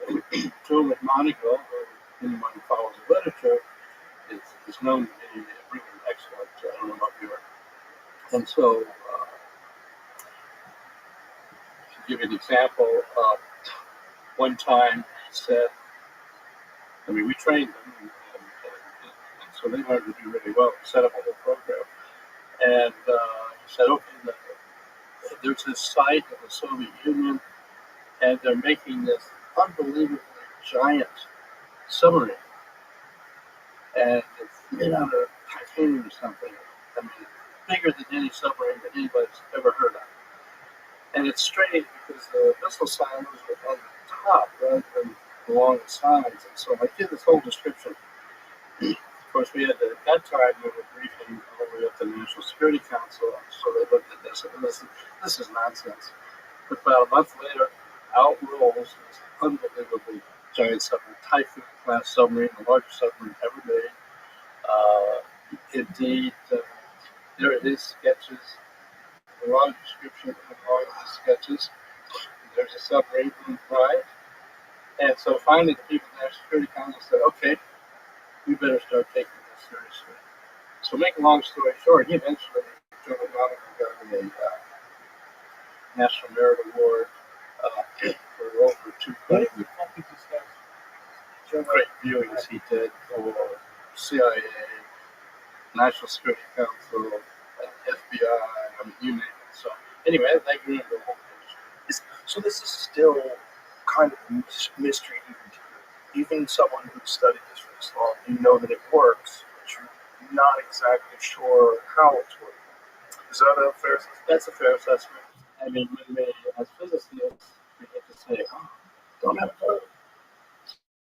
I mean, Joe McMonagle, anyone who follows the literature, is known to be really excellent. I don't know about you. And so, to give you an example, one time he said, we trained them, and so they learned to do really well. We set up a whole program. And he said, okay, there's this site in the Soviet Union, and they're making this unbelievably giant submarine. And it's made out of titanium or something. Bigger than any submarine that anybody's ever heard of. And it's strange because the missile silos are on the top rather than along the sides. And so I did this whole description. Of course, we had at that time we were briefing all the way up to the National Security Council, so they looked at this and this is nonsense. But about a month later, out rolls this unbelievably giant submarine, Typhoon class submarine, the largest submarine ever made. Indeed, there are his sketches, a long description of all of his sketches. There's a submarine on the right. And so finally, the people in the National Security Council said, okay, we better start taking this seriously. So make a long story short, he eventually, Joe McDonald, got a National Merit Award for over 2 great viewings he did for CIA, National Security Council, FBI, you name it. So anyway, that grew into a whole page. So this is still kind of mystery even to you. Even someone who studied this for this long, you know that it works, but you're not exactly sure how it's working. Is that a fair assessment? That's a fair assessment. I mean, when we, as physicists, we get to say, oh, don't have a clue.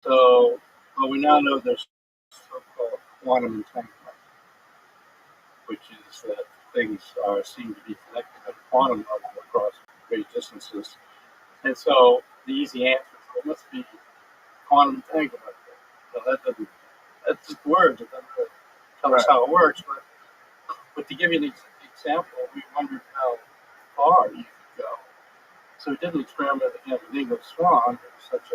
So, well, we now know there's so-called quantum entanglement, which is that things are seen to be connected at a quantum level across great distances. And so the easy answer is, well, it must be quantum entanglement. Well, that's just words. It doesn't really tell us how it works. But to give you an example, we wondered how far you could go. So we did an experiment again with English Swan. It was such a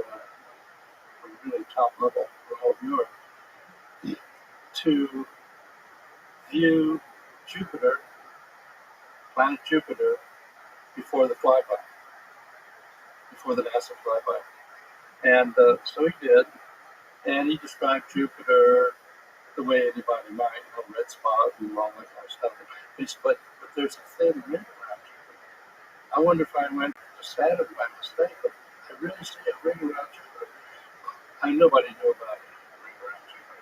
really top level remote viewer to view Jupiter, planet Jupiter, before the flyby, before the NASA flyby. And so he did, and he described Jupiter the way anybody might, red spot and all that kind of stuff. But there's a thin ring around Jupiter. I wonder if I went to Saturn by mistake, but I really see a ring around Jupiter. Nobody knew about it, a ring around Jupiter.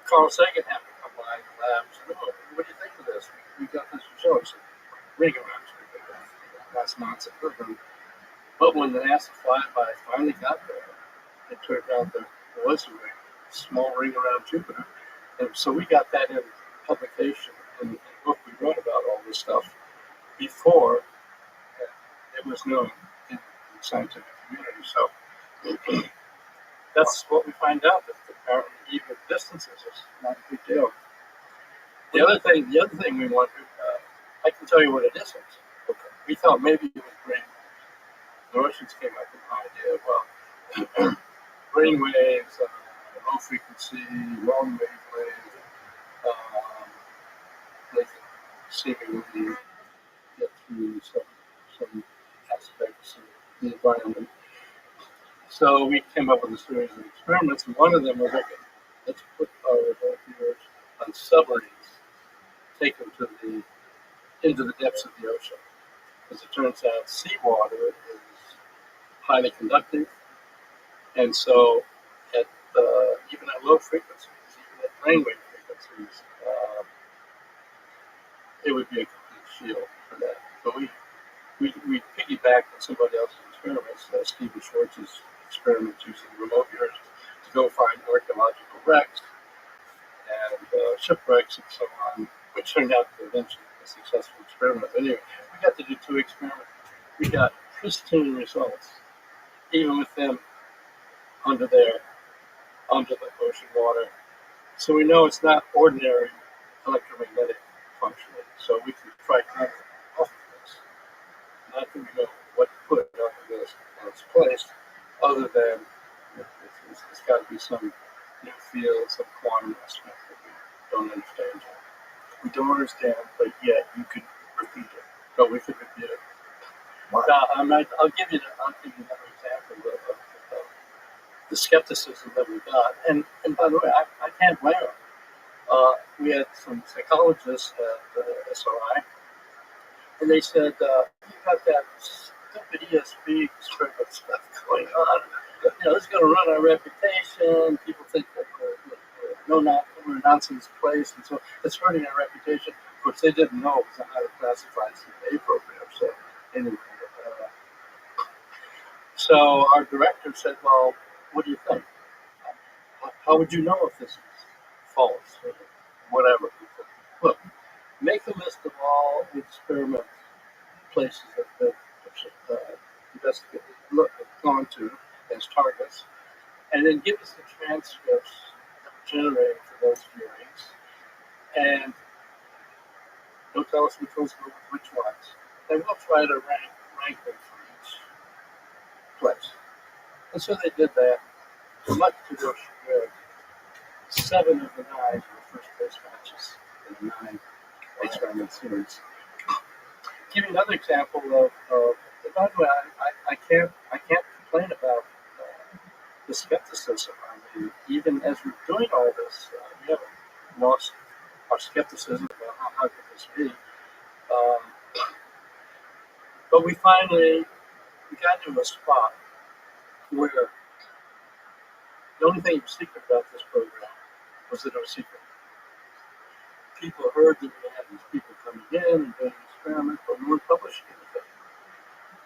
Carl Sagan happened to come by the lab and said, oh, what do you think of this? We got this result. Ring around Jupiter. That's nonsense. But when the NASA flyby finally got there, it turned out there was a ring, a small ring around Jupiter. And so we got that in publication in the book we wrote about all this stuff before it was known in the scientific community. So that's what we find out, that apparently even distances is not a big deal. The other thing we wondered, I can tell you what it isn't. Okay. We thought maybe it was brain. The Russians came up with the idea, well, brain waves, low frequency, long wavelength, they can seemingly get through some aspects of the environment. So we came up with a series of experiments, and one of them was, okay, let's put our remote viewers on submarines, take them into the depths of the ocean. As it turns out, seawater is highly conductive, and so at even at low frequencies, even at brainwave frequencies, it would be a complete shield for that. So we piggybacked on somebody else's experiments, Stephen Schwartz's experiments using remote viewers to go find archaeological wrecks and shipwrecks and so on, which turned out to eventually be a successful experiment. But anyway, we got to do 2 experiments. We got pristine results, even with them under the ocean water. So we know it's not ordinary electromagnetic functioning. So we can try kind of off this. Not that we know what to put up in its place, other than it's got to be some new field, some quantum aspect that we don't understand yet. We don't understand, but yet you could repeat it. But we could repeat it. Wow. Now, I'll give you another example of the skepticism that we got. And by the way, I can't blame them. We had some psychologists at SRI, and they said, you got that stupid ESP experiment stuff going on. This is going to ruin our reputation. People think that we're a nonsense place, and so it's hurting our reputation. Of course, they didn't know it was a highly classified CA program. So anyway, so our director said, well, what do you think? How would you know if this is false or whatever? Look, make a list of all the experiment places that investigators have gone to as targets, and then give us the transcripts that were generated for those viewings, and don't tell us which ones go with which ones. And we'll try to rank them for each place. And so they did that. Much to their chagrin, 7 of the 9 were first place matches in the 9 experiment series. give you another example of by the way, I can't complain about the skepticism. I mean, even as we're doing all this, we haven't lost our skepticism about how could this be. But we got into a spot where the only thing that was secret about this program was that it was secret. People heard that we had these people coming in and doing experiments, but we weren't publishing anything.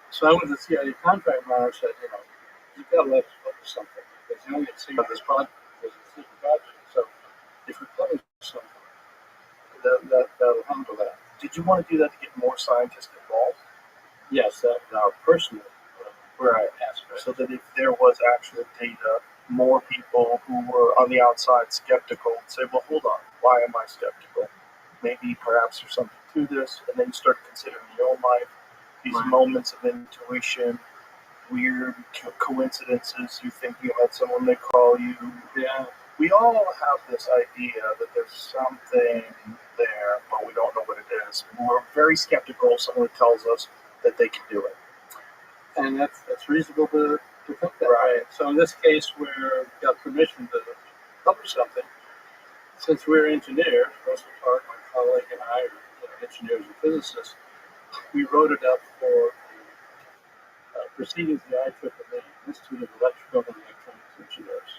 So I went to the CIA contract manager and said, you've got to let us publish something because you only see this project because it's a secret project. So if we publish something, that'll handle that. Did you want to do that to get more scientists involved? Yes, that personally, where I asked her. So that if there was actual data, more people who were on the outside skeptical would say, well, hold on, why am I skeptical? Maybe perhaps there's something to this. And then you start considering your own life, these moments of intuition, weird coincidences. You're thinking about someone, they call you. Yeah. We all have this idea that there's something there, but we don't know what it is. And we're very skeptical if someone tells us that they can do it. And that's reasonable to think that way. So in this case, where we got permission to publish something, since we're engineers, Russell Taik, my colleague, and I are engineers and physicists, we wrote it up for the proceedings of the IEEE, Institute of Electrical and Electronics Engineers.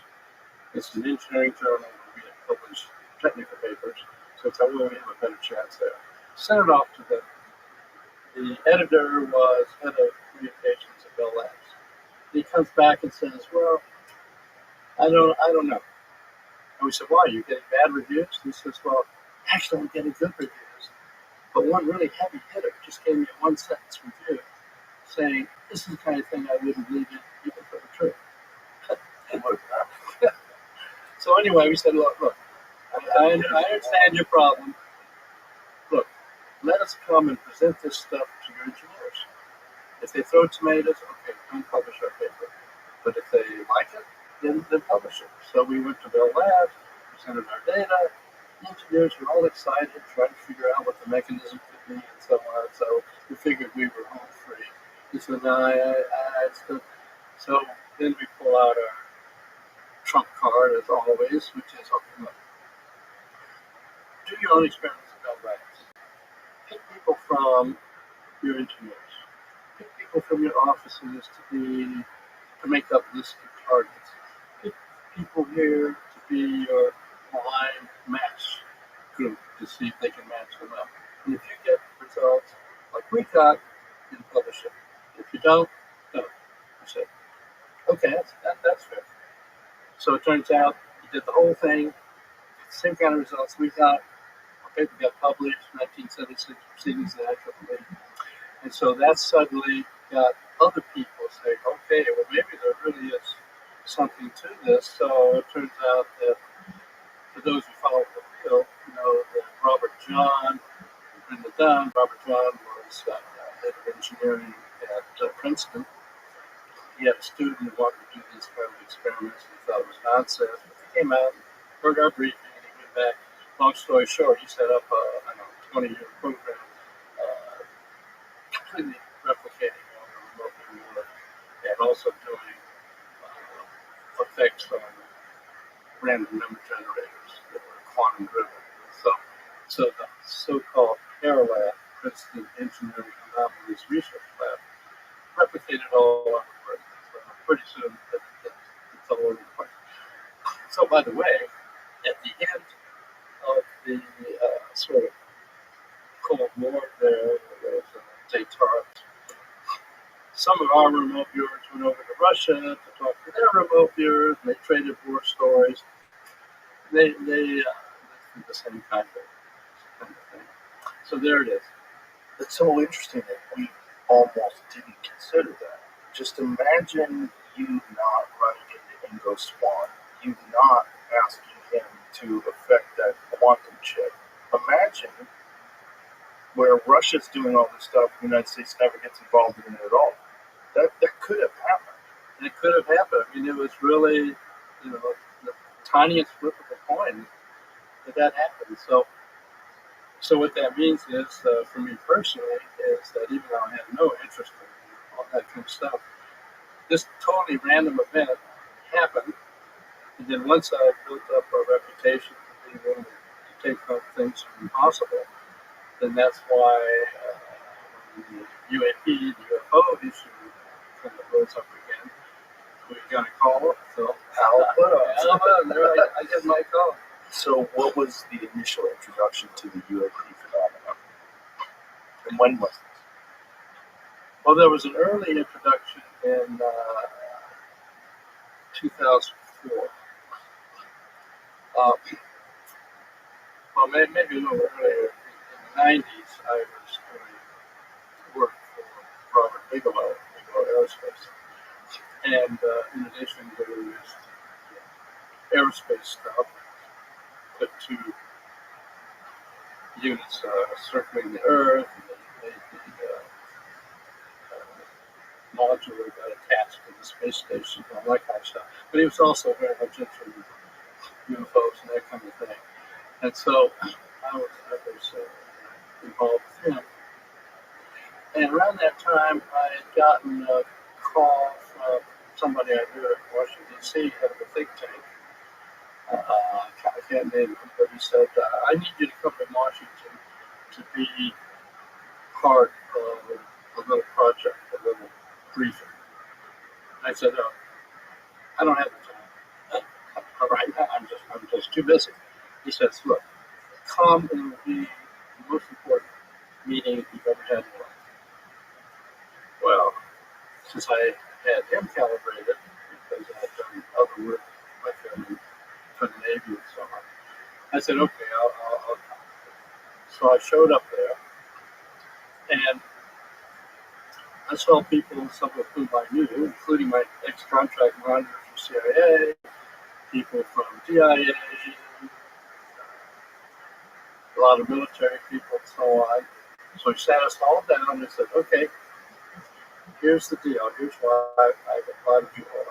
It's an engineering journal where we have published technical papers, so it's where we have a better chance there. Sent it off to them. The editor was head of communications at Bell Labs. He comes back and says, well, I don't know. And we said, why? You're getting bad reviews? And he says, well, actually, I'm getting good reviews. But one really heavy hitter just gave me a one-sentence review saying, this is the kind of thing I wouldn't believe in even for the truth. So anyway, we said, look, I understand your problem. Look, let us come and present this stuff to your engineers. If they throw tomatoes, okay, don't publish our paper. But if they like it, then publish it. So we went to Bell Labs, presented our data. The engineers were all excited, trying to figure out what the mechanism could be and so on. So we figured we were home free. He said, no, still. So then we pull out our trump card, as always, which is, okay, look, do your own experiments at Bell Labs. Pick people from your engineers. Pick people from your offices to make up lists of targets. Pick people here to be your blind match group to see if they can match them up. And if you get results like we got, then publish it. If you don't, don't. I said, okay, that's fair. So it turns out he did the whole thing, same kind of results we got. Our paper got published in 1976, proceedings of the IEEE. And so that suddenly got other people saying, okay, well, maybe there really is something to this. So it turns out that for those who follow the field, that Robert John, Robert John was head of engineering at Princeton. He had a student who wanted to do these kind of experiments and he thought it was nonsense. But he came out, heard our briefing, and he went back. Long story short, he set up a 20-year program completely replicating all the remote work and also doing effects on random number generators that were quantum driven. So the so-called Paralab, Princeton Engineering Anomalies Research Lab, replicated all over the world. So pretty soon it's all over the place. So by the way, at the end of the sort of Cold War there was detente. Some of our remote viewers went over to Russia to talk to their remote viewers, and they traded war stories. They did the same kind of thing. So there it is. It's so interesting that we almost didn't consider that. Just imagine you not running into Ingo Swann, you not asking him to affect that quantum chip. Imagine where Russia's doing all this stuff, the United States never gets involved in it at all. That could have happened. And it could have happened. I mean, it was really, the tiniest flip of a coin that happened. So So what that means is, for me personally, is that even though I had no interest in all that kind of stuff, this totally random event happened. And then once I built up a reputation for being willing to take on things that are impossible, then that's why when the UAP, the UFO issue kind of rose up again. We got a call, so I get my call. So, what was the initial introduction to the UAP phenomenon, and when was this? Well, there was an early introduction in 2004. Well, maybe a little earlier. In the 90s, I was doing work for Robert Bigelow Aerospace. And in addition, there was aerospace stuff, put two units circling the Earth, and they made the module that got attached to the space station, and all that kind of stuff. But he was also very much into UFOs and that kind of thing. And so I was involved with him. And around that time, I had gotten a call from somebody I knew in Washington, D.C., head of a think tank. I can't name him, but he said, I need you to come to Washington to be part of a little project, a little briefing. I said, no, I don't have the time. Right now, I'm just too busy. He says, look, come and it will be the most important meeting you've ever had in your life. Well, since I had him calibrated, because I had done other work with him for the Navy and so on, I said, okay, I'll come. So I showed up there, and I saw people, some of whom I knew, including my ex-contract monitor from CIA, people from DIA, a lot of military people, and so on. So he sat us all down and said, okay, here's the deal. Here's why I've invited you all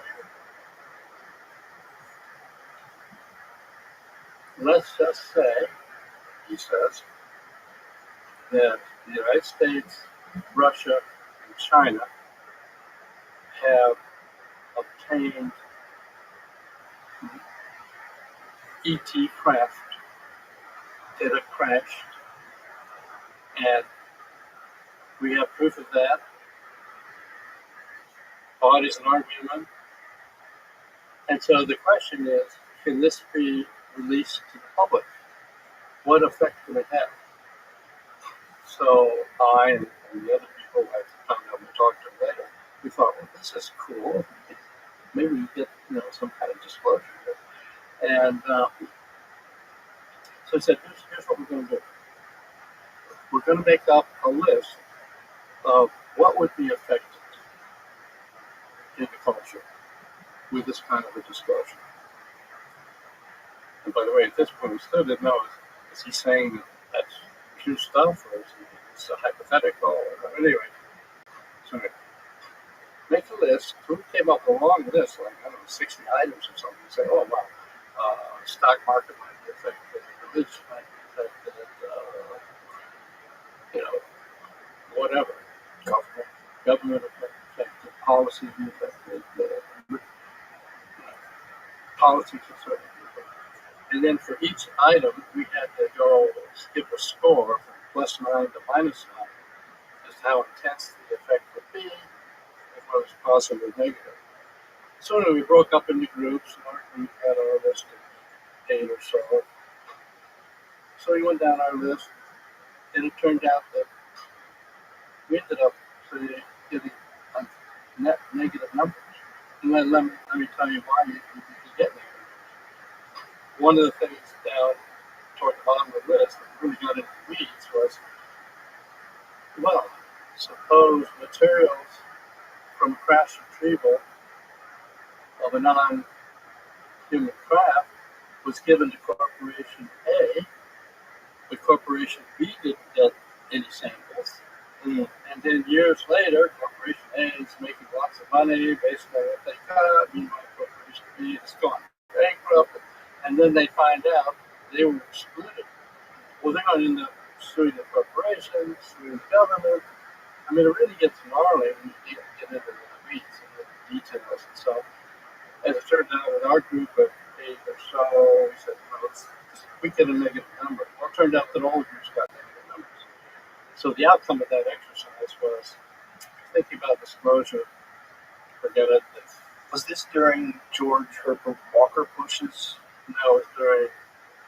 here. Let's just say, he says, that the United States, Russia, and China have obtained ET craft that have crashed, and we have proof of that. Bodies and argument. And so the question is, can this be released to the public? What effect can it have? So I and the other people I found out and talked to them later, we thought, well, this is cool. Maybe we get some kind of disclosure here. And so I said, here's what we're going to do. We're going to make up a list of what would be affected in the culture with this kind of a disclosure. And by the way, at this point, we still didn't know, is he saying that that's true stuff, or is it a hypothetical? Or anyway, so make a list. So we came up with a long list, like, I don't know, 60 items or something. Say, oh, wow, stock market might be affected, religion might be affected, whatever. Government affected, policy be affected, politics and certain people. And then for each item, we had to go give a score from +9 to -9 as to how intense the effect would be, and whether it's positive or negative. So anyway, we broke up into groups, and our group had our list of 8 or so. So we went down our list, and it turned out that we ended up getting net negative numbers. And then let me tell you why you get negative. One of the things down toward the bottom of the list that really got into the weeds was, well, suppose materials from crash retrieval of a non-human craft was given to Corporation A, but Corporation B didn't get any samples. And then years later, Corporation A is making lots of money based on what they got. Meanwhile, Corporation B is gone bankrupt. And then they find out they were excluded. Well, they're going to end up suing the corporations, suing the government. I mean, it really gets gnarly when you get into the weeds and the details. And so, as it turned out, in our group of 8 or so, we said, we get a negative number. Well, it turned out that all the groups got negative numbers. So the outcome of that exercise was thinking about disclosure. Forget it. Was this during George Herbert Walker Bush's? No, it was during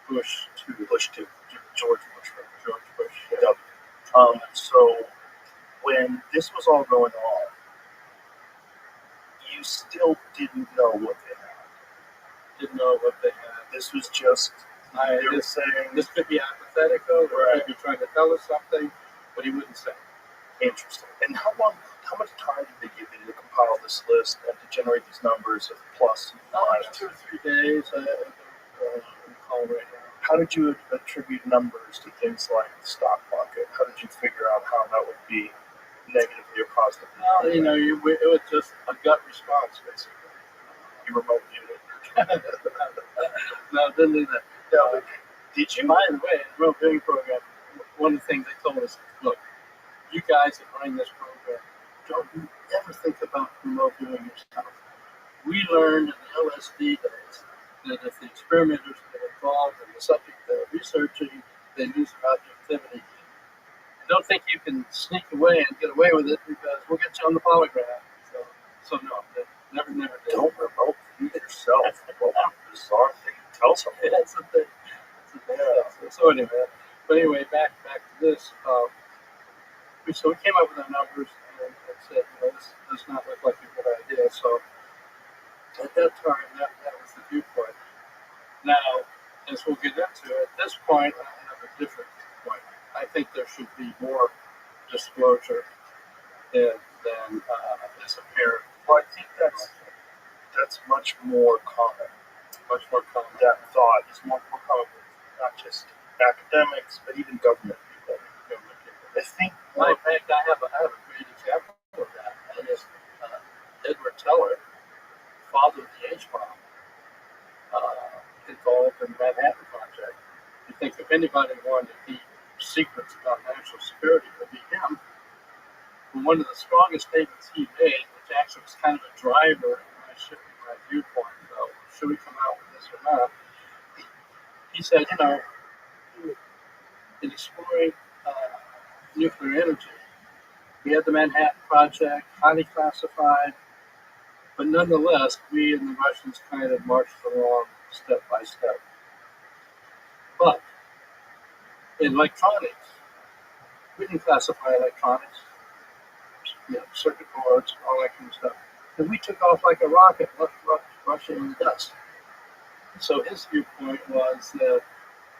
Bush 2. Bush 2. George Bush. George Bush. Yeah. So when this was all going on, you still didn't know what they had. Didn't know what they had. This was just, they were saying, this could be hypothetical, or maybe trying to tell us something, but he wouldn't say. Interesting. And how much time did they give you to compile this list and to generate these numbers of plus and minus? 2 or 3 days. I recall right now. How did you attribute numbers to things like the stock market? How did you figure out how that would be negatively or positively? Well, it was just a gut response, basically. You remote viewed it. No, didn't do that. No, did you? By the way, in the remote viewing program, one of the things they told us, look, you guys that running this program, don't you ever think about remote viewing yourself. We learned in the LSD days that if the experimenters get involved in the subject they're researching, they lose about the activity. Don't think you can sneak away and get away with it because we'll get you on the polygraph. So no, never did. Don't remote view yourself. Well, bizarre thing to tell somebody. That's the thing. So anyway, back to this. So we came up with our numbers and said, this does not look like a good idea. So at that time, that was the viewpoint. Now, as we'll get into, at this point, I have a different point. I think there should be more disclosure than is apparent. Well, I think that's much more common. Much more common. That thought is more common with not just academics, but even government people. I think. In fact, I have a great example of that. That is Edward Teller, father of the H-bomb, involved in the Manhattan Project. You think if anybody wanted to keep secrets about national security, it would be him. And one of the strongest statements he made, which actually was kind of a driver in my viewpoint, though, should we come out with this or not? He said, in exploring nuclear energy, we had the Manhattan Project, highly classified, but nonetheless, we and the Russians kind of marched along step by step. But in electronics, we didn't classify electronics, circuit boards, all that kind of stuff. And we took off like a rocket, left Russia in the dust. So his viewpoint was that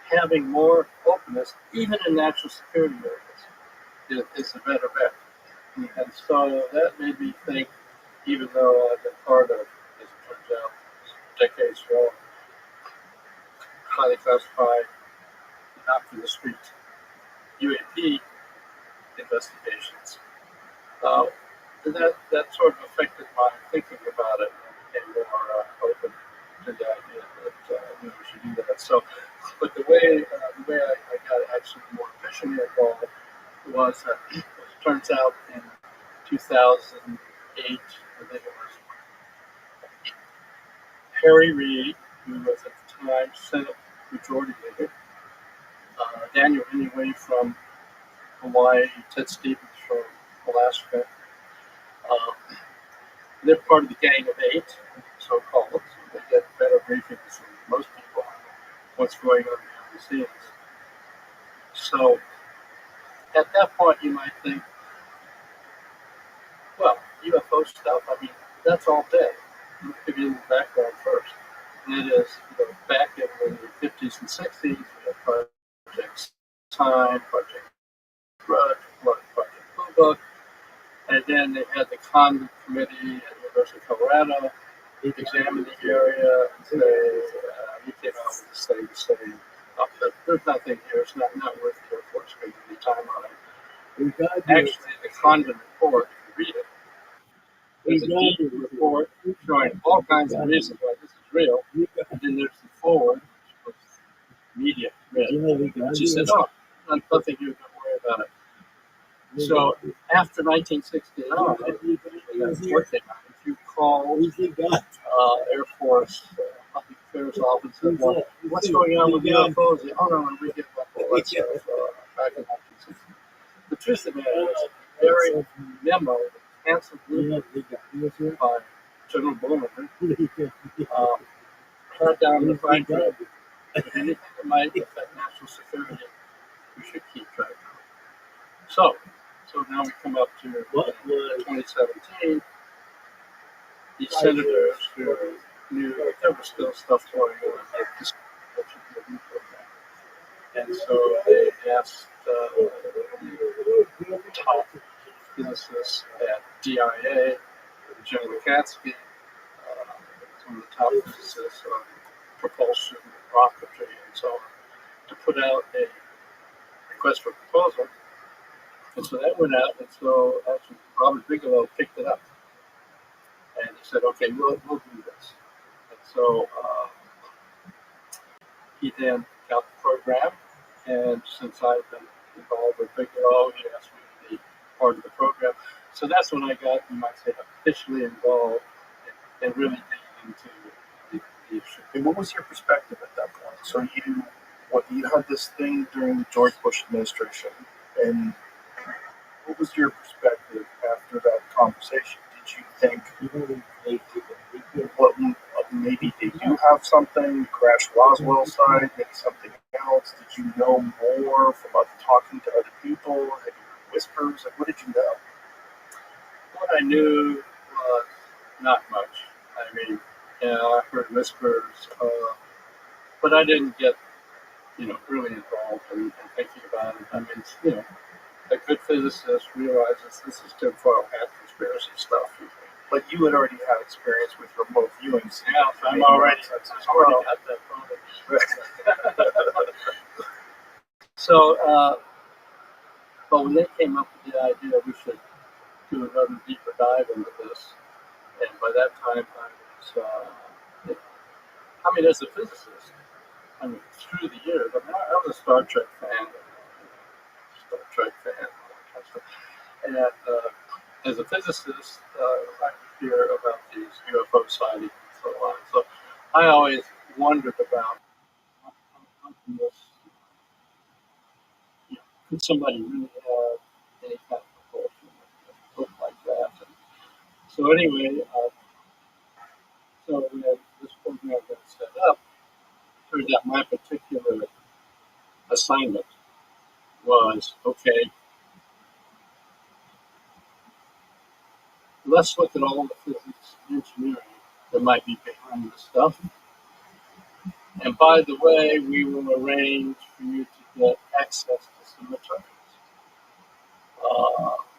having more openness, even in national security areas, is a better bet. And so that made me think, even though I've been part of, as it turns out, decades long, highly classified, not for the street, UAP investigations, that sort of affected my thinking about it and became more open to the idea that we should do that. So, but the way I got actually more efficiently involved was, as it turns out, in 2008, I think it was Harry Reid, who was at the time Senate Majority Leader, Daniel Inouye from Hawaii, Ted Stevens from Alaska. They're part of the Gang of 8, so-called. So they get better briefings than most people on what's going on behind the scenes. So at that point, you might think, well, UFO stuff, that's all dead. Let me give you the background first. And that is, back in the 50s and 60s, we had Project Time, Project Grudge, Project Blue Book, and then they had the Condon Committee at the University of Colorado. He examined the area and say, he came out with the same. There's nothing here. It's not worth the Air Force spending any time on it. Actually, the Condon report, if you read it, there's a deep report showing all kinds of reasons why this is real. And then there's the forward, which was media. She said, nothing you can worry about it. So after 1969, what came out, if you call Air Force public affairs office and what's going on with UFOs? They, oh no, we get all that stuff back in 1960. The truth of the matter is, very memo, canceled by General Bowman, had down the fact that anything that might affect national security, we should keep track of. So now we come up to 2017. These senators who knew there was still stuff going on at this program. And so they asked the top physicists at DIA, General Katsky, some of the top physicists on propulsion, rocketry, and so on, to put out a request for proposal. And so that went out, and so actually Robert Bigelow picked it up. And he said, okay, we'll do this. And so he then got the program, and since I've been involved with Bigelow, he asked me to be part of the program. So that's when I got, you might say, officially involved and really digging into the issue. And what was your perspective at that point? So you had this thing during the George Bush administration, and what was your perspective after that conversation? Did you think, well, maybe they do have something, Crash Roswell side, maybe something else? Did you know more from talking to other people? Had you heard whispers? Like, what did you know? What I knew was not much. I mean, I heard whispers, but I didn't get, really involved in thinking about it. I mean, a good physicist realizes this is too far past conspiracy stuff. But you had already had experience with remote viewing. So yeah, I'm already got that problem. So, but when they came up with the idea, we should do another deeper dive into this. And by that time, I was, as a physicist, through the years, I was a Star Trek fan. And as a physicist, I could hear about these UFO sightings and so on. So I always wondered about how can this, could somebody really have any kind of propulsion that look like that? And so anyway, so when this program got set up, turned out my particular assignment was, okay, let's look at all the physics and engineering that might be behind this stuff. And by the way, we will arrange for you to get access to some materials.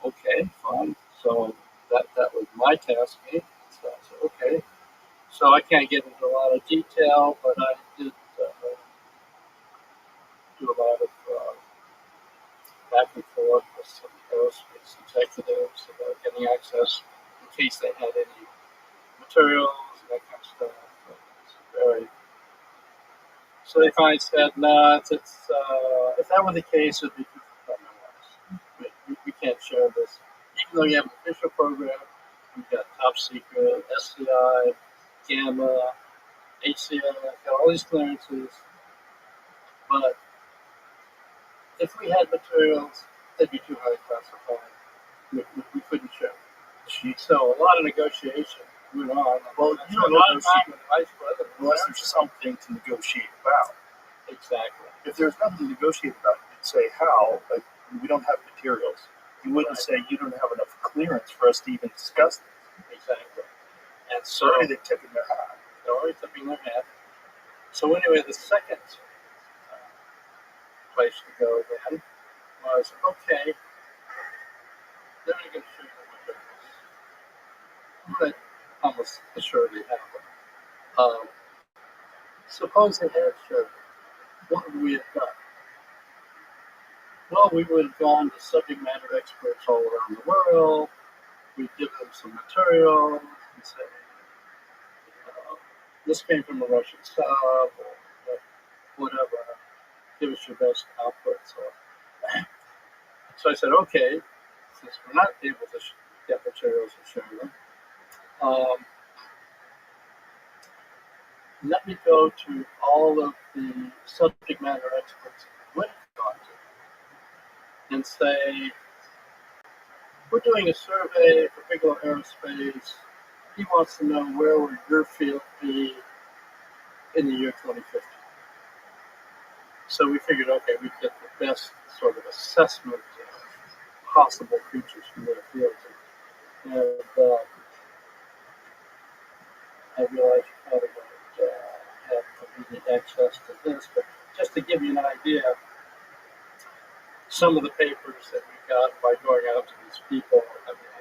Okay, fine. So that was my task. So I said, okay. So I can't get into a lot of detail, but I did do a lot of back and forth with some aerospace executives about getting access in case they had any materials and that kind of stuff. So they finally said, no, if that were the case, it'd be too we can't share this. Even though you have an official program, we've got top secret, SCI, Gamma, HCI, got all these clearances. But if we had materials, they'd be too highly classified. We couldn't share. So a lot of negotiation went on. Well, a lot of time with the vice president. Unless there's something to negotiate about. Exactly. If there's nothing to negotiate about, you'd say how, like, we don't have materials. You wouldn't say you don't have enough clearance for us to even discuss this. Exactly. And so Sorry, they're tipping their hat. They're always tipping their hat. So anyway, the second place to go then was, okay, they're going to show you the materials. But almost assuredly have them. Suppose they had showed, what would we have done? Well, we would have gone to subject matter experts all around the world. We'd give them some material and say, this came from a Russian sub or whatever. Give us your best output. So So I said, okay, since we're not able to get materials and share them, let me go to all of the subject matter experts that we've gone to and say, we're doing a survey for Bigelow Aerospace. He wants to know where will your field be in the year 2050. So we figured, okay, we get the best sort of assessment of possible futures for their field. And I realize you probably don't have immediate access to this, but just to give you an idea, some of the papers that we got by going out to these people,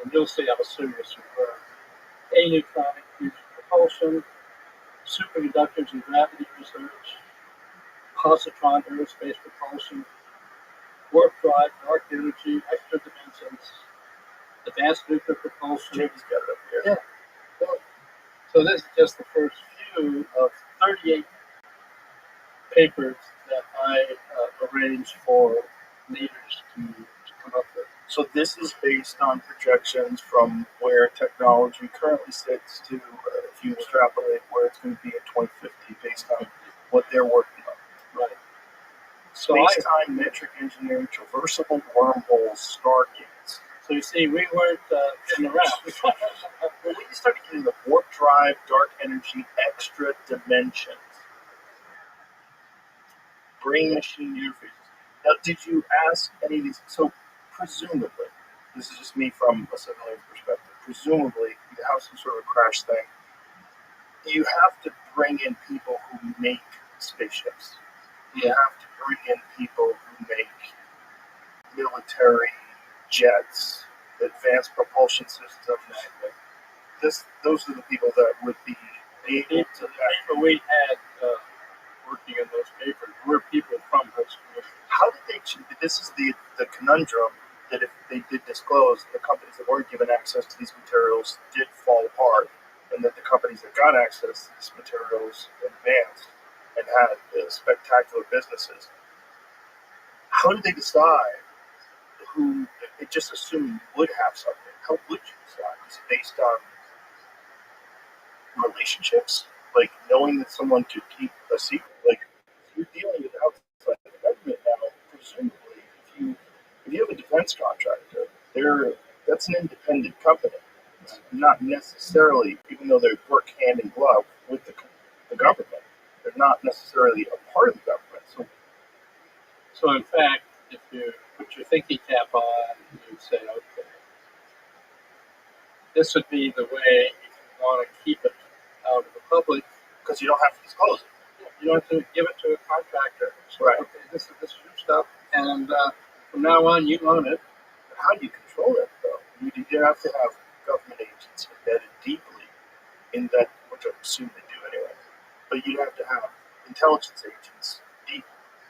and you'll see how serious we were. Anetronic fusion propulsion, superconductors and gravity research, positron aerospace propulsion, warp drive, dark energy, extra dimensions, advanced nuclear propulsion. Jamie's got it up here. Yeah. So this is just the first few of 38 papers that I arranged for leaders to come up with. So this is based on projections from where technology currently sits to, if you extrapolate where it's going to be in 2050 based on what they're working on. Right. So Space-time metric engineering, traversable wormholes, stargates. So you see, we weren't kidding around. When we started getting the warp drive, dark energy, extra dimensions, brain-machine interfaces. Now, did you ask any of these? So, presumably, this is just me from a civilian perspective. Presumably, you have some sort of crash thing. You have to bring in people who make spaceships. You have to bring in people who make military jets, advanced propulsion systems. Those are the people that would be able to. The people we had working in those papers were people from those schools. How did they? This is the conundrum that if they did disclose, the companies that weren't given access to these materials did fall apart, and that the companies that got access to these materials advanced and had spectacular businesses. How did they decide who? It just assuming you would have something. How would you decide? Is it based on relationships, like knowing that someone could keep a secret? Like you're dealing with outside the government now. Presumably, if you have a defense contractor, that's an independent company. It's not necessarily, even though they work hand in glove with the government, they're not necessarily a part of the government. So in fact, if you put your thinking cap on, you'd say, okay, this would be the way if you want to keep it out of the public, because you don't have to disclose it. you don't have to give it to a contractor. So, Right. okay, this is your stuff, and from now on, you own it. But how do you control it, though? You have to have government agents embedded deeply in that, which I assume they do anyway. But you have to have intelligence agents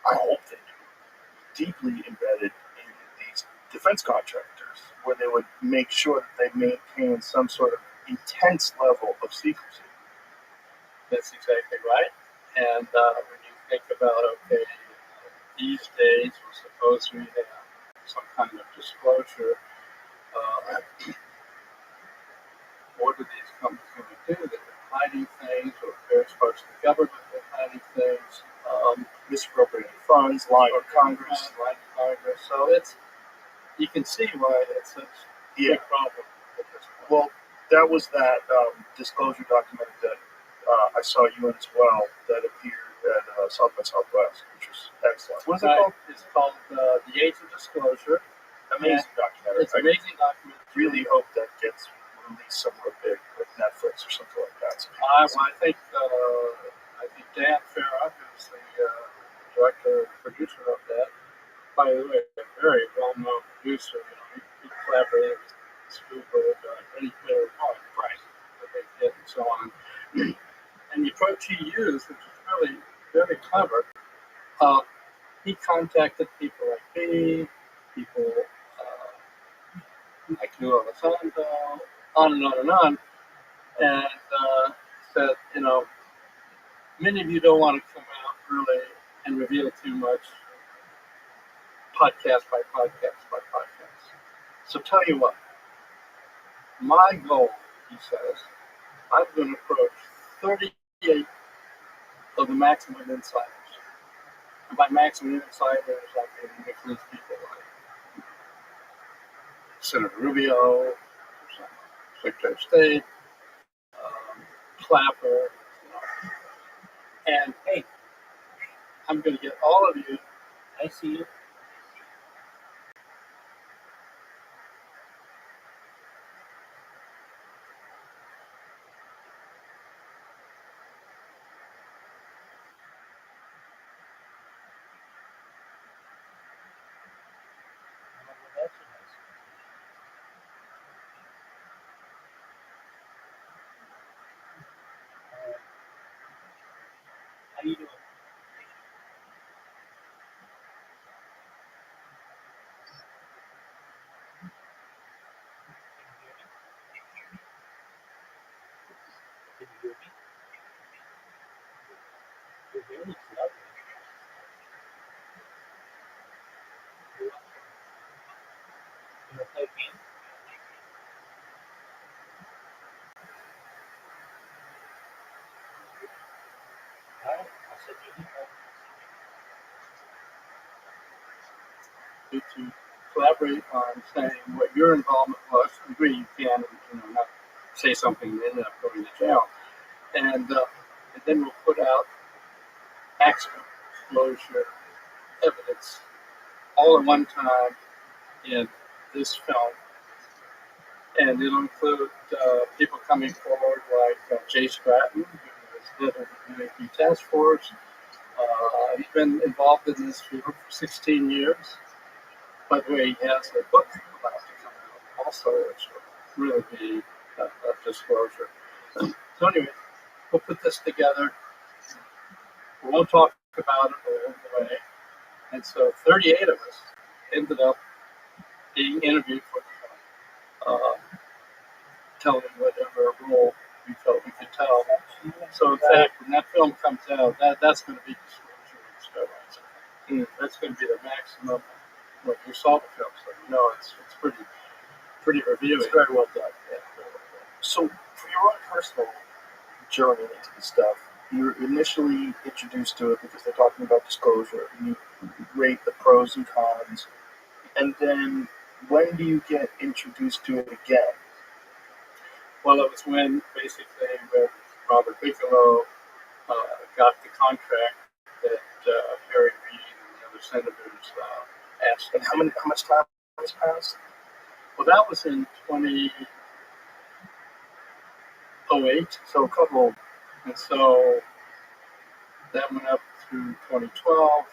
I hope they do, deeply embedded in these defense contractors, where they would make sure that they maintain some sort of intense level of secrecy. That's exactly right. And when you think about, okay, these days we're supposed to have some kind of disclosure. What are these companies going to do? They've been hiding things, or various parts of the government have been hiding things, Misappropriating funds, lying to Congress. So you can see why it's such a big problem at this point. Well, that was that disclosure document that I saw you in as well, that appeared at South by Southwest, which was excellent. What is it called? It's called The Age of Disclosure. Amazing documentary. It's an amazing document. Really hope that gets released somewhere big, like Netflix or something like that. So I think Dan Farah, who's the director and producer of that, by the way, a very well-known producer. He collaborated with Spielberg on Ready Player One, right? That they did and so on. And the approach he used, which is really very clever, he contacted people like me, people like Lou Elizondo, on and on and on, and said, many of you don't want to come out early and reveal too much podcast by podcast by podcast. So tell you what, My goal, he says, I'm going to approach 38 of the maximum insiders. And by maximum insiders, I mean includes people like Senator Rubio, Secretary of State, Clapper, and hey, I'm going to get all of you. I see you. How you doing? Can you hear me? You're very lovely. You want to play a game? All right, I'll send you an To collaborate on saying what your involvement was. I agree you can, not say something and end up going to jail. And then we'll put out accident disclosure evidence all at one time in this film. And it'll include people coming forward like Jay Stratton, who is head of the UAP task force. He's been involved in this field for 16 years. By the way, he has a book about to come out also, which will really be a disclosure. So anyway, we'll put this together. We won't talk about it along the way. And so 38 of us ended up being interviewed for the film, telling whatever role we felt we could tell. So in fact, when that film comes out, that's going to be disclosure on steroids. That's going to be the maximum. When you saw the film, so you know it's pretty revealing. it's very well done. Yeah, very well done. So for your own personal journey into this stuff, you're initially introduced to it because they're talking about disclosure, and you rate the pros and cons, and then when do you get introduced to it again? Well, it was when basically when Robert Bigelow got the contract that Harry Reid and the other senators asked. And how much time has passed? Well, that was in 2008. So a couple. And so that went up through 2012.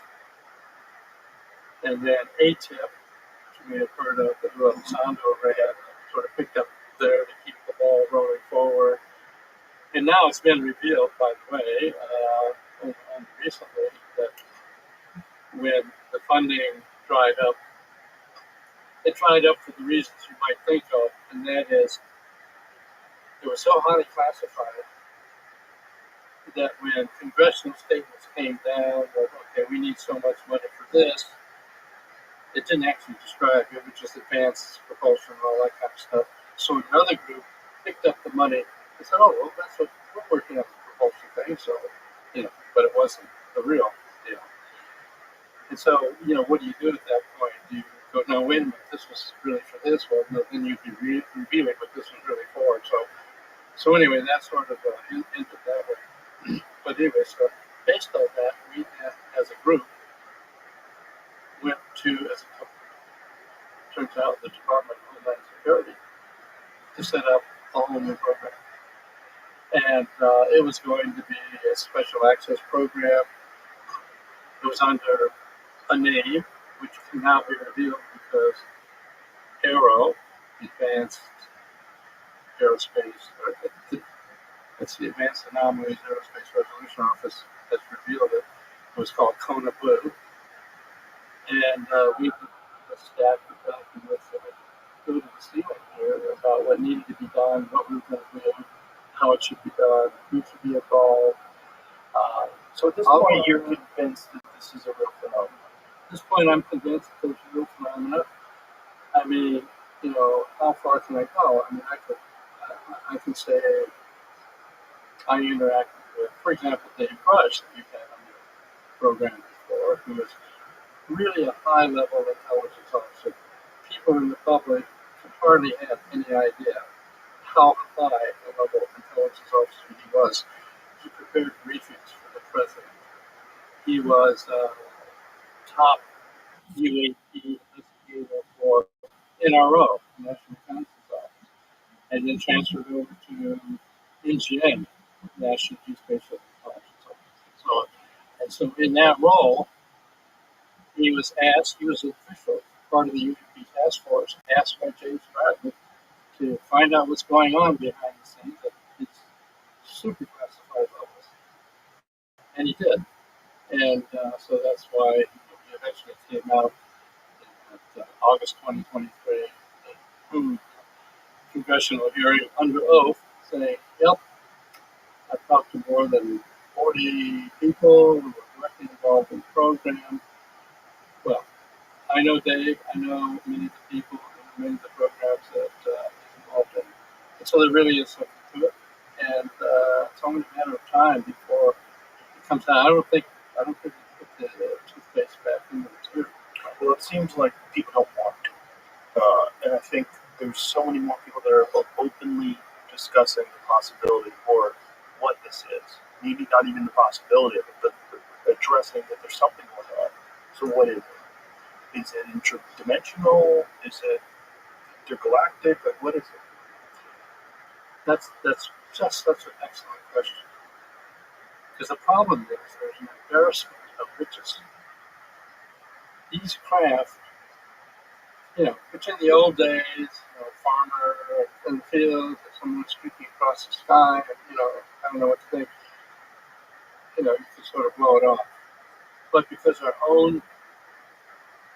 And then ATIP, which we have heard of, that Elizondo ran, sort of picked up there to keep the ball rolling forward. And now it's been revealed, by the way, only recently, that when the funding dried up, it dried up for the reasons you might think of, and that is it was so highly classified that when congressional statements came down that, okay, we need so much money for this, it didn't actually describe it, was just advanced propulsion and all that kind of stuff. So another group picked up the money and said, oh, well, that's what we're working on, the propulsion thing, so, but it wasn't the real deal. And so, what do you do at that point? Do you go, no, wait a minute, this was really for this one, no, then you'd be revealing what this was really for. So anyway, that's sort of into that way. But anyway, so based on that, we as a group went to, as a company, turns out the Department of Homeland Security, to set up a whole new program. And it was going to be a special access program. It was under a name, which can now be revealed because AARO, Advanced Aerospace, it's the Advanced Anomalies Aerospace Resolution Office has revealed it. It was called Kona Blue. And we put a staff of documents that would go to the ceiling here about what needed to be done, what we were going to do, how it should be done, who should be involved. So at this point, you're convinced that this is a real phenomenon. this point, I'm convinced that there's real phenomena. I mean, how far can I go? I mean, I can say I interacted with, for example, Dave Rush that you've had on your program before, who is really a high-level intelligence officer. People in the public can hardly have any idea how high a level intelligence officer he was. He prepared briefings for the president. He was top UAP investigator for NRO, National Reconnaissance Office, and then transferred over to NGA, National Geospatial Intelligence Office. So in that role, he was an official, part of the UAP task force, asked by James Bradley to find out what's going on behind the scenes at these super classified levels. And he did. And so that's why he eventually came out at August 2023, congressional hearing under oath, saying, yep, I've talked to more than 40 people who were directly involved in the program. Well, I know Dave, I know many of the people, many of the programs that he's involved in. And so there really is something to it. And it's only a matter of time before it comes out. I don't think we put the toothpaste back in the tube. Well, it seems like people don't want to. And I think there's so many more people that are openly discussing the possibility or what this is. Maybe not even the possibility of it, but addressing that there's something going on. So what is it? Is it interdimensional? Is it intergalactic? Like, what is it? That's such an excellent question. Because the problem is there's an embarrassment of riches. These craft, which in the old days, farmer in the field, or someone streaking across the sky, I don't know what to think, you can sort of blow it off. But because our own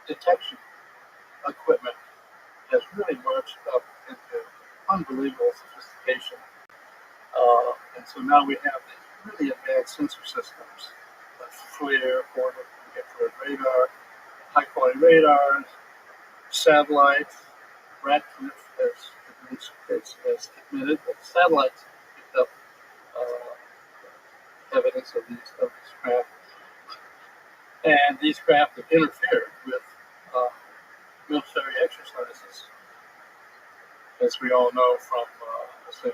detection equipment has really marched up into unbelievable sophistication, and so now we have these really advanced sensor systems, like FLIR, forward infrared radar, high-quality radars, satellites. Radcliffe has admitted that satellites picked up evidence of these craft, and these craft have interfered with military exercises, as we all know from say,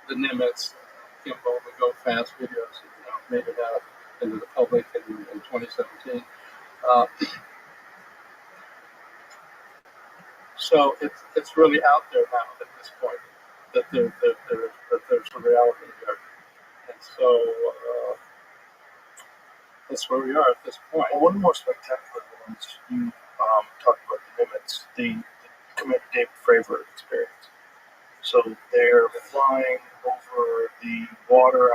the Nimitz, Gimbal, the Go Fast videos that made it out into the public in 2017. So it's really out there now at this point that there's a reality here, and so that's where we are at this point. Well, one of the more spectacular ones you talked about the Nimitz, the Commander David Fravor experience. So they're flying over the water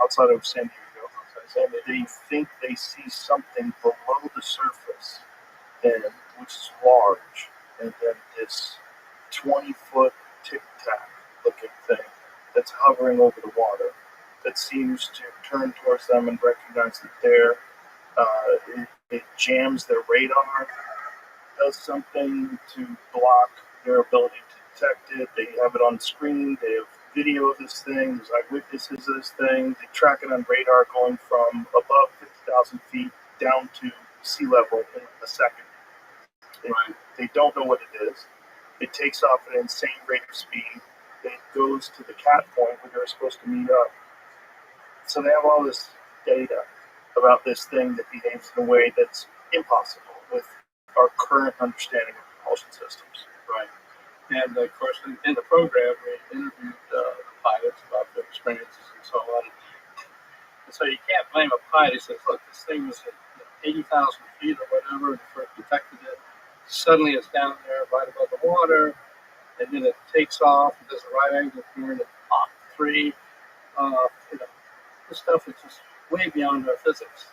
outside of San Diego, and they think they see something below the surface, which is large, and then this 20-foot tic-tac looking thing that's hovering over the water that seems to turn towards them and recognize that they're it jams their radar, does something to block their ability to detect it. They have it on screen. They have video of this thing. There's eyewitnesses of this thing. They track it on radar going from above 50,000 feet down to sea level in a second. They don't know what it is. It takes off at an insane rate of speed. It goes to the cat point where they're supposed to meet up. So they have all this data about this thing that behaves in a way that's impossible with our current understanding of propulsion systems. Right. And of course, in the program, we interviewed the pilots about their experiences and so on. And so you can't blame a pilot who says, look, this thing was at 80,000 feet or whatever, and first detected it. Suddenly it's down there right above the water, and then it takes off, and does a right angle turn at Mach 3. This stuff is just way beyond our physics.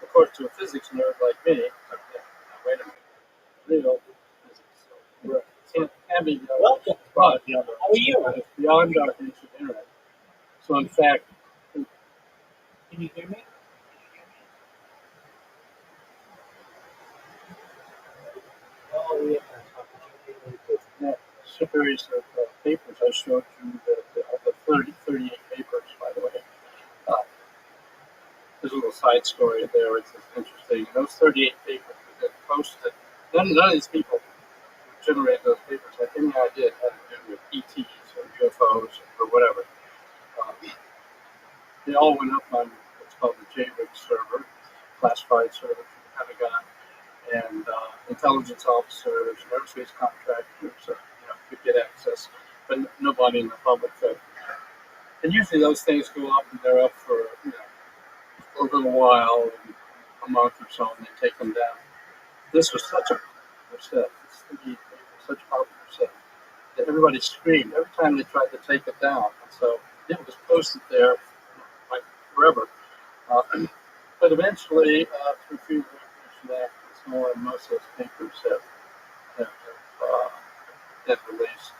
Of course, to a physics nerd like me, wait a minute, real physics. So it can be beyond, Welcome. but How are you? it's beyond our ancient internet. So in fact, Can you hear me? series of papers. I showed you the 38 papers, by the way. Uh, there's a little side story there. It's interesting. Those 38 papers were then posted. None of these people who generated those papers had any idea it had to do with ETs or UFOs or whatever. They all went up on what's called the JRIG server, classified server for the Pentagon, and intelligence officers and aerospace contractors could get access, but nobody in the public could. And usually those things go up and they're up for a little while, a month or so, and they take them down. This was such a popular set. Such a popular set that everybody screamed every time they tried to take it down. And so it was posted there like forever. But eventually, through Freedom of Information Act and so on, most of those papers have been released.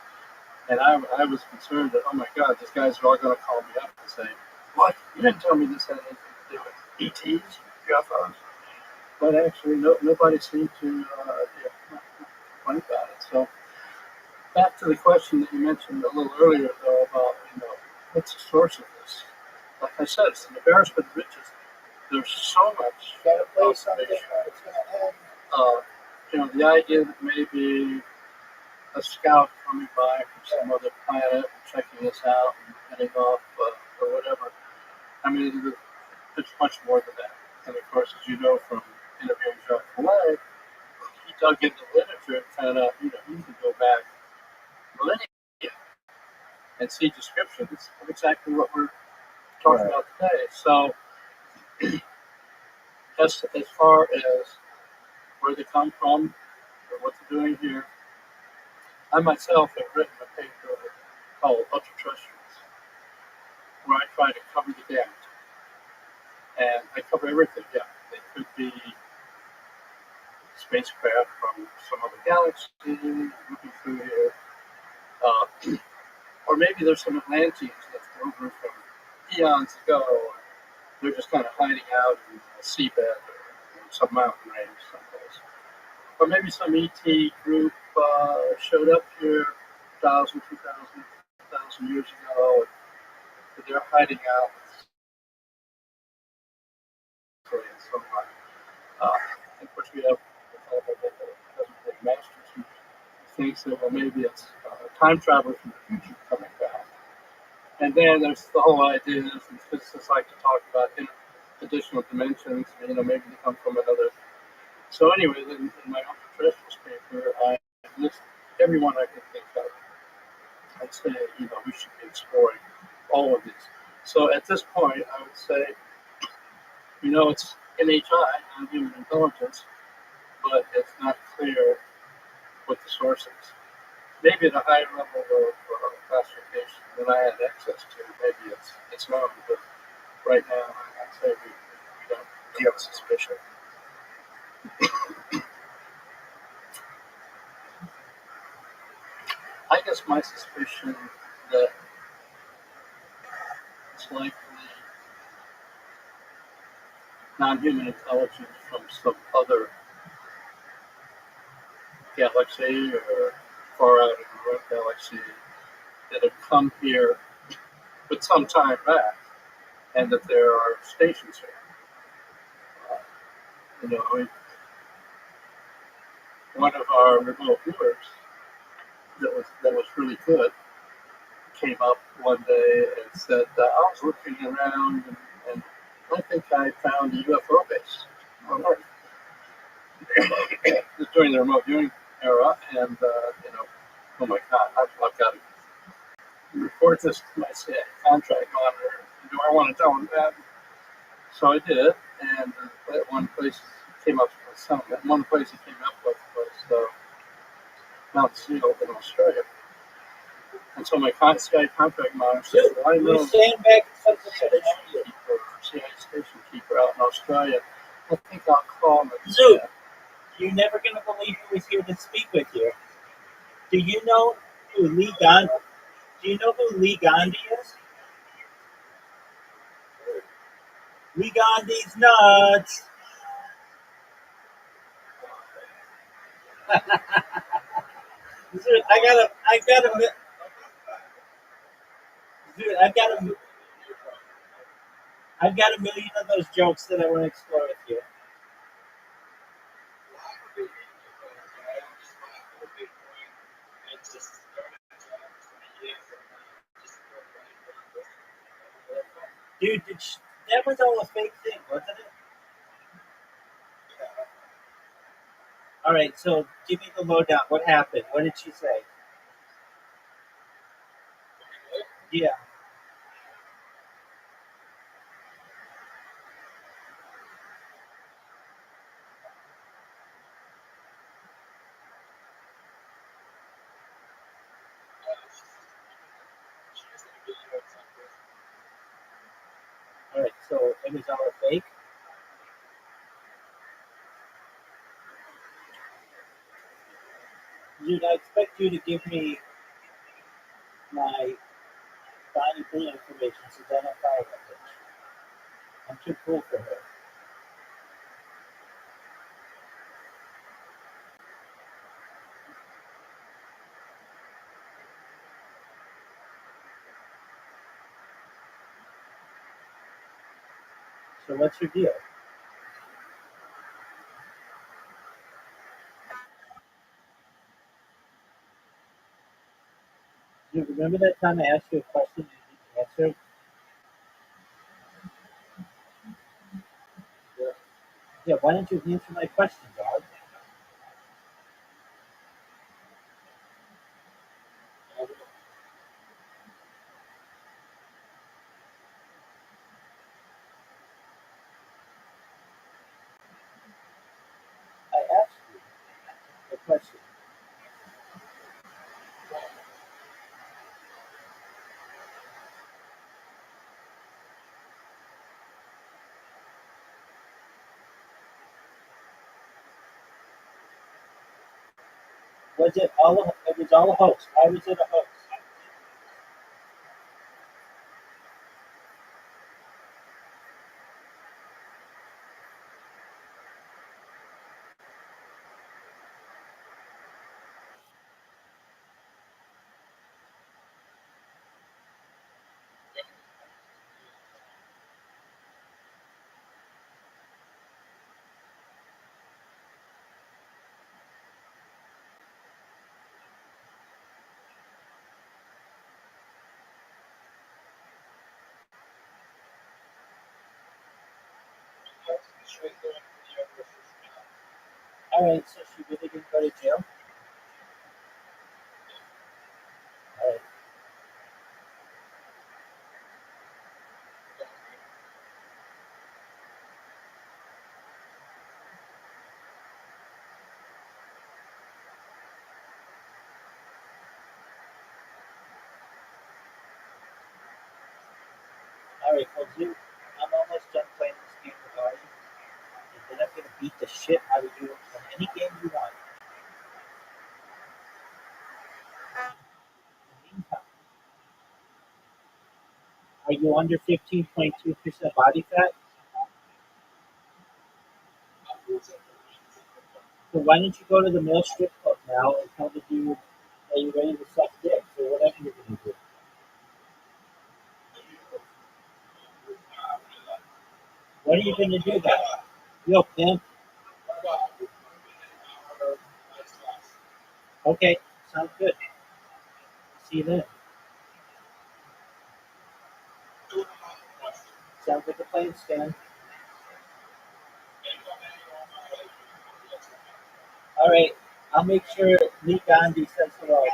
And I was concerned that, oh my God, these guys are all going to call me up and say, what? You didn't tell me this had anything to do with ETs, UFOs. But actually, nobody seemed to complain about it. So back to the question that you mentioned a little earlier, though, about what's the source of this? Like I said, it's an embarrassment of riches. There's so much. Gotta play something or it's gonna end. The idea that maybe a scout coming by from some other planet, checking us out and heading off or whatever. I mean, there's much more than that. And of course, as you know from interviewing Jacques Vallée, he dug into literature and found out, you can go back millennia and see descriptions of exactly what we're talking about today. So, as far as where they come from or what they're doing here, I myself have written a paper called Ultra-Terrestrials, where I try to cover the gamut. And I cover everything, yeah. They could be spacecraft from some other galaxy looking through here. Or maybe there's some Atlanteans left over from eons ago. They're just kind of hiding out in a seabed or some mountain range someplace. Or maybe some ET group showed up here 1,000, 2,000, 2,000 years ago, and they're hiding out. And so on. And of course, we have the masters who thinks that, well, maybe it's time travelers from the future coming back. And then there's the whole idea, and physicists like to talk about additional dimensions, maybe they come from another. So anyway, in my ultra-terrestrials paper, I list everyone I can think of. I'd say, we should be exploring all of these. So at this point, I would say, it's NHI, non-human intelligence, but it's not clear what the source is. Maybe at a higher level of classification than I had access to, maybe it's known, but right now, I'd say we don't. Do you have a suspicion? I guess my suspicion that it's likely non-human intelligence from some other galaxy or far out in the remote galaxy that have come here with some time back, and that there are stations here. One of our remote viewers that was really good came up one day and said, I was looking around and I think I found a UFO base on Earth. It was during the remote viewing era, and oh my God, I've got to report this to my CIA contract monitor. Do I want to tell him that? So I did, and one place came up with something. One place he came up with was Mount Seal in Australia. And so my CIA contract monitor said, well, I know We're staying back in CIA station keeper out in Australia. I think I'll call him. Zoo, you're never going to believe who was here to speak with you. Do you know who Lee Gandhi? Do you know who Lee Gandhi is? Lee Gandhi's nuts. Dude, dude, I've got a million of those jokes that I want to explore with you. Dude, that was all a fake thing, wasn't it? All right, so give me the lowdown. What happened? What did she say? Yeah. All right, so it was all a fake. Dude, I expect you to give me my valuable information so then I'll follow that bitch. I'm too cool for her. So what's your deal? Dude, remember that time I asked you a question you didn't answer? Yeah, why don't you answer my question, dog? I asked you the question. Was it all it was all a hoax? Why was it a hoax? All right, so she really didn't go to jail? All right. All right, well, dude, I'm almost done playing this game with Artie, and then I'm gonna beat the shit out of you in any game you want. In the meantime, are you under 15.2% body fat? So why don't you go to the male strip club now and tell the dude that you're ready to suck dick or whatever you're gonna do? What are you gonna do then? Yo, pimp. Okay, sounds good. See you then. Sounds like a plan, Stan. All right, I'll make sure Lee Gandhi says hello.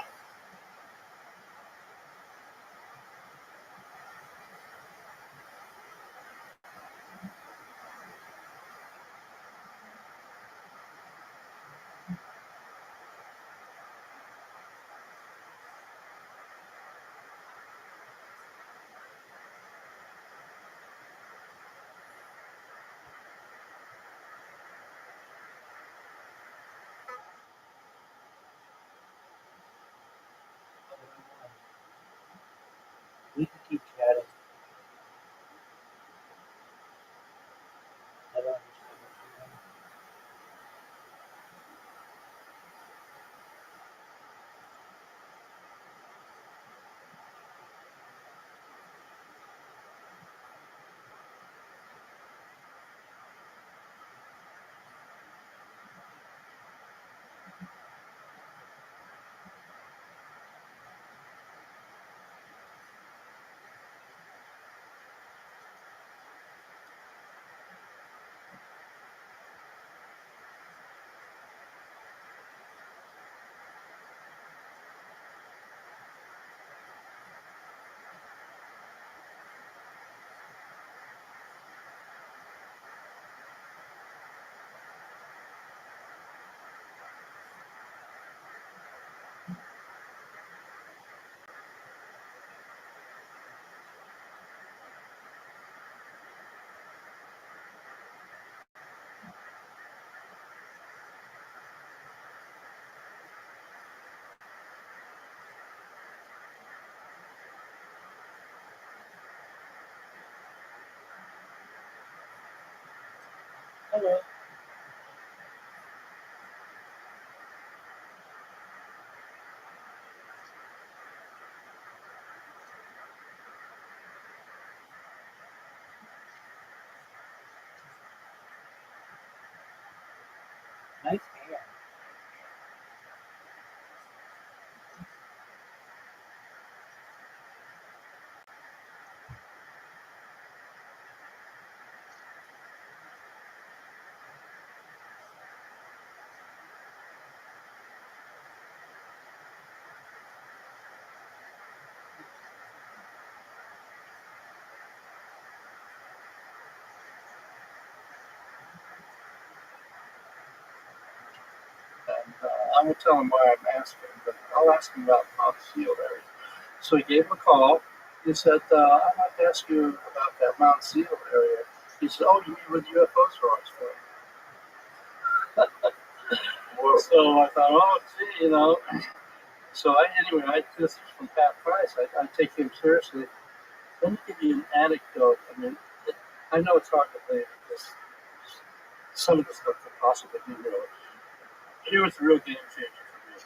Hello. Nice hair. And I won't tell him why I'm asking, but I'll ask him about Mount Seal area. So he gave him a call. He said, I'd like to ask you about that Mount Seal area. He said, oh, you mean with UFOs for Oxford? So I thought, oh, gee, you know. So this is from Pat Price. I take him seriously. Let me give you an anecdote. I mean, I know it's hard to believe because some of this stuff could possibly be real. It was a real game changer for me.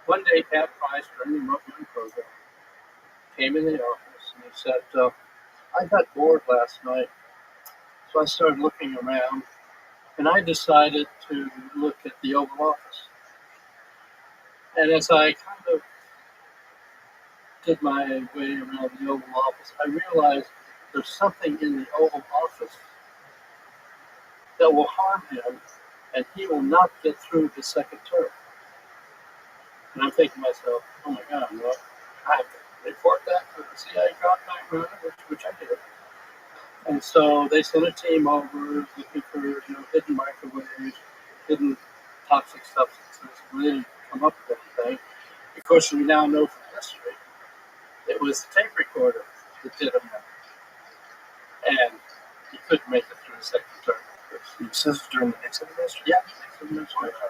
One day, Pat Price, during the remote viewing program, came in the office and he said, I got bored last night, so I started looking around, and I decided to look at the Oval Office. And as I kind of did my way around the Oval Office, I realized there's something in the Oval Office that will harm him, and he will not get through his second term. And I'm thinking to myself, oh my God, well, I have to report that to the CIA contact, which I did. And so they sent a team over looking for hidden microwaves, hidden toxic substances, really come up with anything. Of course, we now know from history, it was the tape recorder that did them. And he couldn't make it through the second term. This is during the Nixon administration? Yeah, Nixon administration.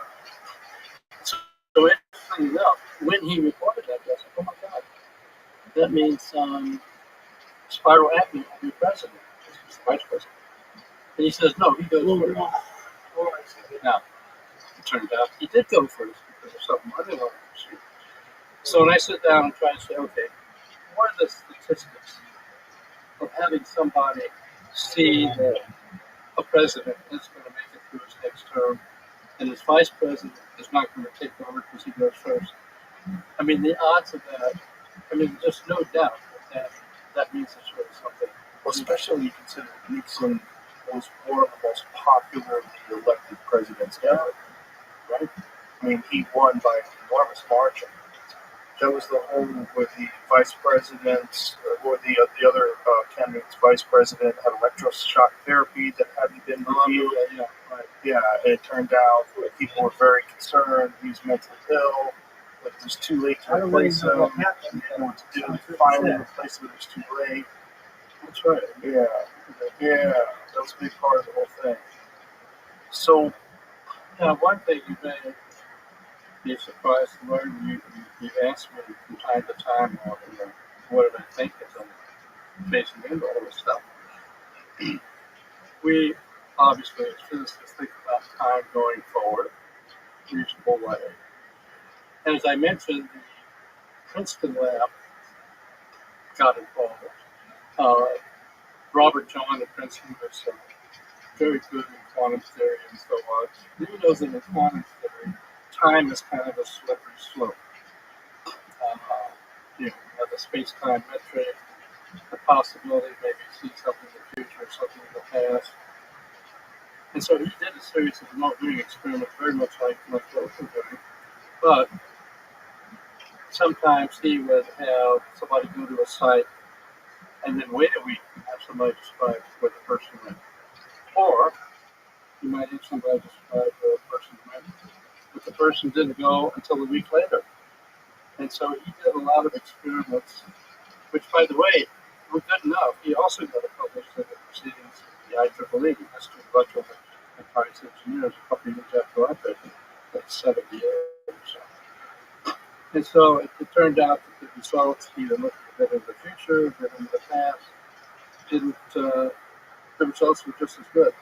So interestingly enough, when he reported that, I said, oh my God, that means Spyro Agnew will be president. He's the vice president. And he says, no, he goes first. Now, it turned out he did go first because of something I didn't want to see. So when I sit down and try to say, okay, what are the statistics of having somebody see that a president is going to make it through his next term and his vice president is not going to take over because he goes first? I mean, the odds of that, just no doubt that means it's really something. Well, especially when you consider Nixon was one of the most popularly elected presidents ever, right? I mean, he won by an enormous margin. That was the whole where the vice president or the other candidate's vice president had electroshock therapy that hadn't been reviewed. Yeah, and it turned out that people were very concerned. He was mentally ill. But it was too late to replace him. They didn't know what to do. Finally replaced him, it was too late. That's right. Yeah, that was a big part of the whole thing. So, one thing you may be surprised to learn, you asked me from time to time, what did I think as I'm facing into all this stuff. We obviously, as physicists, think about time going forward, reasonable way. And as I mentioned, the Princeton lab got involved. Robert John at Princeton was very good in quantum theory and so on. He knows that in quantum theory, time is kind of a slippery slope. You have a space-time metric, the possibility maybe see something in the future, something in the past. And so he did a series of remote viewing experiments, very much like open viewing, but sometimes he would have somebody go to a site and then wait a week and have somebody describe where the person went. Or you might have somebody describe where the person went, but the person didn't go until a week later. And so he did a lot of experiments, which, by the way, were good enough. He also got it published in the proceedings of the IEEE, Institute of Electrical and Electronics Engineers, a couple of years after I took it, like 78 or so. And so it turned out that the results either looked a bit into the future, a bit into the past, the results were just as good.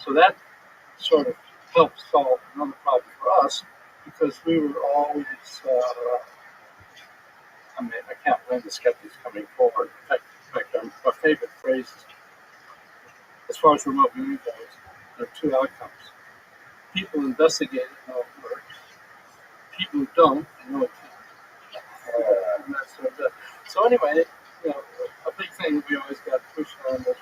So that sort of helped solve another problem for us because we were always, I can't blame the skeptics coming forward. In fact, our favorite phrase is, as far as remote viewing goes, there are two outcomes. People investigate it and know it works. People who don't know it can't. And that's sort of it. So anyway, a big thing we always got pushed on was,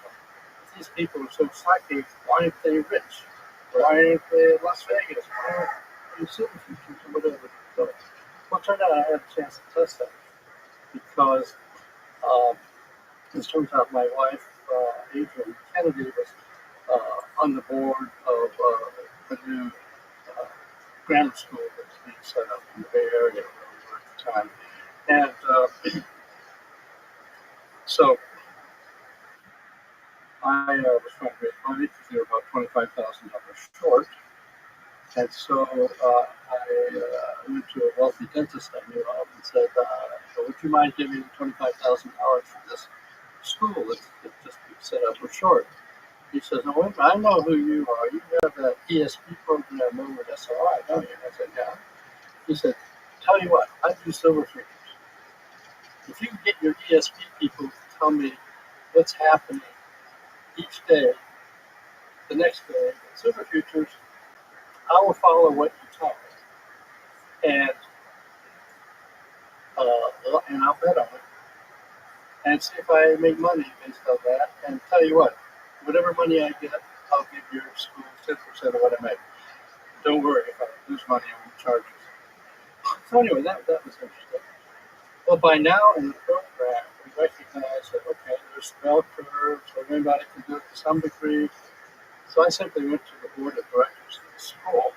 if these people are so psychic, why aren't they rich? Why aren't they in Las Vegas? Why aren't they super futures or whatever? So, well, it turned out I had a chance to test that because it turns out my wife, Adrian Kennedy, was on the board of a new grammar school that was being set up in the Bay Area where we were at the time. And so I was trying to raise money because they were about $25,000 short. And so I went to a wealthy dentist I knew of and said, would you mind giving me $25,000 for this school that's just being set up? We're short. He says, oh, wait, I know who you are. You have that ESP program over at SRI, don't you? I said, yeah. He said, tell you what, I do silver futures. If you can get your ESP people to tell me what's happening each day, the next day, in silver futures, I will follow what you tell me. And I'll bet on it. And see if I make money based on that. And tell you what, whatever money I get, I'll give your school 10% of what I make. Don't worry, if I lose money, I won't charge you. So anyway, that was interesting. Well, by now in the program, we recognize that, okay, there's bell curves, everybody can do it to some degree. So I simply went to the board of directors of the school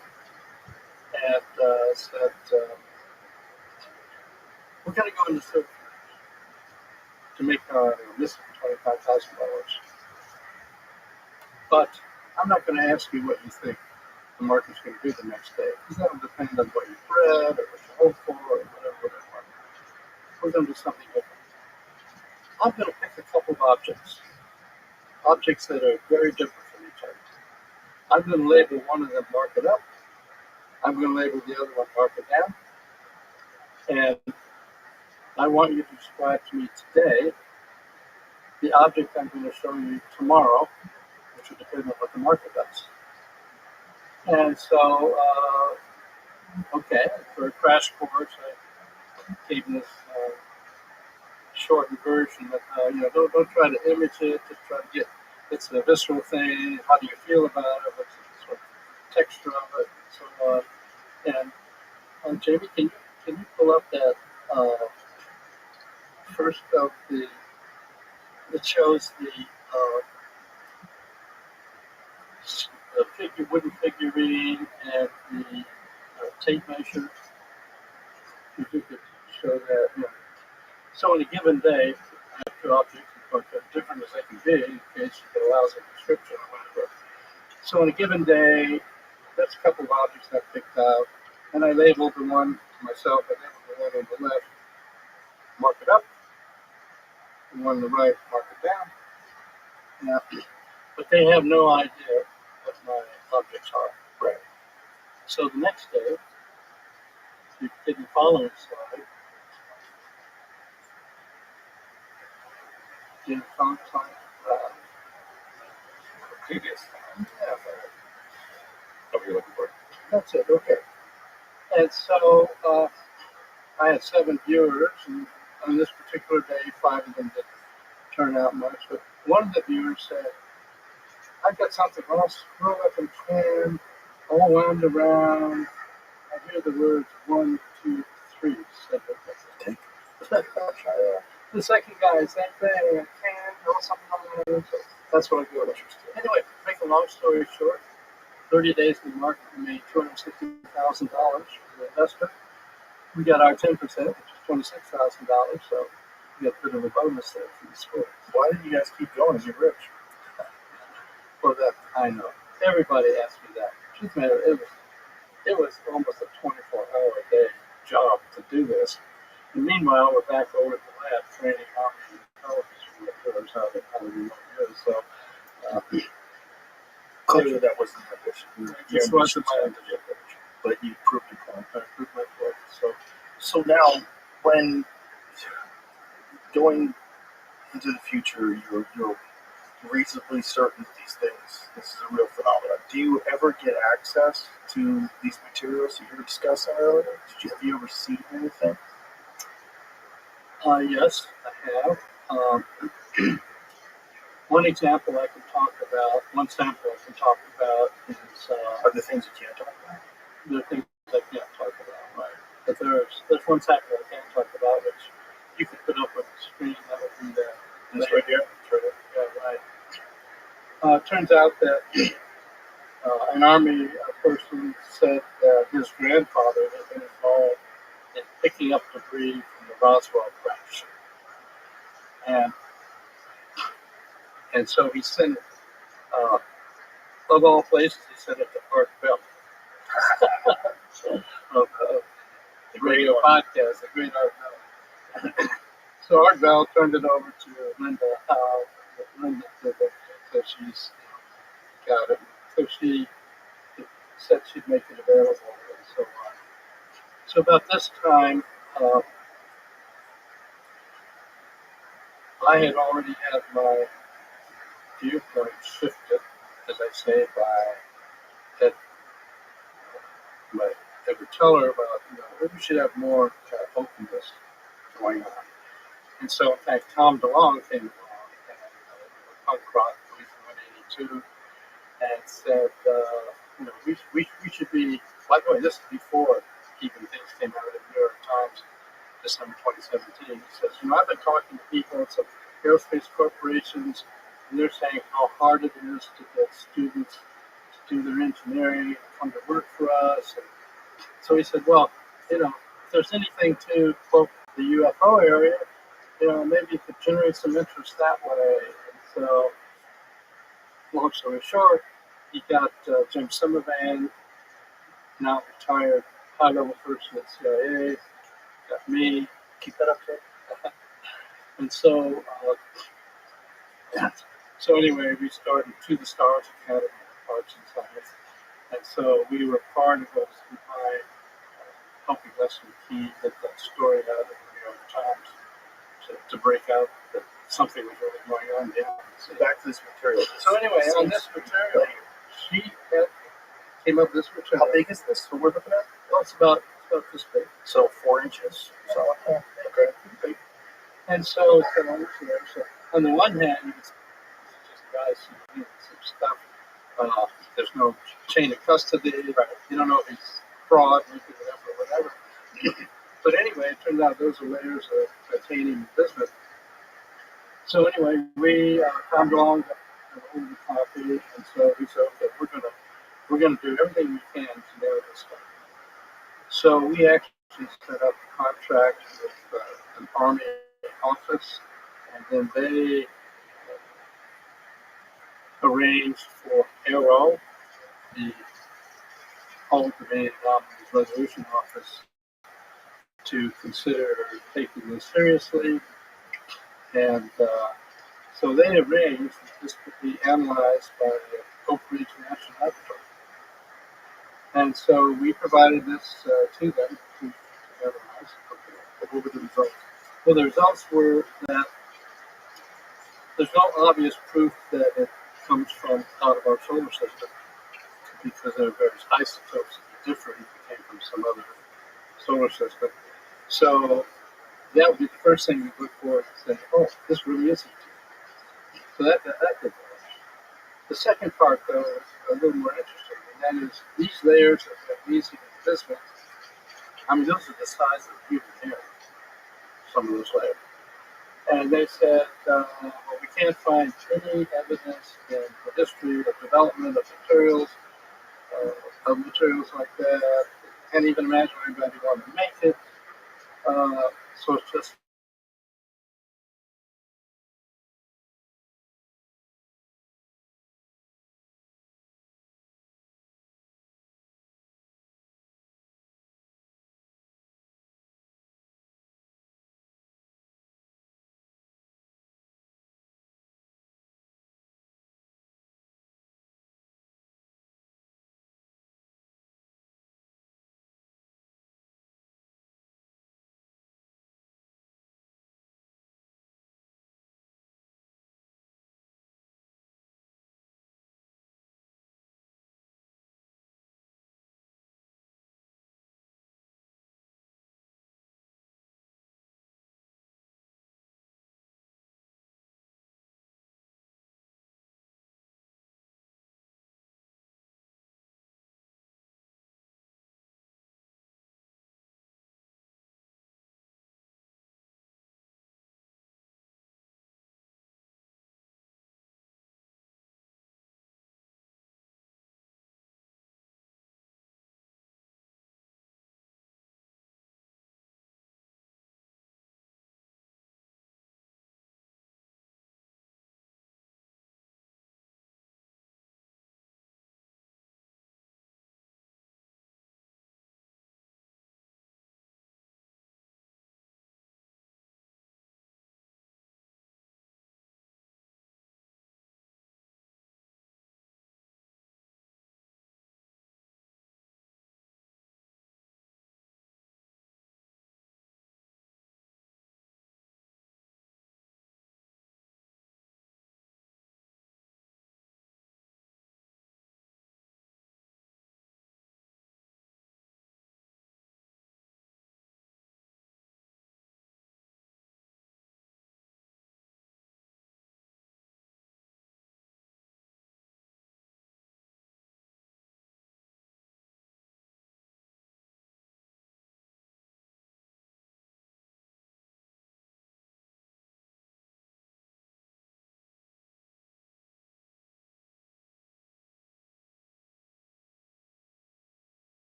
and said, we're going to go into silver to make our list of $25,000. But I'm not going to ask you what you think the market's going to do the next day, because that will depend on what you've read or what you hope for or whatever. We're going to do something different. I'm going to pick a couple of objects that are very different from each other. I'm going to label one of them market up. I'm going to label the other one market down. And I want you to describe to me today the object I'm going to show you tomorrow, which will depend on what the market does. And so, okay, for a crash course, I gave this shortened version of, don't try to image it, just try to get, it's a visceral thing, how do you feel about it, what's the sort of texture of it, and so on. And Jamie, can you pull up that first of it shows the wooden figurine and the tape measure. If you could show that. Yeah. So on a given day, I have two objects, but as different as they can be, in case it allows a description or whatever. So on a given day, that's a couple of objects I picked out, and I labeled the one to myself, I labeled the one on the left, mark it up, the one on the right, mark it down. Yeah. But they have no idea what my objects are. Right. So the next day, if you did the following slide, in front slide, Previous. yeah, What you're looking for. that's it, okay. And so I had 7 viewers, and on this particular day, 5 of them didn't turn out much, but one of the viewers said, I've got something all screwed up and can, all wound around. I hear the words 1, 2, 3. Said Taik. the second guy, same thing, I can, something like that. So that's what I do. Anyway, make a long story short, 30 days in the market, we made $260,000 for the investor. We got our 10%, which is $26,000, so we got a bit of a bonus there for the school. Why did you guys keep going? You're rich. For that, I know. Everybody asked me that. Truth matter, it was almost a 24-hour-a-day job to do this. And meanwhile, we're back over at the lab training how to remote use. So Clearly, that wasn't my ambition. This wasn't my ambition. But you proved your point. I proved my point. So now, when going into the future, you're reasonably certain that these things, this is a real phenomenon. Do you ever get access to these materials that you were discussing earlier? Have you ever seen anything? Yes, I have. One example I can talk about, one sample I can talk about is Are there things you can't talk about? the things I can't talk about, right? But there's one sample I can talk about, which you can put up on the screen. That would be This right here? yeah, right. Turns out that an Army person said that his grandfather had been involved in picking up debris from the Roswell crash, and so he sent it. Of all places, he sent it to Art Bell of the radio podcast, the great Art Bell. So Art Bell turned it over to Linda Howe. Linda did it, so she's got it. So she said she'd make it available and so on. So about this time, I had already had my viewpoint shifted, as I say, by I would tell her about, we should have more openness going on. And so, in fact, Tom DeLonge came along, and punk rock, Police 182, and said, we should be, by the way, this is before even things came out in the New York Times, December 2017. He says, I've been talking to people at some aerospace corporations, and they're saying how hard it is to get students to do their engineering, come to work for us. And so he said, well, if there's anything to, quote, the UFO area, maybe you could generate some interest that way. And so, long story short, he got Jim Simmervan, now retired high-level person at CIA, got me. Keep that up, sir. And so, anyway, we started To the Stars Academy of Arts and Science. And so we were part of what was behind helping Leslie Key get that story out of the New York Times to break out that something was really going on there. So back to this material. So anyway, on this material, she came up with this material. How big is this? So we're looking at? Well, it's about this big. So 4 inches. So okay. And so on the one hand, you can just guys doing some stuff. There's no chain of custody. Right? You don't know if he's fraud, whatever. But anyway, it turns out those are layers of attaining business. So anyway, we come along and the copy, and so we said, okay, we're gonna do everything we can to nail this stuff. So we actually set up a contract with an Army office, and then they arranged for ARO, the All Domain Anomalies Resolution Office, to consider taking this seriously. And so they arranged that this could be analyzed by the Oak Ridge National Laboratory. And so we provided this to them to analyze. What were the results? Well, the results were that there's no obvious proof that it comes from out of our solar system, because there are various isotopes that are different if it came from some other solar system. So that would be the first thing we look for and say, oh, this really is it. So that did that. The second part, though, is a little more interesting, and that is these layers of magnesium and bismuth. I mean, those are the size of human hair, some of those layers. And they said, well, we can't find any evidence in the history of development of materials like that. Can't even imagine anybody wanting to make it. So it's just